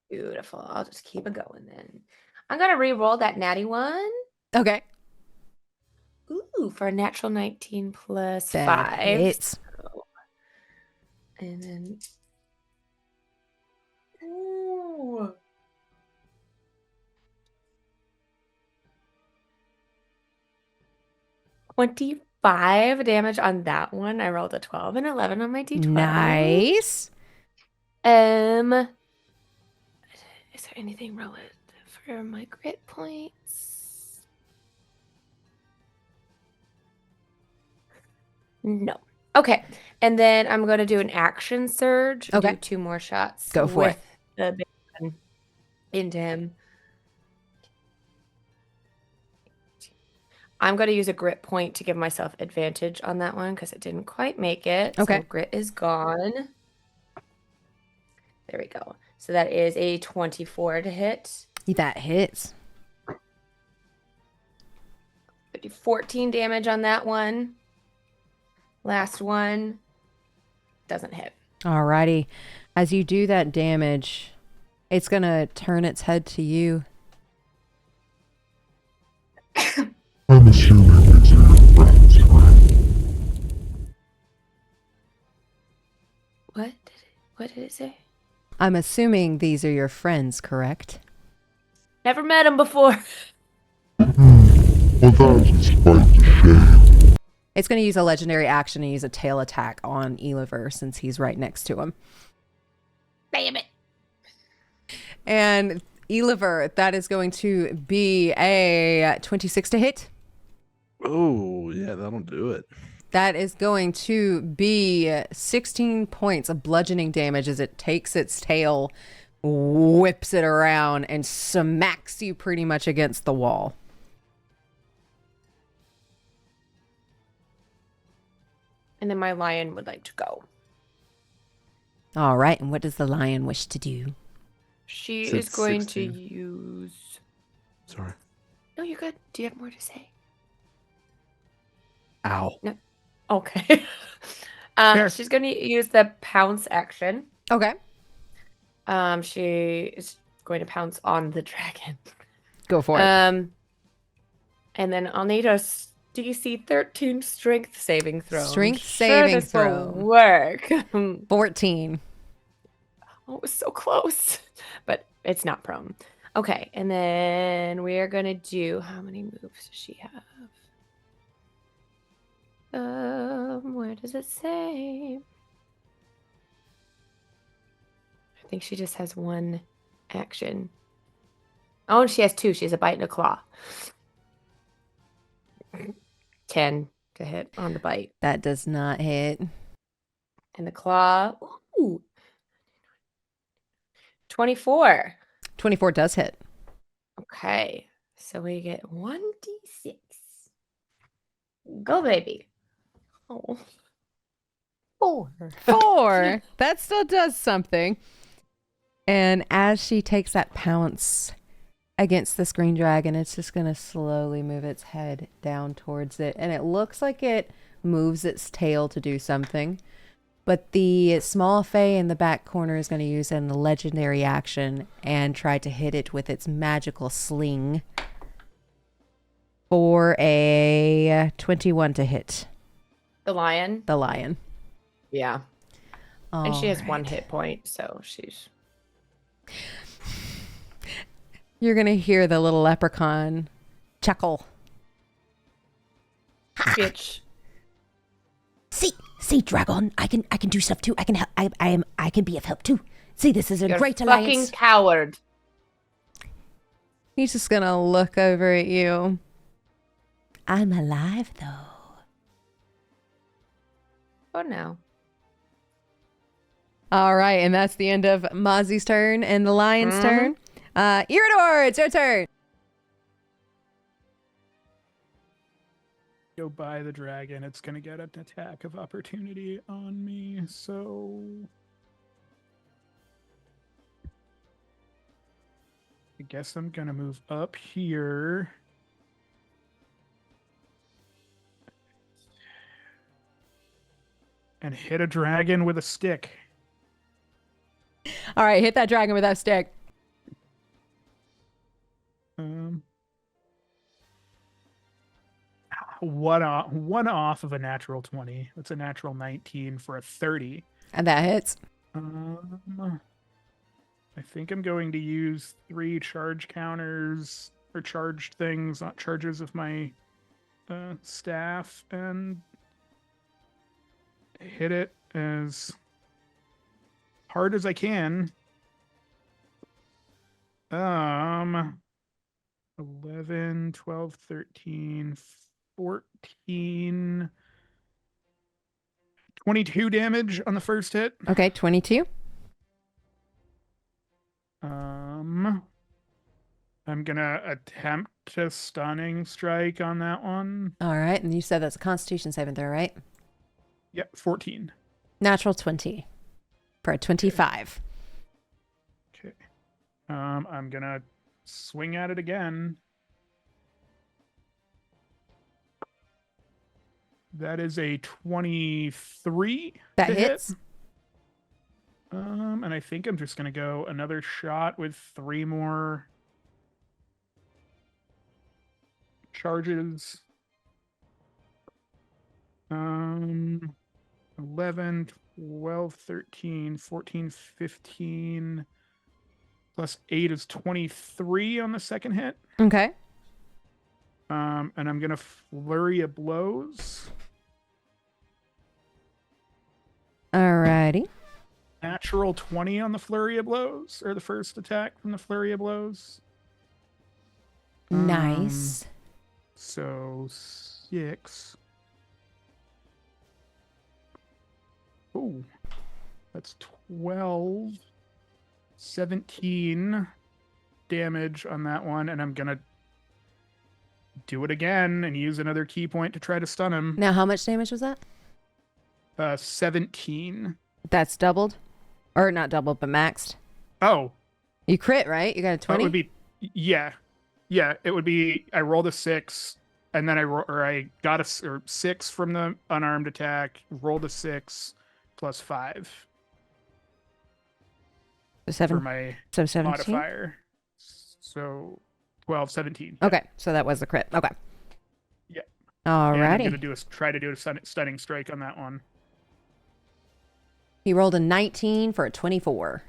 Beautiful. I'll just keep it going then. I'm going to re-roll that natty one.
Okay.
Ooh, for a natural 19 plus
That
5.
hits.
And then... Ooh. $25 damage on that one. I rolled a 12 and 11 on my d12.
Nice.
Is there anything relative for my grit points? No. Okay. And then I'm going to do an action surge.
Okay.
Do 2 more shots.
Go for it.
with the big one into him. I'm going to use a grit point to give myself advantage on that one because it didn't quite make it.
Okay.
So grit is gone. There we go. So that is a 24 to hit.
That hits.
14 damage on that one. Last one doesn't hit.
Alrighty. As you do that damage, it's going to turn its head to you.
I'm assuming these are your friends, right?
What did it say?
I'm assuming these are your friends, correct?
Never met him before.
Well, that's in spite of shame.
It's going to use a legendary action and use a tail attack on Eliver since he's right next to him.
Damn it.
And Eliver, that is going to be a 26 to hit.
Oh, yeah, that'll do it.
That is going to be 16 points of bludgeoning damage as it takes its tail, whips it around, and smacks you pretty much against the wall.
And then my lion would like to go.
All right, and what does the lion wish to do?
She
Said
is going
16.
to use...
Sorry.
No, you're good. Do you have more to say?
Ow.
No. Okay.
Here.
She's going to use the pounce action.
Okay.
She is going to pounce on the dragon.
Go for it.
And then I'll need a DC 13 strength saving throw.
Strength
Sure
saving
this will
throw.
work.
14.
Oh, it was so close. But it's not prone. Okay, and then we are going to do... How many moves does she have? Where does it say? I think she just has one action. Oh, and she has 2. She has a bite and a claw. 10 to hit on the bite.
That does not hit.
And the claw. Ooh. 24.
24 does hit.
Okay. So we get 1d6. Go, baby. Oh. 4.
4. That still does something. And as she takes that pounce against this green dragon, it's just going to slowly move its head down towards it. And it looks like it moves its tail to do something. But the small fae in the back corner is going to use a legendary action and try to hit it with its magical sling for a 21 to hit
The lion.
the lion.
Yeah. And she has 1
Alright.
hit point, so she's.
You're going to hear the little leprechaun chuckle.
Bitch.
See, Dragon, I can do stuff too. I can help. I can be of help too. See, this is a
You're
great
a fucking
alliance.
coward.
He's just going to look over at you.
I'm alive though.
Oh no.
All right, and that's the end of Mozzy's turn and the lion's turn. Erator, it's your turn.
Go by the dragon. It's going to get an attack of opportunity on me. So I guess I'm going to move up here. And hit a dragon with a stick.
All right, hit that dragon with that stick.
One off of a natural 20. That's a natural 19 for a 30.
And that hits.
I think I'm going to use 3 charge counters or charged things, not charges of my staff, and hit it as hard as I can. 11, 12, 13, 14, 22 damage on the first hit.
Okay, 22.
I'm gonna attempt to stunning strike on that one.
All right, and you said that's a Constitution saving throw, right?
Yep, 14.
Natural 20 for a 25.
Okay. I'm gonna swing at it again. That is a 23.
That
to
hits.
hit. And I think I'm just gonna go another shot with 3 more charges. 11, 12, 13, 14, 15 plus 8 is 23 on the second hit.
Okay.
And I'm gonna flurry of blows.
Alrighty.
Natural 20 on the flurry of blows, or the first attack from the flurry of blows.
Nice.
So 6. Oh, that's 12, 17 damage on that one, and I'm gonna do it again and use another key point to try to stun him.
Now, how much damage was that?
17.
That's doubled. Or not doubled, but maxed.
Oh,
You crit, right? You got a 20?
that would be, yeah, it would be, I rolled a 6, and then I got a 6 from the unarmed attack, rolled a 6 plus 5
So
for my
17?
modifier. So 12, 17.
Okay, so that was the crit. Okay.
Yeah. And I'm
Alrighty.
gonna try to do a stunning strike on that one.
He rolled a 19 for a 24.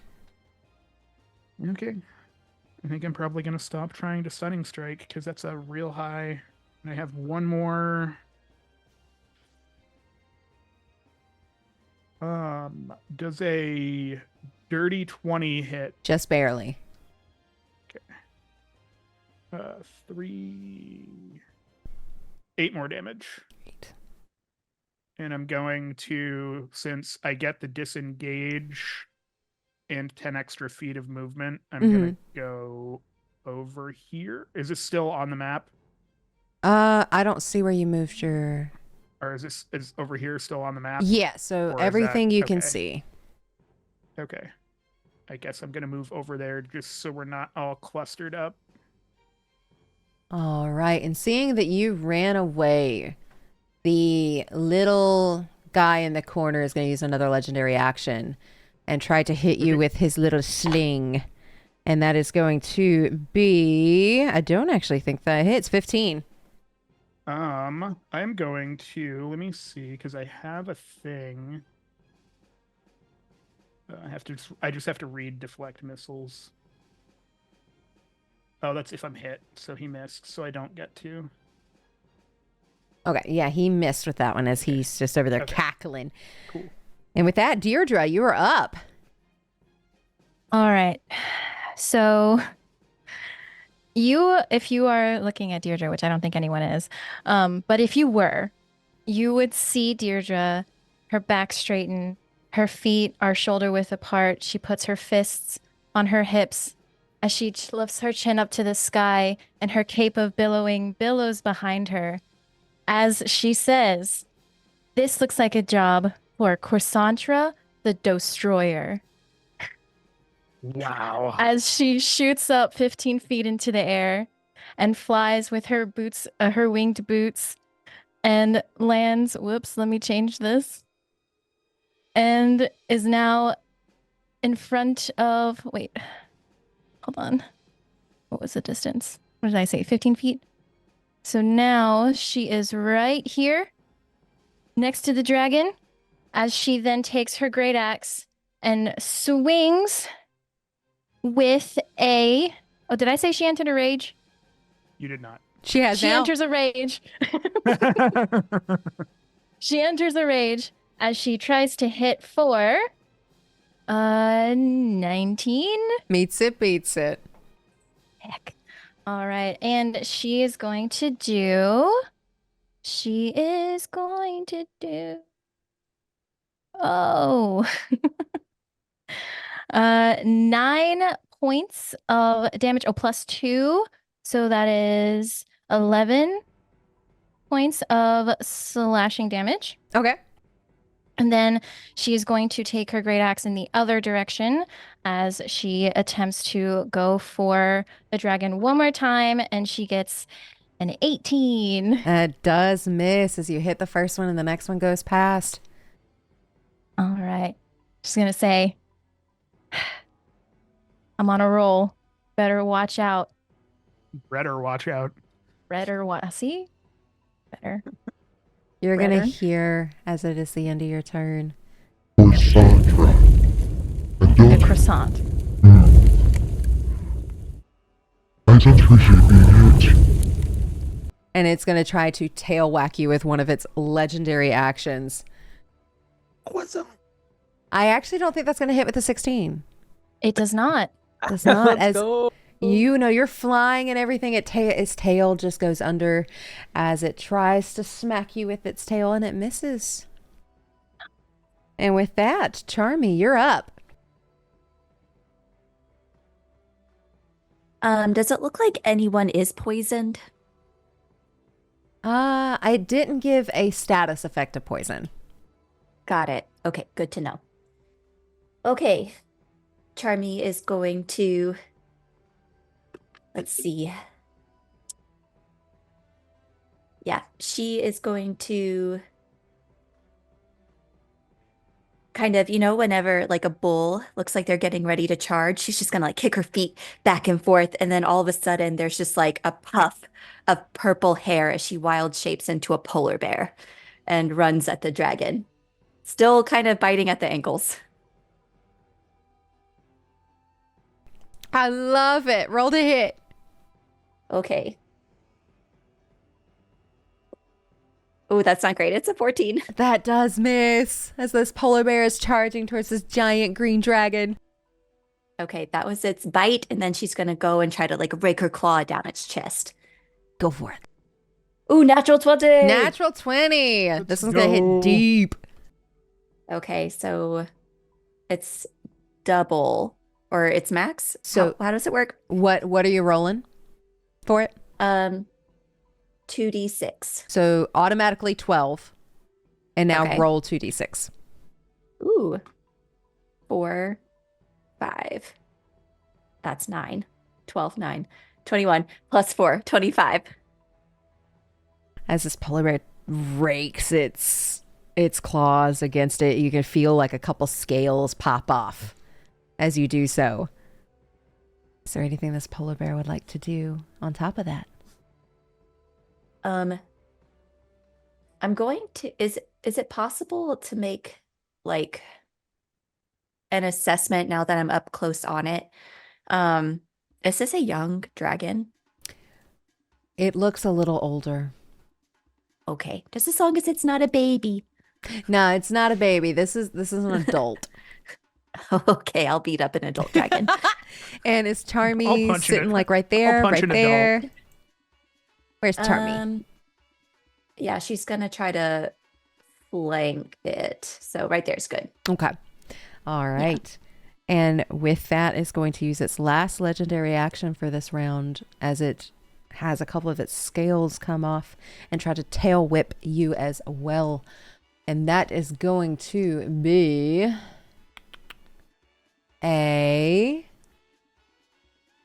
Okay. I think I'm probably gonna stop trying to stunning strike because that's a real high. And I have one more. Does a dirty 20 hit?
Just barely.
8 more damage.
Great.
And I'm going to, since I get the disengage and 10 extra feet of movement, I'm going to go over here. Is this still on the map?
I don't see where you moved your...
Or is over here still on the map?
Yeah, so
Or is
everything
that-
you can
okay.
see.
Okay. I guess I'm going to move over there just so we're not all clustered up.
All right, and seeing that you ran away, the little guy in the corner is going to use another legendary action and try to hit you with his little sling. And that is going to be... I don't actually think that hits. 15.
I'm going to, let me see, because I have a thing. I just have to read deflect missiles. Oh, that's if I'm hit. So he missed. So I don't get to.
Okay, yeah, he missed with that one as
Okay.
he's just over there
Okay.
cackling.
Cool.
And with that, Deirdre, you are up.
All right. So if you are looking at Deirdre, which I don't think anyone is, but if you were, you would see Deirdre, her back straighten, her feet are shoulder width apart. She puts her fists on her hips as she lifts her chin up to the sky, and her cape of billowing billows behind her. As she says, "This looks like a job for Corsantra the Destroyer."
Wow.
As she shoots up 15 feet into the air and flies with her boots, her winged boots, and lands. Whoops, let me change this. And is now in front of. Wait, hold on. What was the distance? What did I say? 15 feet? So now she is right here next to the dragon as she then takes her great axe and swings with a. Oh, did I say she entered a rage?
You did not.
She has
She
now.
enters a rage. She enters a rage as she tries to hit for 19.
Meets it, beats it.
Heck. All right. And she is going to do. Oh. 9 points of damage. Oh, +2. So that is 11 points of slashing damage.
Okay.
And then she is going to take her great axe in the other direction as she attempts to go for the dragon one more time, and she gets an 18.
That does miss as you hit the first one and the next one goes past.
All right. Just going to say, I'm on a roll. Better watch out.
Better watch out.
Better what? See? Better.
You're going to
Redder.
hear, as it is the end of your turn,
Corsantra. I
A
don't,
croissant.
I don't appreciate being hit.
and it's going to try to tail whack you with one of its legendary actions.
What's up?
I actually don't think that's going to hit with a 16.
It does not.
Does not.
Let's
As
go.
you know, you're flying and everything. Its tail just goes under as it tries to smack you with its tail, and it misses. And with that, Charmie, you're up.
Does it look like anyone is poisoned?
I didn't give a status effect of poison.
Got it. Okay, good to know. Okay. Charmie is going to, let's see. Yeah, she is going to kind of, whenever like a bull looks like they're getting ready to charge, she's just gonna like kick her feet back and forth, and then all of a sudden there's just like a puff of purple hair as she wild shapes into a polar bear and runs at the dragon, still kind of biting at the ankles.
I love it. Roll to hit.
Okay. Oh, that's not great. It's a 14.
That does miss as this polar bear is charging towards this giant green dragon.
Okay, that was its bite, and then she's gonna go and try to like rake her claw down its chest.
Go for it.
Ooh, natural 20!
Natural 20.
Let's
This one's going to
go.
hit deep.
Okay, so it's double, or it's max?
So-
how does it work?
What are you rolling for it?
2d6.
So automatically 12. And now
Okay.
roll 2d6.
Ooh. 4, 5. That's 9. 12, 9. 21 plus 4, 25.
As this polar bear rakes its claws against it, you can feel like a couple scales pop off as you do so. Is there anything this polar bear would like to do on top of that?
I'm going to, is it possible to make like an assessment now that I'm up close on it. Is this a young dragon?
It looks a little older.
Okay, just as long as it's not a baby.
No, it's not a baby. This is an adult.
Okay, I'll beat up an adult dragon.
And is
I'll
Charmie
punch
sitting
an-
like right there?
punch
Right
an adult.
there. Where's Charmie?
Yeah, she's gonna try to flank it. So right there is good.
Okay. All right. And with that, it's going to use its last legendary action for this round as it has a couple of its scales come off and try to tail whip you as well. And that is going to be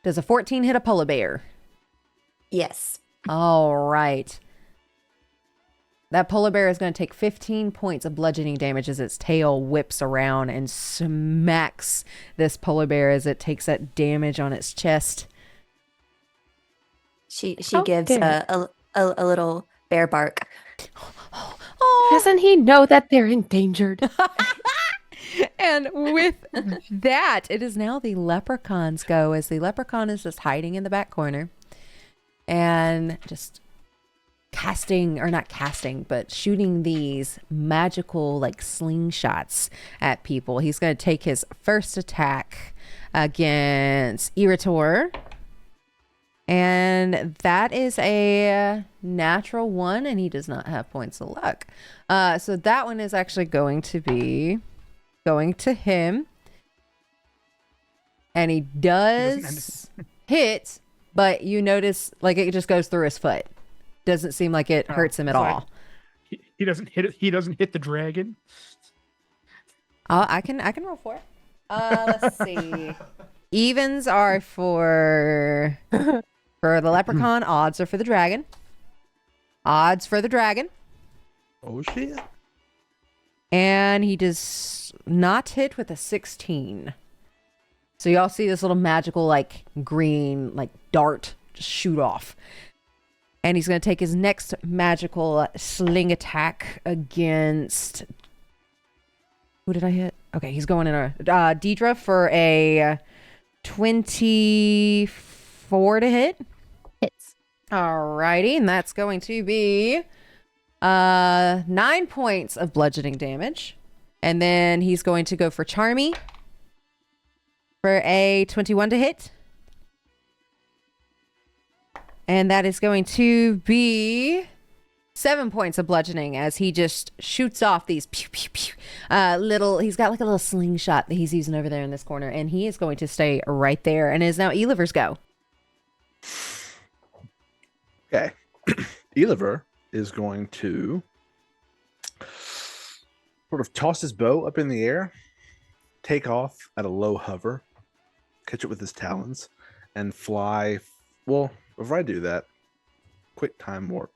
Does a 14 hit a polar bear?
Yes.
All right. That polar bear is going to take 15 points of bludgeoning damage as its tail whips around and smacks this polar bear as it takes that damage on its chest.
She
How
gives
dare
a little bear bark.
Oh.
Doesn't he know that they're endangered?
And with that, it is now the leprechaun's go, as the leprechaun is just hiding in the back corner and just shooting these magical like slingshots at people. He's going to take his first attack against Erator. And that is a natural 1, and he does not have points of luck. So that one is actually going to be going to him. And he does hit, but you notice like it just goes through his foot. Doesn't seem like it hurts him at all.
He doesn't hit it. He doesn't hit the dragon.
I can roll for it. Let's see. Evens are for the leprechaun. Odds are for the dragon. Odds for the dragon.
Oh shit.
And he does not hit with a 16. So y'all see this little magical like green like dart just shoot off. And he's going to take his next magical sling attack against... Who did I hit? Okay, he's going in a... Deirdre for a 24 to hit.
Hits.
Alrighty, and that's going to be 9 points of bludgeoning damage. And then he's going to go for Charmie for a 21 to hit. And that is going to be 7 points of bludgeoning as he just shoots off these pew, pew, pew, he's got like a little slingshot that he's using over there in this corner. And he is going to stay right there. And it is now Eliver's go.
Okay. Eliver is going to sort of toss his bow up in the air, take off at a low hover, catch it with his talons, and fly. Well, before I do that, quick time warp.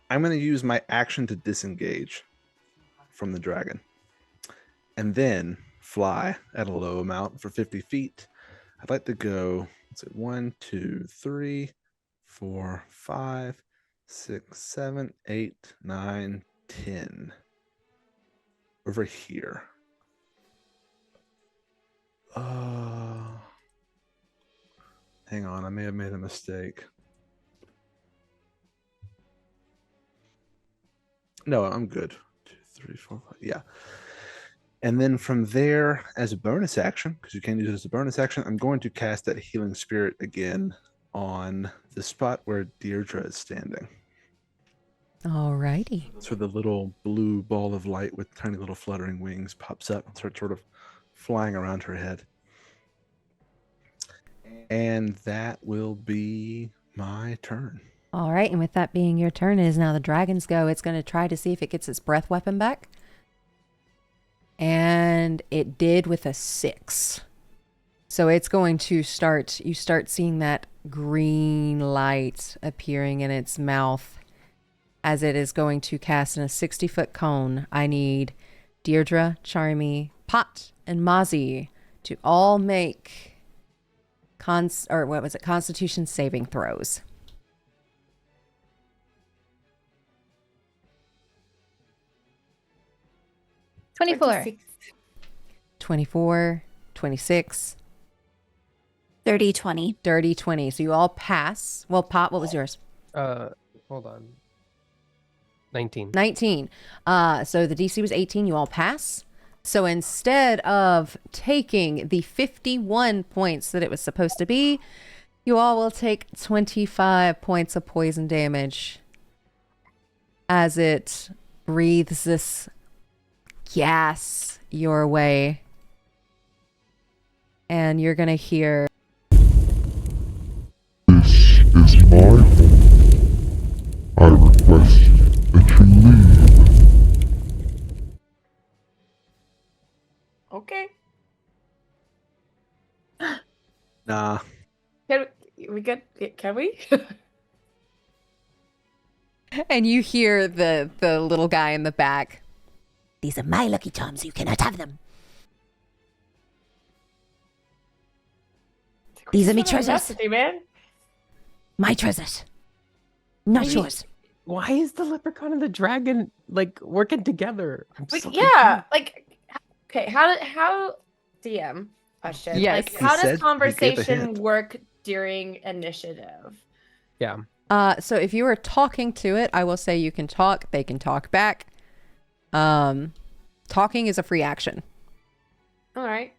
I'm going to use my action to disengage from the dragon and then fly at a low amount for 50 feet. I'd like to go, let's see, 1, 2, 3, 4, 5, 6, 7, 8, 9, 10. Over here. Hang on, I may have made a mistake. No, I'm good. 2, 3, 4, 5. Yeah. And then from there, as a bonus action, because you can use it as a bonus action, I'm going to cast that healing spirit again on the spot where Deirdre is standing.
Alrighty.
So the little blue ball of light with tiny little fluttering wings pops up and starts sort of flying around her head. And that will be my turn.
All right, and with that being your turn, it is now the dragon's go. It's going to try to see if it gets its breath weapon back. And it did with a 6. So it's going to start seeing that green light appearing in its mouth as it is going to cast in a 60-foot cone. I need Deirdre, Charmie, Pot, and Mozzy to all make Constitution saving throws.
24.
26.
24, 26,
30, 20.
dirty 20. So you all pass. Well, Pot, what was yours?
Hold on. 19.
19. So the DC was 18. You all pass. So instead of taking the 51 points that it was supposed to be, you all will take 25 points of poison damage as it breathes this gas your way. And you're going to hear...
This is my home. I request that you leave.
Okay.
Nah.
We good? Can we?
And you hear the little guy in the back.
These are my Lucky Charms. You cannot have them. These are me treasures.
Necessity, man.
My treasures. Not yours.
Why is the leprechaun and the dragon like working together? I'm
Like,
so
yeah, like, okay, how DM question?
Yes.
Like,
He
how does
said he gave a
conversation
hint.
work during initiative?
Yeah.
So if you are talking to it, I will say you can talk. They can talk back. Talking is a free action.
All right.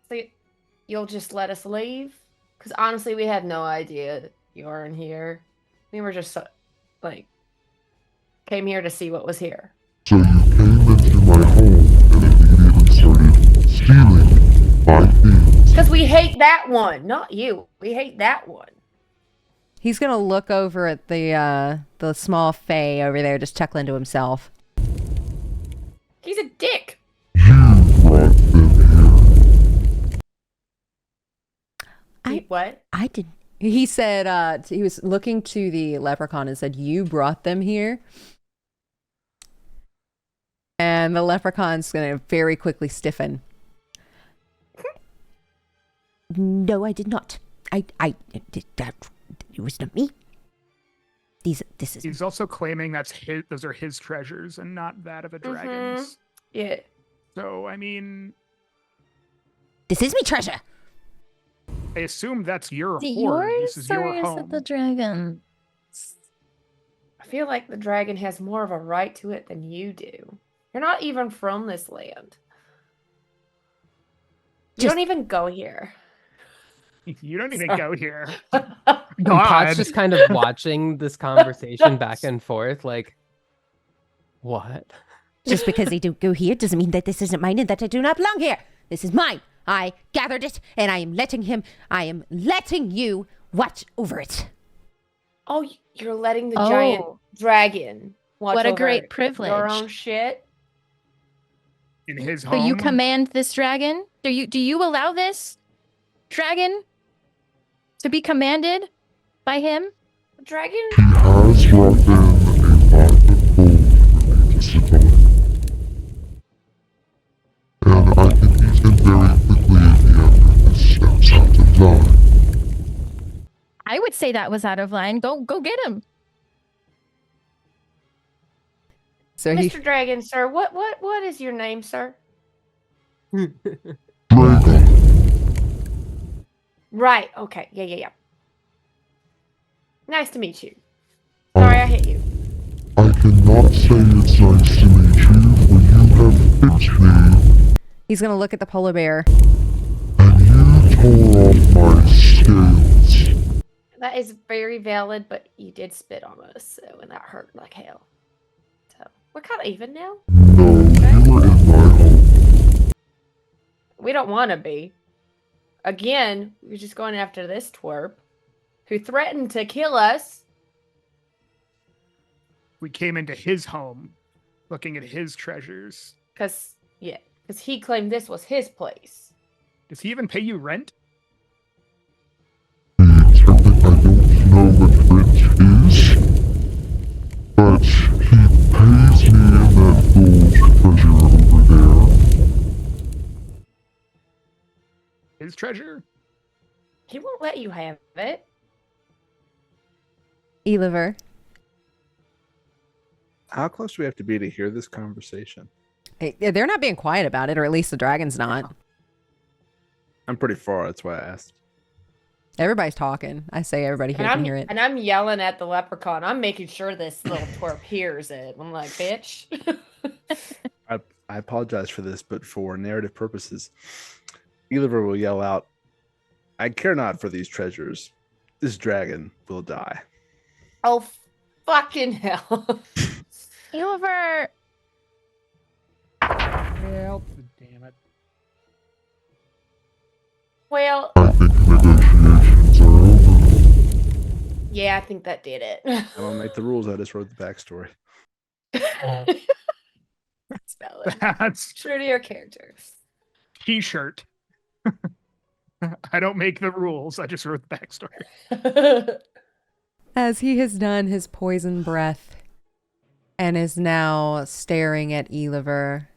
So you'll just let us leave? Because honestly, we had no idea you were in here. We were just like came here to see what was here.
So you came into my home and immediately started stealing my things.
Because we hate that one, not you. We hate that one.
He's gonna look over at the small fae over there, just chuckling to himself.
He's a dick.
You brought them here.
What?
I didn't. He said he was looking to the leprechaun and said, "You brought them here." And the leprechaun's gonna very quickly stiffen.
No, I did not. I did that. It was not me. This is.
He's also claiming those are his treasures and not that of a dragon's.
Yeah.
So, I mean,
This is me treasure.
I assume that's your hoard.
Yours
This is
or
your
is
home.
it the dragon?
I feel like the dragon has more of a right to it than you do. You're not even from this land. You don't even go here.
You don't even
Sorry.
go here.
And Pot's just kind of watching this conversation back and forth, like, what?
Just because I don't go here doesn't mean that this isn't mine and that I do not belong here. This is mine. I gathered it and I am letting you watch over it.
Oh, you're letting the giant dragon watch
What a
over
great
your
privilege.
own shit.
In his
So
home.
you command this dragon? Do you allow this dragon to be commanded by him?
The dragon?
He has brought in a lot of gold for me to sit on. And I can eat him very quickly if he ever steps out of line.
I would say that was out of line. Go get him.
So he
Mr. Dragon, sir, what is your name, sir?
Dragon,
Right, okay. Yeah. Nice to meet you. Sorry I hit you.
I cannot say it's nice to meet you, for you have fixed me,
he's gonna look at the polar bear.
and you tore off my scales.
That is very valid, but you did spit on us, so and that hurt like hell. So we're kind of even now.
No, you were in my home.
We don't want to be. Again, we're just going after this twerp who threatened to kill us.
We came into his home looking at his treasures.
Because he claimed this was his place.
Does he even pay you rent?
Technically, I don't know what rent is, but he pays me in that gold treasure over there.
His treasure?
He won't let you have it.
Eliver.
How close do we have to be to hear this conversation?
They're not being quiet about it, or at least the dragon's not.
I'm pretty far. That's why I asked.
Everybody's talking. I say everybody here can hear it.
And I'm yelling at the leprechaun. I'm making sure this little twerp hears it. I'm like, bitch.
I apologize for this, but for narrative purposes, Eliver will yell out, "I care not for these treasures. This dragon will die."
Oh, fucking hell.
Eliver!
Well, damn it.
Well,
I think negotiations are over.
yeah, I think that did it.
I don't make the rules. I just wrote the backstory.
That's valid.
That's
True to your character.
T-shirt. I don't make the rules. I just wrote the backstory.
As he has done his poison breath and is now staring at Eliver,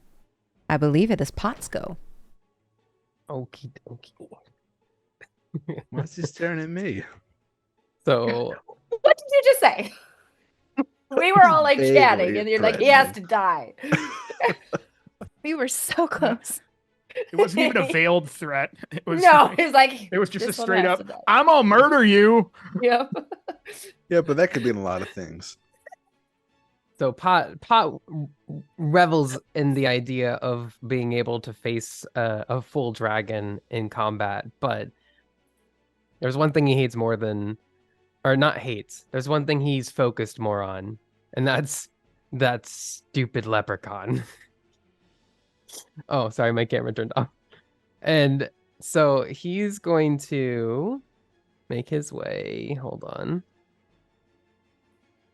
I believe it is Pot's go.
Okie dokie.
Why's he staring at me?
So
What did you just say? We were all like
Vaguely
chatting, and you're like, he has to die.
We were so close.
It wasn't even a veiled threat. It was
No, it's like
it was just a
this one
straight
has
up,
to die.
I'm gonna murder you.
Yep.
Yeah, but that could mean a lot of things.
So Pot revels in the idea of being able to face a full dragon in combat, but there's one thing he hates more than, or not hates. There's one thing he's focused more on, and that's that stupid leprechaun. Oh, sorry, my camera turned off. And so he's going to make his way. Hold on.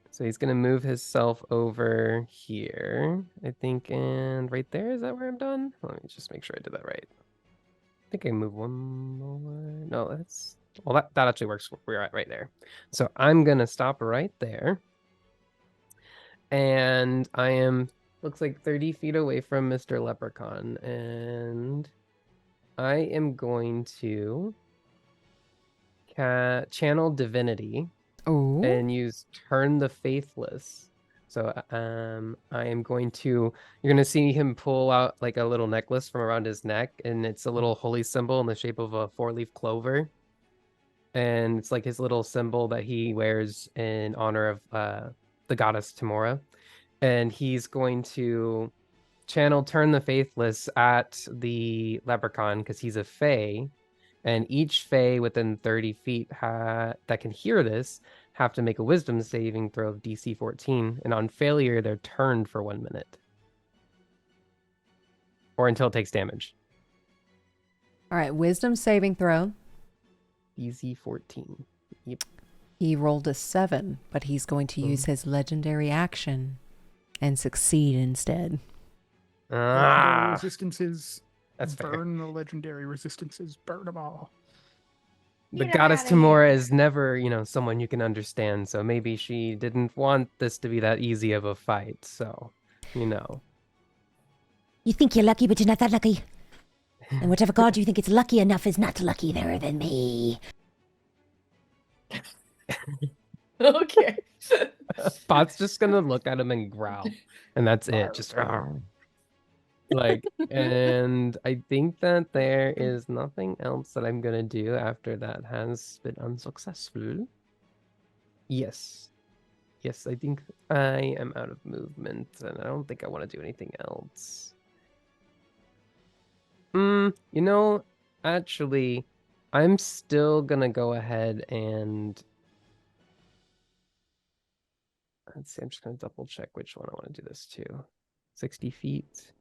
So he's going to move himself over here, I think, and right there. Is that where I'm done? Let me just make sure I did that right. I think I move one more. No, that's... Well, that actually works. We're at right there. So I'm going to stop right there. And I am, looks like 30 feet away from Mr. Leprechaun. And I am going to channel Divinity.
Oh.
And use Turn the Faithless. So I am going to, you're going to see him pull out like a little necklace from around his neck, and it's a little holy symbol in the shape of a 4-leaf clover. And it's like his little symbol that he wears in honor of the goddess Tamora. And he's going to channel Turn the Faithless at the leprechaun because he's a fae. And each fae within 30 feet that can hear this have to make a wisdom saving throw of DC 14. And on failure, they're turned for 1 minute. Or until it takes damage.
All right, wisdom saving throw.
DC 14. Yep.
He rolled a 7, but he's going to use his legendary action and succeed instead.
Resistances.
That's fair.
Burn the legendary resistances. Burn them all.
The goddess Tamora is never, someone you can understand. So maybe she didn't want this to be that easy of a fight. So,
You think you're lucky, but you're not that lucky. And whatever god you think it's lucky enough is not luckier than me.
Okay.
Pot's just gonna look at him and growl, and that's it. Just and I think that there is nothing else that I'm gonna do after that has been unsuccessful. Yes, I think I am out of movement, and I don't think I want to do anything else. Actually, I'm still gonna go ahead and let's see. I'm just gonna double check which one I want to do this to. 60 feet.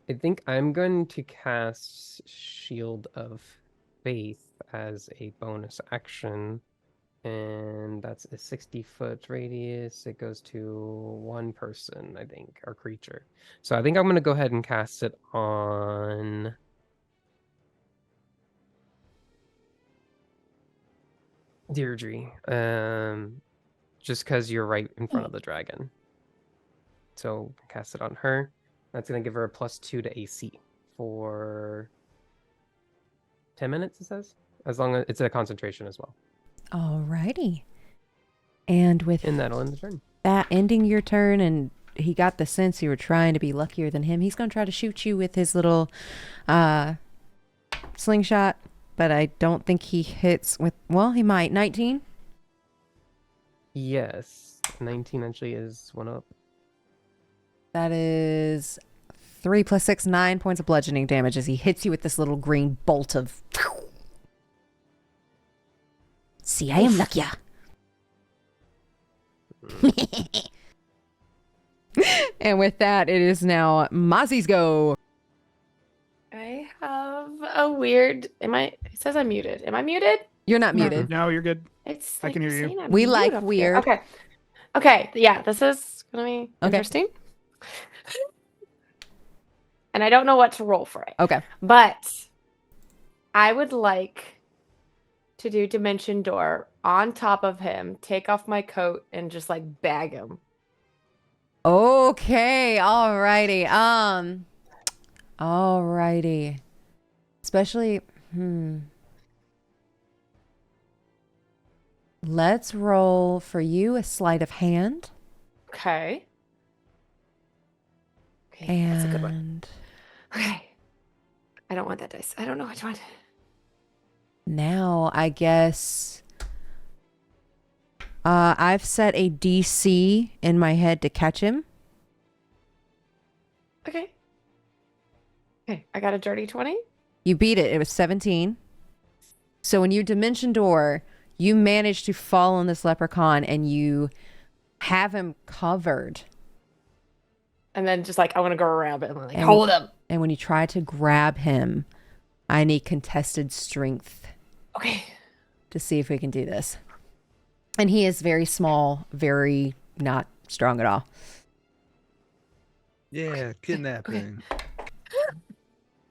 I think I'm going to cast Shield of Faith as a bonus action. And that's a 60-foot radius. It goes to one person, I think, or creature. So I think I'm going to go ahead and cast it on... Deirdre. Just because you're right in front of the dragon. So cast it on her. That's going to give her a +2 to AC for 10 minutes, it says. As long as it's a concentration as well.
Alrighty. And with
And that'll end the turn.
that ending your turn and he got the sense you were trying to be luckier than him, he's going to try to shoot you with his little slingshot, but I don't think he hits with, well, he might. 19?
Yes. 19 actually is one up.
That is 3 + 6, 9 points of bludgeoning damage as he hits you with this little green bolt of...
See, I am luckier.
And with that, it is now Mozzy's go.
I have a weird. It says I'm muted. Am I muted?
You're not
No.
muted.
No, you're good.
It's
I can hear you.
saying I'm
We
mute
like
up here.
weird.
Okay. Okay. Yeah, this is gonna be
Okay.
interesting. And I don't know what to roll for it.
Okay.
But I would like to do Dimension Door on top of him, take off my coat, and just like bag him.
Okay. Alrighty. Alrighty. Especially, let's roll for you a sleight of hand.
Okay. Okay, that's a good one.
And
Okay. I don't want that dice. I don't know which one.
now I guess I've set a DC in my head to catch him.
Okay. Okay, I got a dirty 20.
You beat it. It was 17. So when you Dimension Door, you manage to fall on this leprechaun and you have him covered.
And then just like, I want to go around it and like,
And-
hold him.
And when you try to grab him, I need contested strength
Okay.
to see if we can do this. And he is very small, very not strong at all.
Yeah, kidnapping.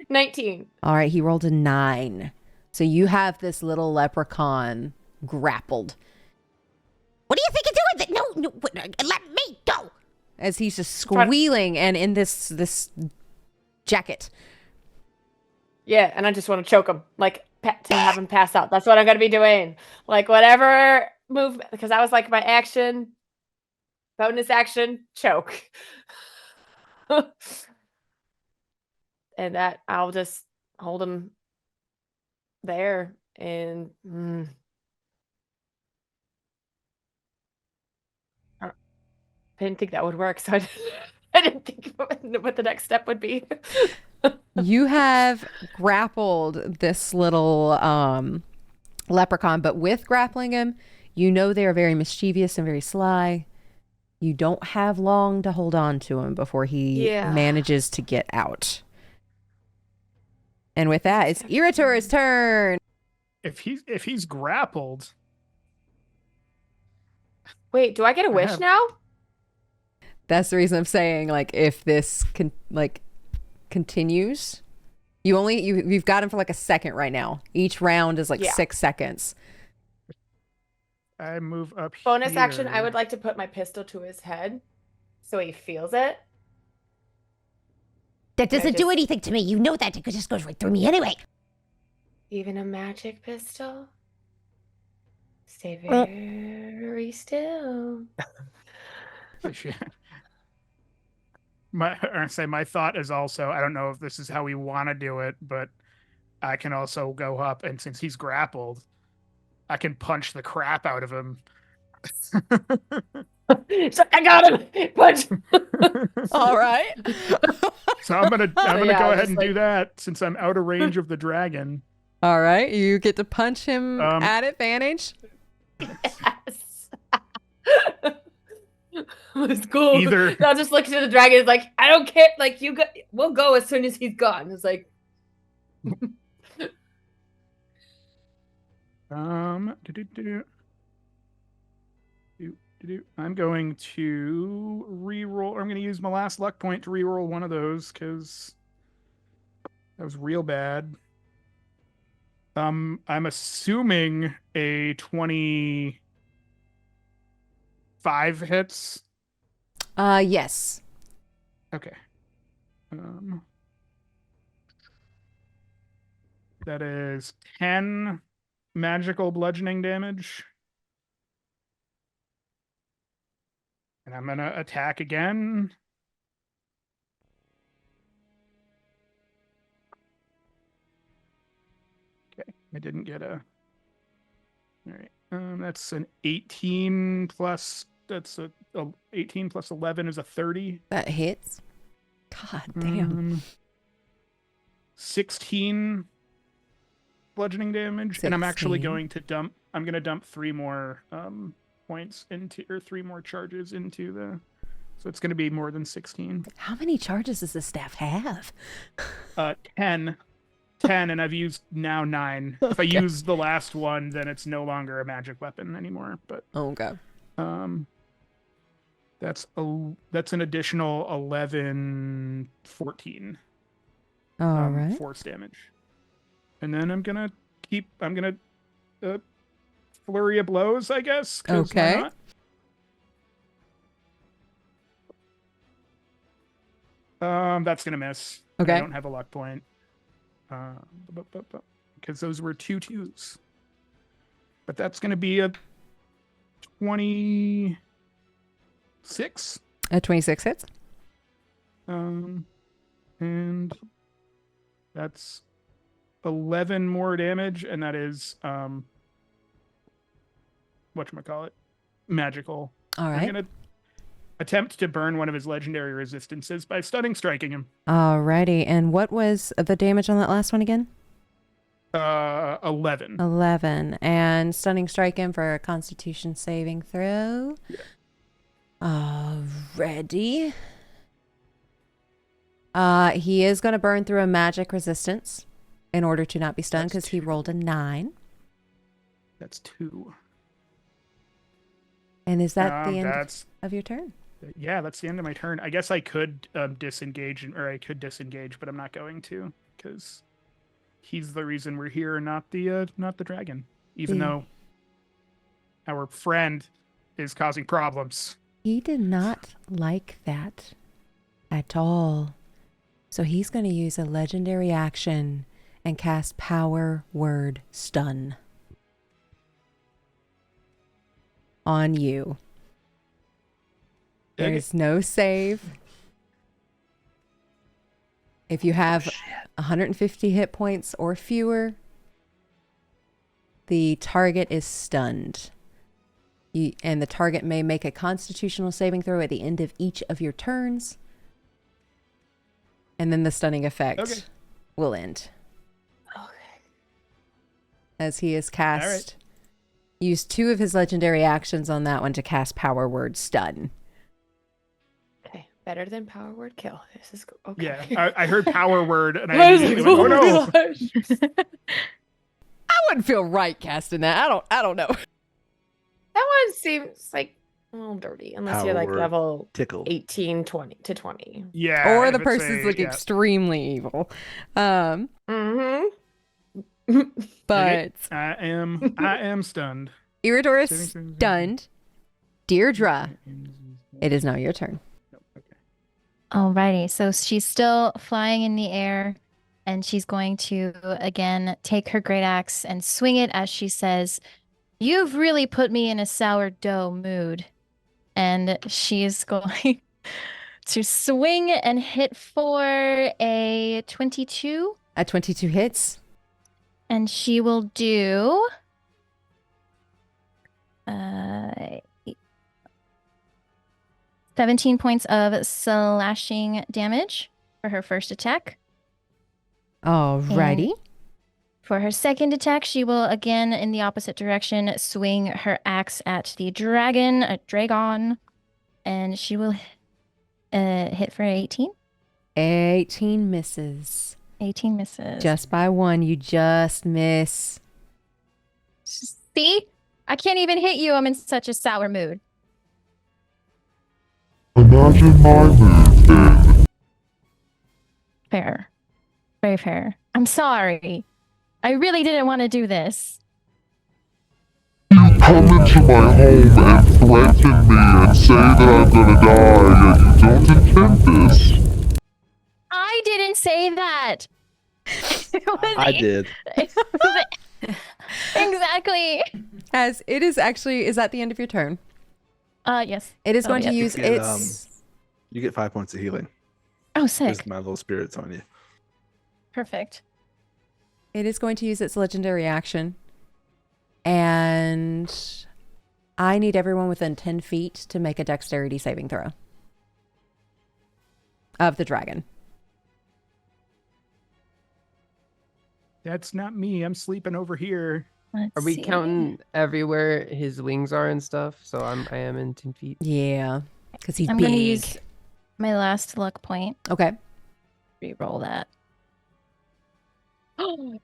19.
All right, he rolled a 9. So you have this little leprechaun grappled
What do you think you're doing? No, let me go.
as he's just squealing and in this jacket.
Yeah, and I just want to choke him, like to have him pass out. That's what I'm gonna be doing. Like whatever movement, because that was like my action, bonus action, choke. And that I'll just hold him there and I didn't think that would work, so I didn't think what the next step would be.
You have grappled this little leprechaun, but with grappling him, you know they're very mischievous and very sly. You don't have long to hold on to him before he
Yeah.
manages to get out. And with that, it's Erator's turn.
If he's grappled,
Wait, do I get a wish
have-
now?
That's the reason I'm saying, like, if this continues, you've got him for like a second right now. Each round is like
Yeah.
6 seconds.
I move up
Bonus action, I
here.
would like to put my pistol to his head so he feels it.
That doesn't do
just-
anything to me. You know that. It just goes right through me anyway.
Even a magic pistol? Stay very still.
My thought is also, I don't know if this is how we want to do it, but I can also go up, and since he's grappled, I can punch the crap out of him.
So I got him! Punch!
All right.
So I'm gonna
Yeah,
go ahead
just
and do that since I'm out of range of the dragon.
All right. You get to punch him at advantage.
Yes. It's cool.
Either-
I'll just look to the dragon. It's like, I don't care. Like, we'll go as soon as he's gone. It's like,
I'm going to re-roll. I'm going to use my last luck point to re-roll one of those because that was real bad. I'm assuming a 25 hits.
Yes.
Okay. That is 10 magical bludgeoning damage. And I'm gonna attack again. Okay, I didn't get a. All right, that's an 18 plus. That's a 18 plus 11 is a 30.
That hits. God damn.
16 bludgeoning damage, and I'm actually
16.
going to dump. I'm gonna dump 3 more points into, or 3 more charges into the. So it's gonna be more than 16.
How many charges does the staff have?
10, and I've used now 9. If I use the last one, then it's no longer a magic weapon anymore. But
okay.
That's an additional 11, 14.
All right.
Force damage, and then I'm gonna flurry of blows, I guess. 'Cause why
Okay.
not? That's gonna miss.
Okay.
I don't have a luck point. Because those were 2 2s. But that's gonna be a 26.
A 26 hits.
And that's 11 more damage, and that is whatchamacallit, magical.
All right.
I'm gonna attempt to burn one of his legendary resistances by stunning striking him.
Alrighty. And what was the damage on that last one again?
11.
11. And stunning strike him for a Constitution saving throw.
Yeah.
Alrighty. He is going to burn through a magic resistance in order to not be stunned because he rolled a 9.
That's 2.
And is that the end
That's
of your turn?
Yeah, that's the end of my turn. I guess I could disengage, but I'm not going to, because he's the reason we're here, not the dragon. Even though our friend is causing problems.
He did not like that at all. So he's going to use a legendary action and cast Power Word Stun on you. There is no save. If you have 150 hit points or fewer, the target is stunned. And the target may make a constitutional saving throw at the end of each of your turns. And then the stunning effect will end.
Okay.
As he has cast, used 2 of his legendary actions on that one to cast Power Word Stun.
Okay. Better than Power Word Kill. This is okay.
Yeah, I heard Power Word, and I immediately went, oh no!
I wouldn't feel right casting that. I don't know.
That one seems like a little dirty, unless you're like
Power
level
tickle.
18, 20 to 20.
Yeah.
Or
if
the
it's
person's like extremely evil.
Mm-hmm.
But
I am stunned.
Erator is stunned. Deirdre, it is now your turn.
Alrighty, so she's still flying in the air, and she's going to again take her great axe and swing it as she says, "You've really put me in a sourdough mood." And she's going to swing and hit for a 22.
At 22 hits.
And she will do 17 points of slashing damage for her first attack.
Alrighty.
And for her second attack, she will again, in the opposite direction, swing her axe at the dragon, and she will hit for 18.
18 misses.
18 misses.
Just by 1, you just miss.
See? I can't even hit you. I'm in such a sour mood.
Imagine my mood then.
Fair. Very fair. I'm sorry. I really didn't want to do this.
You come into my home and threaten me and say that I'm gonna die, yet you don't intend this.
I didn't say that.
I did.
Exactly.
As it is actually, is that the end of your turn?
Yes.
It is
that'll
going
be
to
it.
use
get,
its.
You get 5 points of healing.
Oh,
Because
sick.
my little spirit's on you.
Perfect.
It is going to use its legendary action. And I need everyone within 10 feet to make a dexterity saving throw of the dragon.
That's not me. I'm sleeping over here.
Let's
Are we
see.
counting everywhere his wings are and stuff? So I am in 10 feet.
Yeah, because he's
I'm
big.
going to use my last luck point.
Okay.
Reroll that.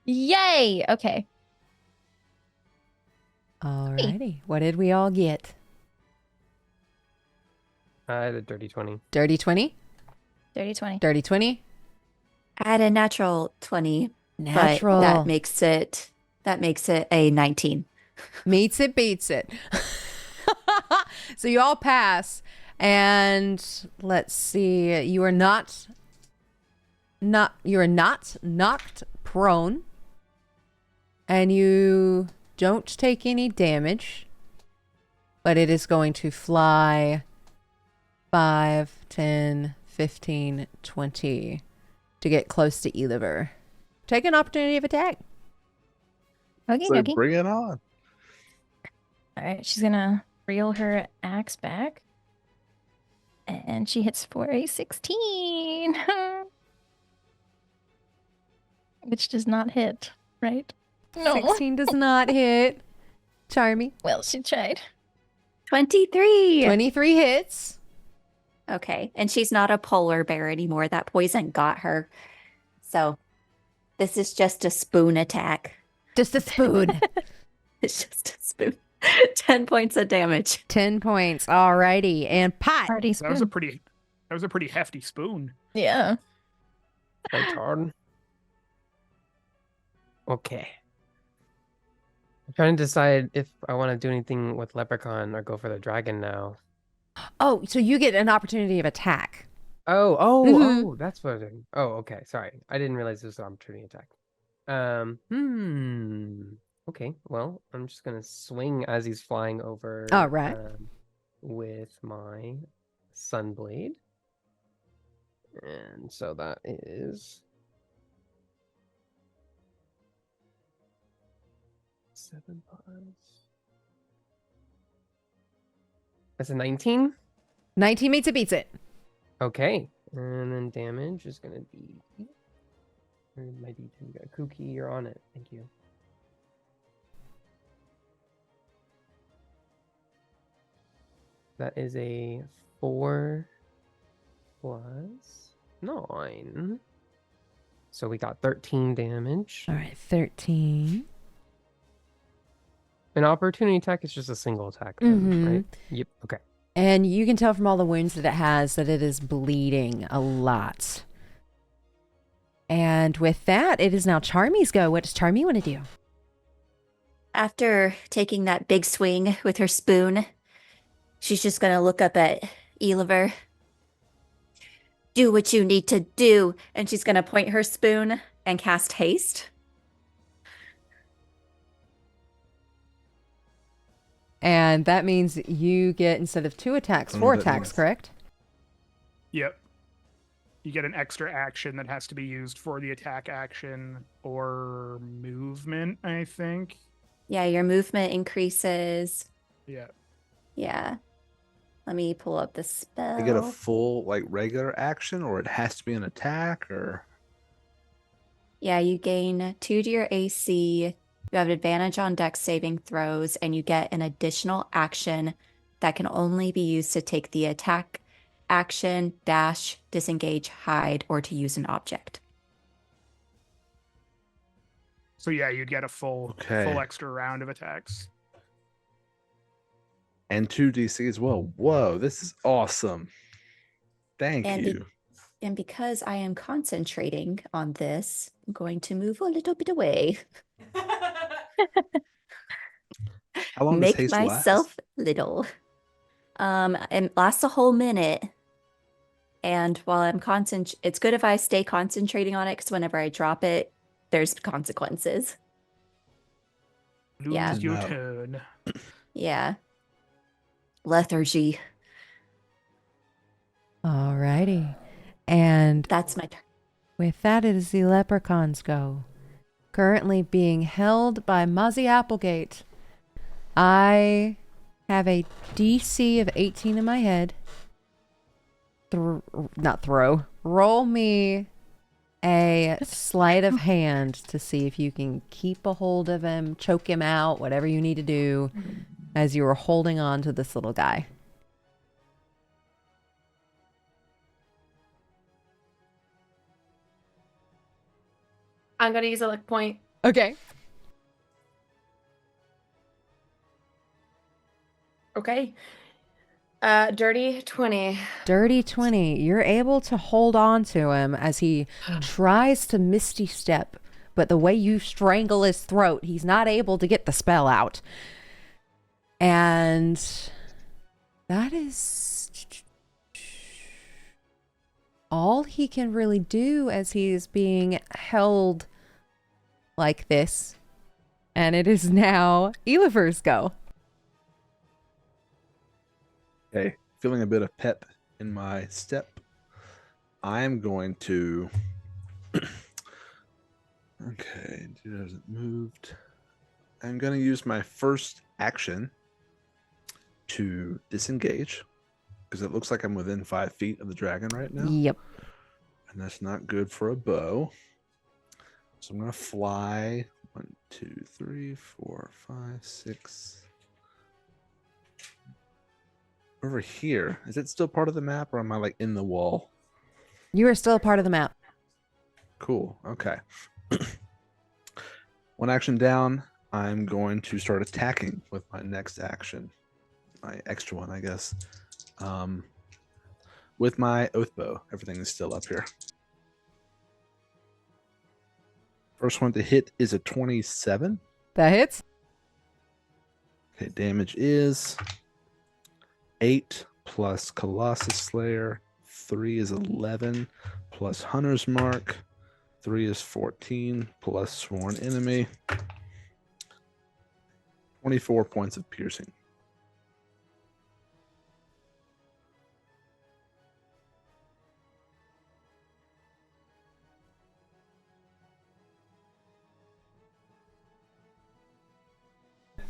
Yay! Okay.
Alrighty. What did we all get?
I had a dirty 20.
Dirty 20?
Dirty 20.
Dirty 20?
I had a natural 20,
Natural.
but that makes it a 19.
Meets it, beats it. So you all pass, and let's see. You are not knocked prone, and you don't take any damage, but it is going to fly 5, 10, 15, 20 to get close to Eliver. Take an opportunity of attack.
Okay,
So
okay.
bring it on.
All right, she's gonna reel her axe back, and she hits for a 16, which does not hit, right? No.
16 does not hit. Charmie.
Well, she tried.
23.
23 hits.
Okay. And she's not a polar bear anymore. That poison got her. So this is just a spoon attack.
Just a spoon.
It's just a spoon. 10 points of damage.
10 points. Alrighty. And Pot.
Party
That was a
spoon.
pretty hefty spoon.
Yeah.
My turn. Okay. I'm trying to decide if I want to do anything with Leprechaun or go for the dragon now.
Oh, so you get an opportunity of attack.
Oh, that's what I'm doing. Oh, okay. Sorry. I didn't realize this was an opportunity attack. Okay, well, I'm just gonna swing as he's flying over.
All right.
With my Sunblade. And so that is 7 plus. That's a 19.
19 meets it, beats it.
Okay. And then damage is gonna be. Where did my D10 go? Kooky, you're on it. Thank you. That is a 4 plus 9. So we got 13 damage.
All right, 13.
An opportunity attack is just a single attack, then,
Mhm.
right? Yep. Okay.
And you can tell from all the wounds that it has that it is bleeding a lot. And with that, it is now Charmie's go. What does Charmie want to do?
After taking that big swing with her spoon, she's just going to look up at Eliver. Do what you need to do. And she's going to point her spoon and cast haste.
And that means you get, instead of 2 attacks,
I don't know
4
what that
attacks,
means.
correct?
Yep. You get an extra action that has to be used for the attack action or movement, I think.
Yeah, your movement increases.
Yeah.
Yeah. Let me pull up the spell.
You get a full, like, regular action, or it has to be an attack, or.
Yeah, you gain 2 to your AC. You have advantage on dex saving throws, and you get an additional action that can only be used to take the attack action, dash, disengage, hide, or to use an object.
So yeah, you'd get a full extra round of attacks.
And 2 DC as well. Whoa, this is awesome. Thank
And
you.
And because I am concentrating on this, I'm going to move a little bit away.
How long
Make
does haste
myself little. It lasts a whole minute. And while I'm it's good if I stay concentrating on it, because whenever I drop it, there's consequences.
Lose
Yeah.
your
No.
turn.
Yeah. lethargy.
Alrighty. And
That's my turn.
with that, it is the leprechauns go. Currently being held by Mozzy Applegate. I have a DC of 18 in my head. Roll me a sleight of hand to see if you can keep a hold of him, choke him out, whatever you need to do as you are holding on to this little guy.
I'm gonna use a luck point.
Okay.
Okay. Dirty 20.
Dirty 20. You're able to hold on to him as he tries to misty step, but the way you strangle his throat, he's not able to get the spell out. And that is all he can really do as he is being held like this. And it is now Eliver's go.
Okay, feeling a bit of pep in my step. I'm going to. Okay, dude hasn't moved. I'm going to use my first action to disengage because it looks like I'm within 5 feet of the dragon right now.
Yep.
And that's not good for a bow. So I'm going to fly 1, 2, 3, 4, 5, 6. Over here. Is it still part of the map or am I like in the wall?
You are still a part of the map.
Cool. Okay. One action down. I'm going to start attacking with my next action. My extra one, I guess. With my oath bow. Everything is still up here. First one to hit is a 27.
That hits.
Okay, damage is 8 plus Colossus Slayer. 3 is 11 plus Hunter's Mark. 3 is 14 plus Sworn Enemy. 24 points of piercing.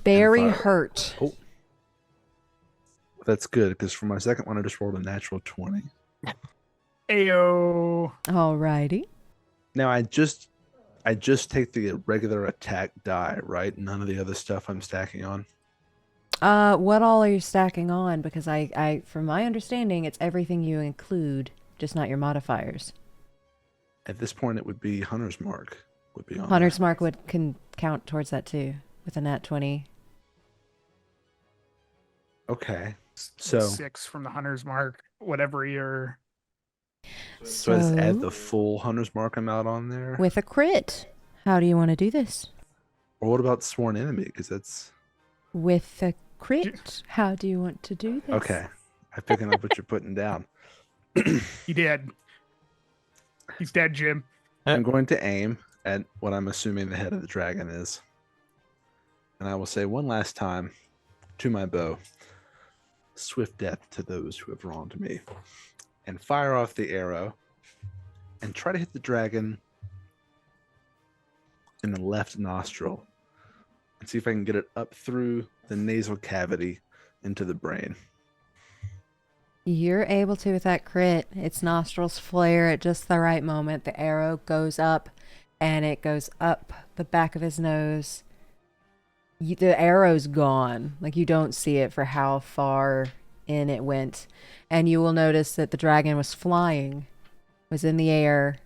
Very
fire.
hurt.
Oh. That's good, because for my second one, I just rolled a natural 20.
Ayo.
Alrighty.
Now, I just take the regular attack die, right? None of the other stuff I'm stacking on.
What all are you stacking on? Because I from my understanding, it's everything you include, just not your modifiers.
At this point, it would be Hunter's Mark. Would be on
Hunter's
there.
Mark can count towards that too, with a nat 20.
Okay. So
6 from the Hunter's Mark, whatever your.
So I just add the full Hunter's Mark I'm out on there?
With a crit. How do you want to do this?
Or what about Sworn Enemy? Because that's...
With a crit. How do you want to do this?
Okay. I'm picking up what you're putting down.
He dead. He's dead, Jim.
I'm going to aim at what I'm assuming the head of the dragon is. And I will say one last time to my bow, swift death to those who have wronged me. And fire off the arrow and try to hit the dragon in the left nostril. And see if I can get it up through the nasal cavity into the brain.
You're able to with that crit. Its nostrils flare at just the right moment. The arrow goes up and it goes up the back of his nose. The arrow's gone. Like, you don't see it for how far in it went. And you will notice that the dragon was flying, was in the air,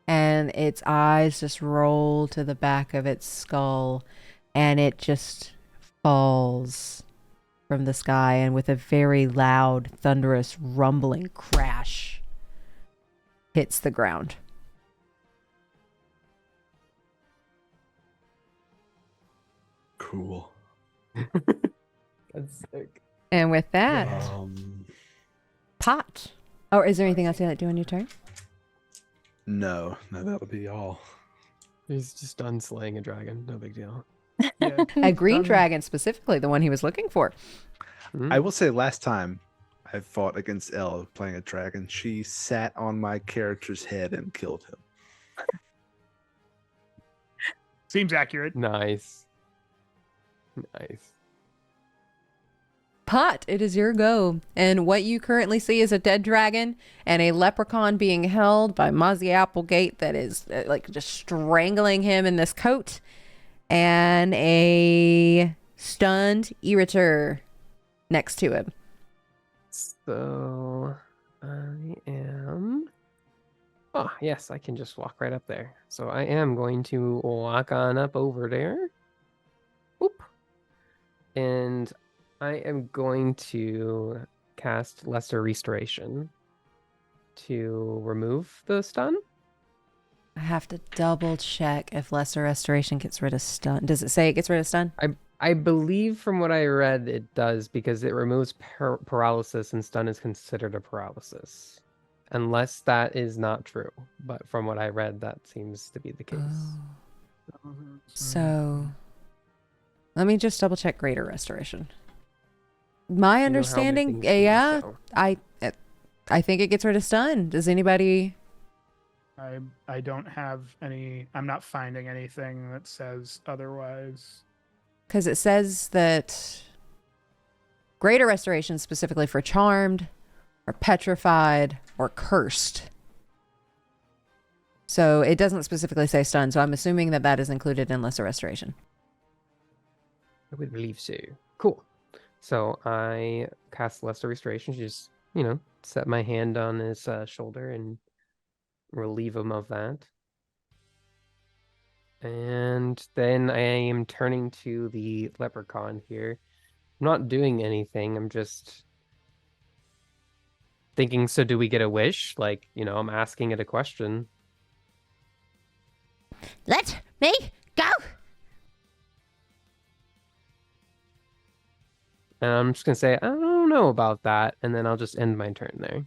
and its eyes just roll to the back of its skull, and it just falls from the sky, and with a very loud, thunderous, rumbling crash, hits the ground.
Cool.
That's sick.
And with that, pot. Oh, is there anything else you'd like to do on your turn?
No, that'll be all.
He's just done slaying a dragon. No big deal.
Yeah.
A green
Done.
dragon, specifically, the one he was looking for.
Hmm?
I will say last time I fought against Elle playing a dragon, she sat on my character's head and killed him.
Seems accurate.
Nice. Nice.
Pot, it is your go. And what you currently see is a dead dragon and a leprechaun being held by Mozzy Applegate that is like just strangling him in this coat, and a stunned Erator next to him.
So I am. Oh, yes, I can just walk right up there. So I am going to walk on up over there. Whoop. And I am going to cast Lesser Restoration to remove the stun.
I have to double check if Lesser Restoration gets rid of stun. Does it say it gets rid of stun?
I believe from what I read it does, because it removes paralysis and stun is considered a paralysis. Unless that is not true. But from what I read, that seems to be the case.
Oh. So let me just double check Greater Restoration. My understanding, yeah,
So.
I think it gets rid of stun. Does anybody?
I don't have any. I'm not finding anything that says otherwise.
Because it says that Greater Restoration specifically for Charmed, or Petrified, or Cursed. So it doesn't specifically say stun. So I'm assuming that that is included in Lesser Restoration.
I would believe so. Cool. So I cast Lesser Restoration. Just, set my hand on his shoulder and relieve him of that. And then I am turning to the leprechaun here. I'm not doing anything. I'm just thinking, so do we get a wish? Like, I'm asking it a question.
Let me go.
And I'm just going to say, I don't know about that. And then I'll just end my turn there.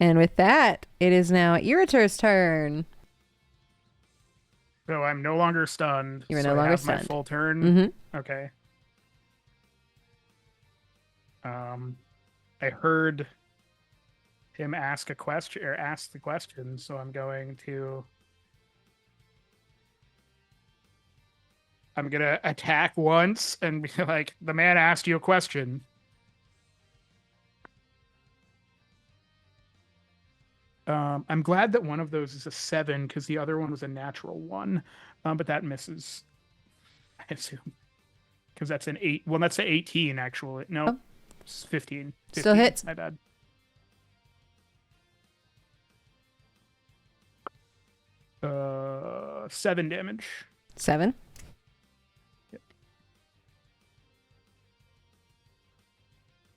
And with that, it is now Erator's turn.
So I'm no longer stunned.
You're
so
no
I
longer
have
stunned.
My full turn.
Mm-hmm.
Okay. I heard him ask a question or ask the question, so I'm going to attack once and be like, the man asked you a question. I'm glad that one of those is a 7 because the other one was a natural 1, but that misses, I assume, because that's an 8. Well, that's an 18 actually. No,
Oh.
It's 15.
Still hits.
My bad. Uh, 7 damage.
7.
Yep.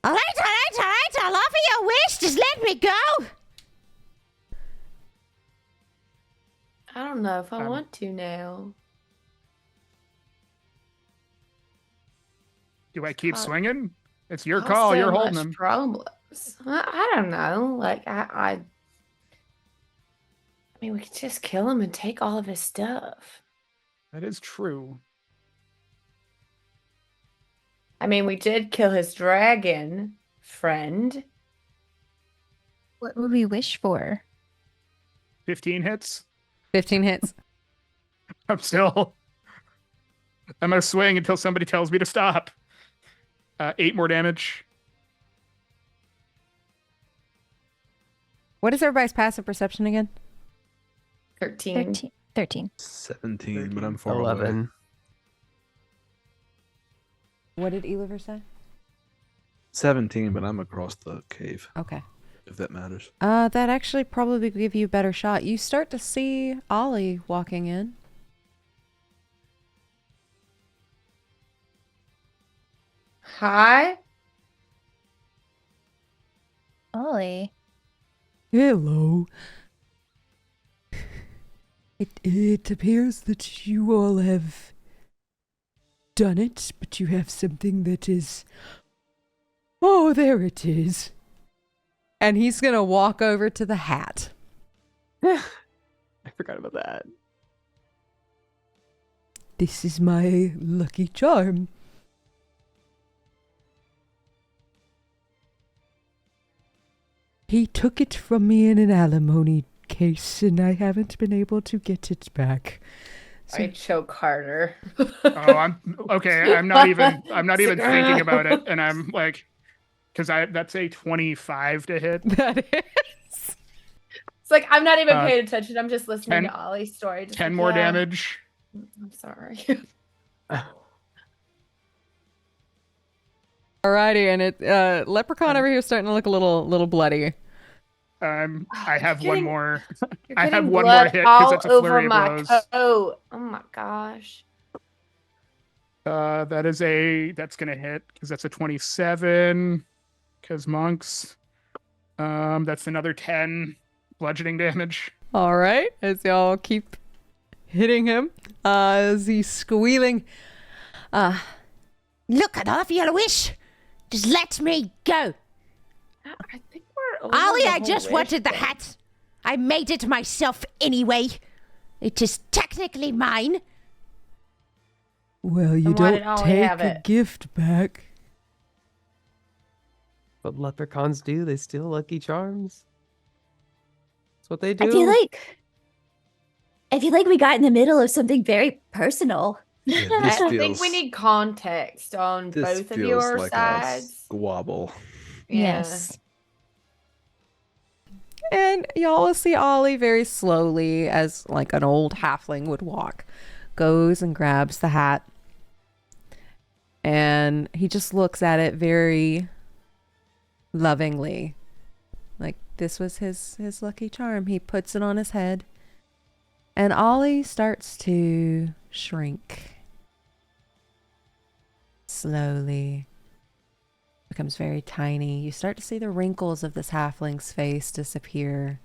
All right. I'll offer you a wish. Just let me go.
I don't know if I want to now.
Do I keep
Cause-
swinging? It's your
Cause
call.
so
You're holding
much
him.
Problems. I don't know. Like I mean, we could just kill him and take all of his stuff.
That is true.
I mean, we did kill his dragon friend.
What would we wish for?
15 hits.
15 hits.
I'm gonna swing until somebody tells me to stop. 8 more damage.
What is everybody's passive perception again?
13.
13.
17, but I'm far
11.
away.
What did Eliver say?
17, but I'm across the cave,
Okay.
if that matters.
That actually probably give you a better shot. You start to see Ollie walking in.
Hi.
Ollie.
Hello. It appears that you all have done it, but you have something that is... Oh, there it is.
And he's going to walk over to the hat.
I forgot about that.
This is my lucky charm. He took it from me in an alimony case, and I haven't been able to get it back.
I choke harder.
I'm okay. I'm not even thinking about it, and I'm like, because that's a 25 to hit.
That is.
It's like I'm not even paying attention. I'm just listening
10
to Ollie's story.
10 more damage.
I'm sorry.
Alrighty, and Leprechaun over here is starting to look a little bloody.
I have one more.
You're
I have
getting
one more
blood
hit because
all
it's a
over
flurry of
my
blows.
coat. Oh my gosh.
That's gonna hit because that's a 27. Because monks. That's another 10 bludgeoning damage.
All right, as y'all keep hitting him, as he's squealing.
Look at off, you wish. Just let me go.
I think we're over
Ollie,
the
I
whole
just
wish
wanted the
thing.
hat. I made it myself anyway. It is technically mine.
Well, you
Then why did
don't
Ollie
take
have
a
it?
gift back.
What leprechauns do, they steal Lucky Charms. That's what they do.
I feel like we got in the middle of something very personal.
Yeah,
I
this
think
feels,
we need context on
this
both of
feels
your
like
sides.
a squabble.
Yes.
And y'all will see Ollie very slowly, as like an old halfling would walk, goes and grabs the hat. And he just looks at it very lovingly. Like this was his lucky charm. He puts it on his head. And Ollie starts to shrink. Slowly. Becomes very tiny. You start to see the wrinkles of this halfling's face disappear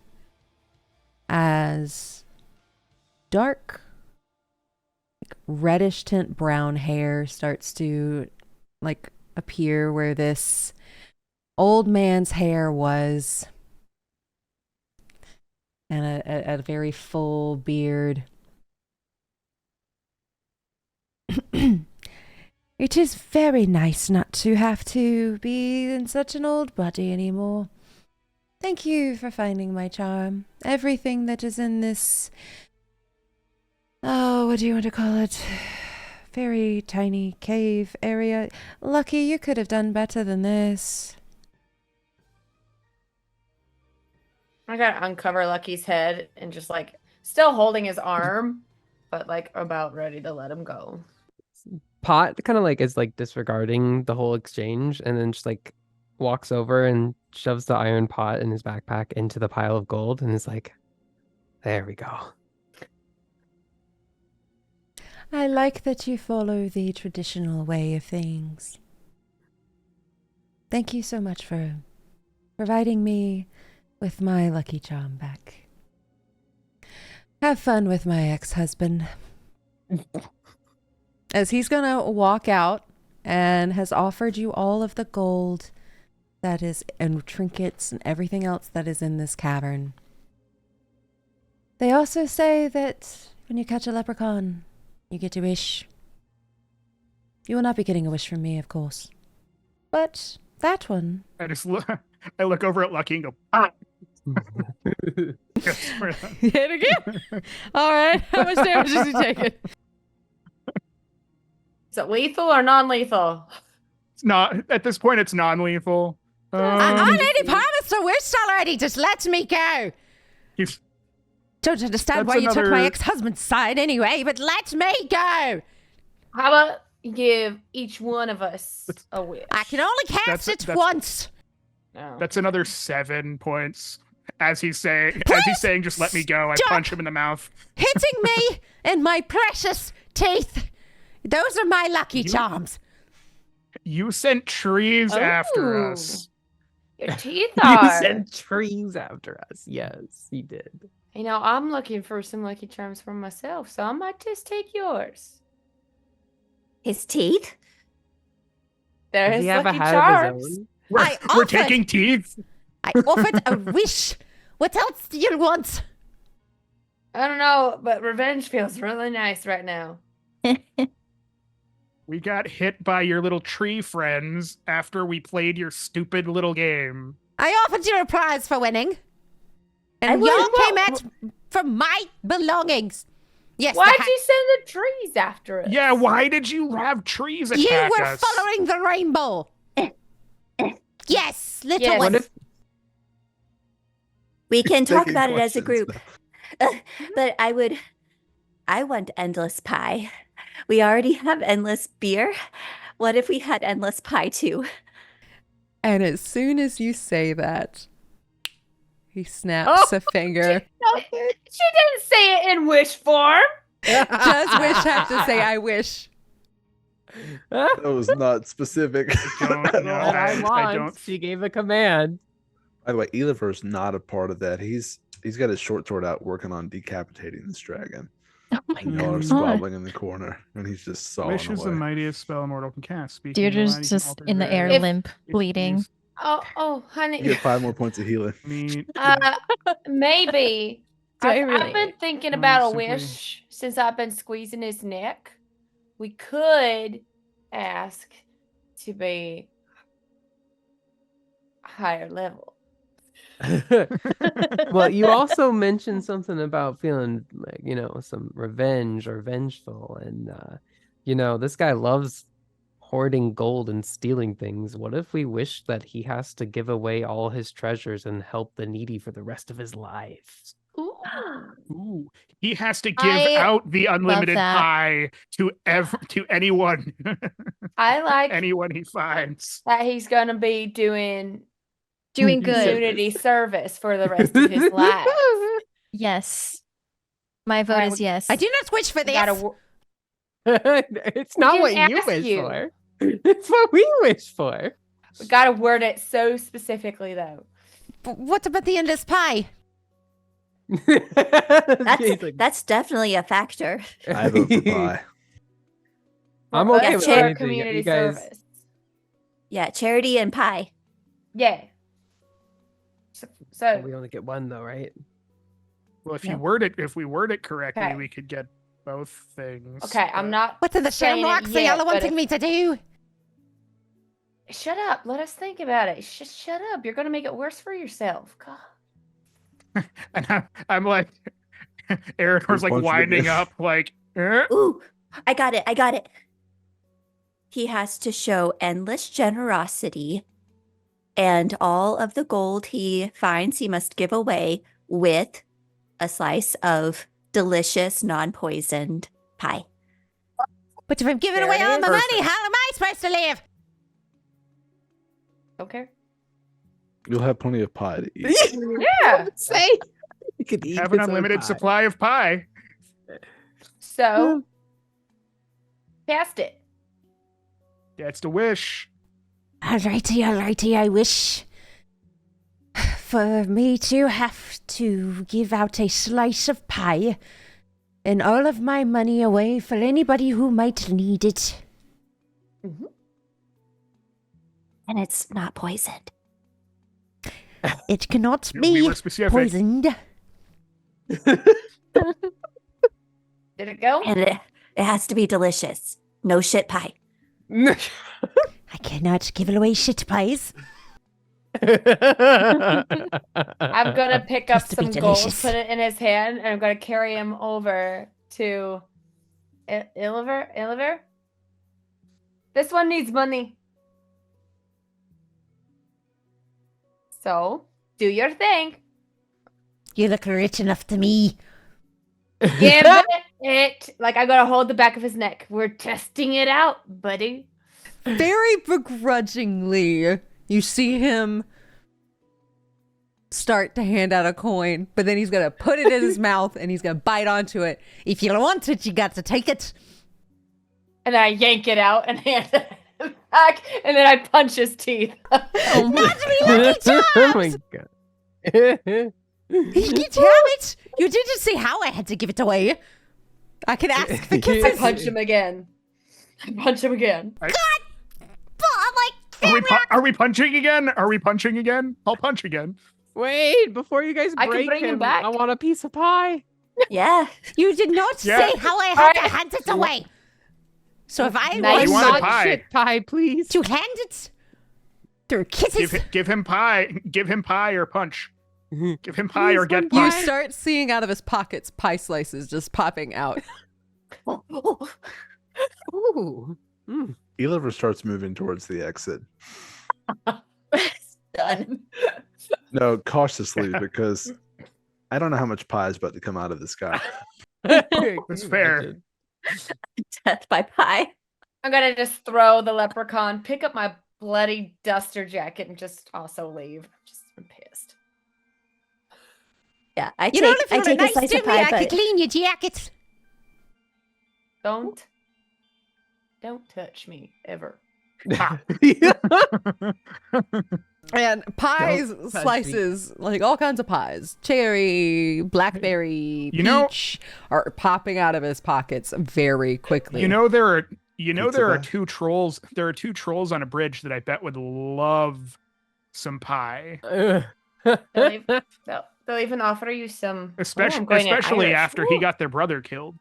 as dark, like reddish tint brown hair starts to like appear where this old man's hair was, and a very full beard. It is very nice not to have to be in such an old body anymore. Thank you for finding my charm. Everything that is in this... Oh, what do you want to call it? Very tiny cave area. Lucky, you could have done better than this.
I gotta uncover Lucky's head and just like still holding his arm, but like about ready to let him go.
Pot kind of like is like disregarding the whole exchange and then just like walks over and shoves the iron pot in his backpack into the pile of gold and is like, there we go.
I like that you follow the traditional way of things. Thank you so much for providing me with my lucky charm back. Have fun with my ex-husband. As he's gonna walk out and has offered you all of the gold that is, and trinkets and everything else that is in this cavern. They also say that when you catch a leprechaun, you get a wish. You will not be getting a wish from me, of course. But that one...
I look over at Lucky and go, ah!
Hit again? Alright, how much damage is he taking?
Is it lethal or non-lethal?
It's not, at this point, it's non-lethal.
I already promised a wish already. Just let me go.
He's-
Don't understand
That's
why you took my
another-
ex-husband's side anyway, but let me go.
How about you give each one of us a wish?
I can only cast it once.
No.
That's another 7 points. As he's saying, just let me go. I
Stop
punch him in the mouth.
hitting me in my precious teeth. Those are my lucky charms.
You sent trees after us.
Your teeth
You
are.
sent trees after us. Yes, he did.
You know, I'm looking for some lucky charms for myself, so I might just take yours.
His teeth?
There's
Does he have a
lucky
hat
charms.
of his own?
I
We're
offered-
taking teeth.
I offered a wish. What else do you want?
I don't know, but revenge feels really nice right now.
We got hit by your little tree friends after we played your stupid little game.
I offered you a prize for winning.
I
And
would-
y'all came at for my belongings. Yes,
Why'd you send the trees after us?
Yeah, why did you have trees attack
you were
us?
following the rainbow. Yes, little
Yes.
one.
What if
We can talk
Taking
about it as a
questions
group.
now.
But I want endless pie. We already have endless beer. What if we had endless pie too?
And as soon as you say that, he snaps a finger.
She didn't say it in wish form.
Does Wish have to say, I wish?
That was not specific.
Don't
at
know.
all.
I don't-
She gave a command.
By the way, Eliver's not a part of that. He's got his short sword out working on decapitating this dragon.
Oh my
And y'all are
god.
squabbling in the corner, and he's just sawing
Wish is the
away.
mightiest spell a mortal can cast. Speaking of
Deirdre's
that, you can
just
alter
in the
your-
air,
If-
limp, bleeding.
Oh,
You
honey.
get 5 more points of healing.
Meat.
Maybe.
Do I
I've
really?
been thinking
No,
about a
simply-
wish since I've been squeezing his neck. We could ask to be higher level.
Well, you also mentioned something about feeling like, some revenge or vengeful. And, this guy loves hoarding gold and stealing things. What if we wish that he has to give away all his treasures and help the needy for the rest of his life?
Ooh, he has to give
I
out the unlimited
that.
pie to anyone,
I like
anyone he finds.
that he's going to be doing
Doing good.
community service for the rest of his life.
Yes. My vote
Alright,
is yes.
I do not wish for this.
Gotta
It's not what
didn't
you
ask
wish
you.
for. It's what we wish for.
We gotta word it so specifically, though.
But what about the endless pie?
That's definitely a factor.
I vote for pie.
I'm
For
okay
us
with
for
anything.
community
You guys,
service.
Yeah, charity and pie.
Yeah. So
we only get one though, right?
Well, if
Yeah.
we word it correctly,
Okay.
we could get both things.
okay, I'm
but-
not.
What are the
saying it
shamrocks are
yet,
y'all
but
wanting
if-
me to do?
Shut up. Let us think about it. Just shut up. You're gonna make it worse for yourself. God.
And I'm like, Erator's like
Punch the
winding
dish.
up, like,
Ooh, I got it. He has to show endless generosity, and all of the gold he finds he must give away with a slice of delicious, non-poisoned pie.
But if I'm giving
There
away
it
all
is.
my money, how am I supposed to live?
Okay.
You'll have plenty of pie to eat.
Yeah.
Say you could eat
have an
his own
unlimited
pie.
supply of pie.
So cast it.
That's the wish.
Alrighty, I wish for me to have to give out a slice of pie and all of my money away for anybody who might need it.
And it's not poisoned.
It cannot
We
be
were specific.
poisoned.
Did it go?
And it has to be delicious. No shit pie.
I cannot give away shit pies.
I'm gonna pick up
Has to be
some gold,
delicious.
put it in his hand, and I'm gonna carry him over to Iliver. This one needs money. So do your thing.
You look rich enough to me.
Give it. Like I'm gonna hold the back of his neck. We're testing it out, buddy.
Very begrudgingly, you see him start to hand out a coin, but then he's gonna put it in his mouth and he's gonna bite onto it. If you want it, you got to take it.
And then I yank it out and hand it back, and then I punch his teeth.
Oh my god.
Damn it! You didn't say how I had to give it away. I can ask for
I
kisses.
punch him again. I punch him again.
Are we punching again? Are we punching again? I'll punch again.
Wait, before you guys
I can
break
bring him
him,
back.
I want a piece of pie.
Yeah.
You did not
Yeah.
say how I had to hand it away. So if I
Nice.
You
was
wanted
Not
pie.
shit pie, please.
to hand it,
Through kisses.
Give him pie. Give him pie or punch. Give him pie or get
You
punched.
start seeing out of his pockets pie slices just popping out.
Ooh.
Eliver starts moving towards the exit.
Done.
No, cautiously, because I don't know how much pie is about to come out of this guy.
That's fair.
Death by pie.
I'm gonna just throw the leprechaun, pick up my bloody duster jacket, and just also leave. Just I'm pissed.
Yeah, I
You know,
take
if you're
a
nice
slice
to
of
me,
pie,
I could
but
clean your jacket.
Don't touch me ever.
And pies,
Don't touch me.
slices, like all kinds of pies, cherry, blackberry,
You know-
peach, are popping out of his pockets very quickly.
There are
Pizza
there are
pie?
two trolls. There are two trolls on a bridge that I bet would love some pie.
They'll even offer you some.
Especially
I'm going in
especially
Irish.
after he got their brother killed.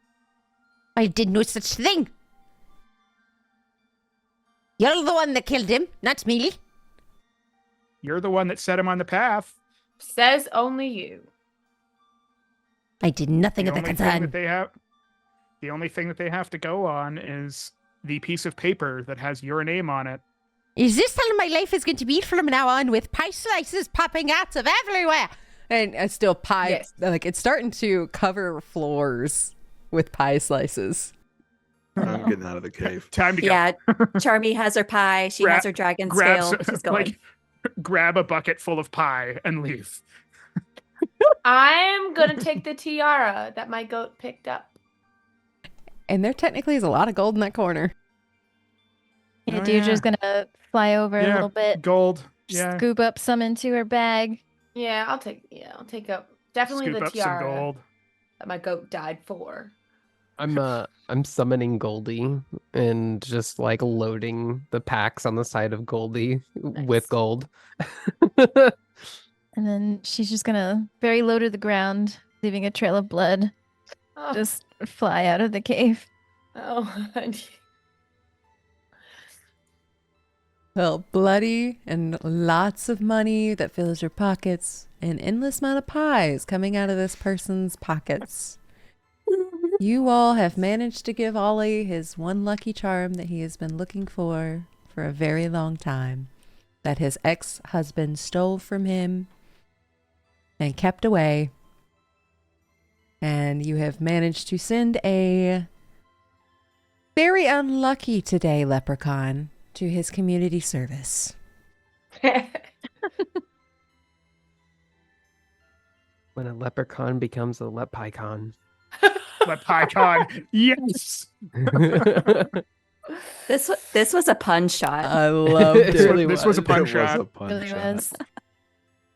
I did no such thing. You're the one that killed him, not me.
You're the one that set him on the path.
Says only you.
I did nothing
The
of the
only thing that
concern.
they have the only thing that they have to go on is the piece of paper that has your name on it.
Is this how my life is going to be from now on, with pie slices popping out of everywhere?
and still pie,
Yes.
like it's starting to cover floors with pie slices.
I'm getting out of the cave.
Time to go.
yeah, Charmie has her pie. She has her dragon
grab
scale. She's going.
like grab a bucket full of pie and leave.
I'm gonna take the tiara that my goat picked up.
And there technically is a lot of gold in that corner.
Yeah,
Oh,
Deirdre's
yeah.
gonna fly over a
Yeah,
little bit,
Gold. Yeah.
scoop up some into her bag.
Yeah, I'll take up definitely
Scoop
the
up some
tiara
gold.
that my goat died for.
I'm summoning Goldie and just like loading the packs on the side of Goldie with
Nice.
gold.
And then she's just gonna very low to the ground, leaving a trail of blood,
Oh,
just fly out of the cave.
oh.
Well, bloody and lots of money that fills your pockets, an endless amount of pies coming out of this person's pockets. You all have managed to give Ollie his one lucky charm that he has been looking for a very long time, that his ex-husband stole from him and kept away. And you have managed to send a very unlucky today leprechaun to his community service.
When a leprechaun becomes a lepicon.
Let PyCon. Yes.
This was a pun shot.
I loved it.
This was a pun
It was
shot.
a pun
Really
shot.
was.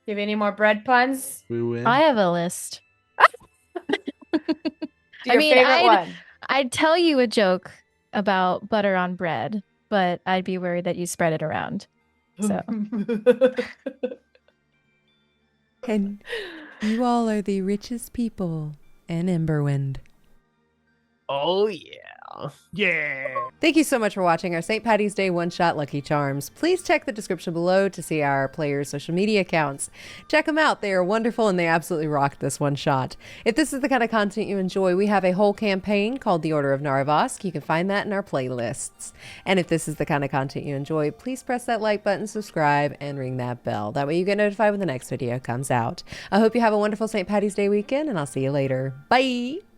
Give any more bread puns?
We win.
I have a list.
Your favorite one.
I'd tell you a joke about butter on bread, but I'd be worried that you spread it around. So
And you all are the richest people in Emberwind.
Oh yeah.
Yeah.
Thank you so much for watching our St. Patty's Day one-shot Lucky Charms. Please check the description below to see our players' social media accounts. Check them out. They are wonderful and they absolutely rocked this one shot. If this is the kind of content you enjoy, we have a whole campaign called The Order of Narvosk. You can find that in our playlists. And if this is the kind of content you enjoy, please press that like button, subscribe, and ring that bell. That way you get notified when the next video comes out. I hope you have a wonderful St. Patty's Day weekend, and I'll see you later. Bye!